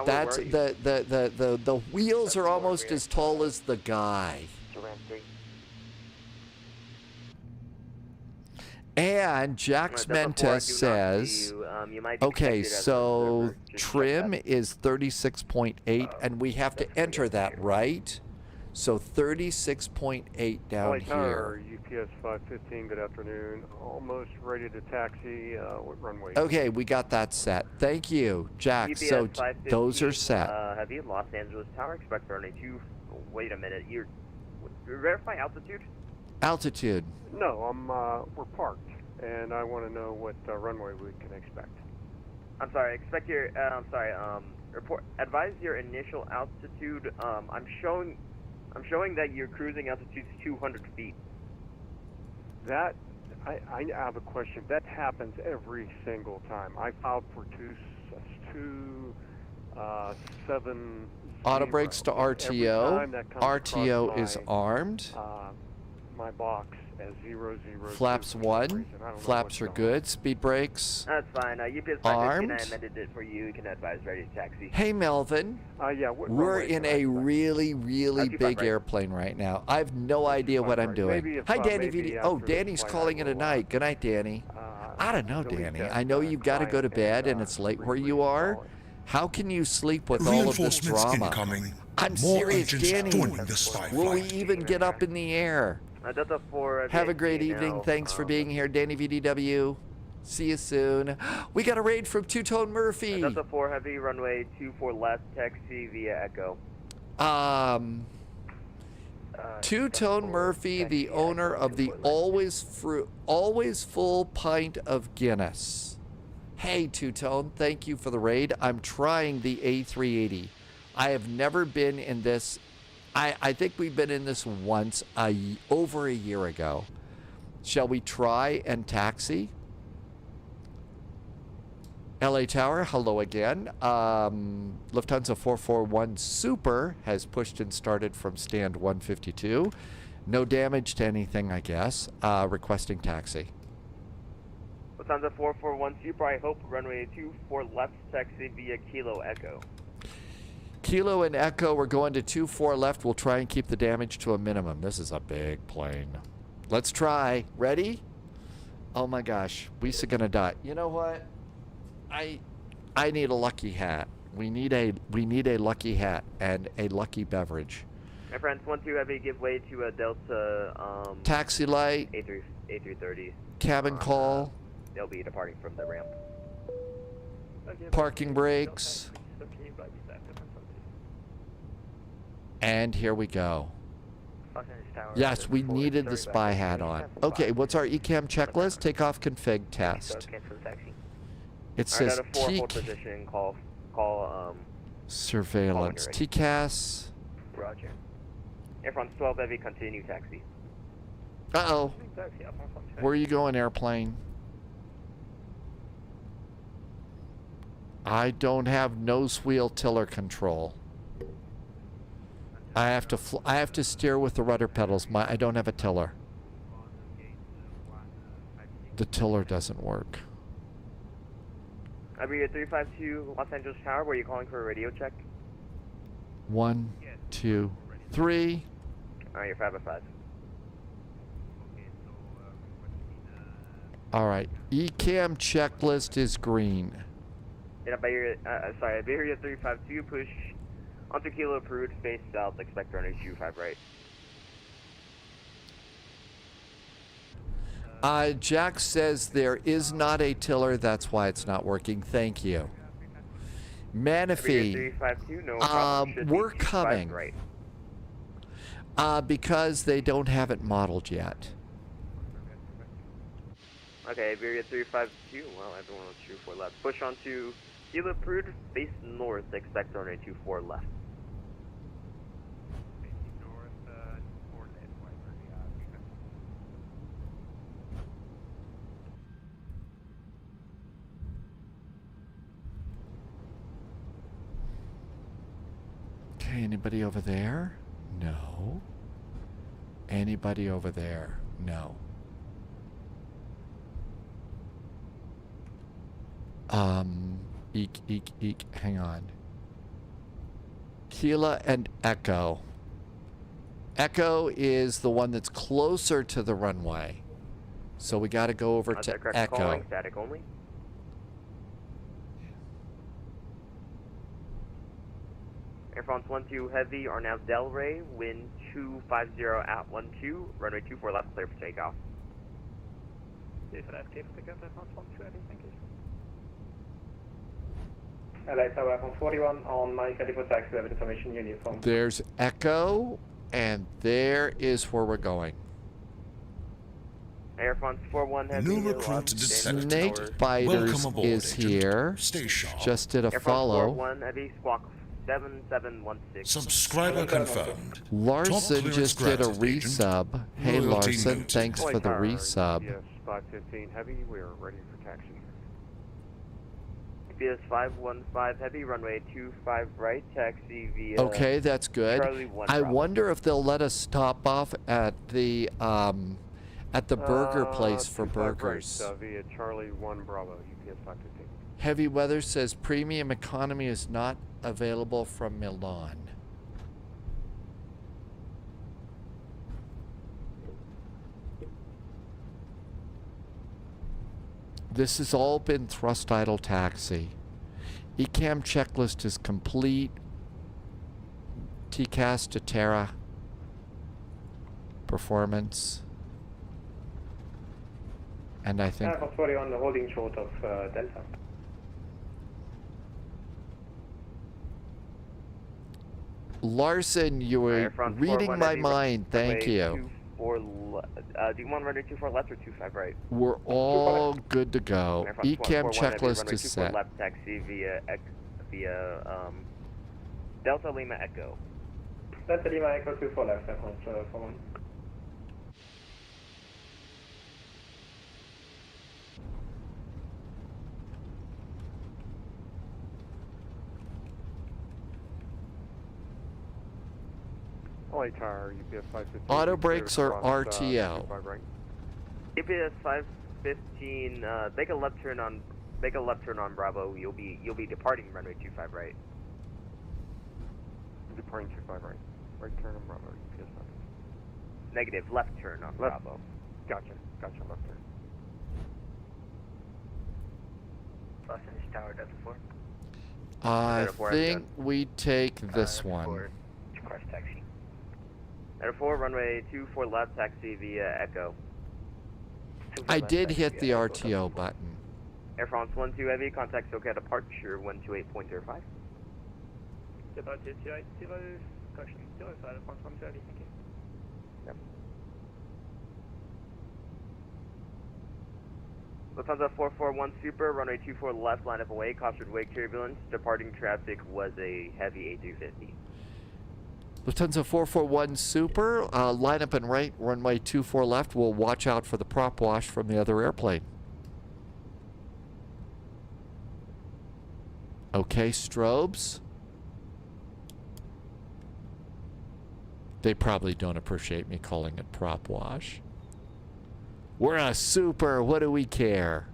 that's the wheels are almost as tall as the guy. And Jax Mentes says, okay, so trim is 36.8, and we have to enter that, right? So 36.8 down here. UPS 515, good afternoon. Almost ready to taxi. What runway? Okay, we got that set. Thank you, Jack. UPS So 515, those are set. Heavy, Los Angeles Tower, expect runway 2. Wait a minute, you're verifying altitude? Altitude. No, we're parked, and I want to know what runway we can expect. I'm sorry, expect your, report, advise your initial altitude. I'm showing that your cruising altitude is 200 feet. That, I have a question. That happens every single time. I filed for 7. Auto brakes to RTO. RTO is armed. My box as 00. Flaps 1. Flaps are good. Speed brakes. That's fine. UPS 515, armed. I amended it for you. You can advise ready to taxi. Hey, Melvin. Yeah, we're in a really big airplane right now. I have no idea what I'm doing. Hi, Danny VD. Oh, Danny's calling it a night. Good night, Danny. I don't know, Danny. I know you've got to go to bed and it's late where you are. How can you sleep with all of this drama? Incoming. I'm More serious, agents Danny. joining the spy Will we flight. even get up in the air? Delta 4. Have a great evening. Thanks for being here, Danny VDW. See you soon. We got a raid from Two-Tone Murphy. Delta 4 Heavy, runway 24 left, taxi via Echo. Two-Tone Murphy, the owner of the always full pint of Guinness. Hey, Two-Tone, thank you for the raid. I'm trying the A380. I have never been in this. I think we've been in this once over a year ago. Shall we try and taxi? LA Tower, hello again. Lufthansa 441 Super has pushed and started from stand 152. No damage to anything, I guess. Requesting taxi. Lufthansa 441 Super, I hope runway 24 left, taxi via Kilo Echo. Kilo and Echo, we're going to 24 left. We'll try and keep the damage to a minimum. This is a big plane. Let's try. Ready? Oh my gosh, we're gonna die. You know what? I need a lucky hat. We need a lucky hat and a lucky beverage. My friends, 1-2 heavy, give way to a Delta Taxi light. A330. Cabin call. They'll be departing from the ramp. Parking brakes. And here we go. Yes, we needed the spy hat on. Okay, what's our ECAM checklist? Takeoff config test. It says position, call surveillance. TCAS. Roger. Air France 12 heavy, continue taxi. Uh-oh. Where are you going, airplane? I don't have nose wheel tiller control. I have to steer with the rudder pedals. I don't have a tiller. The tiller doesn't work. Iberia 352 Los Angeles Tower, where are you calling for a radio check? 1, 2, 3. Alright, you're 5 at 5. Alright, ECAM checklist is green. And Iberia 352, push onto Kilo approved, face south, expect runway 25 right. Jack says there is not a tiller, that's why it's not working. Thank you. Manaphy, we're coming. Right. Because they don't have it modeled yet. Okay, Iberia 352, well, everyone was 24 left. Push onto Kilo approved, face north, expect runway 24 left. Okay, anybody over there? No. Anybody over there? No. Eek, hang on. Kila and Echo. Echo is the one that's closer to the runway. So we got to go over to Echo. Calling, static only. Air France 12 heavy are now Delray, wind 250 at 12, runway 24 left, clear for takeoff. Clear for that, clear for takeoff, Air France 12 heavy, thank you. LA Tower 41 on my ready for taxi, have information uniform. There's Echo, and there is where we're going. Air France 41 heavy. New recruit to Snake Fighters is here. Stay sharp. Just did a Air follow. France 41 heavy, squawk 7716. Subscriber confirmed. Larson just did a resub. Hey Larson, thanks for the resub. Yes, 515 heavy, we are ready for taxi. PS 515 heavy, runway 25 right, taxi via. Okay, that's good. I wonder if they'll let us stop off at the burger place for burgers. Right, via Charlie 1 Bravo, UPS 515. Heavy Weather says premium economy is not available from Milan. This has all been thrust idle taxi. ECAM checklist is complete. TCAS to Terra. Performance. And I think... Air 41 holding short of Delta. Larson, you were reading my mind. Thank you. Do you want runway 24 left or 25 right? We're all good to go. ECAM checklist is set. Left taxi via Delta Lima Echo. Delta Lima Echo 24 left, Air France 41. LA Tower, UPS 515. Auto brakes or RTO? UPS 515. Make a left turn on Bravo. You'll be departing runway 25 right. Departing 25 right. Right turn on Bravo. UPS 515. Negative. Left turn on Bravo. Gotcha. Left turn. Los Angeles Tower, Delta 4. I think we take this one. Cross taxi. Delta 4, runway 24 left taxi via Echo. I did hit the RTO button. Air France 12 Heavy, contact SoCal departure 128.05. Departure 280, caution 05, Air France 12 Heavy, thank you. Yep. Lufthansa 441 Super, runway 24 left, line up away, caution wake turbulence. Departing traffic was a heavy A350. Lufthansa 441 Super, line up and right, runway 24 left. We'll watch out for the prop wash from the other airplane. Okay, strobes. They probably don't appreciate me calling it prop wash. We're a super, what do we care?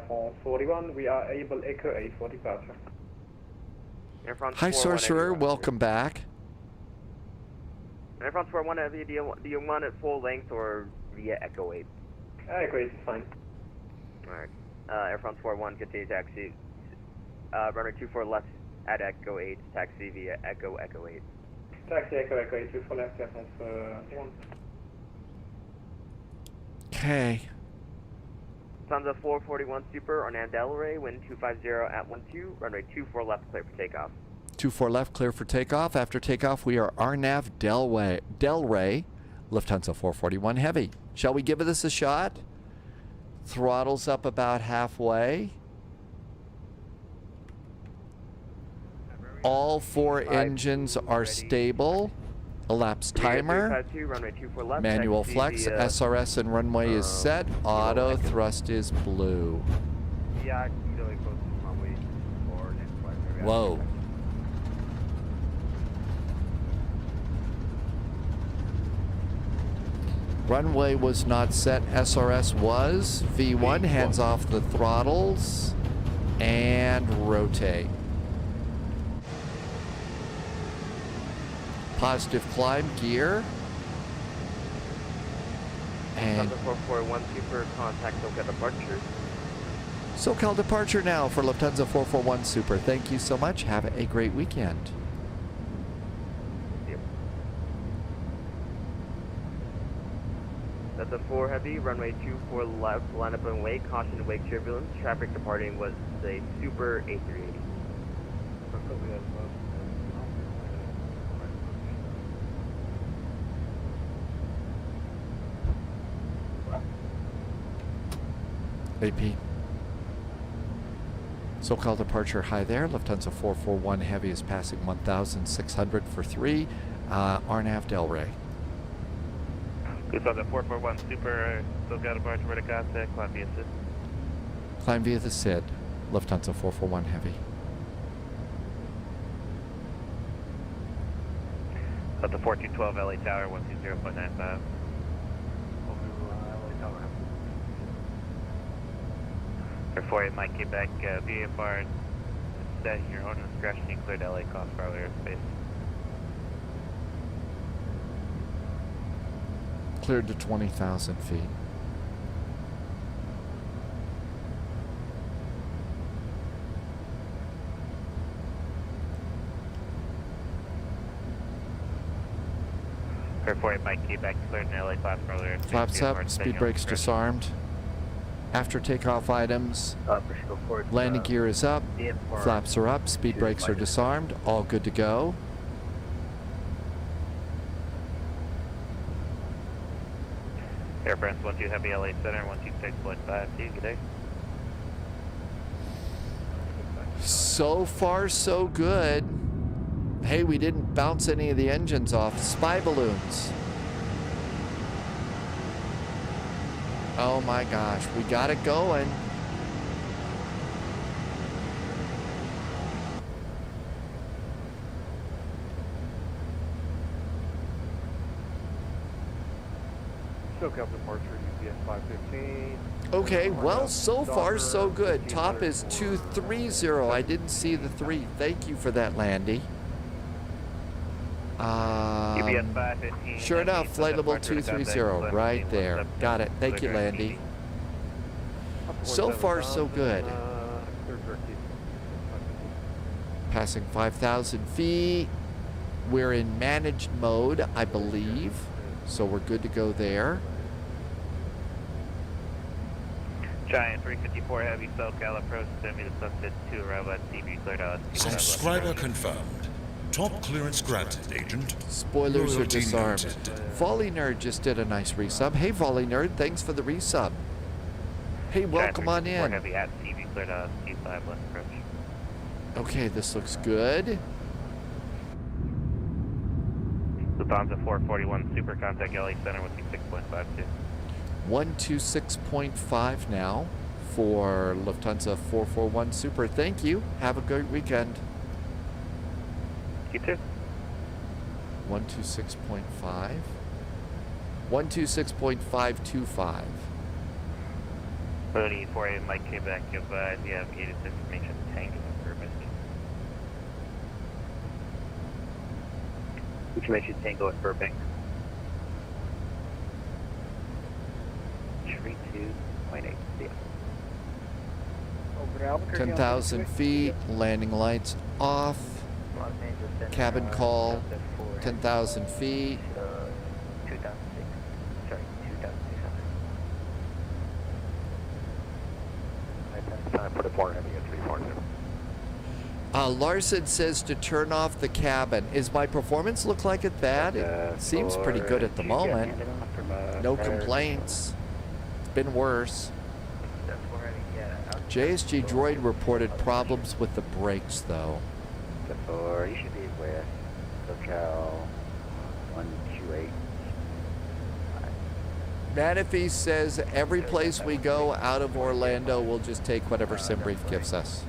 For 41, we are able Echo 8 for departure. Air France Hi, 41 Sorcerer, Heavy, welcome back. Air France 41 Heavy, do you want it full length or via Echo 8? Echo 8 is fine. Alright. Air France 41, continue taxi. Runway 24 left at Echo 8, taxi via Echo 8. Taxi Echo 8, 24 left, Air France 1. Okay. Lufthansa 441 Super, Ornand Delray, wind 250 at 12, runway 24 left, clear for takeoff. 24 left, clear for takeoff. After takeoff, we are Arnav Delray, Lufthansa 441 Heavy. Shall we give this a shot? Throttles up about halfway. All four engines are stable. Elapsed timer. Manual flex. SRS and runway is set. Auto thrust is blue. Yeah, really close to runway for next flight. Whoa. Runway was not set. SRS was. V1, hands off the throttles. And rotate. Positive climb gear. And 441 Super, contact SoCal departure. SoCal departure now for Lufthansa 441 Super. Thank you so much. Have a great weekend. Yep. Delta 4 Heavy, runway 24 left, line up and wake, caution wake turbulence. Traffic departing was a Super A380. AP. SoCal departure high there. Lufthansa 441 Heavy is passing 1,600 for 3. Arnav Delray. Lufthansa 441 Super, SoCal departure ready contact, climb via SID. Climb via the SID. Lufthansa 441 Heavy. Delta 4212 LA Tower, 120.95. Therefore, it might get back VFR set your own discretion. You cleared LA cost for earlier airspace. Cleared to 20,000 feet. Therefore, it might get back cleared in LA class for earlier airspace. Flaps up, speed brakes disarmed. After takeoff items, landing gear is up, flaps are up, speed brakes are disarmed, all good to go. Air France 12 Heavy LA Center, 126.52, good day. So far, so good. Hey, we didn't bounce any of the engines off. Spy balloons. Oh my gosh, we got it going. SoCal departure, UPS 515. Okay, well, so far, so good. Top is 230. I didn't see the 3. Thank you for that, Landy. UPS 515. Sure enough, flight level 230, right there. Got it. Thank you, Landy. So far, so good. Passing 5,000 feet. We're in managed mode, I believe. So we're good to go there. Giant 354 Heavy SoCal approach, send me to Sunset 2, arrival at CB, cleared out. Subscriber confirmed. Top clearance granted, Agent. Spoilers are Loyalty disarmed. noted. Volley Nerd just did a nice resub. Hey, Volley Nerd, thanks for the resub. Hey, welcome on in. Heavy at CB, cleared out, C5, left approach. Okay, this looks good. Lufthansa 441 Super Contact LA Center, 126.52. 126.5 now for Lufthansa 441 Super. Thank you. Have a great weekend. You too. 126.5. 126.525. Brody 48 Mike came back to advise you have 86 information tank improvement. Information tango at Burbank. 32.8. See ya. 10,000 feet. Landing lights off. Cabin call. 10,000 feet. 2006. Sorry, 2006. Time for the corner heavy at 340. Larson says to turn off the cabin. Is my performance look like it bad? It seems pretty good at the moment. No complaints. It's been worse. JSG Droid reported problems with the brakes, though. Or you should be with SoCal 128. Manifee says every place we go out of Orlando, we'll just take whatever SimBrief gives us.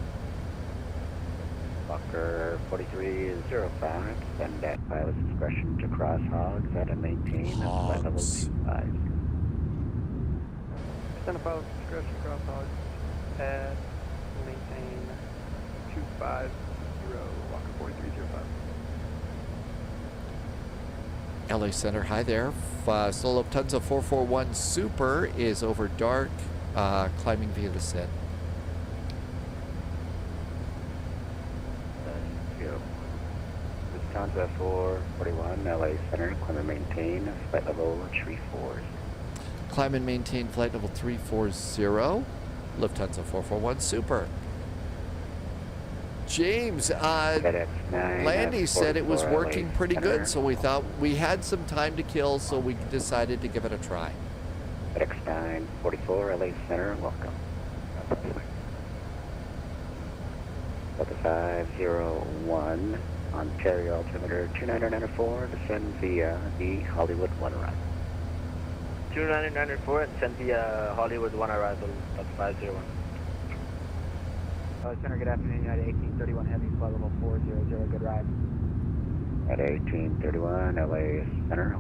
Walker 4305, send that pilot's discretion to cross hogs at a maintain flight level 25. Send a pilot's discretion cross hogs at maintain 250, Walker 4305. LA Center, hi there. So Lufthansa 441 Super is over dark, climbing via the SID. Lufthansa 441, LA Center, climb and maintain flight level 34. Climb and maintain flight level 340. Lufthansa 441 Super. James, Landy said it was working pretty good, so we thought we had some time to kill, so we decided to give it a try. FedEx 944, LA Center, welcome. Delta 501, Ontario altimeter 2994, descend via the Hollywood 1 arrival. 2994 and send via Hollywood 1 arrival, Delta 501. Center, good afternoon. United 1831 Heavy, flight level 400, good ride. At 1831, LA Center.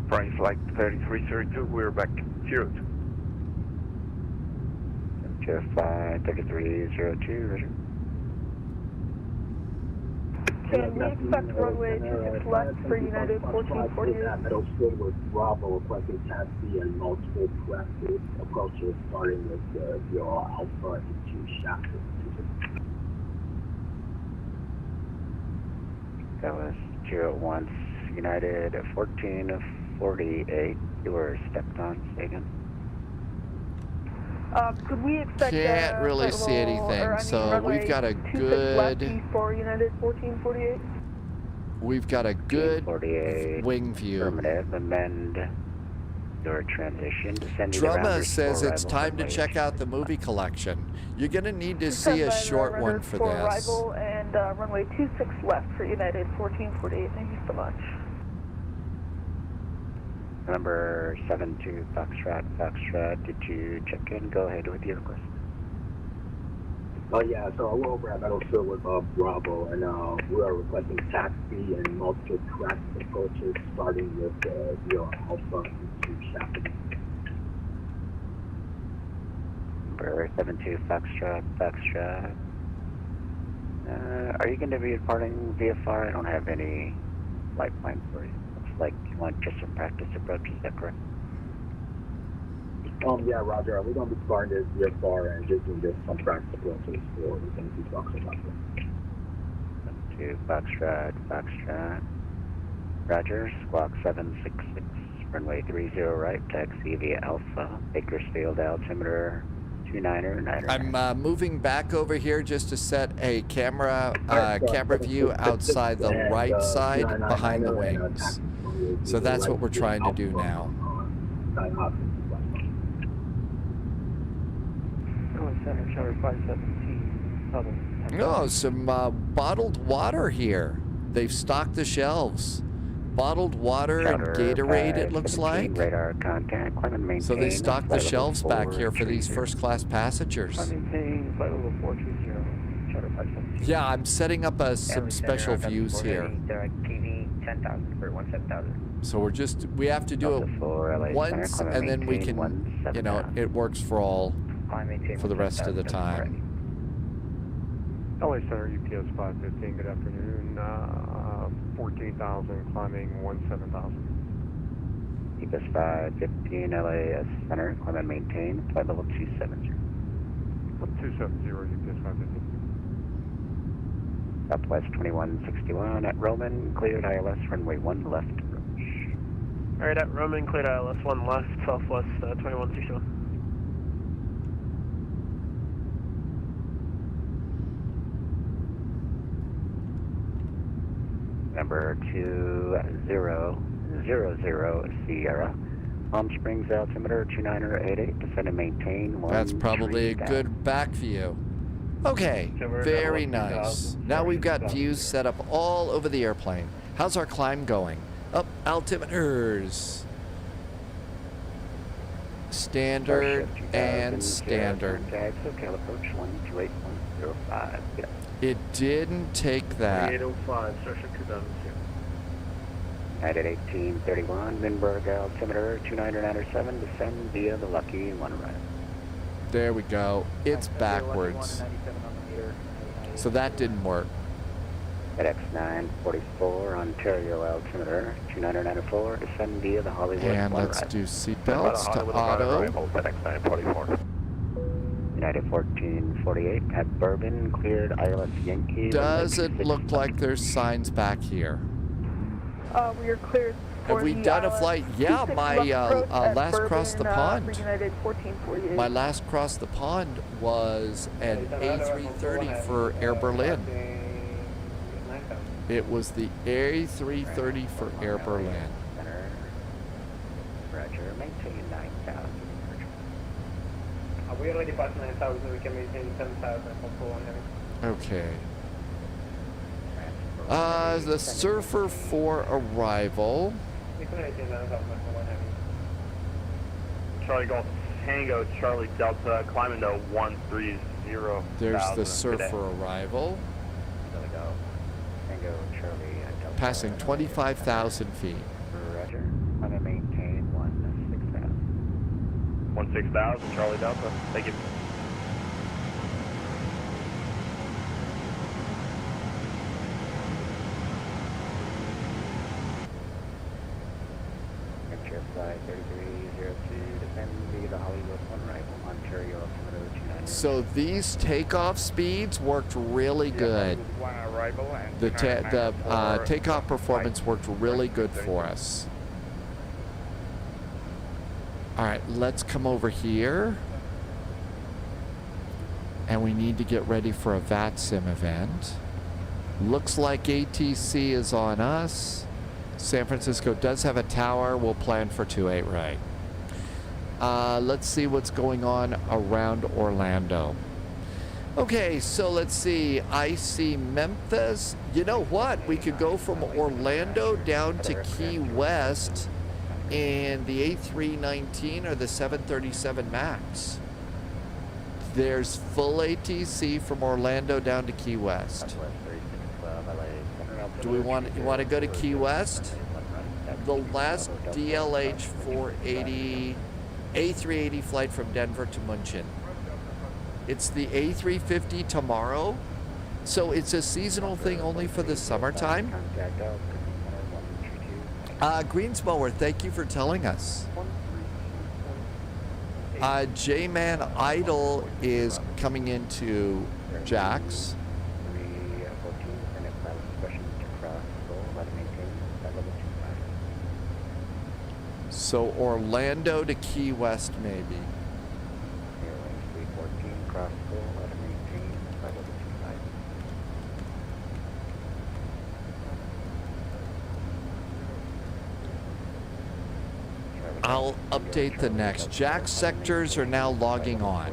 Prime flight 3332, we're back 02. GeForce 3302, roger. Can we expect runway 26 left for United 1448? Middle forward Bravo requesting taxi and multiple corrective approaches starting with your Alpha into Shaft. That was 01 United 14 248, you were stepped on, say again. Could we expect Can't really see anything, so we've got a good... for United 1448? We've got a good wing view. Affirmative, amend your transition. Drumma says it's time to check out the movie collection. You're going to need to see a short one for this. Arrival and runway 26 left for United 1448. Thank you so much. Number 72 Foxtrot, did you check in? Go ahead with your request. Oh yeah, so we're over at Battlefield with Bravo, and we are requesting taxi and multiple track approaches, starting with your Alpha to Chappie. Number 72 Foxtrot. Are you going to be departing VFR? I don't have any flight plan for you. Looks like you want just some practice approaches, is that correct? Yeah, Roger. We're going to be starting this VFR and just doing some practice approaches for the things we talked about. 72 Foxtrot. Roger, squawk 766, runway 30 right, taxi via Alpha, Bakersfield, altimeter 29er. I'm moving back over here just to set a camera view outside the right side behind the wings. So that's what we're trying to do now. Center, Charter 517, Oh, some bottled water here. They've stocked the shelves. Bottled water and Gatorade, it looks like. Radar contact, so they stocked the shelves back here for these first-class passengers. Yeah, I'm setting up some special views here. TV 10,000 for 17,000. So we have to do it once, and then we can, you know, it works for the rest of the time. LA Center, UPS 515, good afternoon. 14,000, climbing 17,000. UPS 515, LAS Center, climb and maintain, flight level 270. 270, UPS 515. Southwest 2161 at Roman, cleared ILS runway 1 left approach. Alright, at Roman, cleared ILS 1 left, Southwest 2161. Number 2000 Sierra, Palm Springs altimeter 2988, descend and maintain 1. That's probably a good back view. Okay, very nice. Now we've got views set up all over the airplane. How's our climb going? Up, altimeters. Standard and standard. It didn't take that. 805, session 2002. United 1831, Lindbergh altimeter 2997, descend via the Lucky 1 right. There we go. It's backwards. So that didn't work. FedEx 944, Ontario altimeter 2994, descend via the Hollywood 1 right. And let's do seatbelts to auto. FedEx 944. United 1448 at Bourbon, cleared ILS Yankee. Does it look like there's signs back here? We are cleared for Have we done a flight? Yeah, my last cross the pond. My last cross the pond was an A330 for Air Berlin. It was the A330 for Air Berlin. Roger, maintain 9,000. We already passed 9,000, we can maintain 10,000 for 1 heavy. Okay. The Surfer for arrival. We can maintain 9,000 for 1 heavy. Charlie Golf Tango, Charlie Delta, climbing to 130. There's the Surfer arrival. There we go. Tango, Charlie Delta. Passing 25,000 feet. Roger. I'm going to maintain 16,000. 16,000, Charlie Delta. Thank you. Venture flight 3302, descend via the Hollywood 1 right, Ontario altimeter 29. So these takeoff speeds worked really good. The takeoff performance worked really good for us. All right, let's come over here. And we need to get ready for a VATSIM event. Looks like ATC is on us. San Francisco does have a tower. We'll plan for 28 right. Let's see what's going on around Orlando. Okay, so let's see. I see Memphis. You know what? We could go from Orlando down to Key West in the A319 or the 737 MAX. There's full ATC from Orlando down to Key West. Do we want to go to Key West? The last DLH 480 A380 flight from Denver to Munchen. It's the A350 tomorrow, so it's a seasonal thing only for the summertime. Greensmower, thank you for telling us. J-Man Idol is coming into Jax. So Orlando to Key West, maybe. I'll update the next. Jax sectors are now logging on.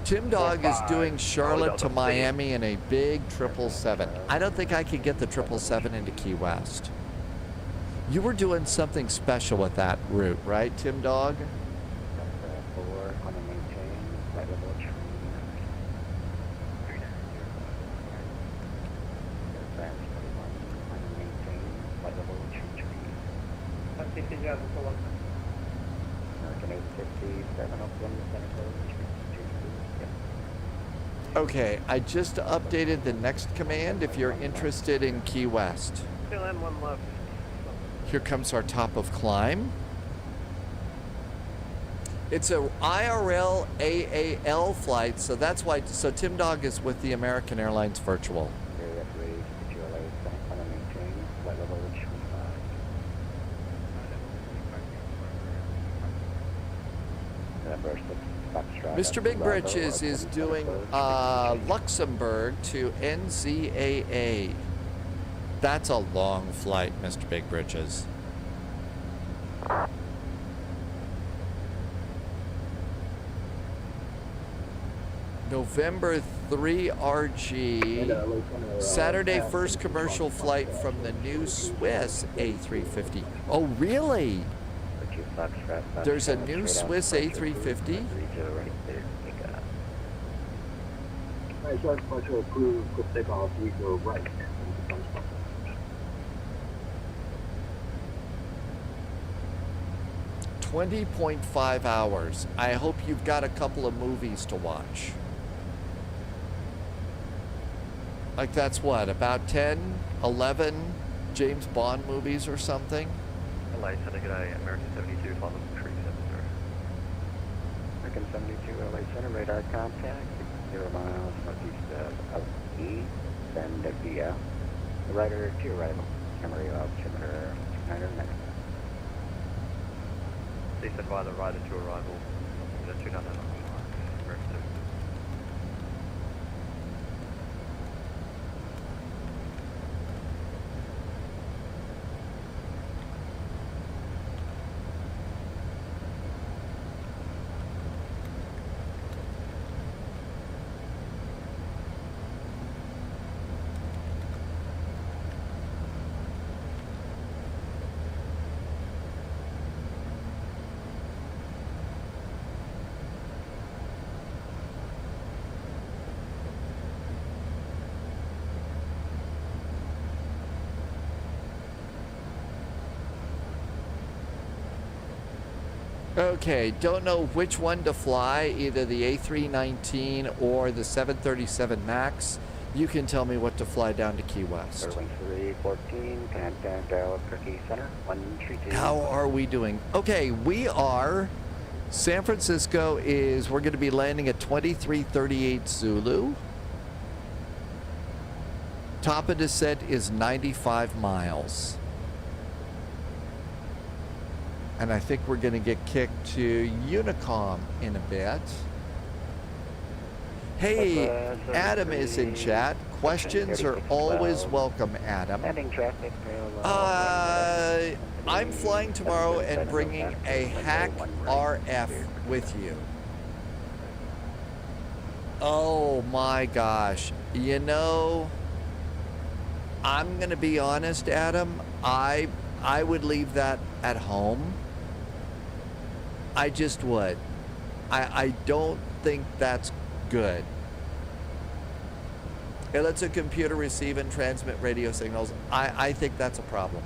Tim Dog is doing Charlotte to Miami in a big 777. I don't think I could get the 777 into Key West. You were doing something special with that route, right, Tim Dog? Okay, I just updated the next command if you're interested in Key West. Still in one left. Here comes our top of climb. It's a IRL AAL flight, so that's why. So Tim Dog is with the American Airlines Virtual. Mr. Big Britches is doing Luxembourg to NZAA. That's a long flight, Mr. Big Britches. November 3 RG. Saturday first commercial flight from the new Swiss A350. Oh, really? There's a new Swiss A350? George Departure approved, quick takeoff, we go right. 20.5 hours. I hope you've got a couple of movies to watch. Like that's what, about 10, 11 James Bond movies or something? LA Center, good day, American 72, follow the tree 7, sir. American 72, LA Center, radar contact, 0 miles northeast of E, send via the rider to arrival, camera altimeter 200 minutes. Descend by the rider to arrival, 200 American 72. Okay, don't know which one to fly, either the A319 or the 737 MAX. You can tell me what to fly down to Key West. 314, countdown to Cookie Center, 132. How are we doing? Okay, we are, San Francisco is, we're going to be landing at 2338 Zulu. Top of descent is 95 miles. And I think we're going to get kicked to Unicom in a bit. Hey, Adam is in chat. Questions are always welcome, Adam. I'm flying tomorrow and bringing a Hack RF with you. Oh my gosh. You know, I'm going to be honest, Adam. I would leave that at home. I just would. I don't think that's good. It lets a computer receive and transmit radio signals. I think that's a problem.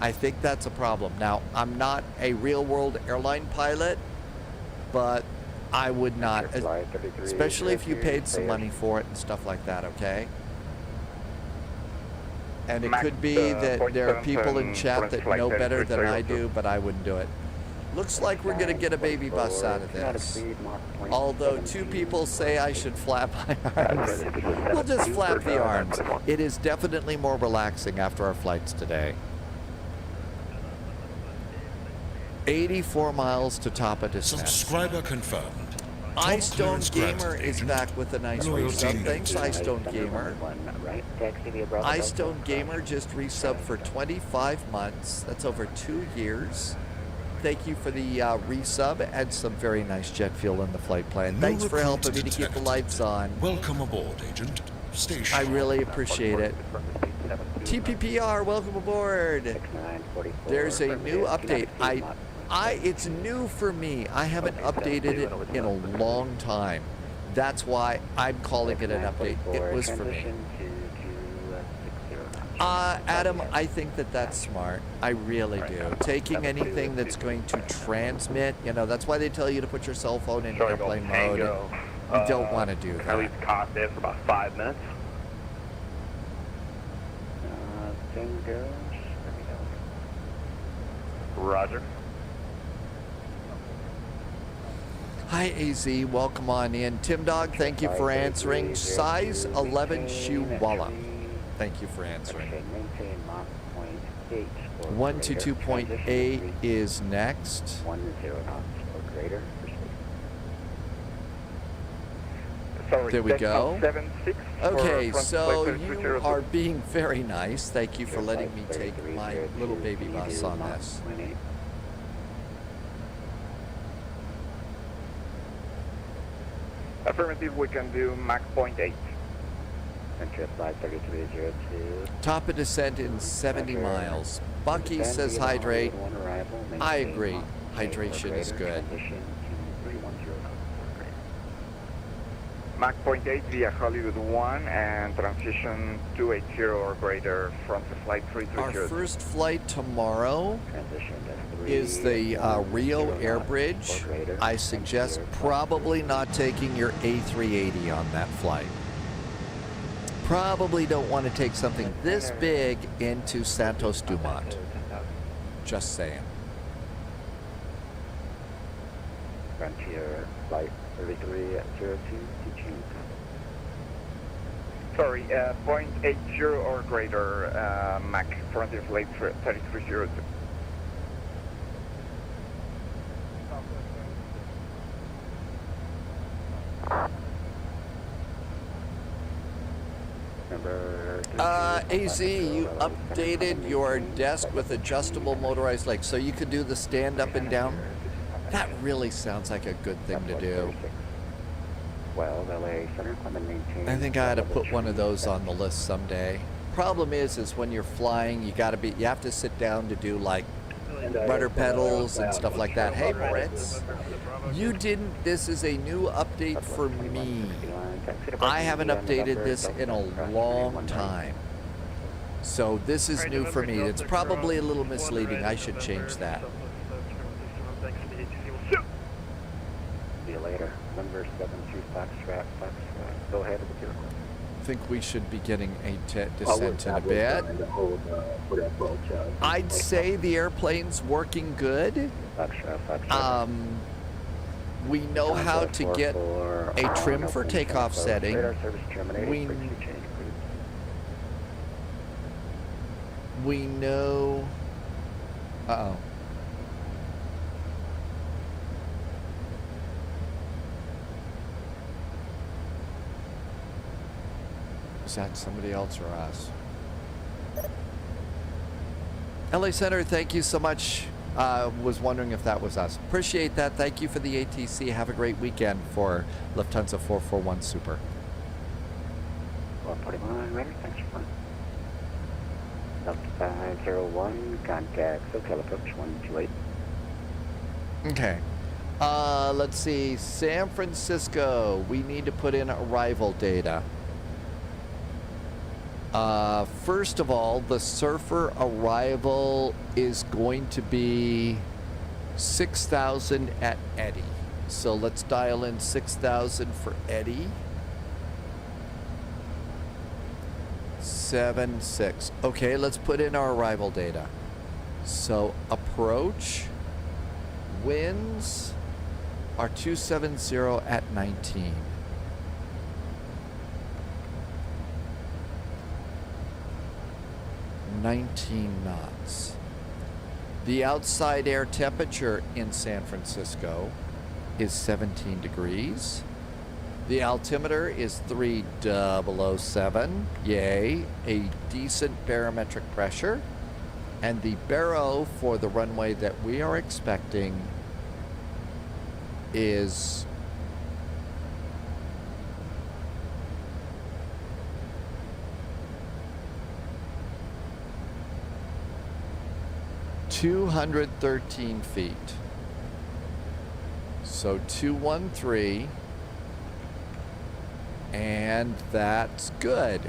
I think that's a problem. Now, I'm not a real-world airline pilot, but I would not, especially if you paid some money for it and stuff like that, okay? And it could be that there are people in chat that know better than I do, but I wouldn't do it. Looks like we're going to get a baby bus out of this. Although 2 people say I should flap my arms. We'll just flap the arms. It is definitely more relaxing after our flights today. 84 miles to top of descent. Subscriber confirmed. iStone Gamer is back with a nice resub. Thanks, iStone Gamer. iStone Gamer just resubbed for 25 months. That's over 2 years. Thank you for the resub and some very nice jet fuel in the flight plan. Thanks for helping me to keep the lights on. Welcome aboard, Agent. Station. I really appreciate it. TPPR, welcome aboard. There's a new update. It's new for me. I haven't updated it in a long time. That's why I'm calling it an update. It was for me. Adam, I think that that's smart. I really do. Taking anything that's going to transmit, you know, that's why they tell you to put your cell phone in airplane mode. You don't want to do that. At least cost it for about 5 minutes. Roger. Hi, AZ. Welcome on in. Tim Dog, thank you for answering. Size 11 Chihuahua. Thank you for answering. 122.8 is next. 10 knots or greater. There we go. Okay, so you are being very nice. Thank you for letting me take my little baby bus on this. Affirmative, we can do Mach 0.8. Enter flight 3302. Top of descent in 70 miles. Bucky says hydrate. I agree. Hydration is good. Mach 0.8 via Hollywood 1 and transition 280 or greater from the flight 330. Our first flight tomorrow is the Rio Air Bridge. I suggest probably not taking your A380 on that flight. Probably don't want to take something this big into Santos Dumont. Just saying. Frontier flight 3302 to June. Sorry, 0.80 or greater Mach Frontier flight 3302. AZ, you updated your desk with adjustable motorized legs, so you could do the stand up and down. That really sounds like a good thing to do. I think I ought to put one of those on the list someday. Problem is when you're flying, you have to sit down to do like rudder pedals and stuff like that. Hey, Moritz, this is a new update for me. I haven't updated this in a long time. So this is new for me. It's probably a little misleading. I should change that. See you later. Number 72 Foxtrot. Go ahead with your question. I think we should be getting a descent in a bit. I'd say the airplane's working good. We know how to get a trim for takeoff setting. We know... Uh-oh. Is that somebody else or us? LA Center, thank you so much. Was wondering if that was us. Appreciate that. Thank you for the ATC. Have a great weekend for Lufthansa 441 Super. 141, radar, thanks for fun. Delta 501, contact SoCal approach 128. Okay. Let's see. San Francisco. We need to put in arrival data. First of all, the Surfer arrival is going to be 6,000 at Eddie. So let's dial in 6,000 for Eddie. 76. Okay, let's put in our arrival data. So approach winds are 270 at 19. knots. The outside air temperature in San Francisco is 17 degrees. The altimeter is 3007. Yay. A decent barometric pressure. And the baro for the runway that we are expecting is 213 feet. So 213, and that's good.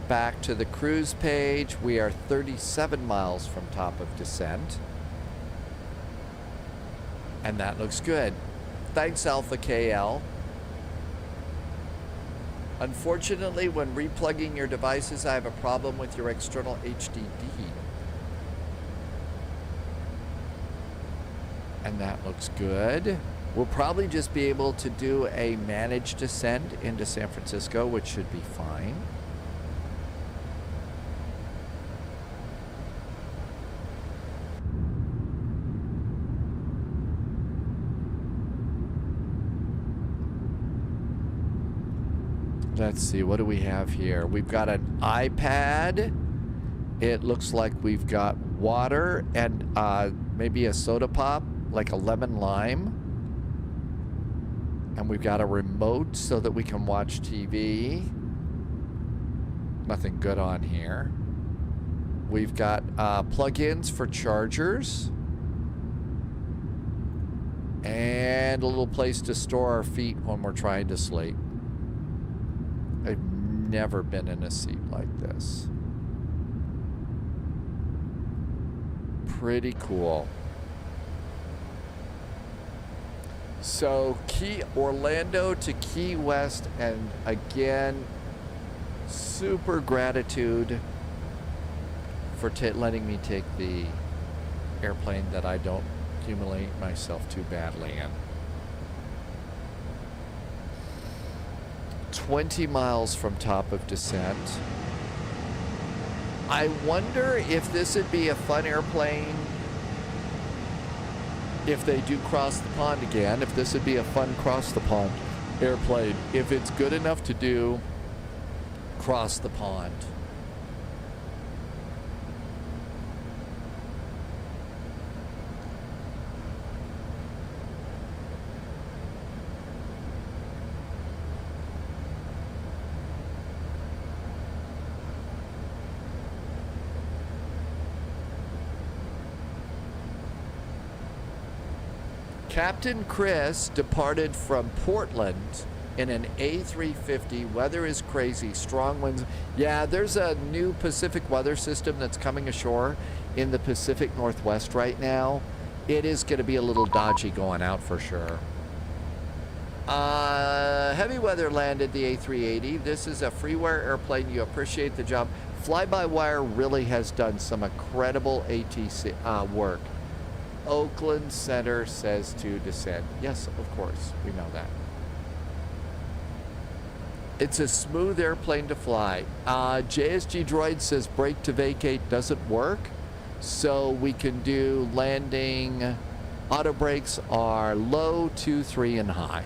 Back to the cruise page. We are 37 miles from top of descent. And that looks good. Thanks, Alpha KL. Unfortunately, when replugging your devices, I have a problem with your external HDD. And that looks good. We'll probably just be able to do a managed descent into San Francisco, which should be fine. Let's see, what do we have here? We've got an iPad. It looks like we've got water and maybe a soda pop, like a lemon lime. And we've got a remote so that we can watch TV. Nothing good on here. We've got plug-ins for chargers. And a little place to store our feet when we're trying to sleep. I've never been in a seat like this. Pretty cool. So Orlando to Key West, and again, super gratitude for letting me take the airplane that I don't humiliate myself too badly in. 20 miles from top of descent. I wonder if this would be a fun airplane if they do cross the pond again, if this would be a fun cross the pond airplane, if it's good enough to do cross the pond. Captain Chris departed from Portland in an A350. Weather is crazy. Strong winds. Yeah, there's a new Pacific weather system that's coming ashore in the Pacific Northwest right now. It is going to be a little dodgy going out for sure. Heavy weather landed the A380. This is a freeware airplane. You appreciate the job. Fly-by-wire really has done some incredible ATC work. Oakland Center says to descend. Yes, of course, we know that. It's a smooth airplane to fly. JSG Droid says brake to vacate doesn't work, so we can do landing. Auto brakes are low, 2, 3, and high.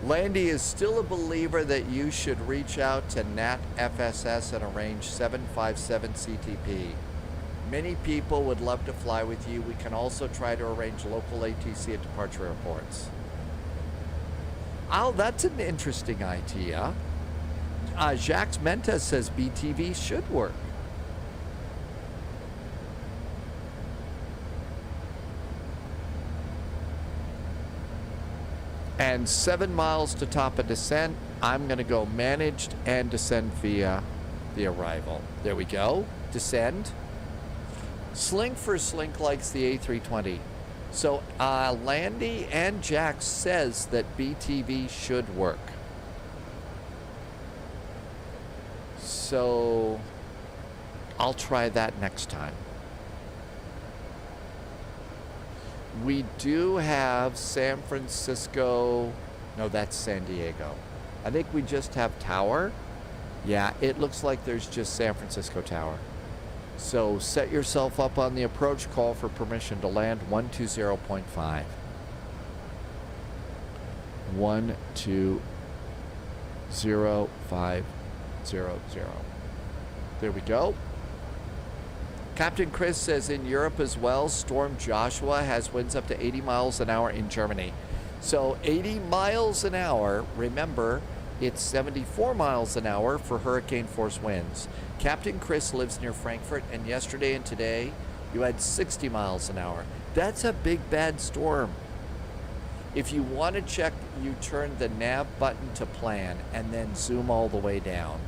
Landy is still a believer that you should reach out to NAT FSS and arrange 757 CTP. Many people would love to fly with you. We can also try to arrange local ATC at departure airports. Oh, that's an interesting idea. Jacques Mentes says BTV should work. And 7 miles to top of descent. I'm going to go managed and descend via the arrival. There we go. Descend. Slink for Slink likes the A320. So Landy and Jack says that BTV should work. So I'll try that next time. We do have San Francisco. No, that's San Diego. I think we just have Tower. Yeah, it looks like there's just San Francisco Tower. So set yourself up on the approach call for permission to land 120.5. 120.500. There we go. Captain Chris says in Europe as well, Storm Joshua has winds up to 80 miles an hour in Germany. So 80 miles an hour, remember, it's 74 miles an hour for hurricane force winds. Captain Chris lives near Frankfurt, and yesterday and today, you had 60 miles an hour. That's a big bad storm. If you want to check, you turn the nav button to plan and then zoom all the way down.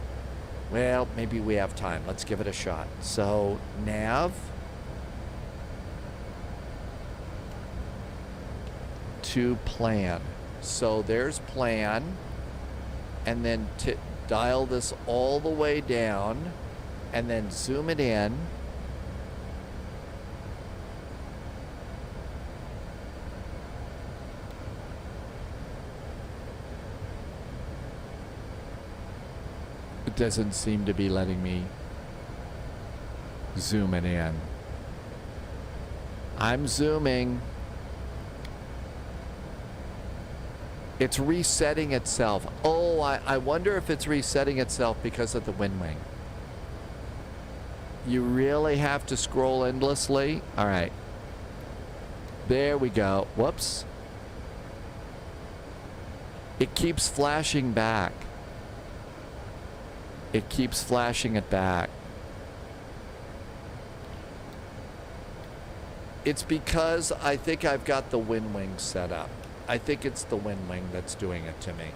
Well, maybe we have time. Let's give it a shot. So, nav to plan. So there's plan, and then dial this all the way down, and then zoom it in. It doesn't seem to be letting me zoom it in. I'm zooming. It's resetting itself. Oh, I wonder if it's resetting itself because of the wind wing. You really have to scroll endlessly. All right. There we go. Whoops. It keeps flashing back. It keeps flashing it back. It's because I think I've got the wind wing set up. I think it's the wind wing that's doing it to me.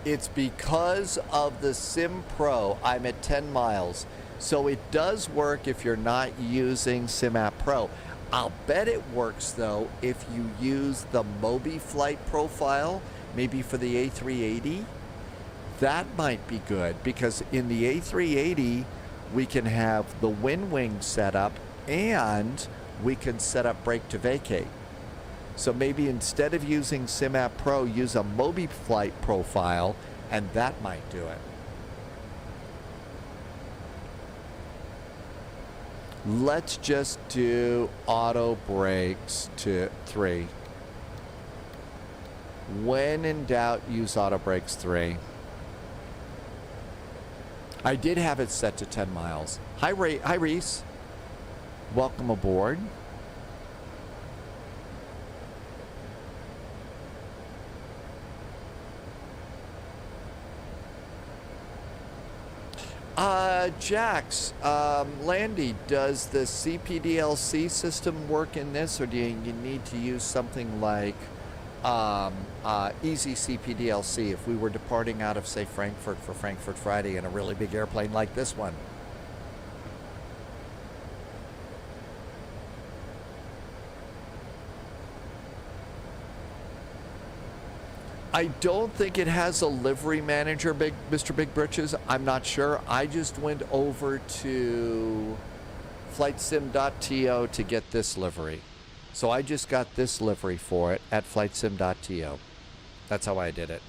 It's because of the Sim Pro. I'm at 10 miles. So it does work if you're not using SimApp Pro. I'll bet it works though if you use the Mobi flight profile, maybe for the A380. That might be good because in the A380 we can have the wind wing set up and we can set up brake to vacate. So maybe instead of using SimApp Pro, use a Mobi flight profile, and that might do it. Let's just do auto brakes to 3. When in doubt, use auto brakes 3. I did have it set to 10 miles. Hi, Reese. Welcome aboard. Jax, Landy, does the CPDLC system work in this, or do you need to use something like easy CPDLC if we were departing out of, say, Frankfurt for Frankfurt Friday in a really big airplane like this one? I don't think it has a livery manager, Mr. Big Britches. I'm not sure. I just went over to flightsim.to to get this livery. So I just got this livery for it at flightsim.to. That's how I did it.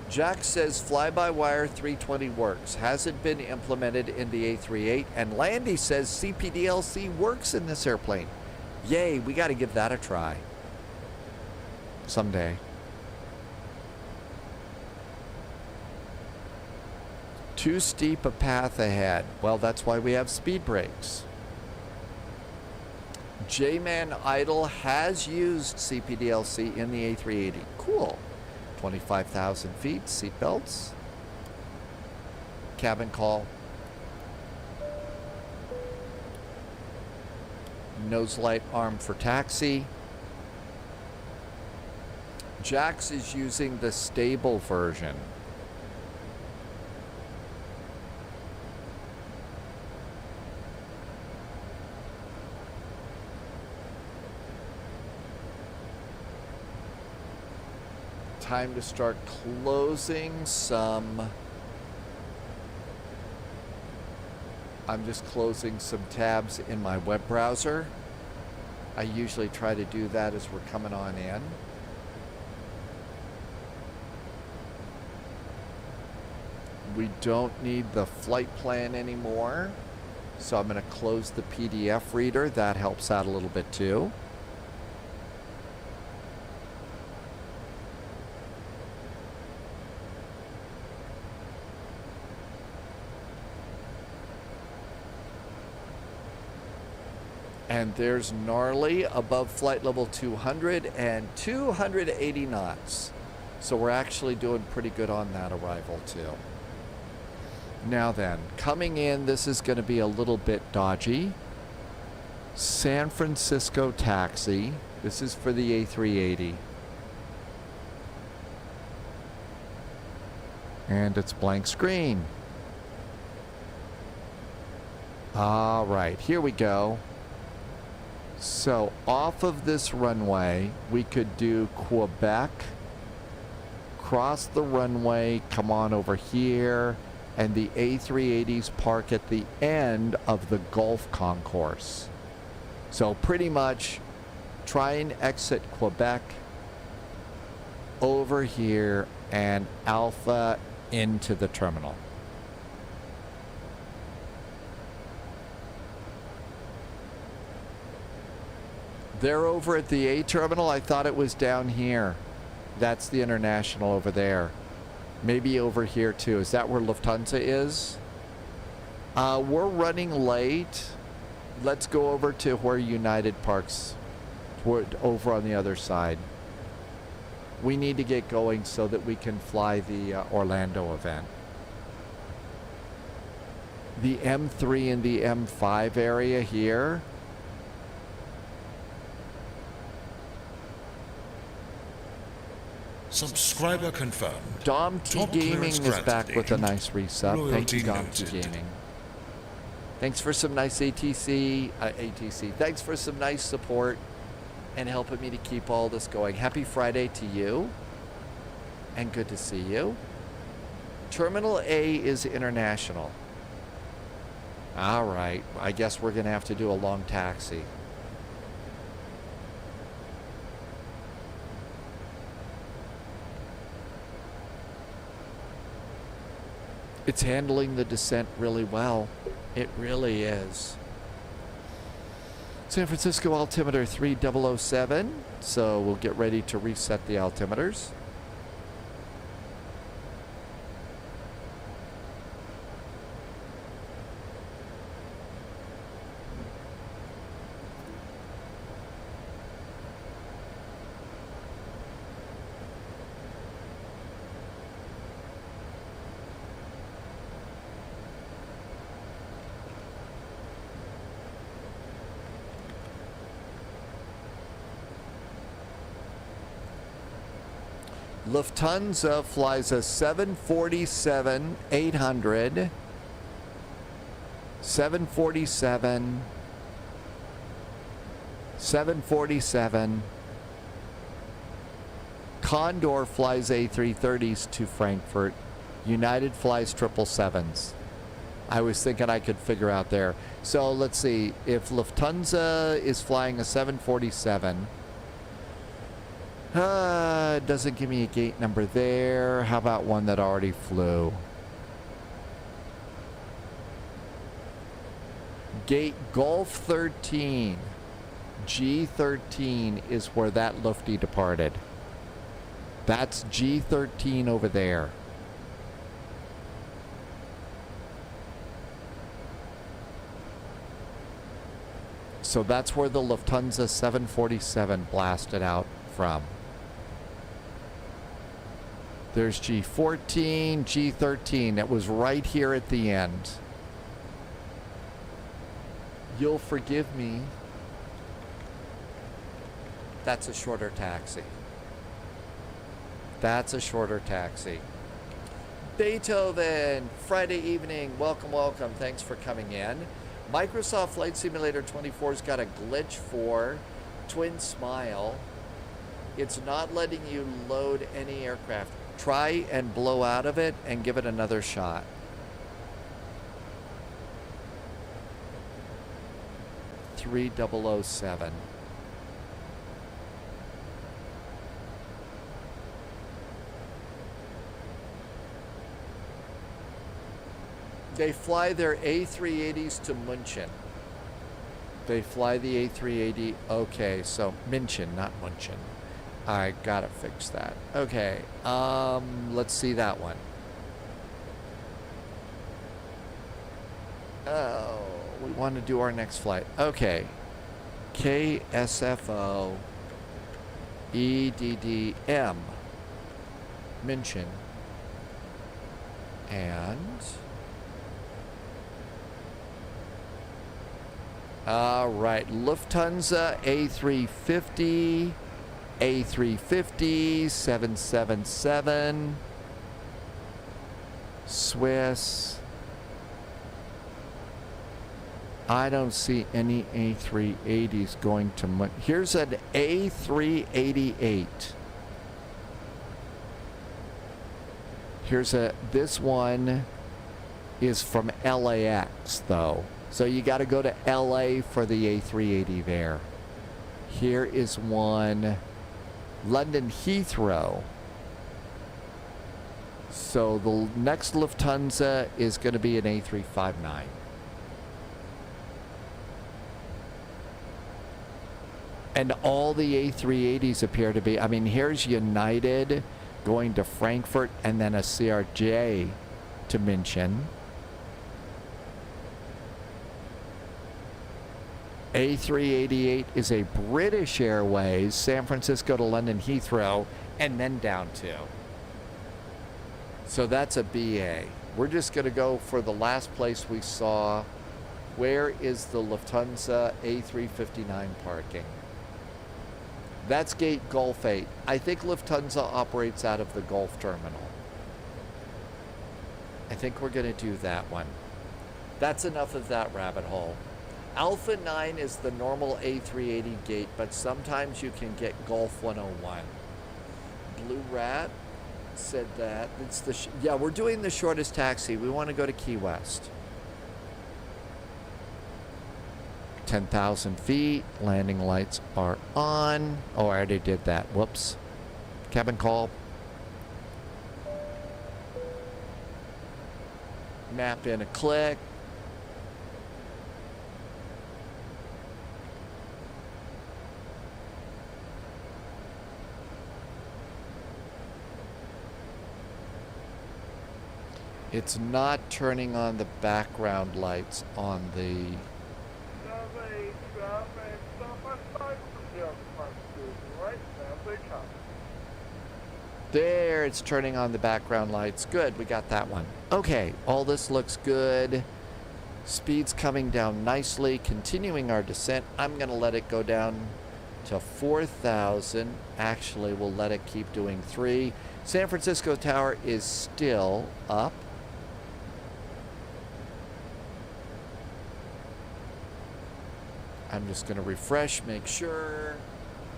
Jack says fly-by-wire 320 works. Hasn't been implemented in the A38. And Landy says CPDLC works in this airplane. Yay, we got to give that a try. someday. Too steep a path ahead. Well, that's why we have speed brakes. J-Man Idle has used CPDLC in the A380. Cool. 25,000 feet, seat belts. Cabin call. Nose light arm for taxi. Jax is using the stable version. Time to start closing some. I'm just closing some tabs in my web browser. I usually try to do that as we're coming on in. We don't need the flight plan anymore, so I'm going to close the PDF reader. That helps out a little bit too. And there's Gnarly above flight level 200 and 280 knots. So we're actually doing pretty good on that arrival too. Now then, coming in, this is going to be a little bit dodgy. San Francisco taxi. This is for the A380. And it's blank screen. All right, here we go. So off of this runway, we could do Quebec, cross the runway, come on over here, and the A380s park at the end of the Gulf concourse. So pretty much try and exit Quebec over here and Alpha into the terminal. They're over at the A terminal. I thought it was down here. That's the international over there. Maybe over here too. Is that where Lufthansa is? We're running late. Let's go over to where United parks. Over on the other side. We need to get going so that we can fly the Orlando event. The M3 and the M5 area here. Subscriber confirmed. Dom T Top Gaming clearance is back granted, with a agent. nice resub. Thank you, Dom T Loyalty Gaming. Thanks for some nice ATC. Thanks for some nice support and helping me to keep all this going. Happy Friday to you. And good to see you. Terminal A is international. All right. I guess we're going to have to do a long taxi. It's handling the descent really well. It really is. San Francisco altimeter 3007. So we'll get ready to reset the altimeters. Lufthansa flies a 747-800, 747. Condor flies A330s to Frankfurt. United flies 777s. I was thinking I could figure out there. So let's see. If Lufthansa is flying a 747... it doesn't give me a gate number there. How about one that already flew? Gate Gulf 13. G13 is where that Lufty departed. That's G13 over there. So that's where the Lufthansa 747 blasted out from. There's G14, G13. It was right here at the end. You'll forgive me. That's a shorter taxi. That's a shorter taxi. Beethoven, Friday evening. Welcome, welcome. Thanks for coming in. Microsoft Flight Simulator 24's got a glitch for Twin Smile. It's not letting you load any aircraft. Try and blow out of it and give it another shot. $3007. They fly their A380s to München. They fly the A380. Okay, so München, not München. I gotta fix that. Okay, let's see that one. Oh, we want to do our next flight. Okay. KSFO EDDM München. And all right, Lufthansa A350, A350, 777, Swiss. I don't see any A380s going to... Here's an A388. Here's a... This one is from LAX, though. So you got to go to LA for the A380 there. Here is one, London Heathrow. So the next Lufthansa is going to be an A359. And all the A380s appear to be, I mean, here's United going to Frankfurt and then a CRJ to München. A388 is a British Airways, San Francisco to London Heathrow, and then down to. So that's a BA. We're just going to go for the last place we saw. Where is the Lufthansa A359 parking? That's gate Gulf 8. I think Lufthansa operates out of the Gulf terminal. I think we're going to do that one. That's enough of that rabbit hole. Alpha 9 is the normal A380 gate, but sometimes you can get Gulf 101. Blue Rat said that. It's the yeah, we're doing the shortest taxi. We want to go to Key West. 10,000 feet. Landing lights are on. Oh, I already did that. Whoops. Cabin call. Map in a click. It's not turning on the background lights on the... There, it's turning on the background lights. Good, we got that one. Okay, all this looks good. Speed's coming down nicely. Continuing our descent. I'm going to let it go down to 4,000. Actually, we'll let it keep doing 3. San Francisco Tower is still up. I'm just going to refresh, make sure.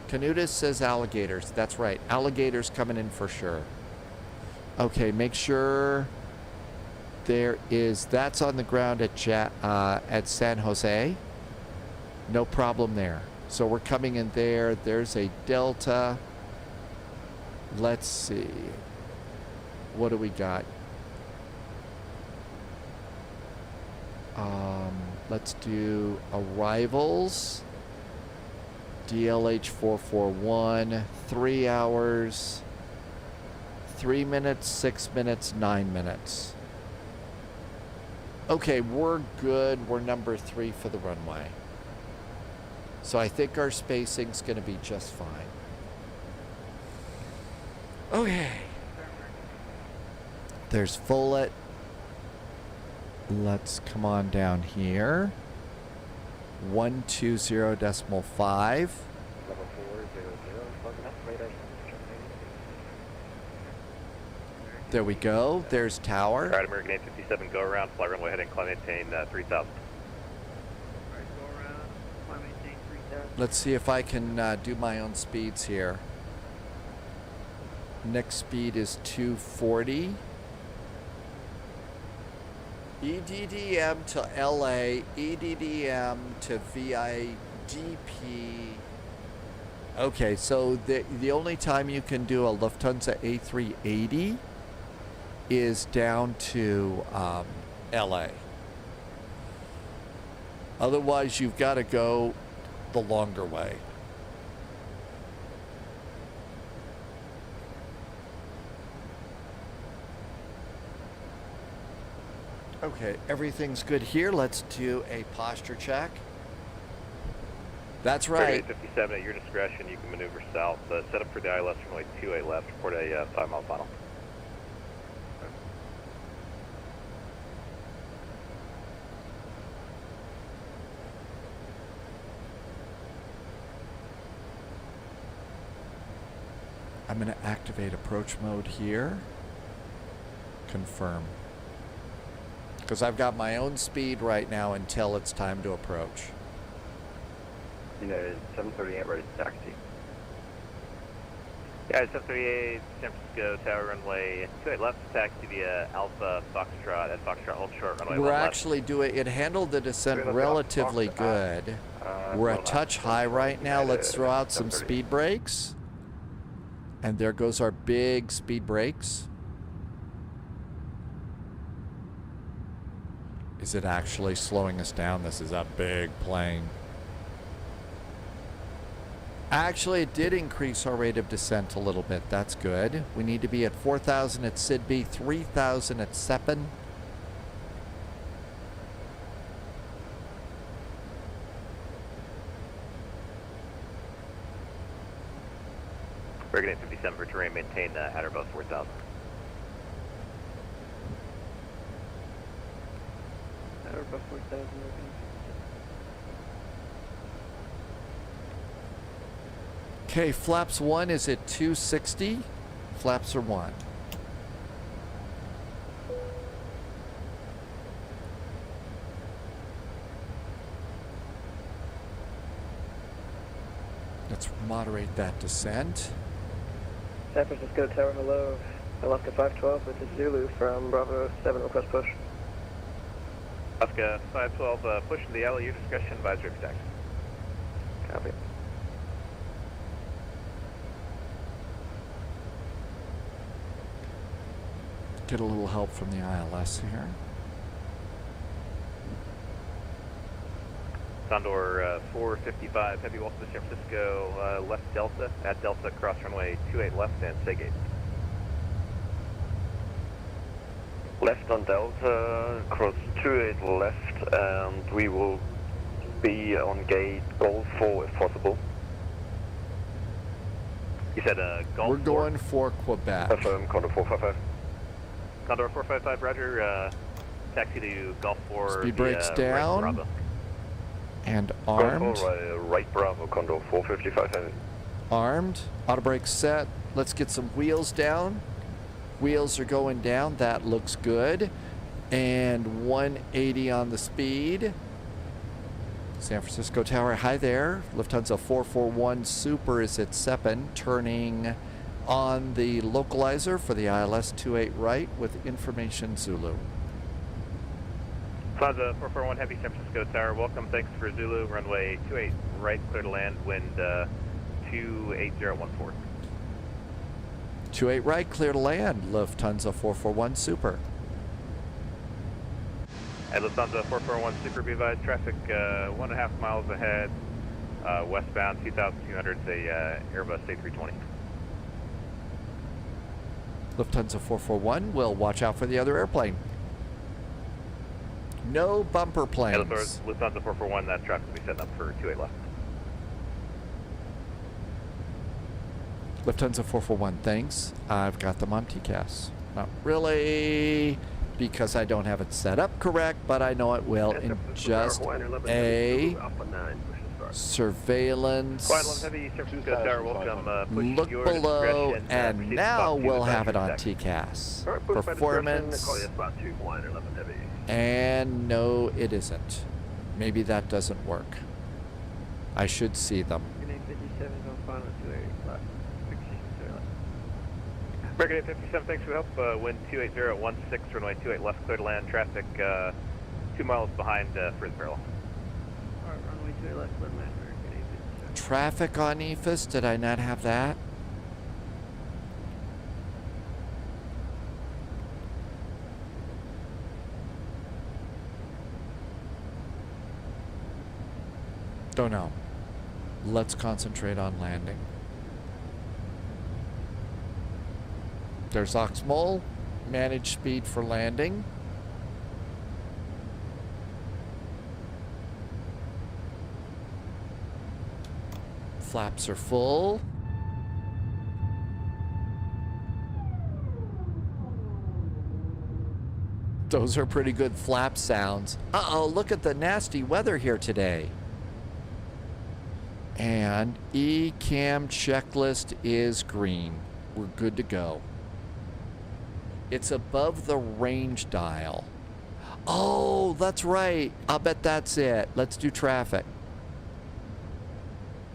Canutus says alligators. That's right. Alligators coming in for sure. Okay, make sure there is... That's on the ground at San Jose. No problem there. So we're coming in there. There's a Delta. Let's see. What do we got? Let's do arrivals. DLH 441, 3 hours. 3 minutes, 6 minutes, 9 minutes. Okay, we're good. We're number 3 for the runway. So I think our spacing's going to be just fine. Okay. There's Follett. Let's come on down here. 120.5. Level 400, plugging up, radar. There we go. There's tower. Alright, American 857, go around, fly runway heading, climb maintain 3000. Let's see if I can do my own speeds here. Next speed is 240. EDDM to LA, EDDM to VIDP. Okay, so the only time you can do a Lufthansa A380 is down to LA. Otherwise, you've got to go the longer way. Okay, everything's good here. Let's do a posture check. That's right. 57 at your discretion, you can maneuver south. Set up for the ILS runway 28 left, report a 5-mile final. I'm going to activate approach mode here. Confirm. Because I've got my own speed right now until it's time to approach. United 738 ready to taxi. Yeah, 738, San Francisco, tower runway 28 left, taxi via Alpha Foxtrot at Foxtrot, hold short, runway We're 1 left. actually doing, it handled the descent relatively good. We're a touch high right now. Let's throw out some speed brakes. And there goes our big speed brakes. Is it actually slowing us down? This is a big plane. Actually, it did increase our rate of descent a little bit. That's good. We need to be at 4,000 at Sidby, 3,000 at Seppen. American 857 for terrain, maintain at or above 4,000. At or above 4,000, Okay, flaps 1 is at 260. Flaps are 1. Let's moderate that descent. San Francisco Tower, hello. Alaska 512, this is Zulu from Bravo 7, request push. Alaska 512, push to the LU discretion, advisory for taxi. Copy. Get a little help from the ILS here. Condor 455, heavy welcome to San Francisco, left Delta, at Delta, cross runway 28 left and say gate. Left on Delta, cross 28 left, and we will be on gate Golf 4 if possible. You said Golf 4? We're going for Quebec. Affirm, Condor 455. Condor 455, roger, taxi to Golf 4. Speed brakes down. Right, Bravo. And armed. Golf 4, right Bravo, Condor 455 heavy. Armed. Auto brake set. Let's get some wheels down. Wheels are going down. That looks good. And 180 on the speed. San Francisco Tower, hi there. Lufthansa 441 Super is at Seppen, turning on the localizer for the ILS 28 right with information Zulu. Plaza 441 Heavy, San Francisco Tower, welcome, thanks for Zulu, runway 28 right, clear to land, wind 28014. 28 right, clear to land, Lufthansa 441 Super. At Lufthansa 441 Super, be advised, traffic 1.5 miles ahead, westbound 2,200, a Airbus A320. Lufthansa 441 will watch out for the other airplane. No bumper planes. Lufthansa 441, that traffic will be setting up for 28 left. Lufthansa 441, thanks. I've got them on TCAS. Not really, because I don't have it set up correct, but I know it will in just a surveillance. Look below, and now we'll have it on TCAS. Performance. And no, it isn't. Maybe that doesn't work. I should see them. American 857, thanks for the help. Wind 28016, runway 28 left, clear to land. Traffic 2 miles behind Fritz Barrel. Alright, runway 28 left, clear to land. American 857. Traffic on EFIS, did I not have that? Don't know. Let's concentrate on landing. There's Oxmol. Manage speed for landing. Flaps are full. Those are pretty good flap sounds. Uh-oh, look at the nasty weather here today. And ECAM checklist is green. We're good to go. It's above the range dial. Oh, that's right. I'll bet that's it. Let's do traffic.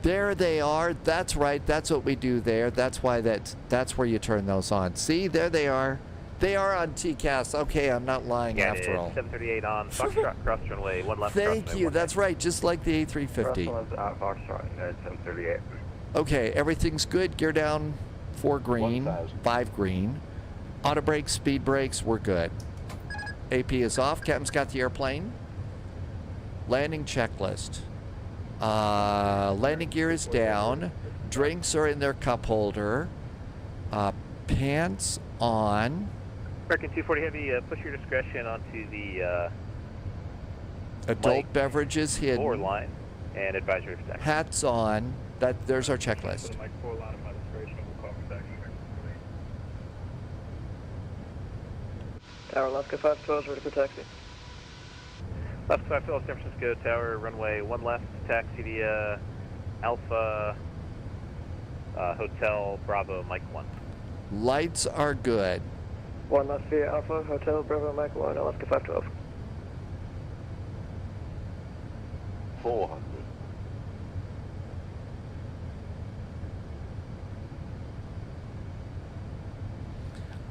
There they are. That's right. That's what we do there. That's why that's where you turn those on. See, there they are. They are on TCAS. Okay, I'm not lying after all. 738 on Foxtrot, cross runway 1 left. Thank you. That's right. Just like the A350. Foxtrot, 738. Okay, everything's good. Gear down 4 green, 5 green. Auto brakes, speed brakes, we're good. AP is off. Captain's got the airplane. Landing checklist. Landing gear is down. Drinks are in their cup holder. Pants on. American 240 Heavy, push your discretion onto the adult beverages hidden. lower line and advisory protection. Hats on. There's our checklist. Tower Alaska 512 ready for taxi. Left 512 San Francisco Tower, runway 1 left, taxi via Alpha Hotel Bravo Mike 1. Lights are good. 1 left via Alpha Hotel Bravo Mike 1, Alaska 512. 400.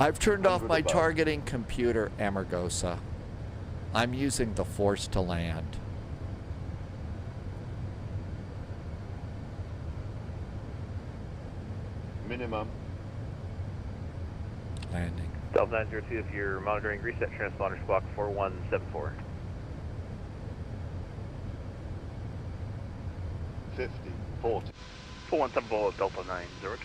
I've turned off my targeting computer, Amargosa. I'm using the force to land. Minimum. Landing. Delta 902, if you're monitoring, reset transponder squawk 4174. 50, 40. 4174 Delta 9, Zurich.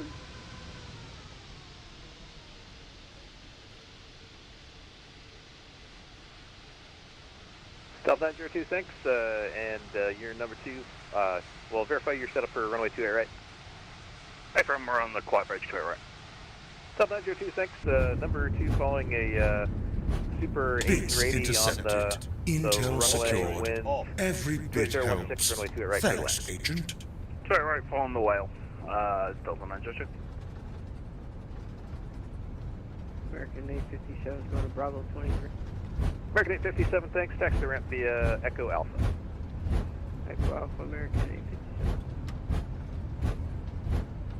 Delta 902, thanks, and you're number 2. Well, verify you're set up for runway 28 right. Hey, from we're on the quiet bridge 28 right. Delta 902, thanks, number 2 following a Super Bits 1880 intercepted. on the Intel runway secured. wind. Every bit 2016, helps. runway 28 right, Thanks, Agent. 28 right, following the whale. Delta 902. American 857 is going to Bravo 23. American 857, thanks, taxi ramp via Echo Alpha. Echo Alpha, American 857.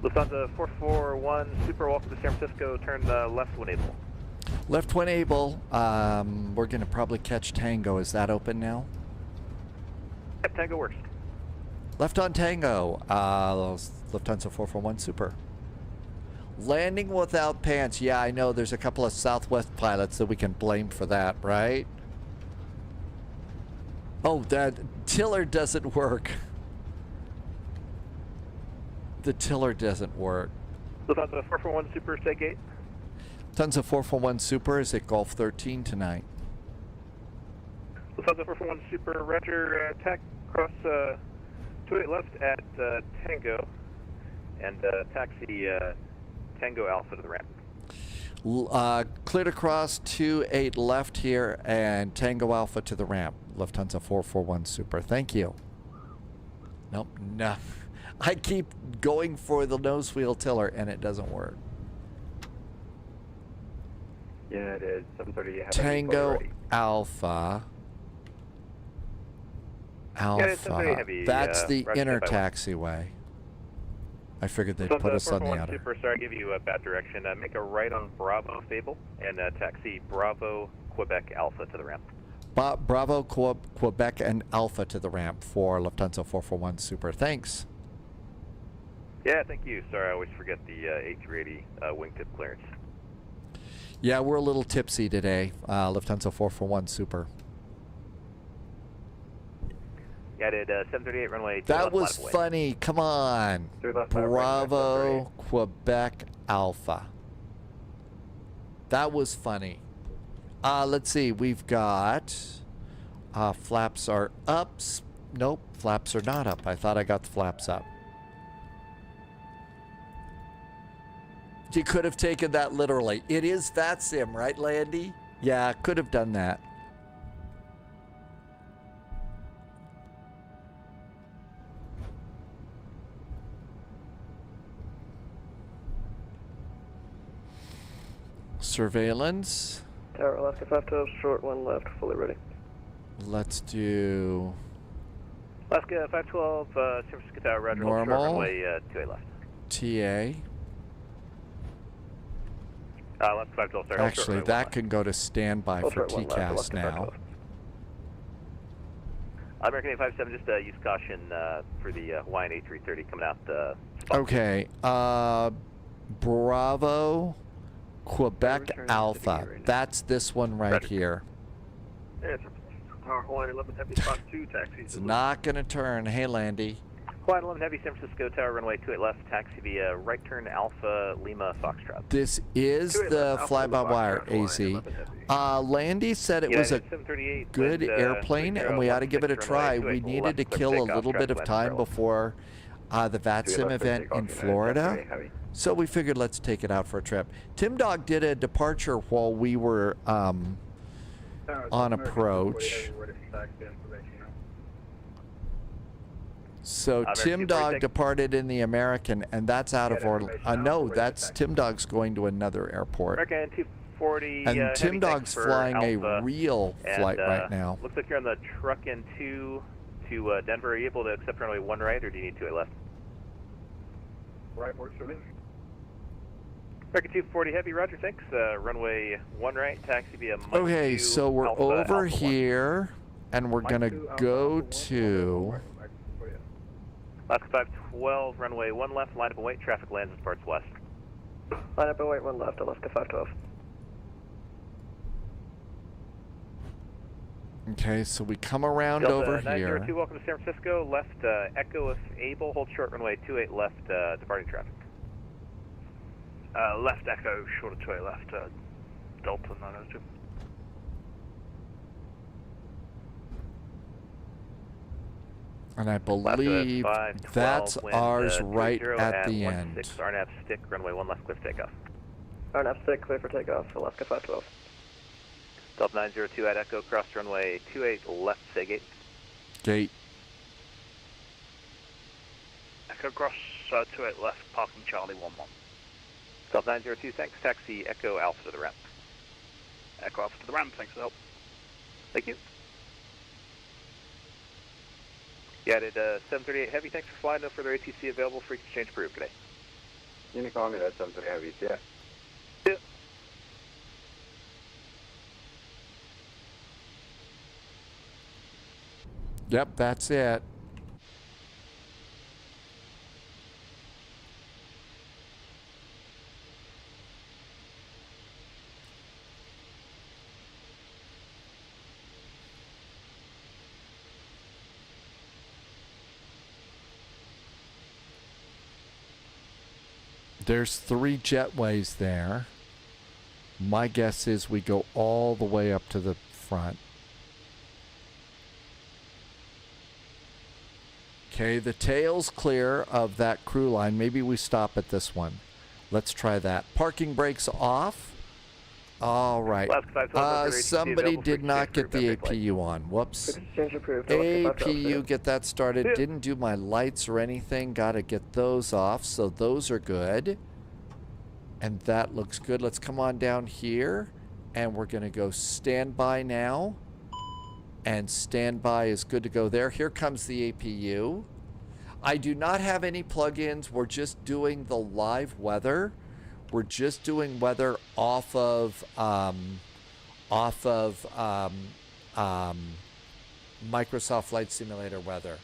Lufthansa 441, super welcome to San Francisco, turn left when able. Left when able. We're going to probably catch Tango. Is that open now? Yep, Tango works. Left on Tango. Lufthansa 441 Super. Landing without pants. Yeah, I know there's a couple of Southwest pilots that we can blame for that, right? Oh, that tiller doesn't work. The tiller doesn't work. Lufthansa 441 Super, stay gate. Lufthansa 441 Super is at Golf 13 tonight. Lufthansa 441 Super, Roger, tack cross 28 left at Tango, and taxi Tango Alpha to the ramp. Cleared across 28 left here and Tango Alpha to the ramp. Lufthansa 441 Super. Thank you. Nope, no. I keep going for the nose wheel tiller and it doesn't work. Yeah, it is. 730. Tango Alpha. Alpha. That's the inner taxiway. I figured they'd put us on the outer. Super, sorry, I give you a bad direction. Make a right on Bravo Fable and taxi Bravo Quebec Alpha to the ramp. Bravo Quebec and Alpha to the ramp for Lufthansa 441 Super. Thanks. Yeah, thank you. Sorry, I always forget the A380 wingtip clearance. Yeah, we're a little tipsy today. Lufthansa 441 Super. Yeah, I did 738 runway. That was funny. Come on. Bravo Quebec Alpha. That was funny. Let's see. We've got flaps are up. Nope, flaps are not up. I thought I got the flaps up. You could have taken that literally. It is VATSIM, right, Landy? Yeah, could have done that. Surveillance. Tower Alaska 512, short one left, fully ready. Let's do Alaska 512, San Francisco Tower, Roger. normal. Runway 28 left. TA. Alaska 512, sorry. Actually, that can go to standby for TCAS now. American 857, just use caution for the Hawaiian A330 coming out the spot. Okay. Bravo Quebec Alpha. That's this one right here. Yeah, it's Tower Hawaiian 11 Heavy Spot 2 taxis. It's not going to turn. Hey, Landy. Hawaiian 11 Heavy, San Francisco Tower, runway 28 left, taxi via right turn Alpha Lima Foxtrot. This is the fly-by-wire AC. Landy said it was a good airplane, and we ought to give it a try. We needed to kill a little bit of time before the VATSIM event in Florida. So we figured let's take it out for a trip. Tim Dog did a departure while we were on approach. So Tim Dog departed in the American, and that's out of Orlando. No, that's Tim Dog's going to another airport. American 240. And Tim Dog's flying a real flight right now. Looks like you're on the truck in 2 to Denver. Are you able to accept runway 1 right, or do you need 28 left? Right works for me. American 240 Heavy, roger, thanks. Runway 1 right, taxi via Mike Okay, 2, so we're Alpha, over Alpha here, and we're going to go to... Alaska 512, runway 1 left, line up and wait, traffic lands and departs west. Line up and wait, 1 left, Alaska 512. Okay, so we come around Delta over 902, here. welcome to San Francisco. Left Echo if able, hold short runway 28 left, departing traffic. Left Echo, short of 28 left, Delta 902. And I believe that's ours right at the end. 16 RNAV stick, runway 1 left, clear for takeoff. RNAV stick, clear for takeoff, Alaska 512. Delta 902 at Echo, cross runway 28 left, say gate. Gate. Echo cross 28 left, parking Charlie 11. Delta 902, thanks. Taxi Echo Alpha to the ramp. Echo Alpha to the ramp, thanks for the help. Thank you. You added 738 Heavy, thanks for flying. No further ATC available. Free exchange approved today. Unicom, that's 730 Heavy, yeah. Yep, that's it. There's 3 jetways there. My guess is we go all the way up to the front. Okay, the tail's clear of that crew line. Maybe we stop at this one. Let's try that. Parking brakes off. All right. Somebody did not get the APU on. Whoops. APU, get that started. Didn't do my lights or anything. Got to get those off. So those are good. And that looks good. Let's come on down here. And we're going to go standby now. And standby is good to go there. Here comes the APU. I do not have any plugins. We're just doing the live weather. We're just doing weather off of Microsoft Flight Simulator weather.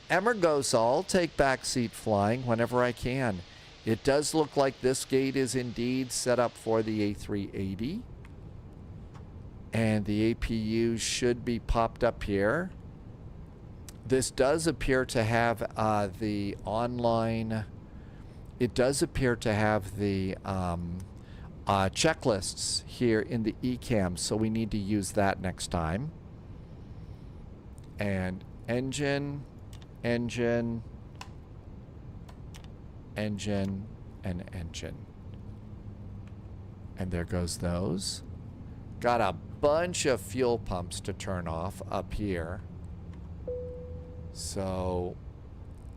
Emmer goes, I'll take backseat flying whenever I can. It does look like this gate is indeed set up for the A380. And the APU should be popped up here. This does appear to have the online... It does appear to have the checklists here in the eCam, so we need to use that next time. And engine, engine, engine, and engine. And there goes those. Got a bunch of fuel pumps to turn off up here. So...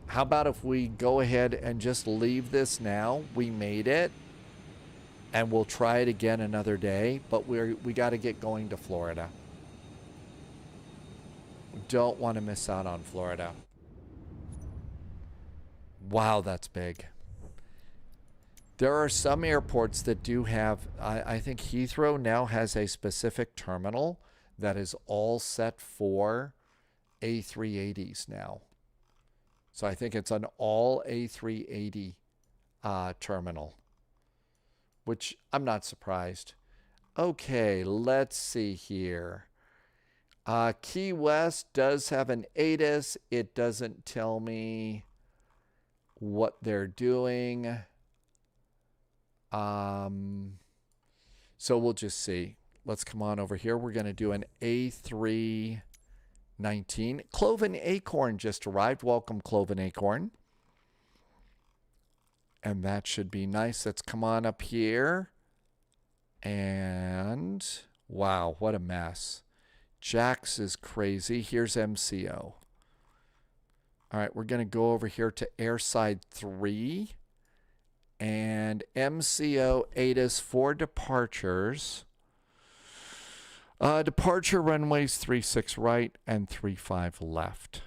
how about if we go ahead and just leave this now? We made it. And we'll try it again another day. But we got to get going to Florida. Don't want to miss out on Florida. Wow, that's big. There are some airports that do have... I think Heathrow now has a specific terminal that is all set for A380s now. So I think it's an all A380 terminal, which I'm not surprised. Okay, let's see here. Key West does have an ATIS. It doesn't tell me what they're doing. So we'll just see. Let's come on over here. We're going to do an A319. Cloven Acorn just arrived. Welcome, Cloven Acorn. And that should be nice. Let's come on up here. And wow, what a mess. Jax is crazy. Here's MCO. All right, we're going to go over here to Airside 3. And MCO ATIS for departures. Departure runways 36 right and 35 left.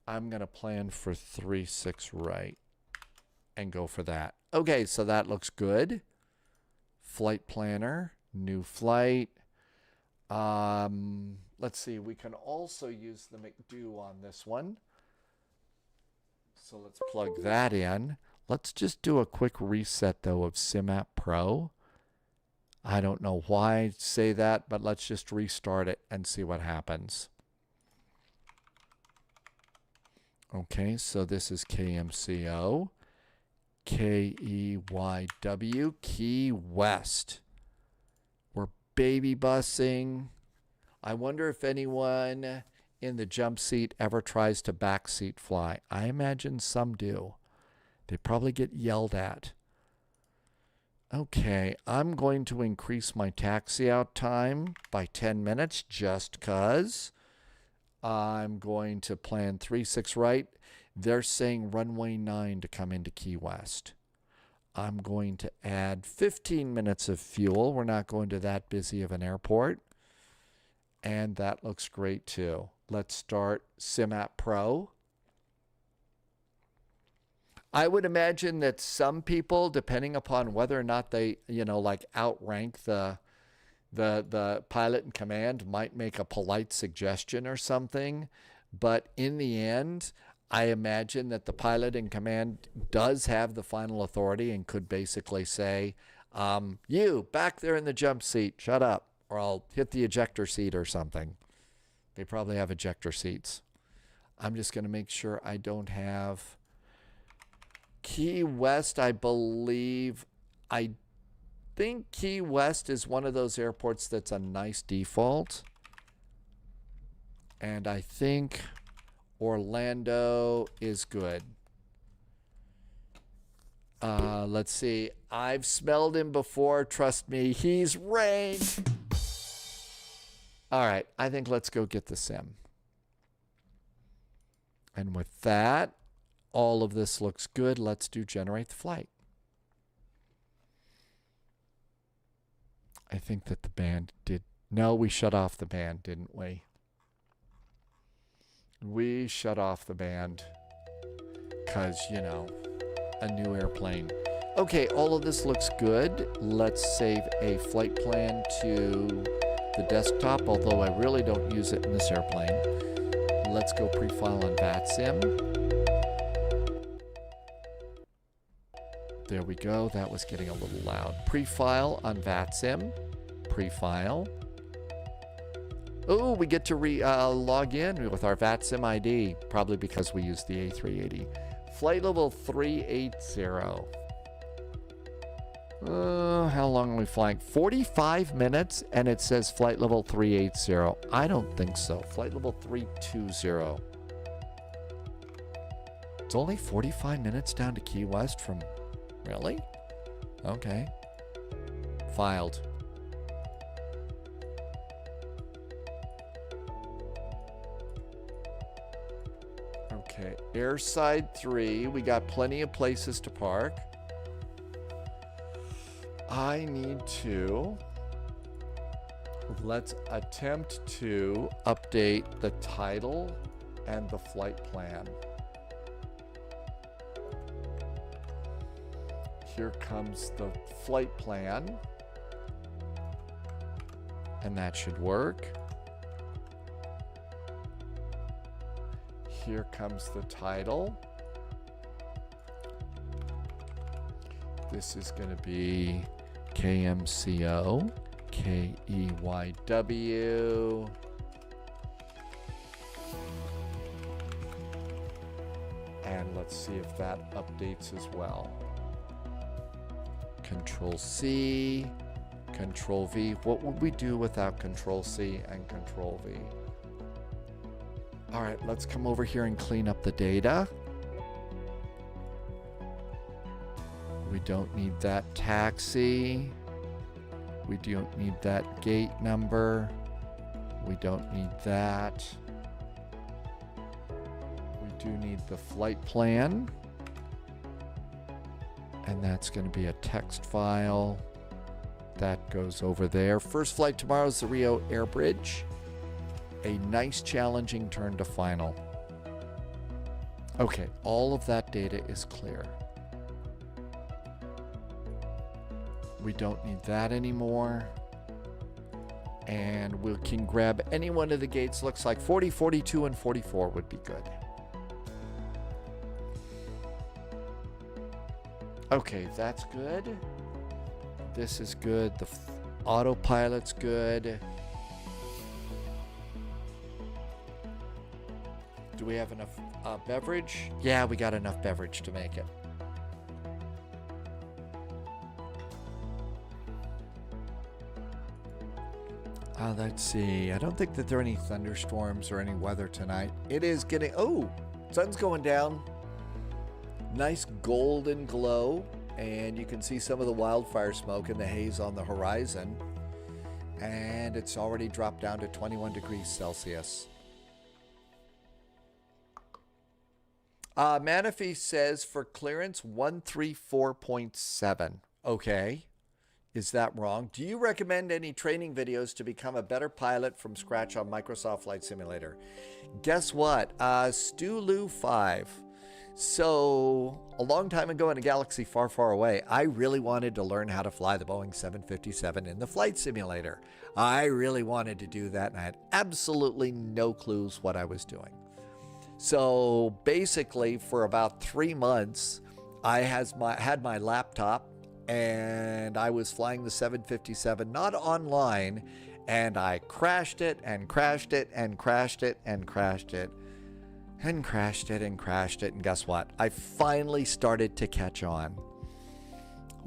I'm going to plan for 36 right and go for that. Okay, so that looks good. Flight planner, new flight. Let's see, we can also use the McDo on this one. So let's plug that in. Let's just do a quick reset, though, of SimApp Pro. I don't know why I say that, but let's just restart it and see what happens. Okay, so this is KMCO. KEYW, Key West. We're baby busing. I wonder if anyone in the jump seat ever tries to backseat fly. I imagine some do. They probably get yelled at. Okay, I'm going to increase my taxi out time by 10 minutes just because. I'm going to plan 36 right. They're saying runway 9 to come into Key West. I'm going to add 15 minutes of fuel. We're not going to that busy of an airport. And that looks great too. Let's start SimApp Pro. I would imagine that some people, depending upon whether or not they, like outrank the pilot in command, might make a polite suggestion or something. But in the end, I imagine that the pilot in command does have the final authority and could basically say, you back there in the jump seat, shut up, or I'll hit the ejector seat or something. They probably have ejector seats. I'm just going to make sure I don't have... Key West, I believe, I think Key West is one of those airports that's a nice default. And I think Orlando is good. Let's see. I've smelled him before. Trust me, he's ranked. All right, I think let's go get the sim. And with that, all of this looks good. Let's do generate the flight. I think that the band did. No, we shut off the band, didn't we? We shut off the band because, you know, a new airplane. Okay, all of this looks good. Let's save a flight plan to the desktop, although I really don't use it in this airplane. Let's go pre-file on VATSIM. There we go. That was getting a little loud. Pre-file on VATSIM. Pre-file. Oh, we get to log in with our VATSIM ID, probably because we use the A380. Flight level 380. How long are we flying? 45 minutes, and it says flight level 380. I don't think so. Flight level 320. It's only 45 minutes down to Key West from... Really? Okay. Filed. Okay, airside 3. We got plenty of places to park. I need to... Let's attempt to update the title and the flight plan. Here comes the flight plan. And that should work. Here comes the title. This is going to be KMCO, KEYW. And let's see if that updates as well. Control C, Control V. What would we do without Control C and Control V? All right, let's come over here and clean up the data. We don't need that taxi. We don't need that gate number. We don't need that. We do need the flight plan. And that's going to be a text file. That goes over there. First flight tomorrow is the Rio Air Bridge. A nice challenging turn to final. Okay, all of that data is clear. We don't need that anymore. And we can grab any one of the gates. Looks like 40, 42, and 44 would be good. Okay, that's good. This is good. The autopilot's good. Do we have enough beverage? Yeah, we got enough beverage to make it. Let's see. I don't think that there are any thunderstorms or any weather tonight. It is getting... Oh, sun's going down. Nice golden glow. And you can see some of the wildfire smoke and the haze on the horizon. And it's already dropped down to 21 degrees Celsius. Manafee says for clearance 134.7. Okay. Is that wrong? Do you recommend any training videos to become a better pilot from scratch on Microsoft Flight Simulator? Guess what? Stulu 5. So, a long time ago in a galaxy far, far away, I really wanted to learn how to fly the Boeing 757 in the flight simulator. I really wanted to do that, and I had absolutely no clues what I was doing. So, basically, for about 3 months, I had my laptop, and I was flying the 757, not online, and I crashed it, and crashed it, and crashed it, and crashed it. And crashed it and crashed it, and guess what? I finally started to catch on.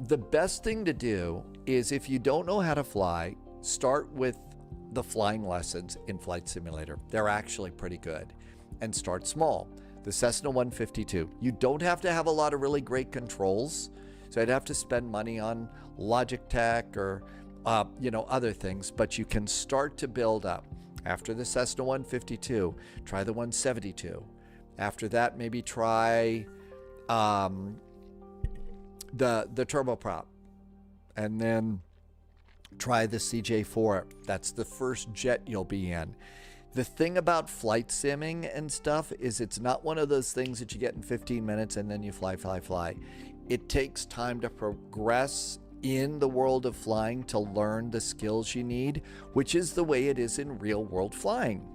The best thing to do is, if you don't know how to fly, start with the flying lessons in Flight Simulator. They're actually pretty good. And start small. The Cessna 152. You don't have to have a lot of really great controls. So I'd have to spend money on Logitech or, other things. But you can start to build up. After the Cessna 152, try the 172. After that, maybe try the turboprop, and then try the CJ4. That's the first jet you'll be in. The thing about flight simming and stuff is it's not one of those things that you get in 15 minutes and then you fly. It takes time to progress in the world of flying to learn the skills you need, which is the way it is in real world flying.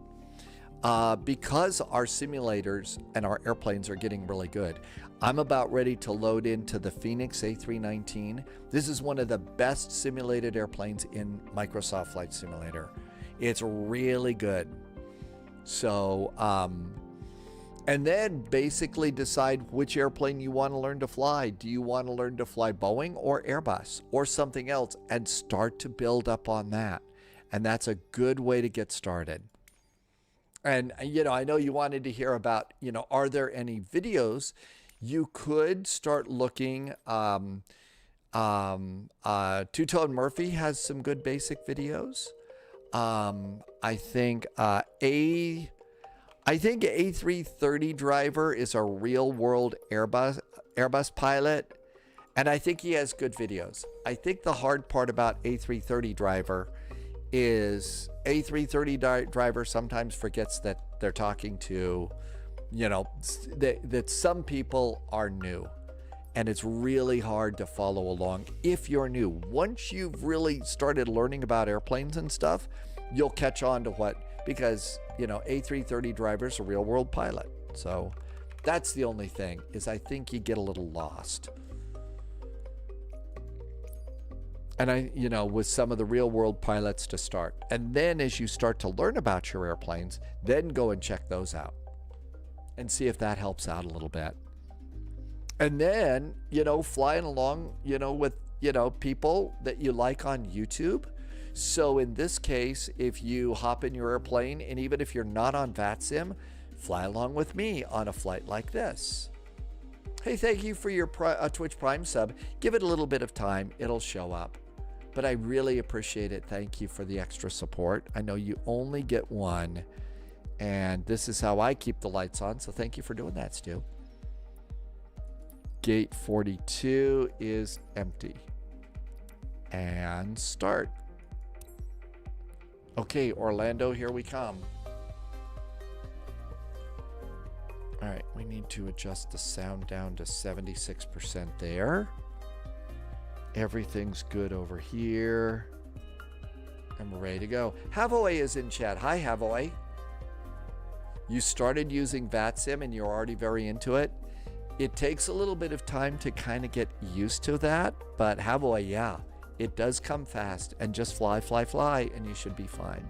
Because our simulators and our airplanes are getting really good, I'm about ready to load into the Phoenix A319. This is one of the best simulated airplanes in Microsoft Flight Simulator. It's really good. So, and then basically decide which airplane you want to learn to fly. Do you want to learn to fly Boeing or Airbus or something else, and start to build up on that. And that's a good way to get started. And, I know you wanted to hear about, are there any videos? You could start looking. Two-Tone Murphy has some good basic videos. I think A330 driver is a real-world Airbus pilot, and I think he has good videos. I think the hard part about A330 driver is A330 driver sometimes forgets that they're talking to, that some people are new, and it's really hard to follow along if you're new. Once you've really started learning about airplanes and stuff, you'll catch on to because A330 driver's a real world pilot. So that's the only thing, is I think you get a little lost. And with some of the real world pilots to start. And then as you start to learn about your airplanes, then go and check those out and see if that helps out a little bit. And then, flying along, with, people that you like on YouTube. So in this case, if you hop in your airplane, and even if you're not on VATSIM, fly along with me on a flight like this. Hey, thank you for your Twitch Prime sub. Give it a little bit of time. It'll show up. But I really appreciate it. Thank you for the extra support. I know you only get one, and this is how I keep the lights on. So thank you for doing that, Stu. Gate 42 is empty. And start. Okay, Orlando, here we come. All right, we need to adjust the sound down to 76% there. Everything's good over here. And we're ready to go. Havoy is in chat. Hi, Havoy. You started using VATSIM and you're already very into it. It takes a little bit of time to kind of get used to that. But Havoy, yeah, it does come fast. And just fly, and you should be fine.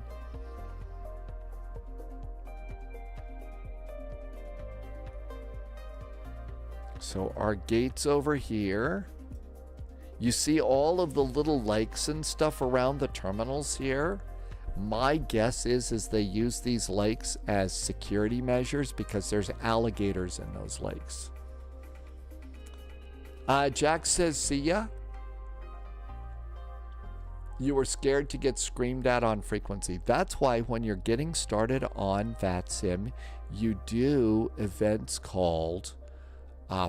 So our gate's over here. You see all of the little lakes and stuff around the terminals here. My guess is they use these lakes as security measures because there's alligators in those lakes. Jack says, see ya. You were scared to get screamed at on frequency. That's why when you're getting started on VATSIM, you do events called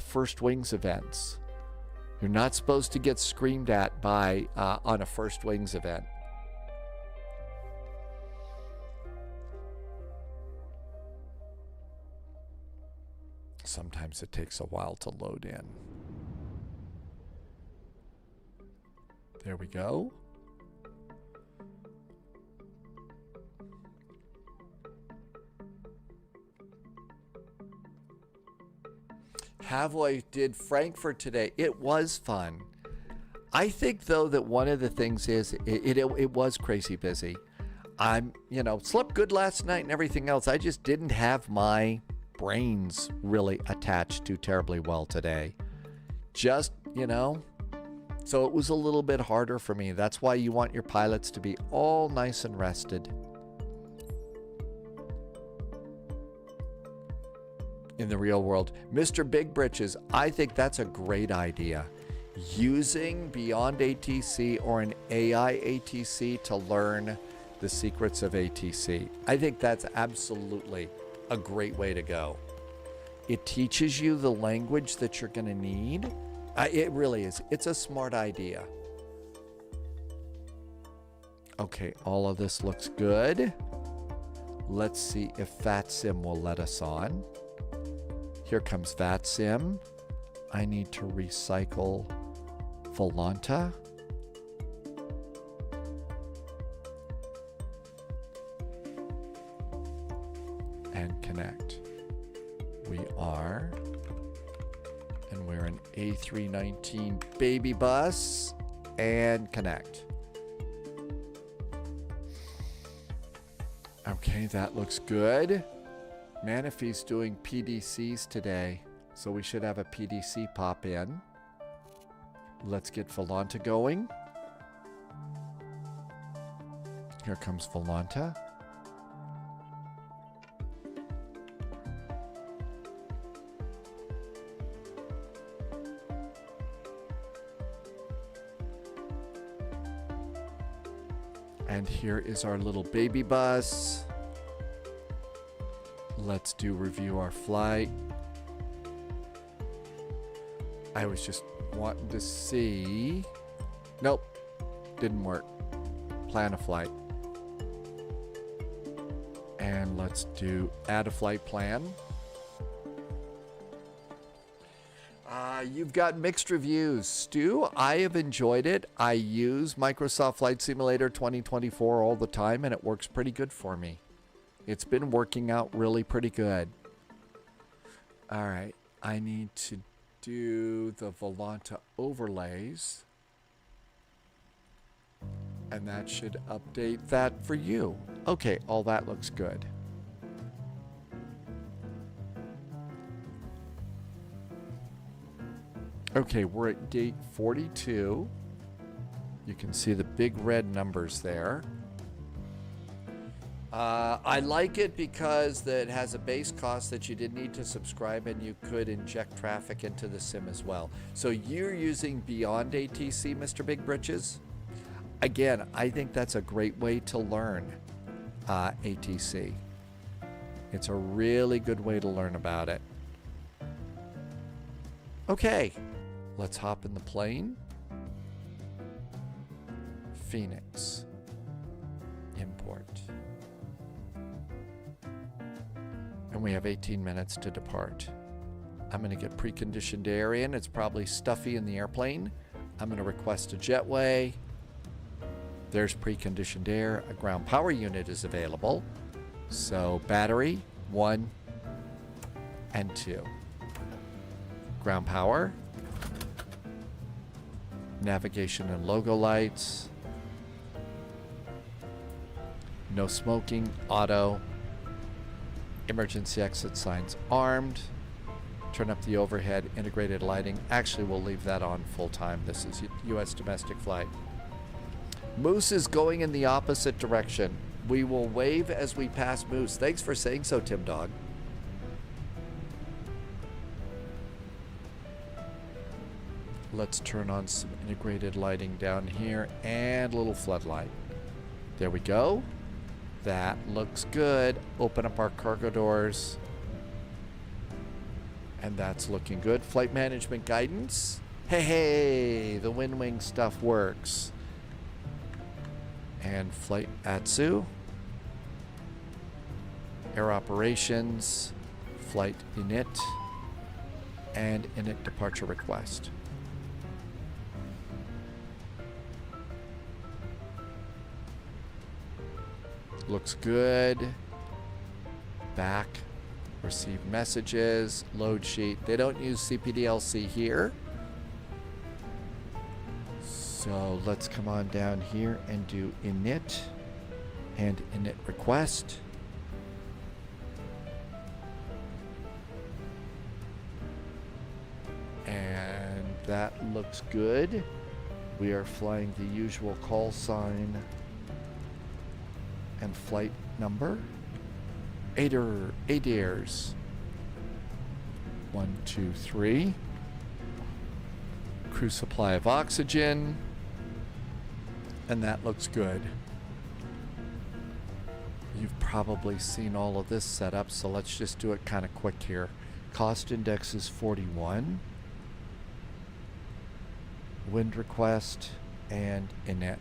First Wings events. You're not supposed to get screamed at by on a First Wings event. Sometimes it takes a while to load in. There we go. Havoy did Frankfurt today. It was fun. I think, though, that one of the things is it was crazy busy. I'm, slept good last night and everything else. I just didn't have my brains really attached to terribly well today. Just, So it was a little bit harder for me. That's why you want your pilots to be all nice and rested. In the real world. Mr. Big Britches, I think that's a great idea. Using Beyond ATC or an AI ATC to learn the secrets of ATC. I think that's absolutely a great way to go. It teaches you the language that you're going to need. It really is. It's a smart idea. Okay, all of this looks good. Let's see if VATSIM will let us on. Here comes VATSIM. I need to recycle Volanta. And connect. We are. And we're an A319 baby bus. And connect. Okay, that looks good. Manifee's doing PDCs today, so we should have a PDC pop in. Let's get Volanta going. Here comes Volanta. And here is our little baby bus. Let's review our flight. I was just wanting to see. Nope, didn't work. Plan a flight. And let's add a flight plan. You've got mixed reviews. Stu, I have enjoyed it. I use Microsoft Flight Simulator 2024 all the time, and it works pretty good for me. It's been working out really pretty good. All right, I need to do the Volanta overlays. And that should update that for you. Okay, all that looks good. Okay, we're at gate 42. You can see the big red numbers there. I like it because it has a base cost that you didn't need to subscribe, and you could inject traffic into the sim as well. So you're using Beyond ATC, Mr. Big Britches? Again, I think that's a great way to learn ATC. It's a really good way to learn about it. Okay, let's hop in the plane. Phoenix. Import. And we have 18 minutes to depart. I'm going to get preconditioned air in. It's probably stuffy in the airplane. I'm going to request a jetway. There's preconditioned air. A ground power unit is available. So battery, 1 and 2. Ground power. Navigation and logo lights. No smoking, auto. Emergency exit signs armed. Turn up the overhead integrated lighting. Actually, we'll leave that on full time. This is U.S. domestic flight. Moose is going in the opposite direction. We will wave as we pass Moose. Thanks for saying so, Tim Dog. Let's turn on some integrated lighting down here and a little floodlight. There we go. That looks good. Open up our cargo doors. And that's looking good. Flight management guidance. Hey, the wind wing stuff works. And flight ASUS. Air operations. Flight init. And init departure request. Looks good. Back. Receive messages. Load sheet. They don't use CPDLC here. So let's come on down here and do init and init request. And that looks good. We are flying the usual call sign and flight number. ADIRS 1, 2, 3. Crew supply of oxygen. And that looks good. You've probably seen all of this set up, so let's just do it kind of quick here. Cost index is 41. Wind request and init.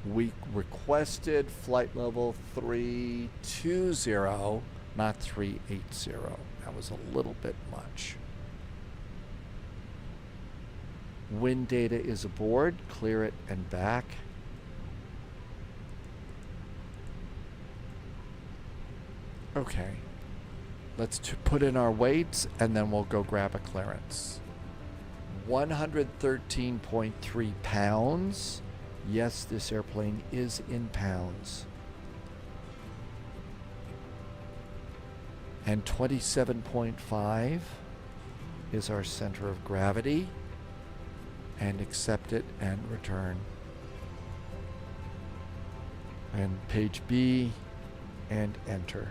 We requested flight level 320, not 380. That was a little bit much. Wind data is aboard. Clear it and back. Okay. Let's put in our weights and then we'll go grab a clearance. 113.3 pounds. Yes, this airplane is in pounds. And 27.5 is our center of gravity. And accept it and return. And page B and enter.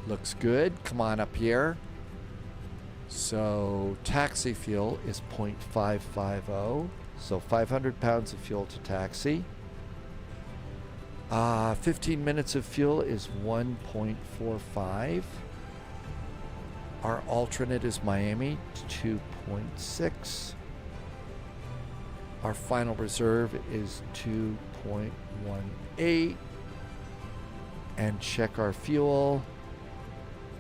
Looks good. Come on up here. So taxi fuel is 0.550. So 500 pounds of fuel to taxi. 15 minutes of fuel is 1.45. Our alternate is Miami, 2.6. Our final reserve is 2.18. And check our fuel.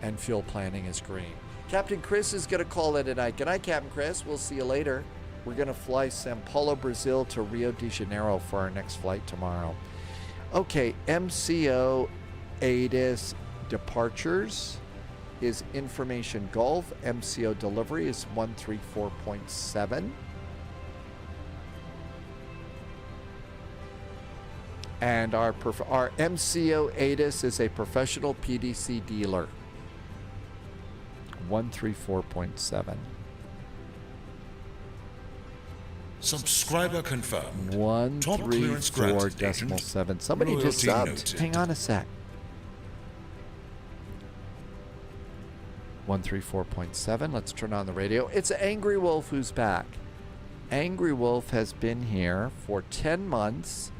And fuel planning is green. Captain Chris is going to call it a night. Good night, Captain Chris. We'll see you later. We're going to fly Sao Paulo, Brazil to Rio de Janeiro for our next flight tomorrow. Okay, MCO ATIS departures is Information Gulf. MCO delivery is 134.7. And our MCO ATIS is a professional PDC dealer. 134.7. Subscriber confirmed. 134.7. Somebody just subbed. Noted. Hang on a sec. 134.7. Let's turn on the radio. It's Angry Wolf who's back. Angry Wolf has been here for 10 months.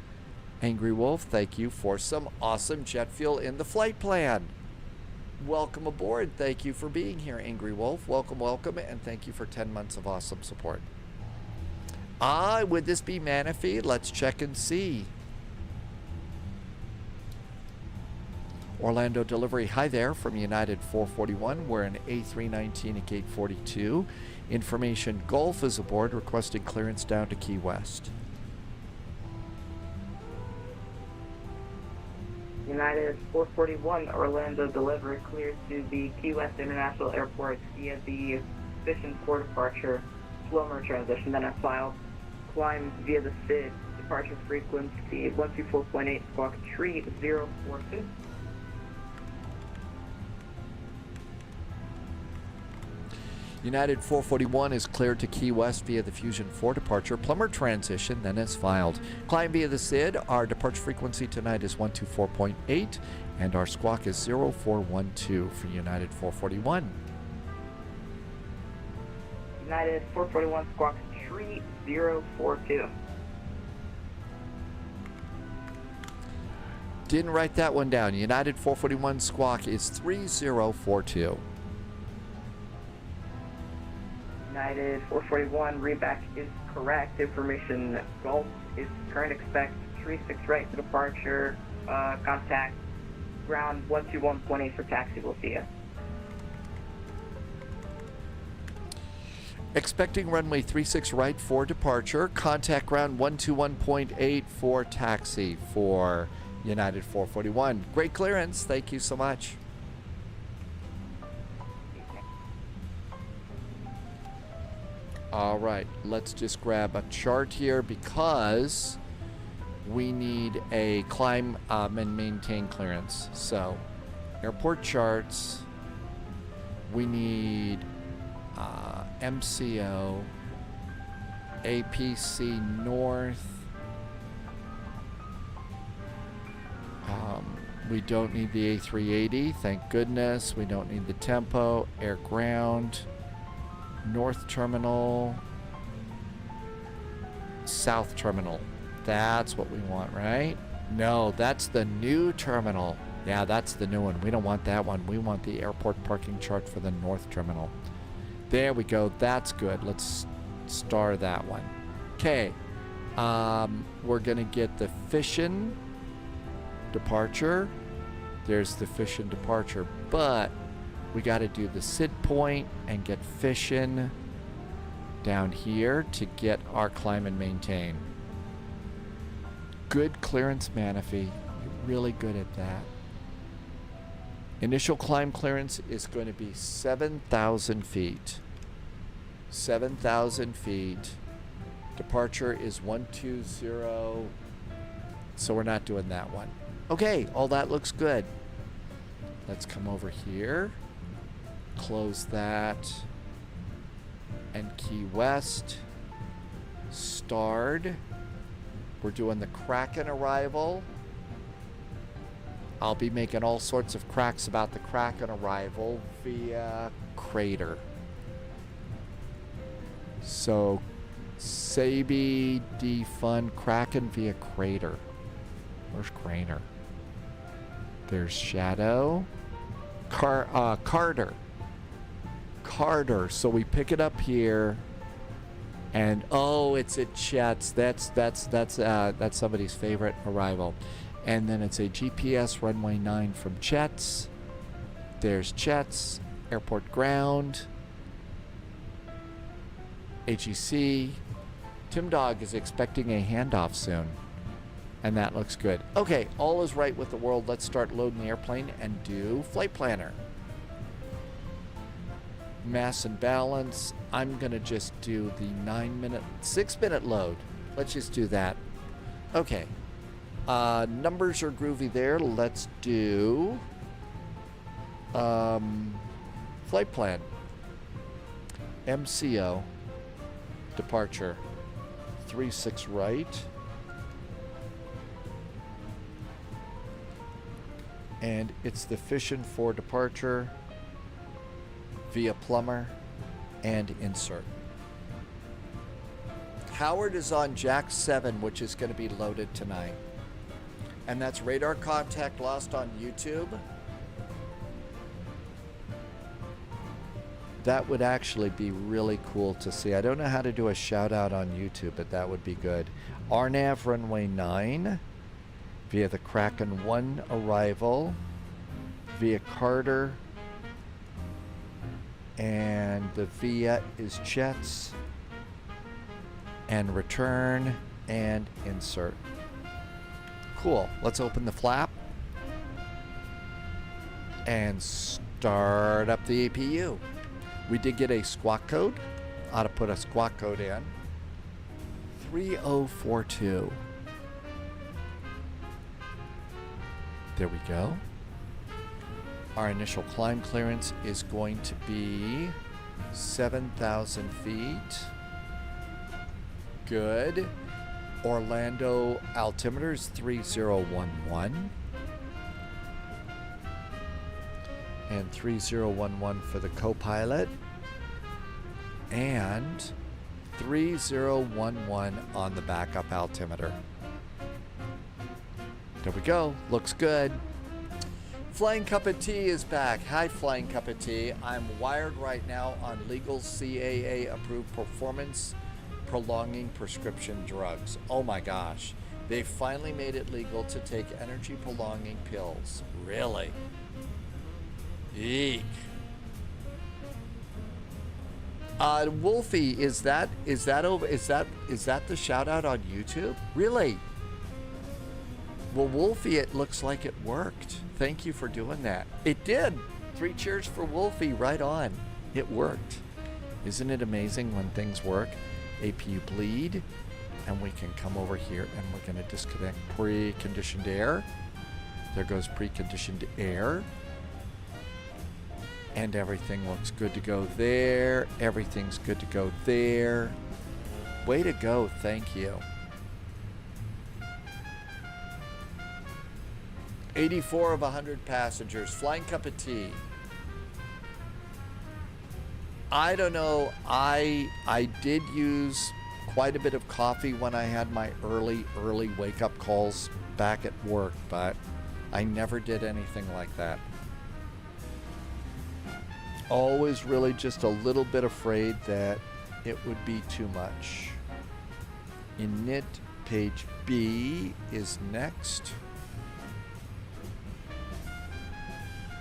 Angry Wolf, thank you for some awesome jet fuel in the flight plan. Welcome aboard. Thank you for being here, Angry Wolf. Welcome, welcome, and thank you for 10 months of awesome support. Would this be Manifee? Let's check and see. Orlando delivery. Hi there from United 441. We're an A319 at gate 42. Information Gulf is aboard, requesting clearance down to Key West. United 441 Orlando delivery cleared to the Key West International Airport via the Efficient Port departure Flomer transition. Then I filed climb via the SID departure frequency 124.8 squawk 3042. United 441 is cleared to Key West via the Fusion 4 departure plumber transition, then is filed. Climb via the SID. Our departure frequency tonight is 124.8, and our squawk is 0412 for United 441. United 441 squawk 3042. Didn't write that one down. United 441 squawk is 3042. United 441 readback is correct. Information Gulf is current expect 36 right to departure. Contact ground 121.8 for taxi. We'll see you. Expecting runway 36 right for departure. Contact ground 121.8 for taxi for United 441. Great clearance. Thank you so much. All right, let's just grab a chart here because we need a climb and maintain clearance. So, airport charts, we need MCO, APC North. We don't need the A380, thank goodness. We don't need the tempo, air ground, North Terminal, South Terminal. That's what we want, right? No, that's the new terminal. Yeah, that's the new one. We don't want that one. We want the airport parking chart for the North Terminal. There we go. That's good. Let's star that one. Okay. We're going to get the Fission departure. There's the Fission departure, but we got to do the sit point and get Fission down here to get our climb and maintain. Good clearance, Manaphy. You're really good at that. Initial climb clearance is going to be 7,000 feet. 7,000 feet. Departure is 120. So we're not doing that one. Okay, all that looks good. Let's come over here. Close that. And Key West. Starred. We're doing the Kraken arrival. I'll be making all sorts of cracks about the Kraken arrival via Crater. So, Sabi defund Kraken via Crater. Where's Crater? There's Shadow. Carter. Carter. So we pick it up here. And oh, it's at Chet's. That's somebody's favorite arrival. And then it's a GPS runway 9 from Chet's. There's Chet's, airport ground, HEC. Tim Dog is expecting a handoff soon. And that looks good. Okay, all is right with the world. Let's start loading the airplane and do flight planner. Mass and balance. I'm gonna just do the 6-minute load. Let's just do that. Okay. Numbers are groovy there. Let's do flight plan. MCO departure 36 right, and it's the Fission for departure via plumber and insert. Howard is on Jack 7, which is going to be loaded tonight. And that's radar contact lost on YouTube. That would actually be really cool to see. I don't know how to do a shout out on YouTube, but that would be good. RNAV runway 9 via the Kraken 1 arrival via Carter, and the via is Chet's, and return and insert. Cool. Let's open the flap and start up the APU. We did get a squawk code. Ought to put a squawk code in. 3042. There we go. Our initial climb clearance is going to be 7,000 feet. Good. Orlando altimeter is 3011. And 3011 for the co-pilot. And 3011 on the backup altimeter. There we go. Looks good. Flying Cup of Tea is back. Hi, Flying Cup of Tea. I'm wired right now on legal CAA approved performance prolonging prescription drugs. Oh my gosh. They finally made it legal to take energy prolonging pills. Really? Eek. Wolfie, is that the shout out on YouTube? Really? Well, Wolfie, it looks like it worked. Thank you for doing that. It did. 3 cheers for Wolfie. Right on. It worked. Isn't it amazing when things work? APU bleed, and we can come over here and we're going to disconnect preconditioned air. There goes preconditioned air. And everything looks good to go there. Everything's good to go there. Way to go, thank you. 84 of 100 passengers. Flying cup of tea. I don't know. I did use quite a bit of coffee when I had my early wake-up calls back at work, but I never did anything like that. Always really just a little bit afraid that it would be too much. Init page B is next.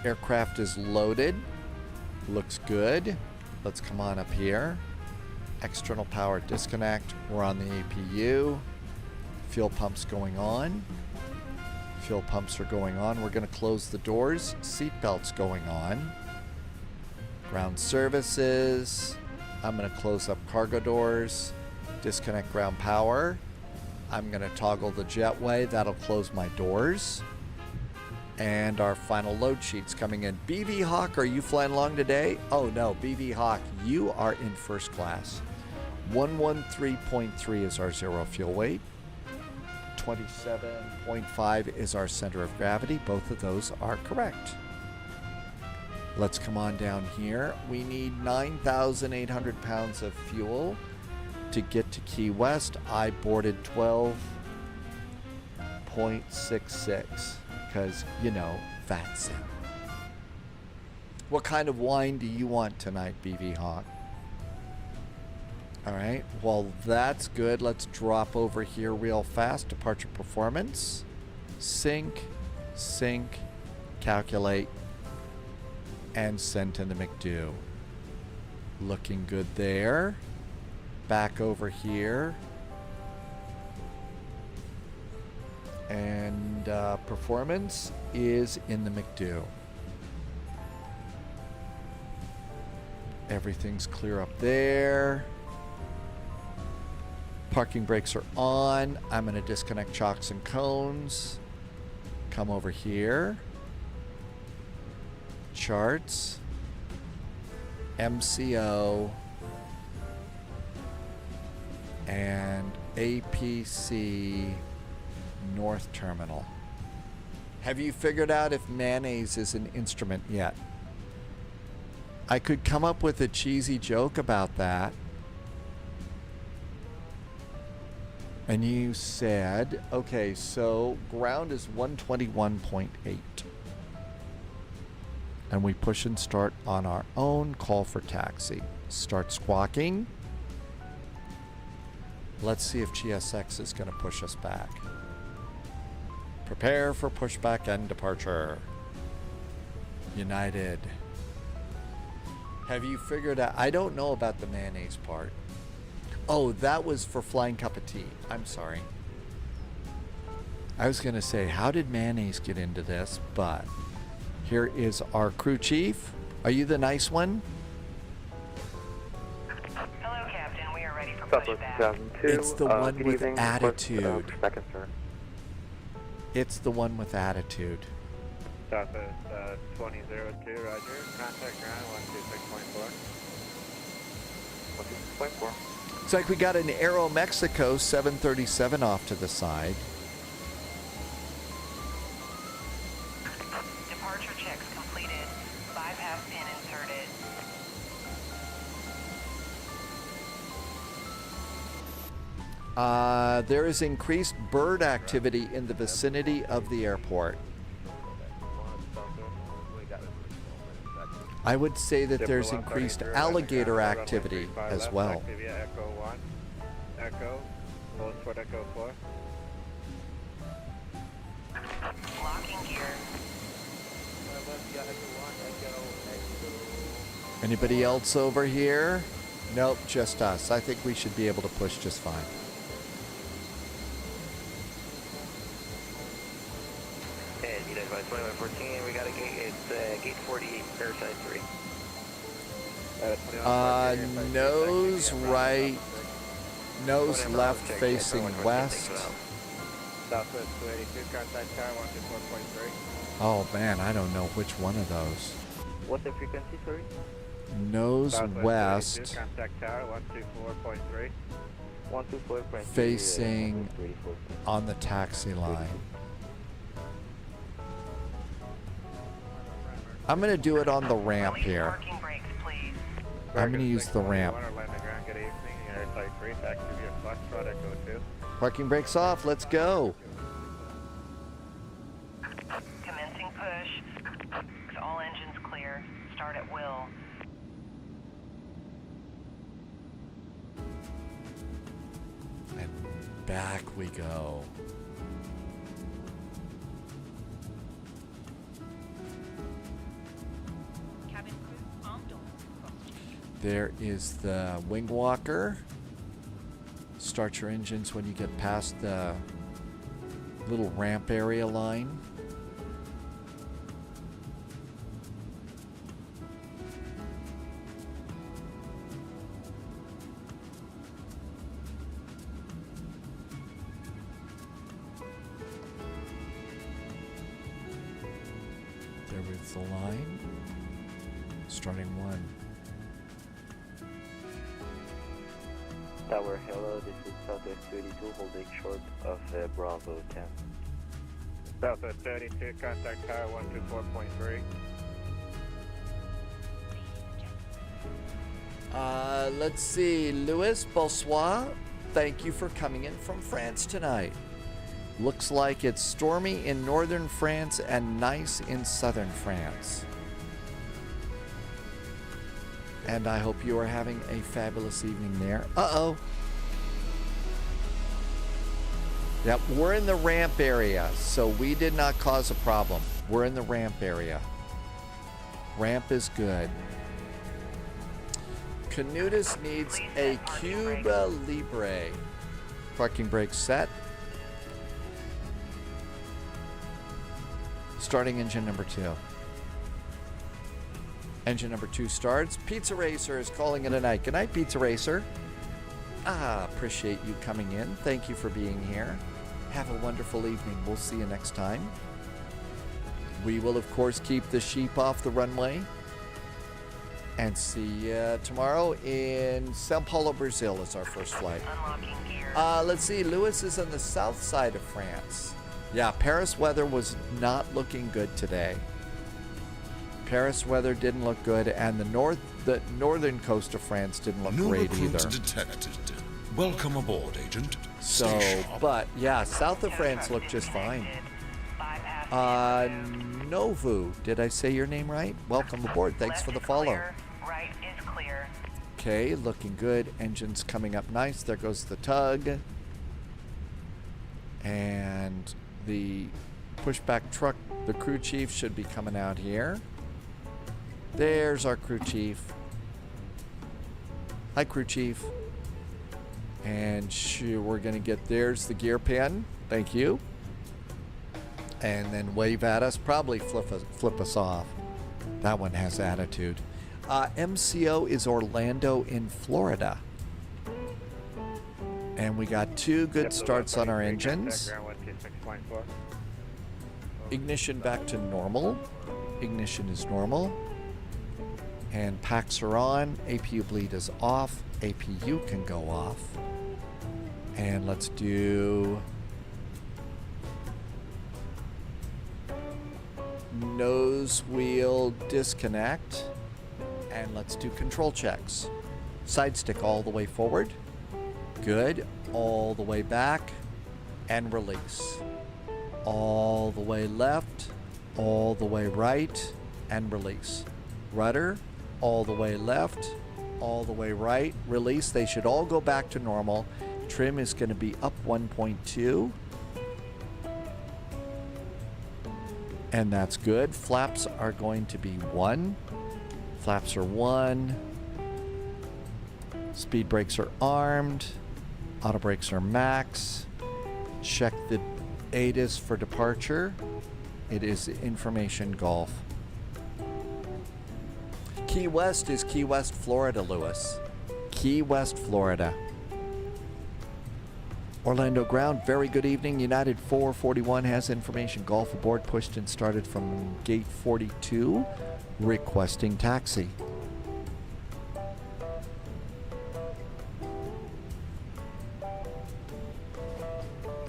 Aircraft is loaded. Looks good. Let's come on up here. External power disconnect. We're on the APU. Fuel pumps going on. Fuel pumps are going on. We're going to close the doors. Seat belts going on. Ground services. I'm going to close up cargo doors. Disconnect ground power. I'm going to toggle the jetway. That'll close my doors. And our final load sheet's coming in. BV Hawk, are you flying along today? Oh no, BV Hawk, you are in first class. 113.3 is our zero fuel weight. 27.5 is our center of gravity. Both of those are correct. Let's come on down here. We need 9,800 pounds of fuel to get to Key West. I boarded 12.66. Because, you know, VATSIM. What kind of wine do you want tonight, BV Hawk? All right, well, that's good. Let's drop over here real fast. Departure performance. Sync, calculate, and send to the McDo. Looking good there. Back over here. And performance is in the McDo. Everything's clear up there. Parking brakes are on. I'm going to disconnect chocks and cones. Come over here. Charts. MCO. And APC North Terminal. Have you figured out if mayonnaise is an instrument yet? I could come up with a cheesy joke about that. And you said, okay, so ground is 121.8. And we push and start on our own. Call for taxi. Start squawking. Let's see if GSX is going to push us back. Prepare for pushback and departure. United. Have you figured out? I don't know about the mayonnaise part. Oh, that was for flying cup of tea. I'm sorry. I was going to say, how did mayonnaise get into this? But here is our crew chief. Are you the nice one? Hello, Captain. We are ready for pushback. It's the one with evening. attitude. Second, sir. It's the one with attitude. Southwest 2002, roger. Contact ground 126.4. 126.4. Looks like we got an Aero Mexico 737 off to the side. Departure checks completed. Bypass pin inserted. There is increased bird activity in the vicinity of the airport. I would say that there's increased alligator activity as well. Echo 1. Echo. Hold for Echo 4. Locking gear. Anybody else over here? Nope, just us. I think we should be able to push just fine. And EDDF 2114, we got a gate, it's gate 48, Parasite 3. Nose right, nose left facing west. Southwest 282, contact tower 124.3. Oh man, I don't know which one of those. What's the frequency, sorry? Nose Southwest west. 282, contact tower 124.3. facing on the taxi line. I'm going to do it on the ramp here. I'm going to use the ramp. Parking brakes off. Let's go. Commencing push. All engines clear. Start at will. And back we go. There is the wing walker. Start your engines when you get past the little ramp area line. There is the line. Starting one. Tower, hello, this is Southwest 32 holding short of Bravo 10. Southwest 32, contact tower 124.3. Let's see, Louis, bonsoir. Thank you for coming in from France tonight. Looks like it's stormy in northern France and nice in southern France. And I hope you are having a fabulous evening there. Uh-oh. Yep, we're in the ramp area, so we did not cause a problem. We're in the ramp area. Ramp is good. Canutus needs a Cuba Libre. Parking brake set. Starting engine number 2. Engine number 2 starts. Pizza Racer is calling it a night. Good night, Pizza Racer. Appreciate you coming in. Thank you for being here. Have a wonderful evening. We'll see you next time. We will, of course, keep the sheep off the runway. And see you tomorrow in Sao Paulo, Brazil is our first flight. Let's see. Louis is on the south side of France. Yeah, Paris weather was not looking good today. Paris weather didn't look good, and the northern coast of France didn't look great either. Detected. Welcome aboard, Agent. So, but yeah, south of France looked just fine. Novu, did I say your name right? Welcome aboard. Thanks for the follow. Right is clear. Okay, looking good. Engines coming up nice. There goes the tug. And the pushback truck, the crew chief, should be coming out here. There's our crew chief. Hi, crew chief. And we're going to get, there's the gear pin. Thank you. And then wave at us. Probably flip us off. That one has attitude. MCO is Orlando in Florida. And we got 2 good starts on our engines. Ignition back to normal. Ignition is normal. And packs are on. APU bleed is off. APU can go off. And let's do nose wheel disconnect. And let's do control checks. Side stick all the way forward. Good. All the way back. And release. All the way left. All the way right. And release. Rudder. All the way left. All the way right. Release. They should all go back to normal. Trim is going to be up 1.2. And that's good. Flaps are going to be 1. Flaps are 1. Speed brakes are armed. Auto brakes are max. Check the ATIS for departure. It is information golf. Key West is Key West, Florida, Lewis. Key West, Florida. Orlando ground, very good evening. United 441 has information. Golf aboard, pushed and started from gate 42, requesting taxi.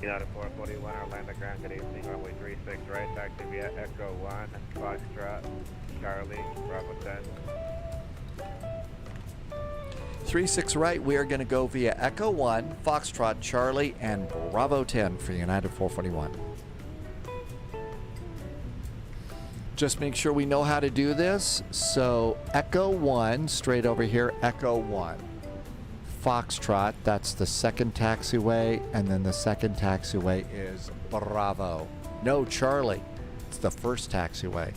United 441, Orlando Ground, good evening, runway 36 right, taxi via Echo 1, Foxtrot, Charlie, Bravo 10. 36 right, we are going to go via Echo 1, Foxtrot, Charlie, and Bravo 10 for United 441. Just make sure we know how to do this. So Echo 1, straight over here, Echo 1. Foxtrot, that's the second taxiway, and then the second taxiway is Bravo. No, Charlie, it's the first taxiway.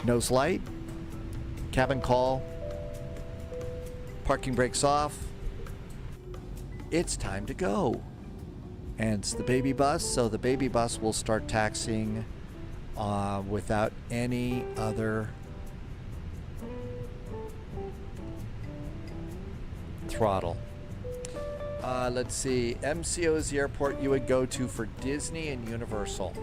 Nose light, cabin call, parking brakes off. It's time to go. And it's the baby bus, so the baby bus will start taxiing without any other throttle. Let's see, MCO is the airport you would go to for Disney and Universal.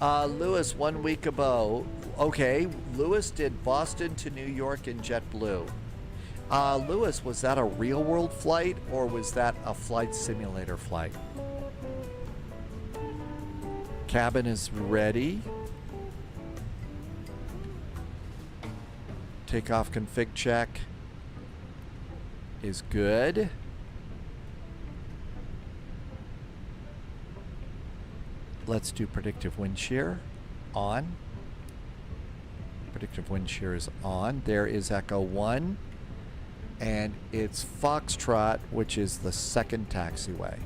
Lewis, 1 week ago. Okay, Lewis did Boston to New York in JetBlue. Lewis, was that a real world flight or was that a flight simulator flight? Cabin is ready. Takeoff config check is good. Let's do predictive wind shear on. Predictive wind shear is on. There is Echo 1, and it's Foxtrot, which is the second taxiway.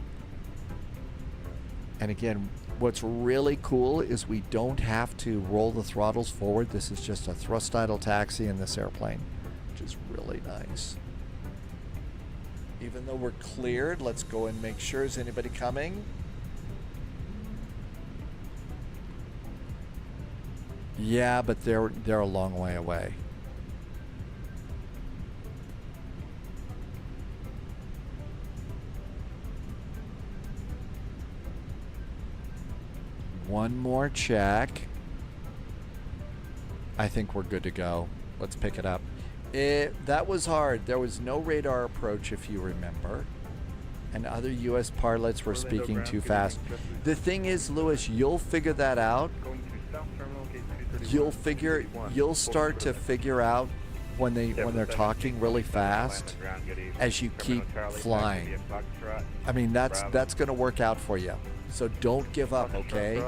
And again, what's really cool is we don't have to roll the throttles forward. This is just a thrust idle taxi in this airplane, which is really nice. Even though we're cleared, let's go and make sure. Is anybody coming? Yeah, but they're a long way away. One more check. I think we're good to go. Let's pick it up. That was hard. There was no radar approach, if you remember. And other U.S. pilots were speaking too fast. The thing is, Lewis, you'll figure that out. You'll start to figure out when they're talking really fast as you keep flying. I mean, that's going to work out for you. So don't give up, okay?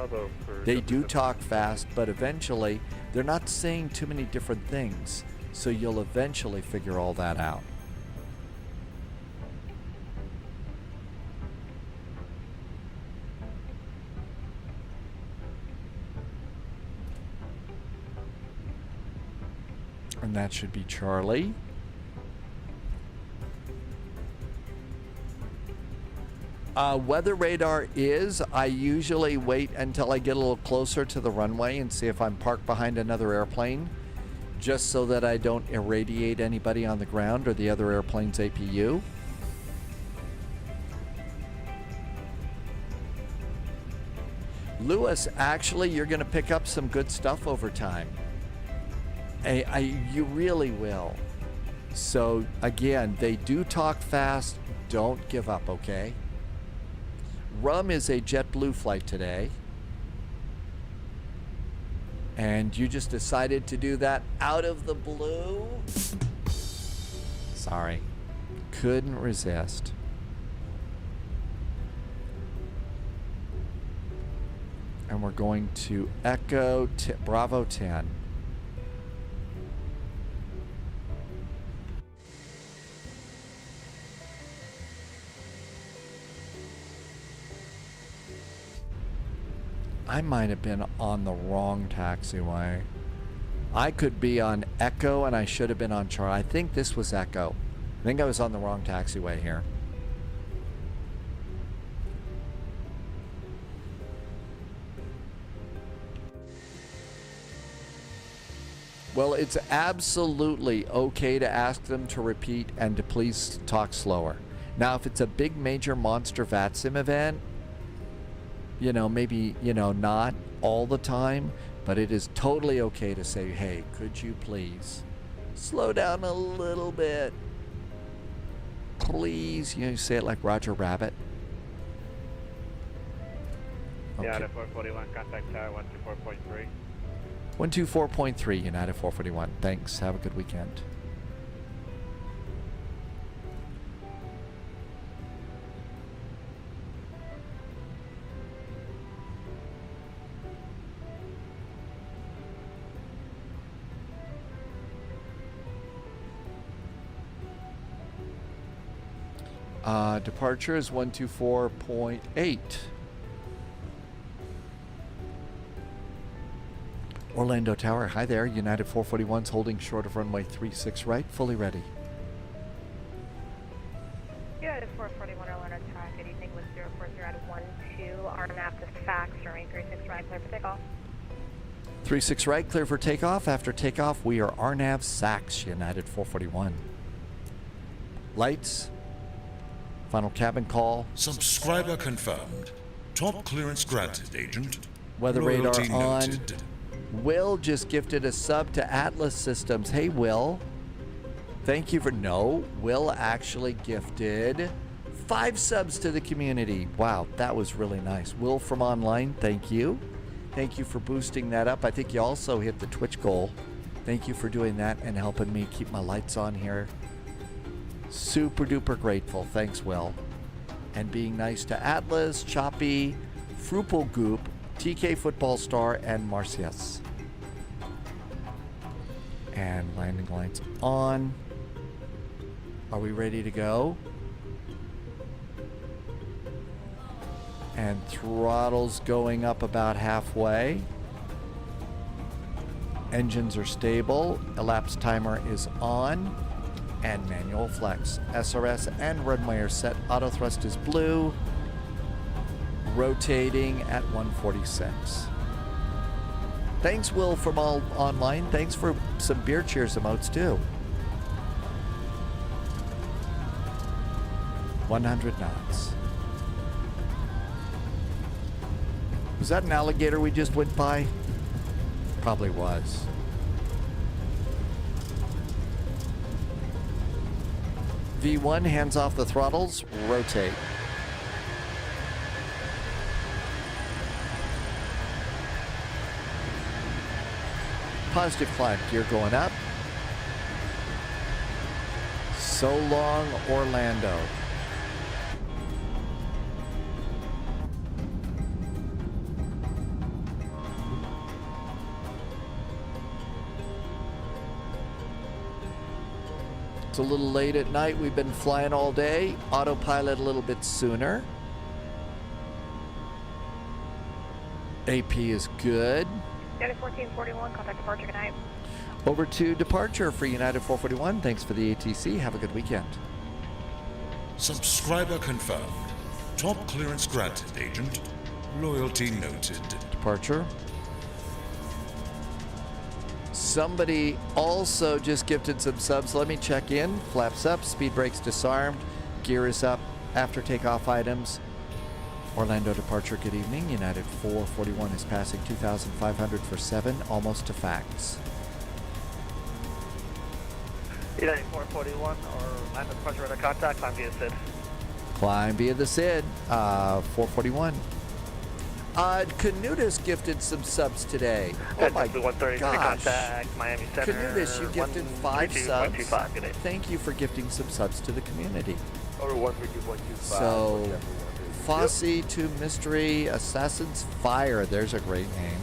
They do talk fast, but eventually they're not saying too many different things. So you'll eventually figure all that out. And that should be Charlie. Weather radar is, I usually wait until I get a little closer to the runway and see if I'm parked behind another airplane, just so that I don't irradiate anybody on the ground or the other airplane's APU. Lewis, actually, you're going to pick up some good stuff over time. You really will. So, again, they do talk fast. Don't give up, okay? Rum is a JetBlue flight today. And you just decided to do that out of the blue? Sorry. Couldn't resist. And we're going to Echo Bravo 10. I might have been on the wrong taxiway. I could be on Echo and I should have been on Charlie. I think this was Echo. I think I was on the wrong taxiway here. Well, it's absolutely okay to ask them to repeat and to please talk slower. Now, if it's a big major monster VATSIM event, you know, maybe, you know, not all the time, but it is totally okay to say, hey, could you please slow down a little bit? please, say it like Roger Rabbit? Okay. United 441, contact tower 124.3. 124.3, United 441. Thanks. Have a good weekend. Departure is 124.8. Orlando Tower, hi there. United 441's holding short of runway 36 right, fully ready. United 441 Orlando Tower, good evening with 040 out of 12, RNAV to fax, runway 36 right, clear for takeoff. 36 right, clear for takeoff. After takeoff, we are RNAV SAX, United 441. Lights. Final cabin call. Subscriber confirmed. Top clearance granted, Agent. Weather Loyalty radar on. noted. Will just gifted a sub to Atlas Systems. Hey, Will. Thank you for... No, Will actually gifted 5 subs to the community. Wow, that was really nice. Will from online, thank you. Thank you for boosting that up. I think you also hit the Twitch goal. Thank you for doing that and helping me keep my lights on here. Super duper grateful. Thanks, Will. And being nice to Atlas, Choppy, Fruple Goop, TK Football Star, and Marcius. And landing lights on. Are we ready to go? And throttles going up about halfway. Engines are stable. Elapsed timer is on. And manual flex. SRS and runway are set. Auto thrust is blue. Rotating at 146. Thanks, Will, from all online. Thanks for some beer cheers emotes too. 100 knots. Was that an alligator we just went by? Probably was. V1, hands off the throttles, rotate. Positive climb, gear going up. So long, Orlando. It's a little late at night. We've been flying all day. Autopilot a little bit sooner. AP is good. United 1441, contact departure, good night. Over to departure for United 441. Thanks for the ATC. Have a good weekend. Subscriber confirmed. Top clearance granted, Agent. Loyalty noted. Departure. Somebody also just gifted some subs. Let me check in. Flaps up, speed brakes disarmed, gear is up, after takeoff items. Orlando departure, good evening. United 441 is passing 2,500 for 7, almost to facts. United 441, Orlando departure radar contact, climb via SID. Climb via the SID, 441. Canutus gifted some subs today. Oh my gosh. Contact, Miami Center. Canutus, you gifted 5 subs. 125, good day. Thank you for gifting some subs to the community. Over 132.25. So, Fosse to Mystery Assassin's Fire. There's a great name.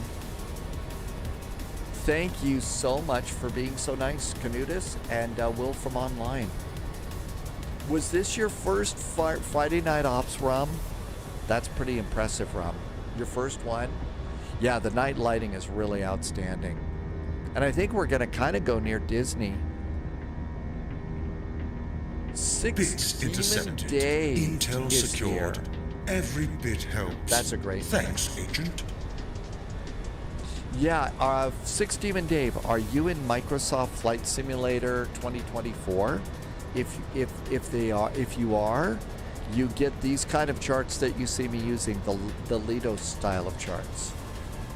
Thank you so much for being so nice, Canutus and Will from online. Was this your first Friday Night Ops, Rum? That's pretty impressive, Rum. Your first one? Yeah, the night lighting is really outstanding. And I think we're going to kind of go near Disney. 6 Bits intercepted. days Intel is secured. here. Every bit helps. That's a great Thanks, Agent. Yeah, 6 Demon Dave, are you in Microsoft Flight Simulator 2024? If you are, you get these kind of charts that you see me using, the Lido style of charts.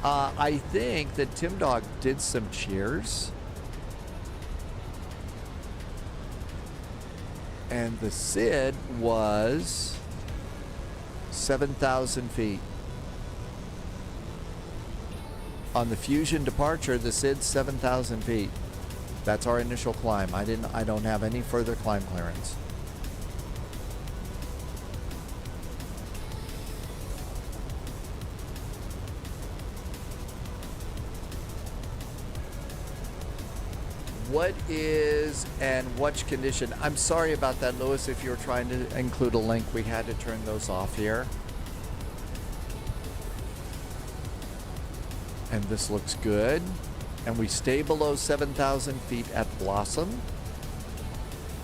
I think that Tim Dog did some cheers. And the SID was 7,000 feet. On the Fusion departure, the SID's 7,000 feet. That's our initial climb. I don't have any further climb clearance. What is and watch condition? I'm sorry about that, Lewis. If you were trying to include a link, we had to turn those off here. And this looks good. And we stay below 7,000 feet at Blossom.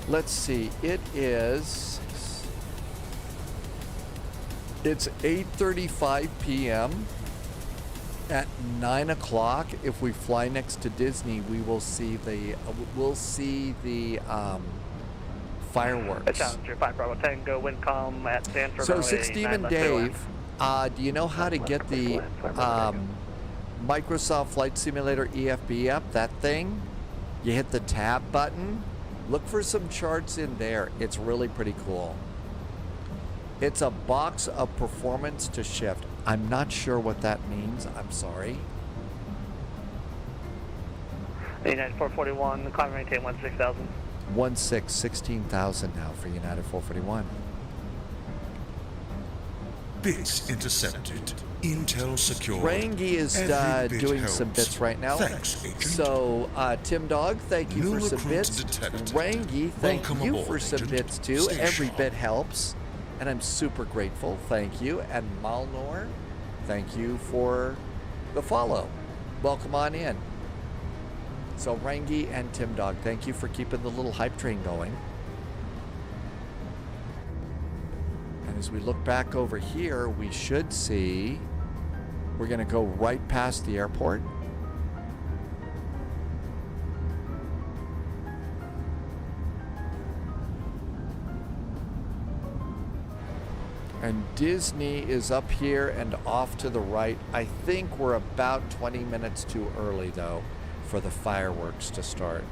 Let's see. It's 8:35 p.m. At 9 o'clock, if we fly next to Disney, we will see the fireworks. Challenger 5 Bravo Tango, Windcom at Stanford. So 6 Demon Dave, do you know how to get the Microsoft Flight Simulator EFB up? That thing? You hit the tab button. Look for some charts in there. It's really pretty cool. It's a box of performance to shift. I'm not sure what that means. I'm sorry. United 441, climb maintain 16,000. 16,000 now for United 441. Bits intercepted. Intel secured. Rangi is doing some bits right now. Thanks, Agent. So, Tim Dog, thank you for some bits. Rangi, thank you for some bits too. Every bit helps. And I'm super grateful. Thank you. And Malnor, thank you for the follow. Welcome on in. So Rangi and Tim Dog, thank you for keeping the little hype train going. And as we look back over here, we should see we're going to go right past the airport. And Disney is up here and off to the right. I think we're about 20 minutes too early, though, for the fireworks to start.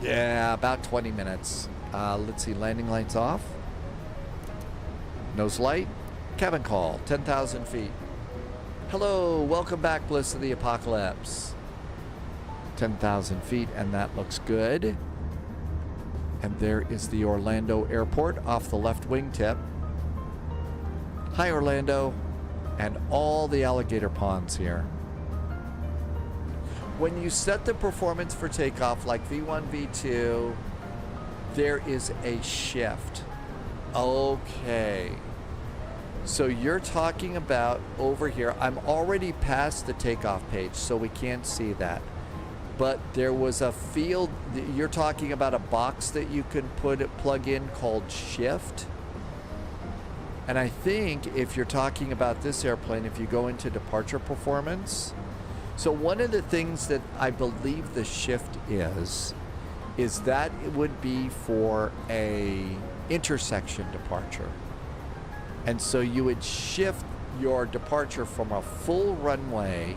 Yeah, about 20 minutes. Let's see, landing lights off. Nose light. Cabin call, 10,000 feet. Hello, welcome back, Bliss of the Apocalypse. 10,000 feet, and that looks good. And there is the Orlando Airport off the left wingtip. Hi, Orlando, and all the alligator ponds here. When you set the performance for takeoff, like V1, V2, there is a shift. Okay. So you're talking about over here. I'm already past the takeoff page, so we can't see that. But there was a field, you're talking about a box that you can plug in called shift. And I think if you're talking about this airplane, if you go into departure performance, so one of the things that I believe the shift is that it would be for a intersection departure. And so you would shift your departure from a full runway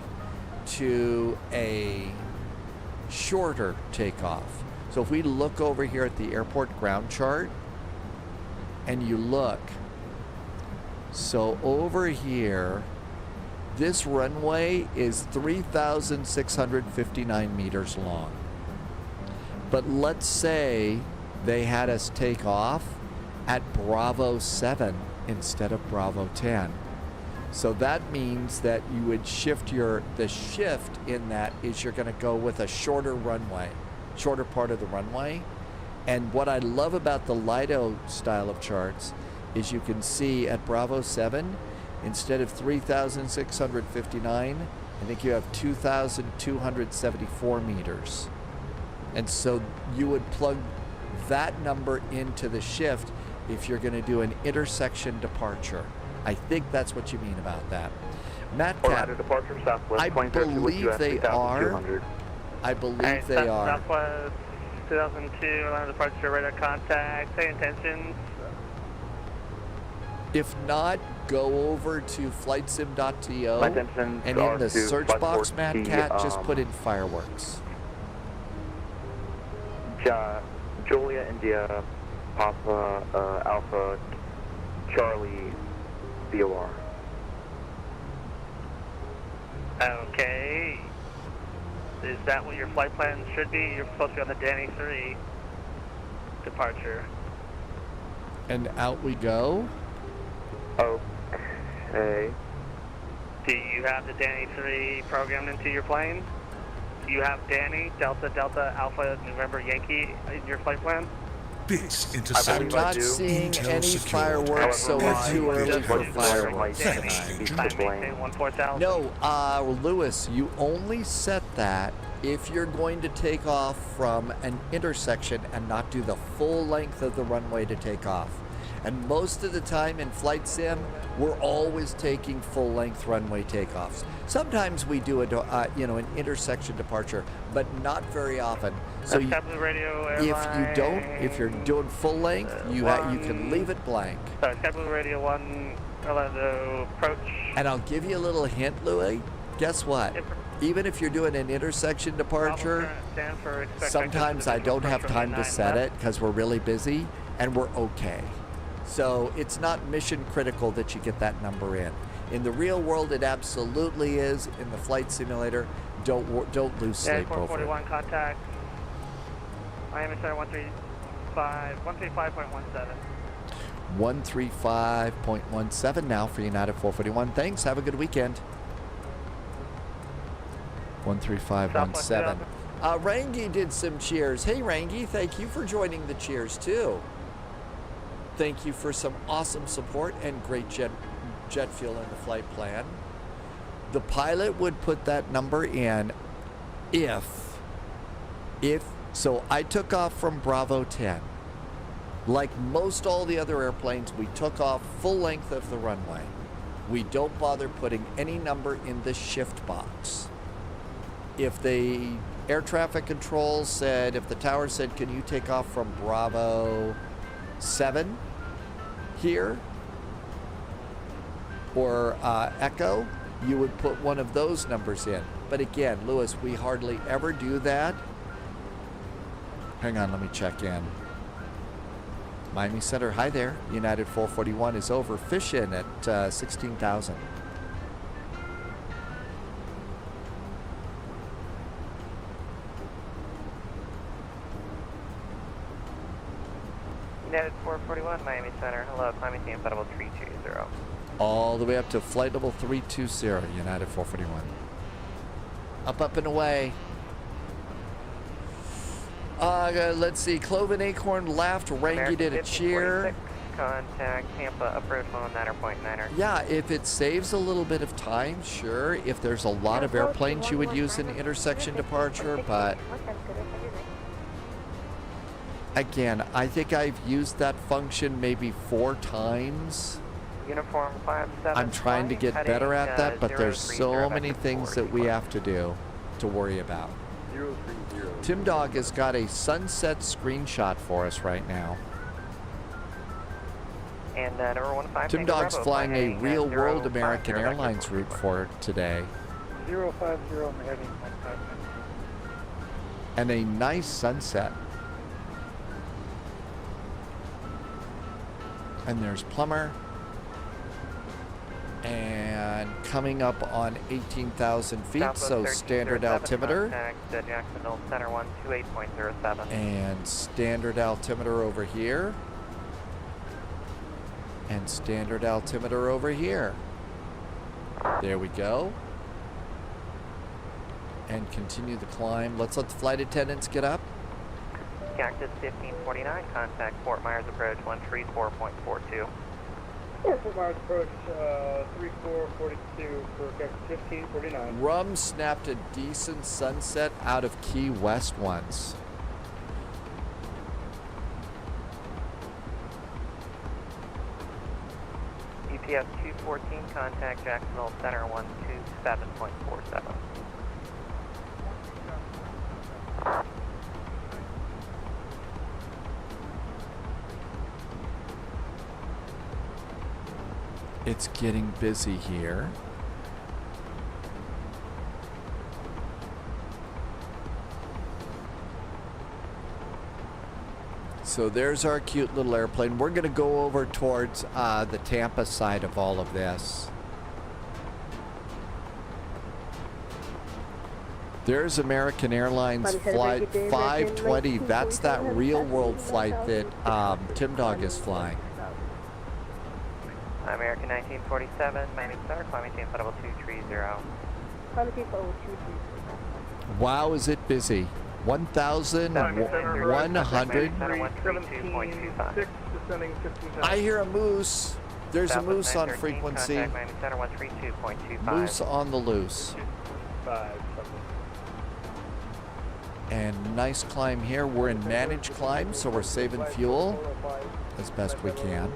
to a shorter takeoff. So if we look over here at the airport ground chart and you look, so over here, this runway is 3,659 meters long. But let's say they had us take off at Bravo 7 instead of Bravo 10. So that means that you would shift the shift in that is you're going to go with a shorter runway, shorter part of the runway. And what I love about the Lido style of charts is you can see at Bravo 7, instead of 3,659, I think you have 2,274 meters. And so you would plug that number into the shift if you're going to do an intersection departure. I think that's what you mean about that. Matt Cat, departure southwest, I believe they are. I believe they are. Southwest 2002, around departure, radar contact, pay intentions. If not, go over to flightsim.to, Flight engines and are in the to search flight box, 40, Mad Cat, just put in fireworks. Julia, India, Papa, Alpha, Charlie, BOR. Okay. Is that what your flight plan should be? You're supposed to be on the Danny 3 departure. And out we go. Okay. Do you have the Danny 3 programmed into your plane? Do you have Danny, Delta, Delta, Alpha, November, Yankee in your flight plan? Bits I'm intercepted. not seeing Intel any secured. fireworks, so we're too early for fireworks Thanks, tonight. Agent. No, Lewis, you only set that if you're going to take off from an intersection and not do the full length of the runway to take off. And most of the time in Flight Sim, we're always taking full-length runway takeoffs. Sometimes we do an intersection departure, but not very often. So if you're doing full length, you can leave it blank. Sorry, Capital Radio 1, Orlando approach. And I'll give you a little hint, Louis. Guess what? Even if you're doing an intersection departure, sometimes I don't have time to set it because we're really busy, and we're okay. So it's not mission critical that you get that number in. In the real world, it absolutely is. In the flight simulator, don't lose sleep over it. 441 contact. Miami Center 135.17. 135.17 now for United 441. Thanks. Have a good weekend. 13517. Rangi did some cheers. Hey, Rangi, thank you for joining the cheers, too. Thank you for some awesome support and great jet fuel in the flight plan. The pilot would put that number in so I took off from Bravo 10. Like most all the other airplanes, we took off full length of the runway. We don't bother putting any number in the shift box. If the air traffic control said, if the tower said, can you take off from Bravo 7 here, or Echo, you would put one of those numbers in. But again, Lewis, we hardly ever do that. Hang on, let me check in. Miami Center, hi there. United 441 is over. Fish in at 16,000. United 441, Miami Center. Hello, climbing team, flight level 320. All the way up to flight level 320, United 441. Up and away. Let's see, Cloven Acorn left, Rangi did a cheer. Contact Tampa, approach 109.9er. Yeah, if it saves a little bit of time, sure. If there's a lot of airplanes, you would use an intersection departure, but again, I think I've used that function maybe 4 times. Uniform 57. I'm trying to get better at that, but there's so many things that we have to do to worry about. 030. Tim Dog has got a sunset screenshot for us right now. And number 15. Tim Dog's flying a real-world American Airlines route for today. 050, I'm heading 15. And a nice sunset. And there's Plummer. And coming up on 18,000 feet, so standard altimeter. Jacksonville Center 128.07. And standard altimeter over here. And standard altimeter over here. There we go. And continue the climb. Let's let the flight attendants get up. Cactus 1549, contact Fort Myers approach 134.42. Fort Myers approach 3442 for Cactus 1549. Rum snapped a decent sunset out of Key West once. EPS 214, contact Jacksonville Center 127.47. It's getting busy here. So there's our cute little airplane. We're going to go over towards the Tampa side of all of this. There's American Airlines flight 520. That's that real world flight that Tim Dog is flying. American 1947, Miami Center, climbing to level 230. Wow, is it busy? 1,100. I hear a moose. There's a moose on frequency. Moose on the loose. And nice climb here. We're in managed climb, so we're saving fuel as best we can.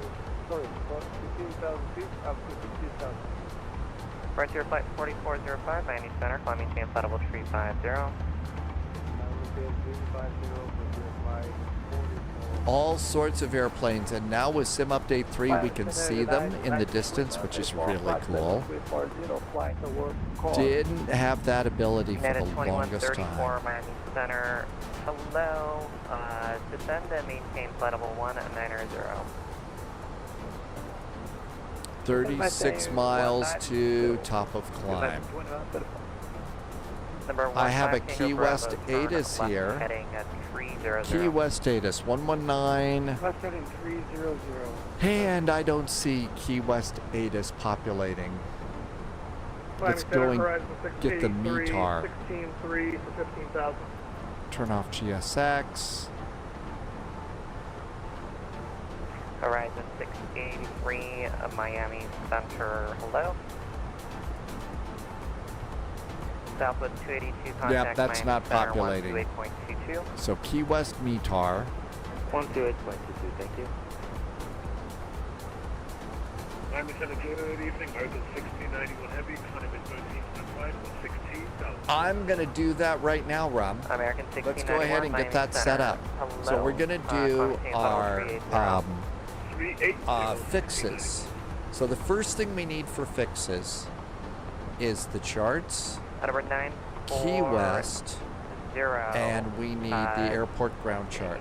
Frontier Flight 4405, Miami Center, climbing to level 350. All sorts of airplanes, and now with Sim Update 3 we can see them in the distance, which is really cool. Didn't have that ability for the longest time. Miami Center, hello, descend and maintain flight level 190. 36 miles to top of climb. I have a Key West ATIS here. Key West ATIS 119. And I don't see Key West ATIS populating. Let's go and get the METAR. Turn off GSX. Horizon 683, Miami Center, hello. Southwest 282, contact Yep, that's Miami not Center, populating. 128.22. So Key West METAR. 128.22, thank you. Miami Center, good evening. American 1691 Heavy, climb at 13.5, 16,000. I'm going to do that right now, Rob. American 1691, let's go ahead and get that set up. Hello. So we're going to do our fixes. So the first thing we need for fixes is the charts, Key West, and we need the airport ground chart.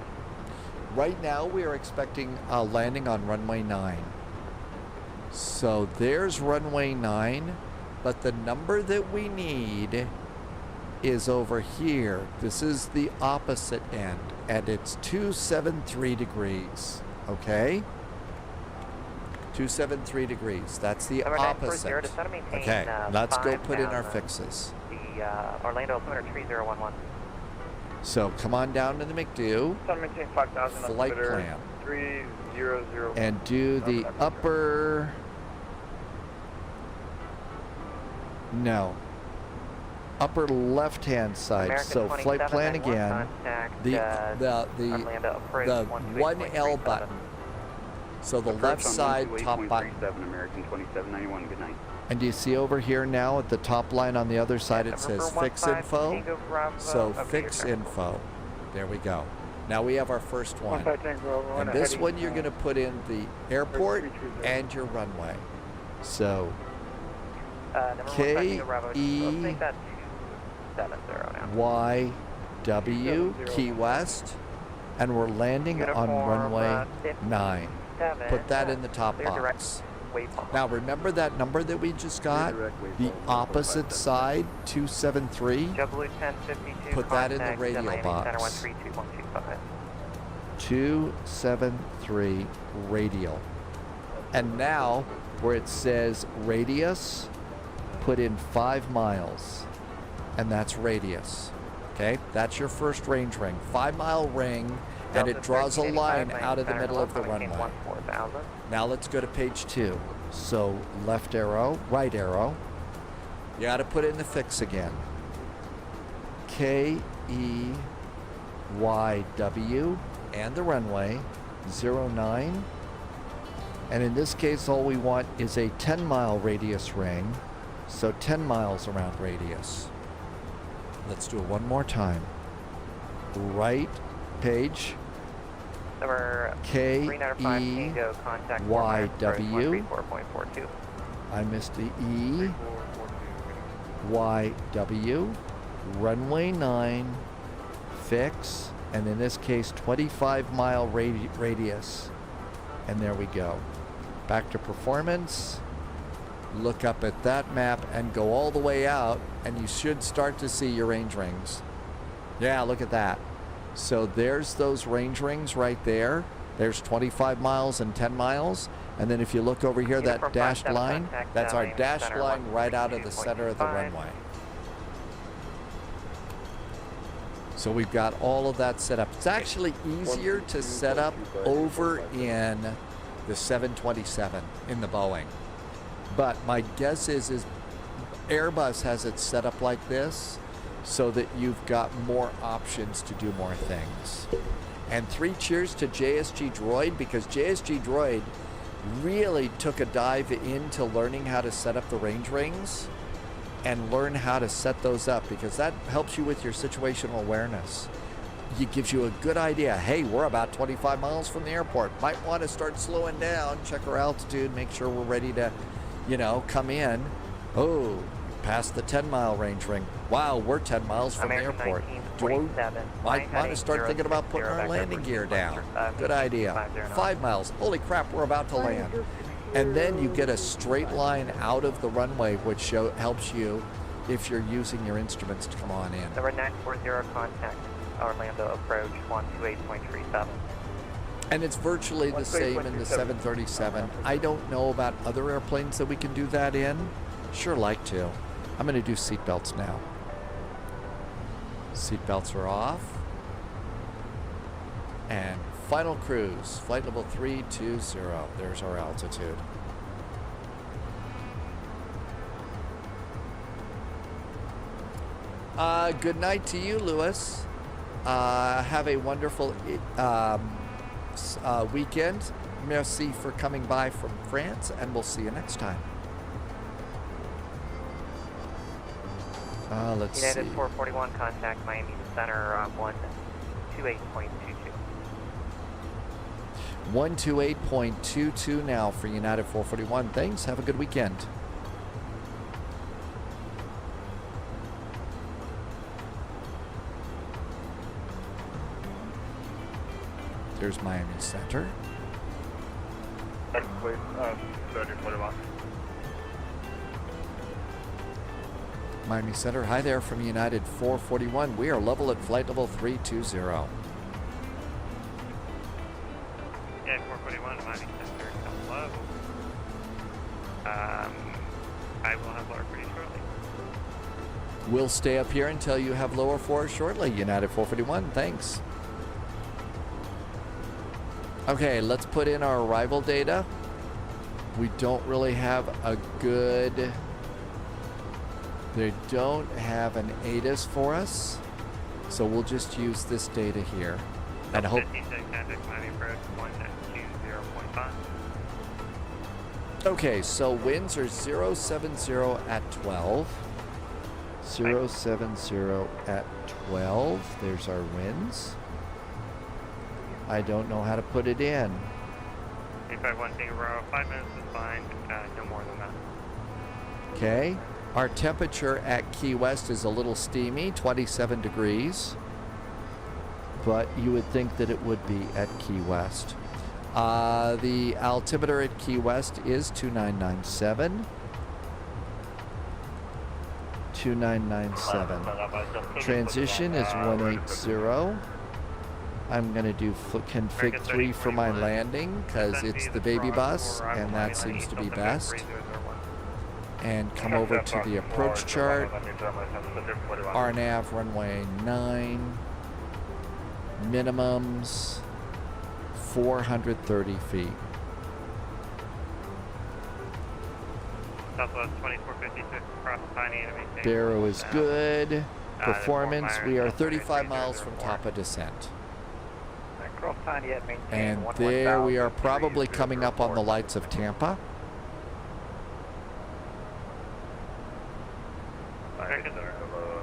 Right now we are expecting a landing on runway 9. So there's runway 9, but the number that we need is over here. This is the opposite end, and it's 273 degrees, okay? 273 degrees. That's the opposite. Okay, let's go put in our fixes. The Orlando altimeter 3011. So come on down to the McDo, flight plan, 300. and do the upper, upper left-hand side. So flight plan again, the 1L button. So the left side top button. American 2791, good night. And do you see over here now at the top line on the other side it says fix info? So fix info. There we go. Now we have our first one. And this one you're going to put in the airport and your runway. So KEYW Key West, and we're landing on runway 9. Put that in the top box. Now remember that number that we just got? The opposite side, 273. Put that in the radial box. 273 radial. And now where it says radius, put in 5 miles. And that's radius. Okay, that's your first range ring. 5-mile ring. And it draws a line out of the middle of the runway. Now let's go to page 2. So left arrow, right arrow. You got to put in the fix again. KEYW and the runway 09. And in this case, all we want is a 10-mile radius ring. So 10 miles around radius. Let's do it one more time. Right page. KEYW I missed the E. YW. Runway 9. Fix. And in this case, 25-mile radius. And there we go. Back to performance. Look up at that map and go all the way out, and you should start to see your range rings. Yeah, look at that. So there's those range rings right there. There's 25 miles and 10 miles. And then if you look over here, that dashed line, that's our dashed line right out of the center of the runway. So we've got all of that set up. It's actually easier to set up over in the 727 in the Boeing. But my guess is Airbus has it set up like this so that you've got more options to do more things. And 3 cheers to JSG Droid, because JSG Droid really took a dive into learning how to set up the range rings and learn how to set those up, because that helps you with your situational awareness. It gives you a good idea. Hey, we're about 25 miles from the airport. Might want to start slowing down, check our altitude, make sure we're ready to, you know, come in. Oh, past the 10-mile range ring. Wow, we're 10 miles from the airport. Might want to start thinking about putting our landing gear down. Good idea. 5 miles. Holy crap, we're about to land. And then you get a straight line out of the runway, which helps you if you're using your instruments to come on in. Number 940, contact Orlando approach 128.37. And it's virtually the same in the 737. I don't know about other airplanes that we can do that in. Sure like to. I'm going to do seatbelts now. Seatbelts are off. And final cruise, flight level 320. There's our altitude. Good night to you, Lewis. Have a wonderful weekend. Merci for coming by from France, and we'll see you next time. Let's United see. 441, contact Miami Center 128.22. 128.22 now for United 441. Thanks. Have a good weekend. There's Miami Center. Please, 3041. Miami Center. Hi there from United 441. We are level at flight level 320. Yeah, 441, Miami Center, hello. I will have lower pretty shortly. We'll stay up here until you have lower for us shortly. United 441. Thanks. Okay, let's put in our arrival data. We don't really have a good... They don't have an ATIS for us, so we'll just use this data here. And hope... 56, contact Miami approach 120.5. Okay, so winds are 070 at 12. 070 at 12. There's our winds. I don't know how to put it in. 8510, 5 minutes is fine, no more than that. Okay. Our temperature at Key West is a little steamy, 27 degrees. But you would think that it would be at Key West. The altimeter at Key West is 2997. 2997. Transition is 180. I'm going to do config 3 for my landing because it's the baby bus and that seems to be best. And come over to the approach chart. RNAV runway 9. Minimums 430 feet. Southwest 2456, cross Piney and maintain. Barrow is good. Performance, we are 35 miles from top of descent. Cross Piney at maintain. And there we are probably coming up on the lights of Tampa.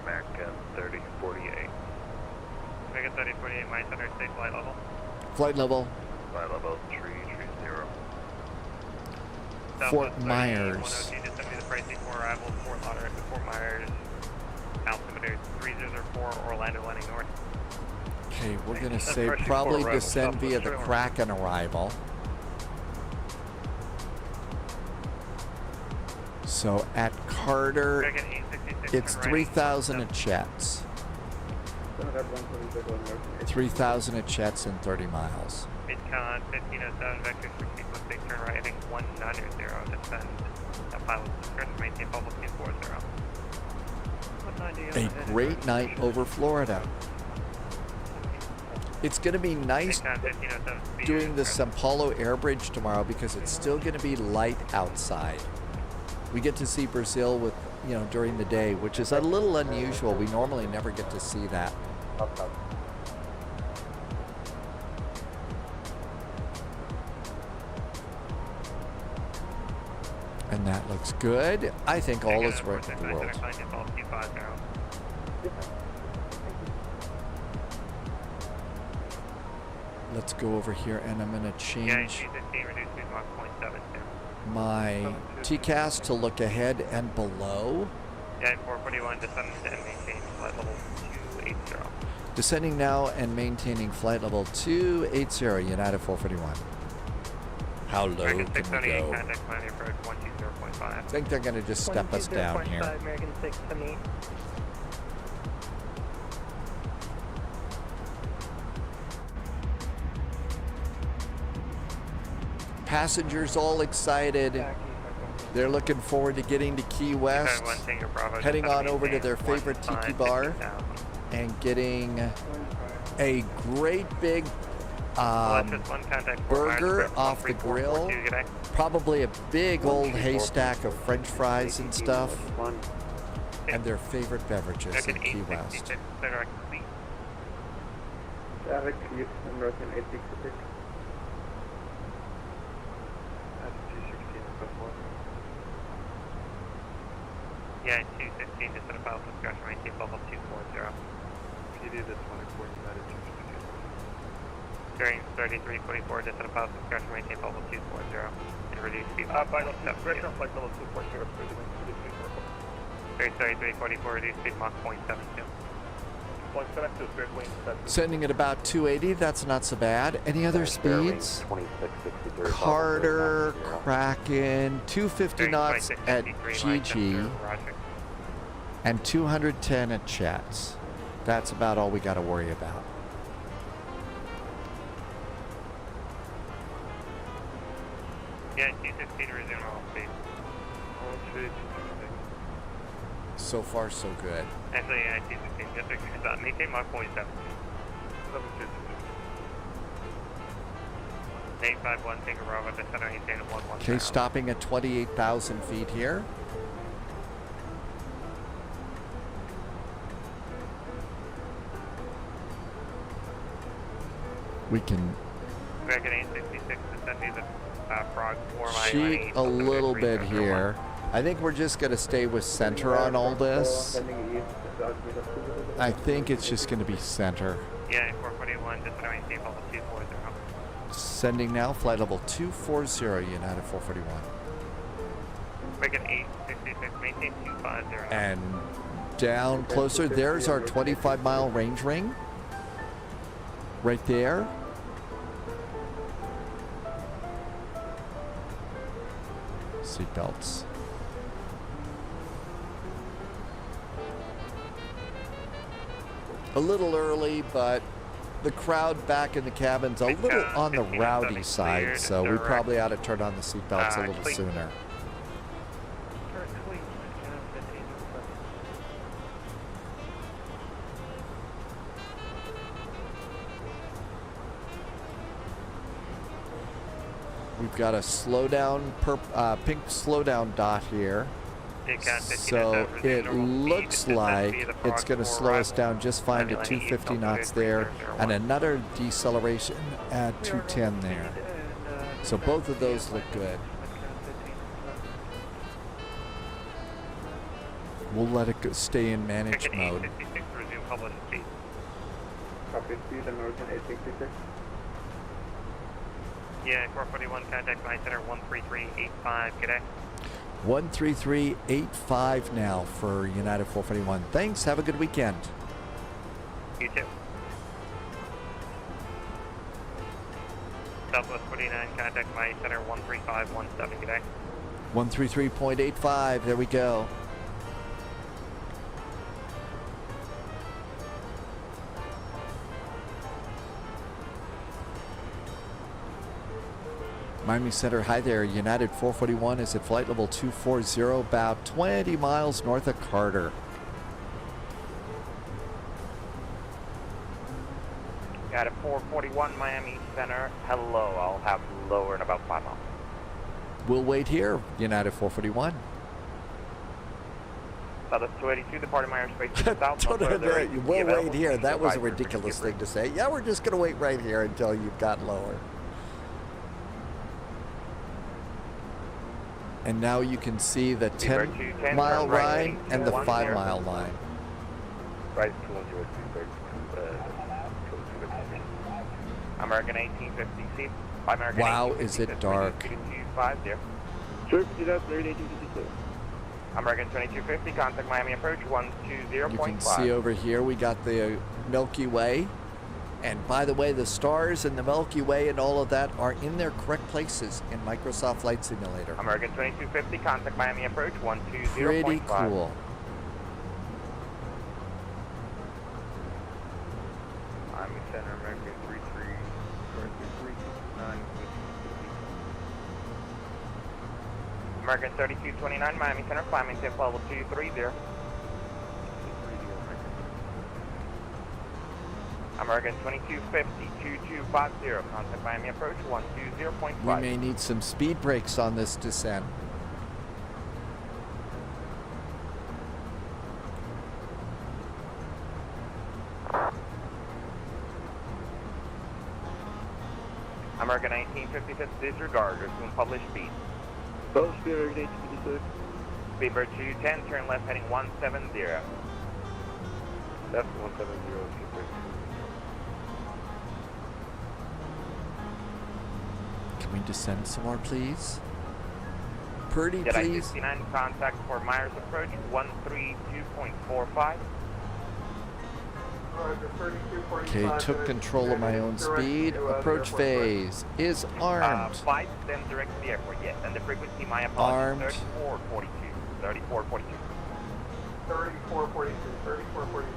American 3048. American 3048, my center, state flight level. Flight level. Flight level 330. Fort Myers. 102, just send me the pricing for arrival, Fort Myers, altimeter 3004, Orlando landing north. Okay, we're gonna say probably descend via the Kraken arrival. So at Carter, it's 3,000 at Chet's. 3,000 at Chet's and 30 miles. Midcon 1507, vector 326, turn right, heading 190, descend. That pilot discretion, maintain bubble 240. A great night over Florida. It's going to be nice doing the Sao Paulo air bridge tomorrow because it's still going to be light outside. We get to see Brazil with, during the day, which is a little unusual. We normally never get to see that. And that looks good. I think all is right in the world. Let's go over here and I'm going to change my TCAS to look ahead and below. Yeah, 441, descend and maintain flight level 280. Descending now and maintaining flight level 280, United 441. How low can we go? I think they're going to just step us down here. American 678. Passengers all excited. They're looking forward to getting to Key West, heading on over to their favorite tiki bar and getting a great big burger off the grill, probably a big old haystack of French fries and stuff, and their favorite beverages in Key West. Yeah, 216, just at a pilot discretion, maintain level 240. PD, this one, according to that, is 252. During 3344, just at a pilot discretion, maintain level 240, and reduce speed. Final discretion, flight level 240, 3344, reduce speed Mach 0.72. 0.72, straight wing. Sending at about 280, that's not so bad. Any other speeds? Carter, Kraken, 250 knots at GG, and 210 at Chet's. That's about all we got to worry about. Yeah, 216, resume all speed. So far, so good. Actually, yeah, 216, just maintain Mach 0.7. 851, take a Bravo, descend on maintain 11. Okay, stopping at 28,000 feet here. We can cheat a little bit here. I think we're just going to stay with center on all this. I think it's just going to be center. Yeah, 441, just maintain level 240. Sending now, flight level 240, United 441. Breaking 866, maintain 250. And down closer, there's our 25-mile range ring. Right there. Seatbelts. A little early, but the crowd back in the cabin's a little on the rowdy side, so we probably ought to turn on the seatbelts a little sooner. We've got a slowdown, pink slowdown dot here. So it looks like it's going to slow us down just fine to 250 knots there, and another deceleration at 210 there. So both of those look good. We'll let it go, stay in manage mode. Copy, speed American 866. Yeah, 441, contact my center 13385, good day. 13385 now for United 441. Thanks, have a good weekend. You too. Southwest 49, contact my center 13517, good day. 133.85, there we go. Miami Center, hi there. United 441 is at flight level 240, about 20 miles north of Carter. United 441, Miami Center. Hello, I'll have lower in about 5 miles. We'll wait here, United 441. Southwest 282, departing my airspace south. We'll wait here. That was a ridiculous thing to say. Yeah, we're just going to wait right here until you've got lower. And now you can see the 10-mile line and the 5-mile line. Right towards US American 1850, see? American Wow, is it dark. 2250. Sure, do that, 1852. American 2250, contact Miami approach 120.5. You can see over here we got the Milky Way. And by the way, the stars and the Milky Way and all of that are in their correct places in Microsoft Flight Simulator. American 2250, contact Miami approach 120.5. Pretty cool. Miami Center, American 339. American 3229, Miami Center, climbing tip level 230. American 2250, 2250, contact Miami approach 120.5. We may need some speed brakes on this descent. American 1956, disregard, resume published speed. Published speed, American 1856. Speedbird 210, turn left heading 170. Left 170, Can we descend some more, please? Purdy, Jedi please. 69, contact for Myers approach 132.45. Okay, took control of my own speed. Approach phase is armed. Flight then direct to the airport, yes. And the frequency, my Armed. apologies, 3442. 3442. 3442,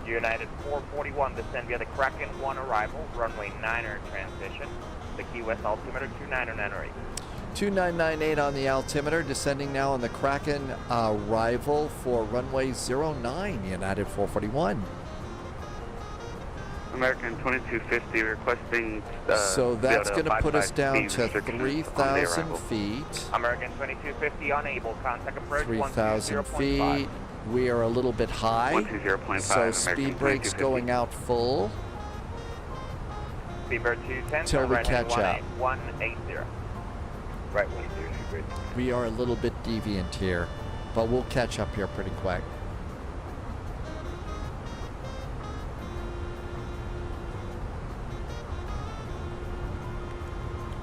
United 441, descend via the Kraken 1 arrival, runway 9er transition. The Key West altimeter 290908. 2998 on the altimeter, descending now on the Kraken arrival for runway 09, United 441. American 2250 requesting. So that's going to put us down to 3,000 feet. American 2250 unable, contact approach 3,000 feet. We are a little bit high, 120.5, so speed brakes going out full. Speedbird 210, till we right catch up. 180. Right 180. We are a little bit deviant here, but we'll catch up here pretty quick.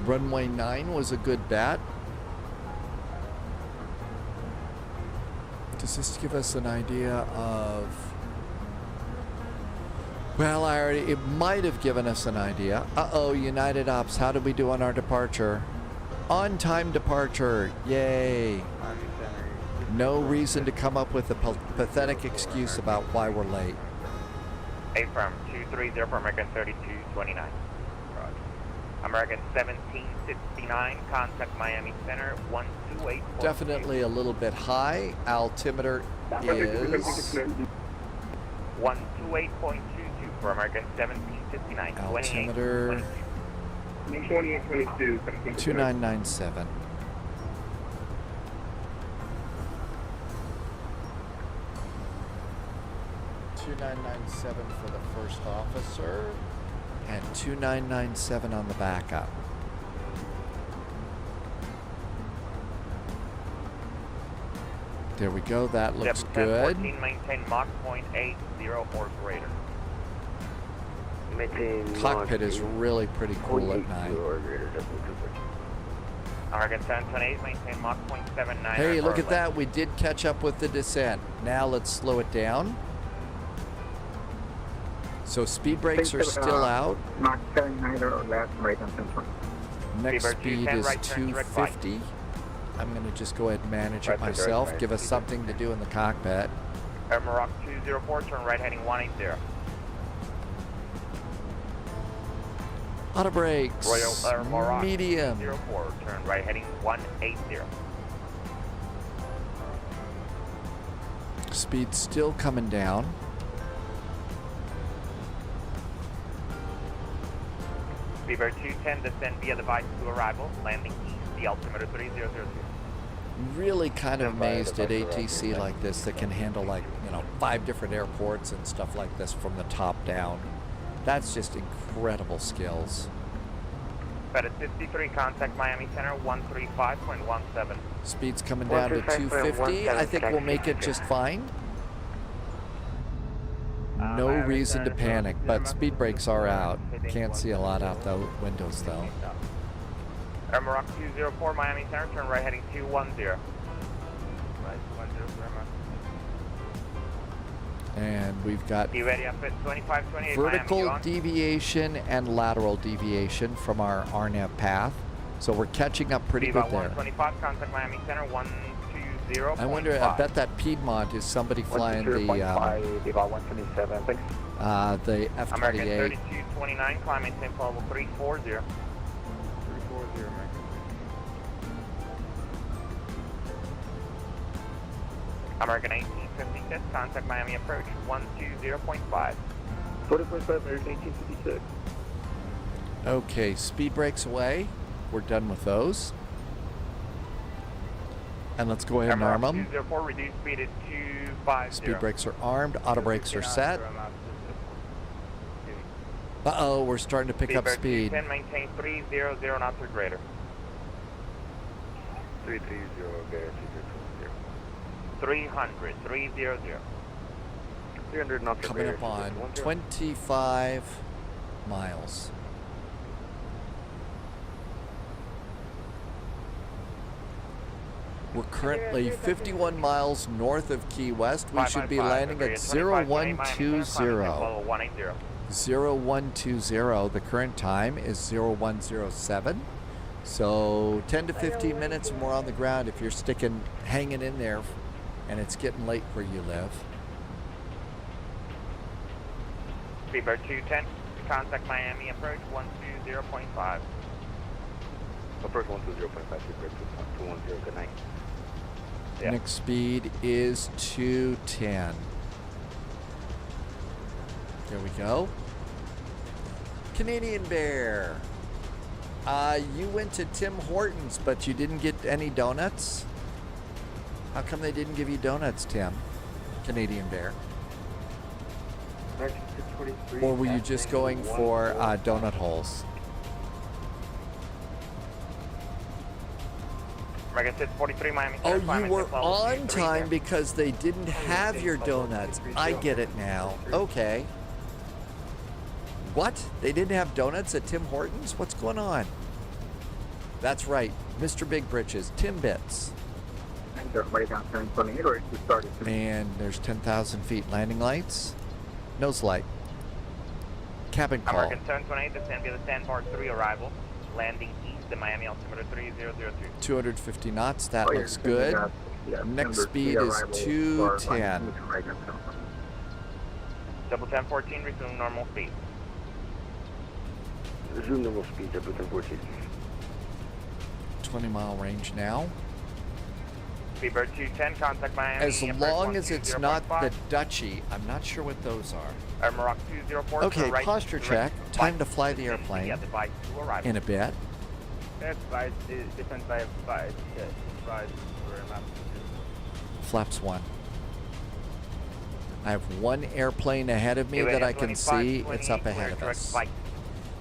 Runway 9 was a good bet. Does this give us an idea of... Well, it might have given us an idea. Uh-oh, United Ops, how did we do on our departure? On-time departure, yay. No reason to come up with a pathetic excuse about why we're late. Affirm 230 for American 3229. American 1769, contact Miami Center 128. Definitely a little bit high. Altimeter is 128.22 for American 1769. altimeter 2822. 2997. $2997 for the first officer and $2997 on the backup. There we go. That looks good. 14, maintain Mach .80 or greater. Cockpit is really pretty cool at night. American 728, maintain Mach 0.79. Hey, look at that. We did catch up with the descent. Now let's slow it down. So speed brakes are still out. Mach 79 or less, right on Central. Next speed is 250. I'm going to just go ahead and manage it myself. Give us something to do in the cockpit. Airmaroc 204, turn right heading 180. Auto brakes. Royal Airmaroc Medium. 204, turn right heading 180. Speed still coming down. Beaver 210, descend via device to arrival, landing east, the altimeter 3002. Really kind of amazed at ATC like this that can handle, like, 5 different airports and stuff like this from the top down. That's just incredible skills. FedEx 53, contact Miami Center 135.17. Speed's coming down to 250. I think we'll make it just fine. No reason to panic, but speed brakes are out. Can't see a lot out the windows though. Airmaroc 204, Miami Center, turn right heading 210. And we've got Be ready up at 2528 vertical Miami, deviation and lateral deviation from our RNAV path. So we're catching up pretty good there. 125, contact Miami Center 120. I wonder, I bet that Piedmont is somebody flying the F-28. American 3229, climb maintain level 340. 340, American. American 1856, contact Miami approach 120.5. 40.5, American 1856. Okay, speed brakes away. We're done with those. And let's go ahead and arm them. 204, reduce speed at 250. Speed brakes are armed. Auto brakes are set. Uh-oh, we're starting to pick up speed. 10, maintain 300 knots or greater. 330, 300, 300. 300 knots Coming up on 25 miles. We're currently 51 miles north of Key West. We should be landing at 0120. 0120. The current time is 0107. So 10 to 15 minutes and we're on the ground if you're hanging in there and it's getting late where you live. Speedbird 210, contact Miami approach 120.5. Approach 120.5, Speedbird 210, good night. Yeah. Next speed is 210. There we go. Canadian Bear. You went to Tim Hortons, but you didn't get any donuts? How come they didn't give you donuts, Tim? Canadian Bear. Or were you just going for donut holes? American 643 Miami. Oh, you were on time because they didn't have your donuts. I get it now. Okay. What? They didn't have donuts at Tim Hortons? What's going on? That's right. Mr. Big Britches. Tim Bits. And there's 10,000 feet landing lights. Nose light. Cabin call. American 728, descend via the sandbar 3 arrival. Landing east at Miami altimeter 3002. 250 knots. That looks good. Next speed is 210. Double 1014, resume normal speed. Resume normal speed, double 1014. 20-mile range now. Speedbird 210, contact Miami. As long as it's not the Dutchy, I'm not sure what those are. Airmaroc 204. Okay, posture check. Time to fly the airplane in a bit. Flaps 1. I have one airplane ahead of me that I can see. It's up ahead of us.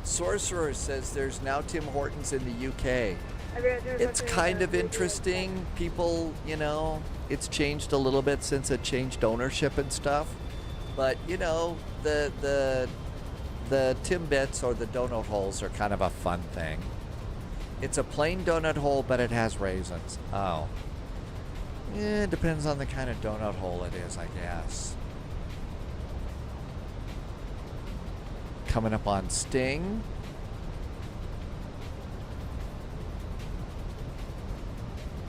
Sorcerer says there's now Tim Hortons in the UK. It's kind of interesting. People, it's changed a little bit since it changed ownership and stuff. But, the the Timbits or the donut holes are kind of a fun thing. It's a plain donut hole, but it has raisins. Oh. It depends on the kind of donut hole it is, I guess. Coming up on Sting.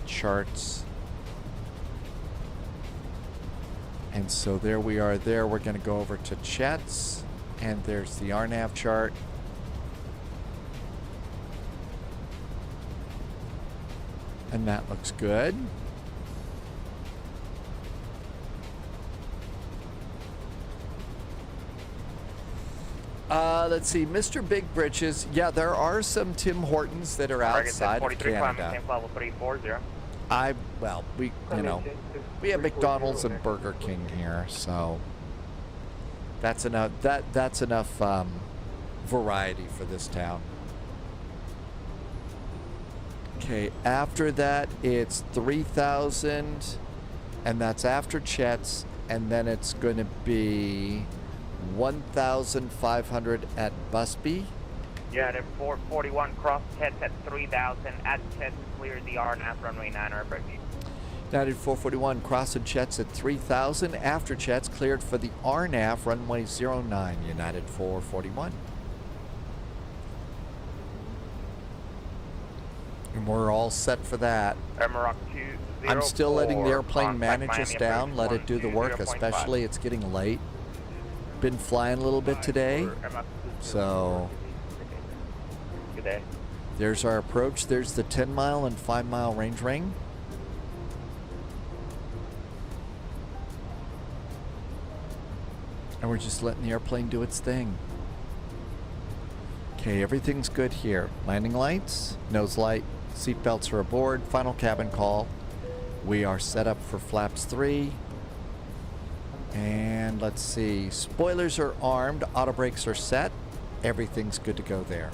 Charts. And so there we are there. We're going to go over to Chet's. And there's the RNAV chart. And that looks good. Let's see, Mr. Big Britches. Yeah, there are some Tim Hortons that are outside of Canada. Level 340. Well, we have McDonald's and Burger King here, so that's enough. That's enough variety for this town. Okay, after that it's 3,000, and that's after Chet's, and then it's going to be 1,500 at Busby. Yeah, at 441 cross Chet's at 3,000 at Chet's clear the RNAV runway 9 or approach. United 441 crossing Chet's at 3,000 after Chet's cleared for the RNAV runway 09 United 441. And we're all set for that. I'm still letting the airplane manage us down, let it do the work, especially it's getting late. Been flying a little bit today, so good day. There's our approach. There's the 10-mile and 5-mile range ring. And we're just letting the airplane do its thing. Okay, everything's good here. Landing lights, nose light, seat belts are aboard, final cabin call. We are set up for flaps 3. And let's see, spoilers are armed, auto brakes are set, everything's good to go there.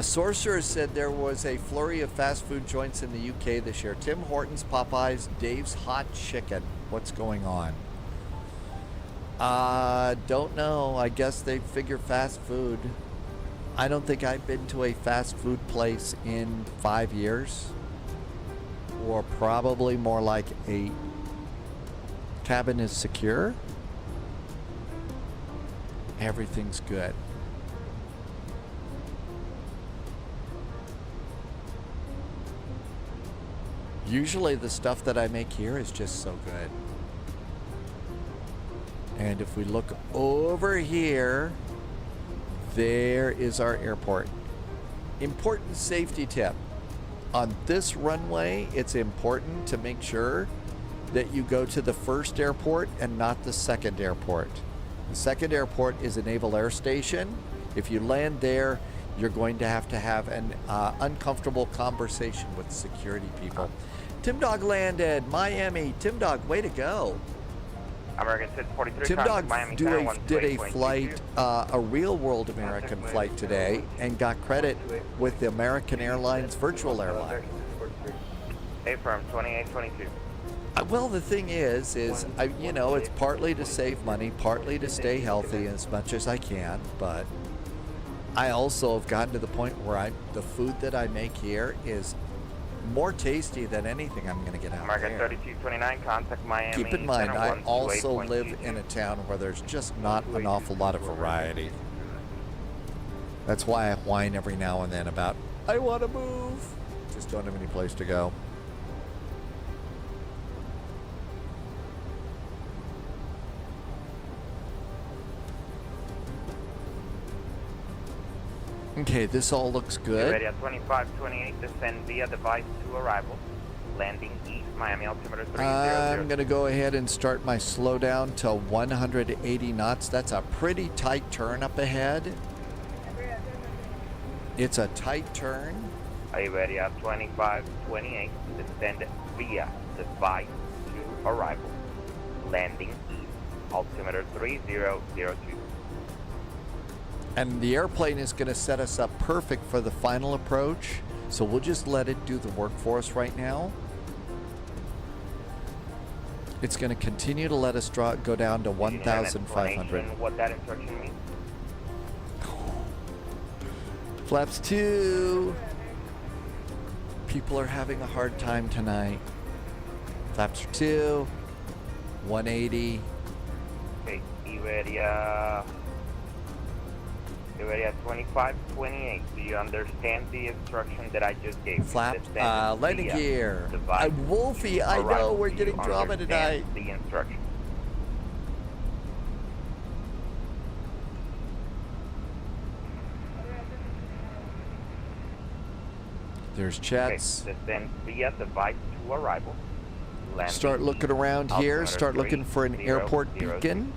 Sorcerer said there was a flurry of fast food joints in the UK this year. Tim Hortons, Popeyes, Dave's Hot Chicken. What's going on? Don't know. I guess they figure fast food. I don't think I've been to a fast food place in 5 years, or probably more like 8. Cabin is secure. Everything's good. Usually the stuff that I make here is just so good. And if we look over here, there is our airport. Important safety tip. On this runway, it's important to make sure that you go to the first airport and not the second airport. The second airport is a Naval Air Station. If you land there, you're going to have an uncomfortable conversation with security people. Tim Dog landed, Miami. Tim Dog, way to go. American 643. Tim Dog Miami did a flight, a real world American flight today, and got credit with the American Airlines virtual airline. Affirm 2822. Well, the thing is you know, it's partly to save money, partly to stay healthy as much as I can, but I also have gotten to the point where the food that I make here is more tasty than anything I'm going to get out American there. 3229, contact Miami. Keep in mind, I also live in a town where there's just not an awful lot of variety. That's why I whine every now and then about, I want to move. Just don't have any place to go. Okay, this all looks good. Ready at 2528, descend via device to arrival. Landing east, Miami, altimeter 300. I'm going to go ahead and start my slowdown to 180 knots. That's a pretty tight turn up ahead. It's a tight turn. Are you ready at 2528, descend via device to arrival. Landing east, altimeter 3002. And the airplane is going to set us up perfect for the final approach. So we'll just let it do the work for us right now. It's going to continue to let us go down to 1,500. What that instruction means? Flaps 2. People are having a hard time tonight. Flaps 2. 180. Okay, Iberia 2528. Do you understand the instruction that I just gave you? Flap, landing gear. Wolfie, I know we're getting drama tonight. The instruction. There's chats. Okay, descend via device to arrival. Start looking around here. Start looking for an airport beacon.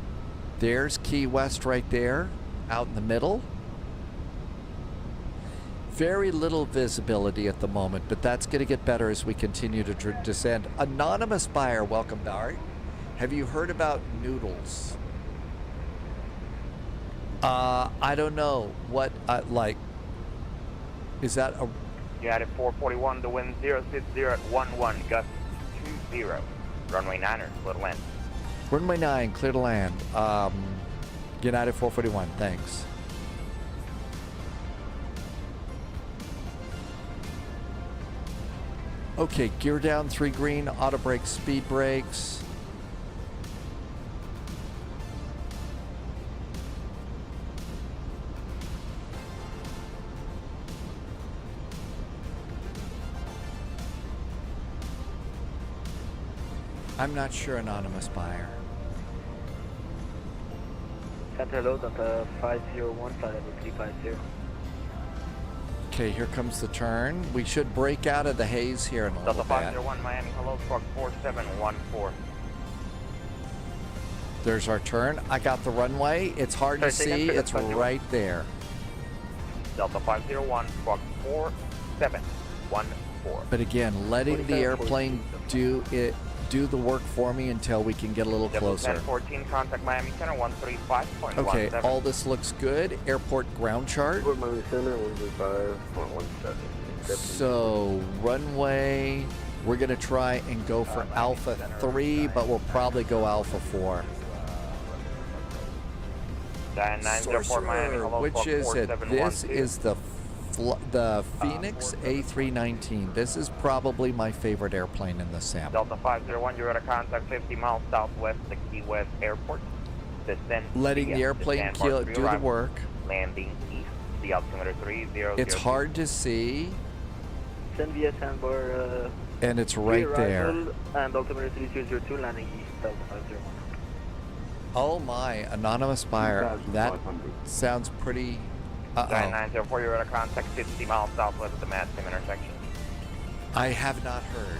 There's Key West right there, out in the middle. Very little visibility at the moment, but that's going to get better as we continue to descend. Anonymous buyer, welcome back. Have you heard about noodles? I don't know. What, like, is that a... United 441, the wind 060 at 11, gust 20. Runway 9er, clear to land. Runway 9, clear to land. United 441, thanks. Okay, gear down 3 green, auto brakes, speed brakes. I'm not sure, anonymous buyer. Center load on the 501, flight level 350. Okay, here comes the turn. We should break out of the haze here in a little Delta bit. 501, Miami, hello, squawk 4714. There's our turn. I got the runway. It's hard to see. It's right there. Delta 501, squawk 4714. But again, letting the airplane do the work for me until we can get a little closer. 1014, contact Miami Center 135.17. Okay, all this looks good. Airport ground chart. Miami Center 135.17. So runway, we're gonna try and go for Alpha 3, but we'll probably go Alpha 4. Sorcerer, which is it? This is the Phoenix A319. This is probably my favorite airplane in the sample. Delta 501, you're at a contact 50 miles southwest of Key West Airport. Descend Letting the airplane do the work. Landing east, the altimeter 30. It's hard to see. Send via sandbar. And it's right there. And altimeter 3202, landing east, Delta 501. Oh my, anonymous buyer. That sounds pretty... Uh-oh. 904, you're at a contact 50 miles southwest of the Maxim intersection. I have not heard.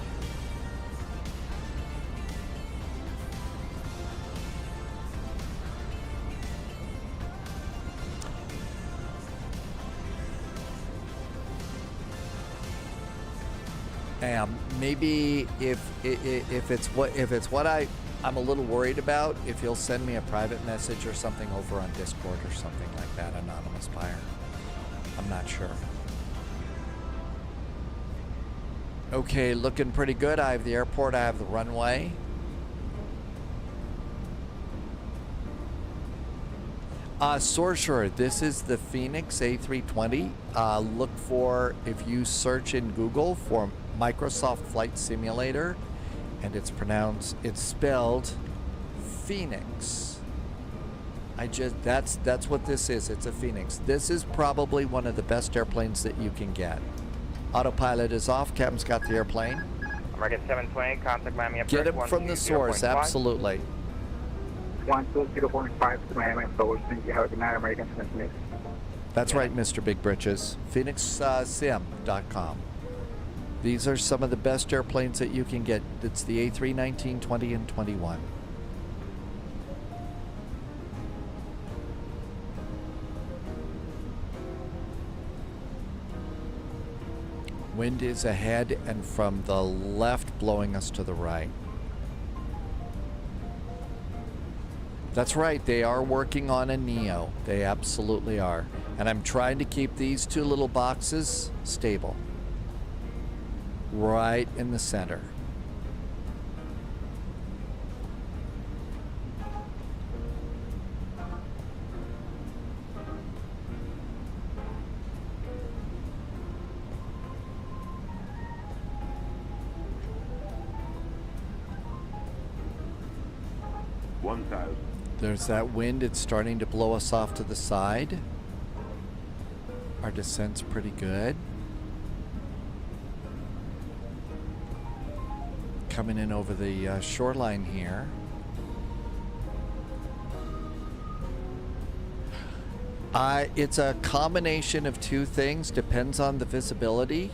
Maybe if it's what I'm a little worried about, if you'll send me a private message or something over on Discord or something like that, anonymous buyer. I'm not sure. Okay, looking pretty good. I have the airport, I have the runway. Sorcerer, this is the Phoenix A320. Look for, if you search in Google for Microsoft Flight Simulator, and it's spelled Phoenix. That's what this is. It's a Phoenix. This is probably one of the best airplanes that you can get. Autopilot is off. Captain's got the airplane. American 728, contact Miami. Get him from the source, absolutely. 120.5 to Miami approach. Thank you. Have a good night, American 728. That's right, Mr. Big Britches. PhoenixSim.com. These are some of the best airplanes that you can get. It's the A319, 20, and 21. Wind is ahead and from the left blowing us to the right. That's right, they are working on a Neo. They absolutely are. And I'm trying to keep these two little boxes stable. Right in the center. 1000. There's that wind. It's starting to blow us off to the side. Our descent's pretty good. Coming in over the shoreline here. It's a combination of two things. Depends on the visibility.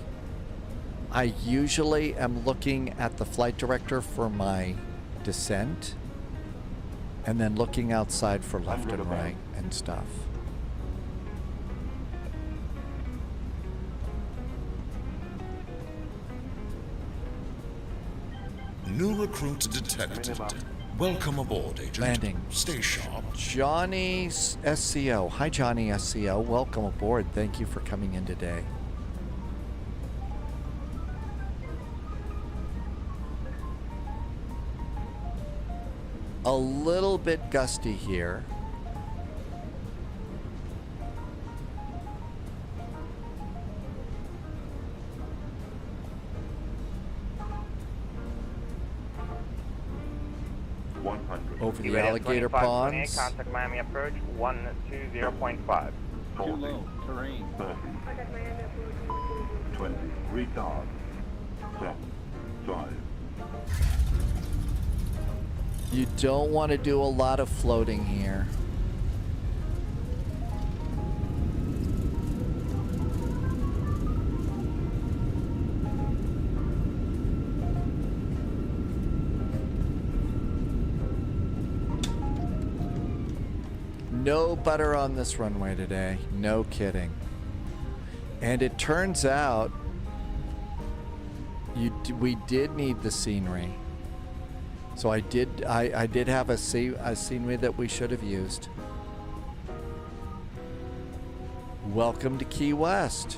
I usually am looking at the flight director for my descent, and then looking outside for left and right and stuff. New recruit detected. Welcome aboard, Agent. Landing. Stay sharp. Johnny SCO. Hi, Johnny SCO. Welcome aboard. Thank you for coming in today. A little bit gusty here. Over the alligator ponds. Contact Miami approach 120.5. Too low. Terrain. 30. 20. Retard. 7. 5. You don't want to do a lot of floating here. No butter on this runway today. No kidding. And it turns out we did need the scenery. So I did have a scenery that we should have used. Welcome to Key West.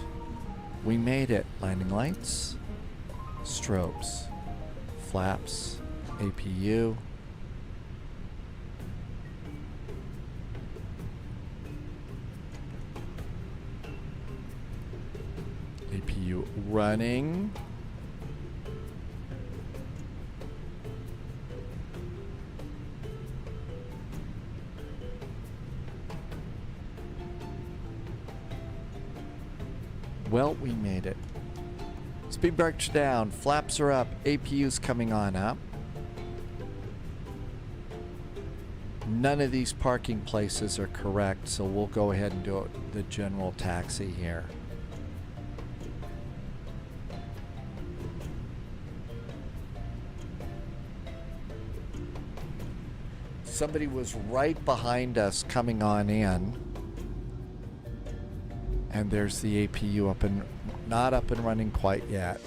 We made it. Landing lights, strobes, flaps, APU. APU running. Well, we made it. Speed brakes down, flaps are up, APU's coming on up. None of these parking places are correct, so we'll go ahead and do the general taxi here. Somebody was right behind us coming on in. And there's the APU not up and running quite yet.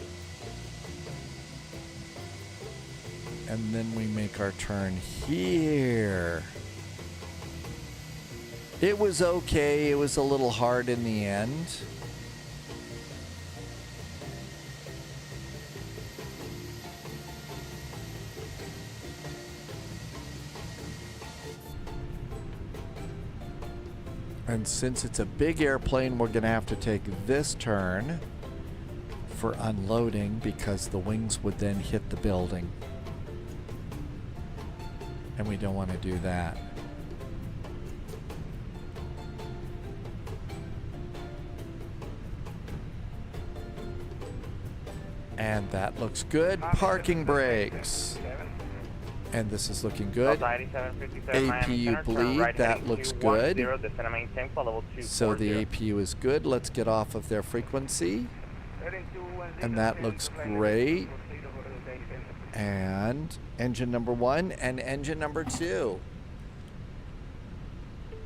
And then we make our turn here. It was okay. It was a little hard in the end. And since it's a big airplane, we're going to have to take this turn for unloading because the wings would then hit the building. And we don't want to do that. And that looks good. Parking brakes. And this is looking good. APU bleed, that looks good. So the APU is good. Let's get off of their frequency. And that looks great. And engine number 1 and engine number 2.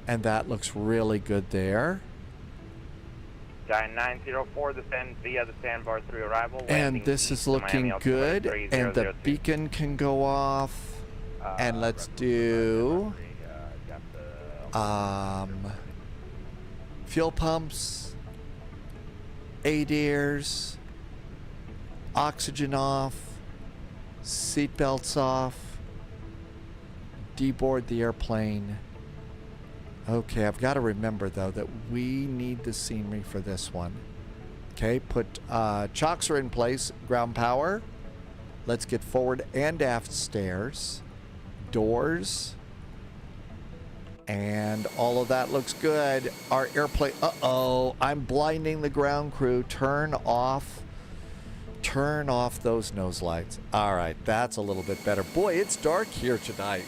And that looks really good there. Giant 904 descend via the sandbar 3 arrival. And this is looking good. And the beacon can go off. And let's do fuel pumps, ADIRs, oxygen off, seat belts off, deboard the airplane. Okay, I've got to remember though that we need the scenery for this one. Okay, put chocks are in place, ground power. Let's get forward and aft stairs. Doors, And all of that looks good. Our airplane, uh-oh, I'm blinding the ground crew. Turn off those nose lights. All right, that's a little bit better. Boy, it's dark here tonight.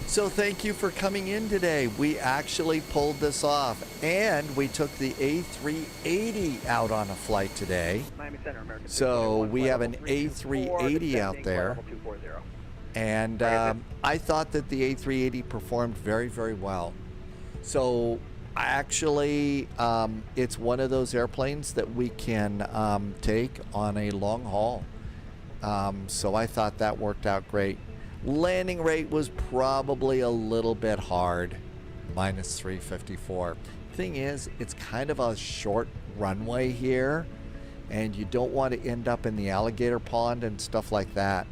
So thank you for coming in today. We actually pulled this off, and we took the A380 out on a flight today. Miami Center, American. So we have an A380 out there. And I thought that the A380 performed very, very well. So actually, it's one of those airplanes that we can take on a long haul. So I thought that worked out great. Landing rate was probably a little bit hard, minus 354. Thing is, it's kind of a short runway here, and you don't want to end up in the alligator pond and stuff like that.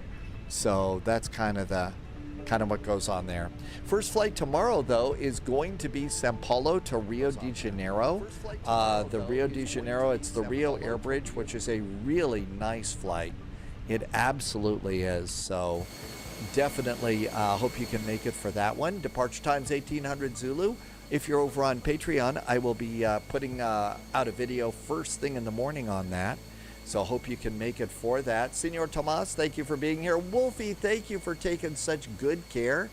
So that's kind of what goes on there. First flight tomorrow, though, is going to be Sao Paulo to Rio de Janeiro. The Rio de Janeiro, it's the Rio Air Bridge, which is a really nice flight. It absolutely is. So definitely hope you can make it for that one. Departure time's 1800 Zulu. If you're over on Patreon, I will be putting out a video first thing in the morning on that. So hope you can make it for that. Senor Tomas, thank you for being here. Wolfie, thank you for taking such good care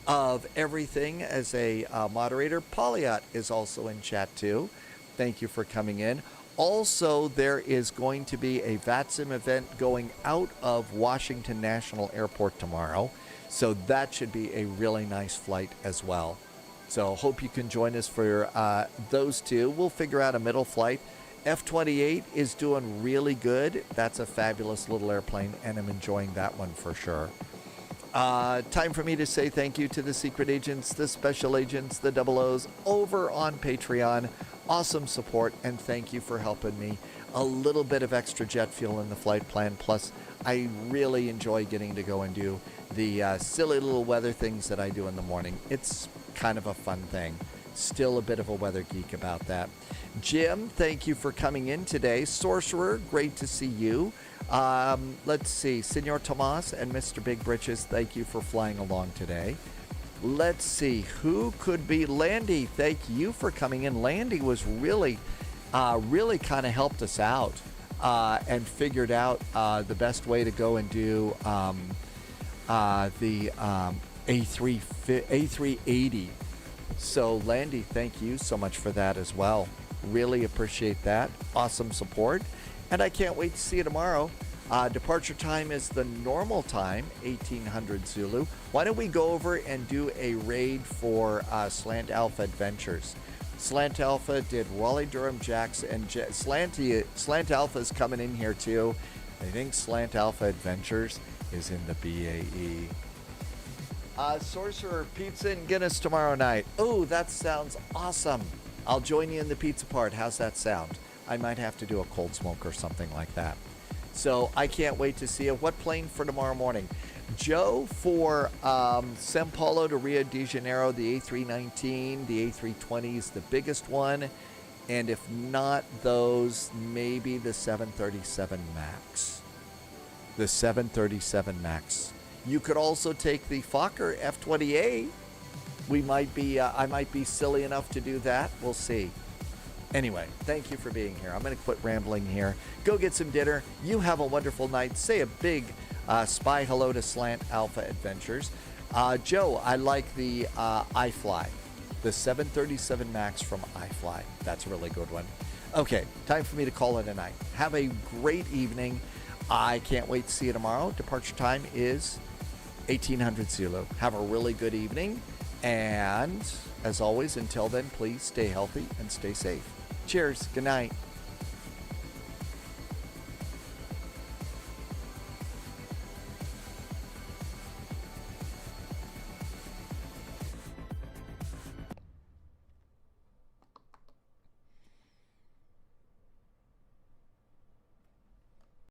of everything as a moderator. Polyot is also in chat too. Thank you for coming in. Also, there is going to be a VATSIM event going out of Washington National Airport tomorrow. So that should be a really nice flight as well. So hope you can join us for those two. We'll figure out a middle flight. F-28 is doing really good. That's a fabulous little airplane, and I'm enjoying that one for sure. Time for me to say thank you to the secret agents, the special agents, the 00s over on Patreon. Awesome support, and thank you for helping me. A little bit of extra jet fuel in the flight plan, plus I really enjoy getting to go and do the silly little weather things that I do in the morning. It's kind of a fun thing. Still a bit of a weather geek about that. Jim, thank you for coming in today. Sorcerer, great to see you. Let's see. Senor Tomas and Mr. Big Britches, thank you for flying along today. Let's see. Who could be Landy? Thank you for coming in. Landy was really kind of helped us out and figured out the best way to go and do the A380. So, Landy, thank you so much for that as well. Really appreciate that. Awesome support. And I can't wait to see you tomorrow. Departure time is the normal time, 1800 Zulu. Why don't we go over and do a raid for Slant Alpha Adventures? Slant Alpha did Raleigh Durham Jacks, and Slant Alpha is coming in here too. I think Slant Alpha Adventures is in the BAE. Sorcerer, pizza and Guinness tomorrow night. Oh, that sounds awesome. I'll join you in the pizza part. How's that sound? I might have to do a cold smoke or something like that. So I can't wait to see you. What plane for tomorrow morning? Joe, for Sao Paulo to Rio de Janeiro, the A319, the A320 is the biggest one. And if not those, maybe the 737 MAX. The 737 MAX. You could also take the Fokker F-28. I might be silly enough to do that. We'll see. Anyway, thank you for being here. I'm going to quit rambling here. Go get some dinner. You have a wonderful night. Say a big spy hello to Slant Alpha Adventures. Joe, I like the iFly. The 737 MAX from iFly. That's a really good one. Okay, time for me to call it a night. Have a great evening. I can't wait to see you tomorrow. Departure time is 1800 Zulu. Have a really good evening. And as always, until then, please stay healthy and stay safe. Cheers. Good night.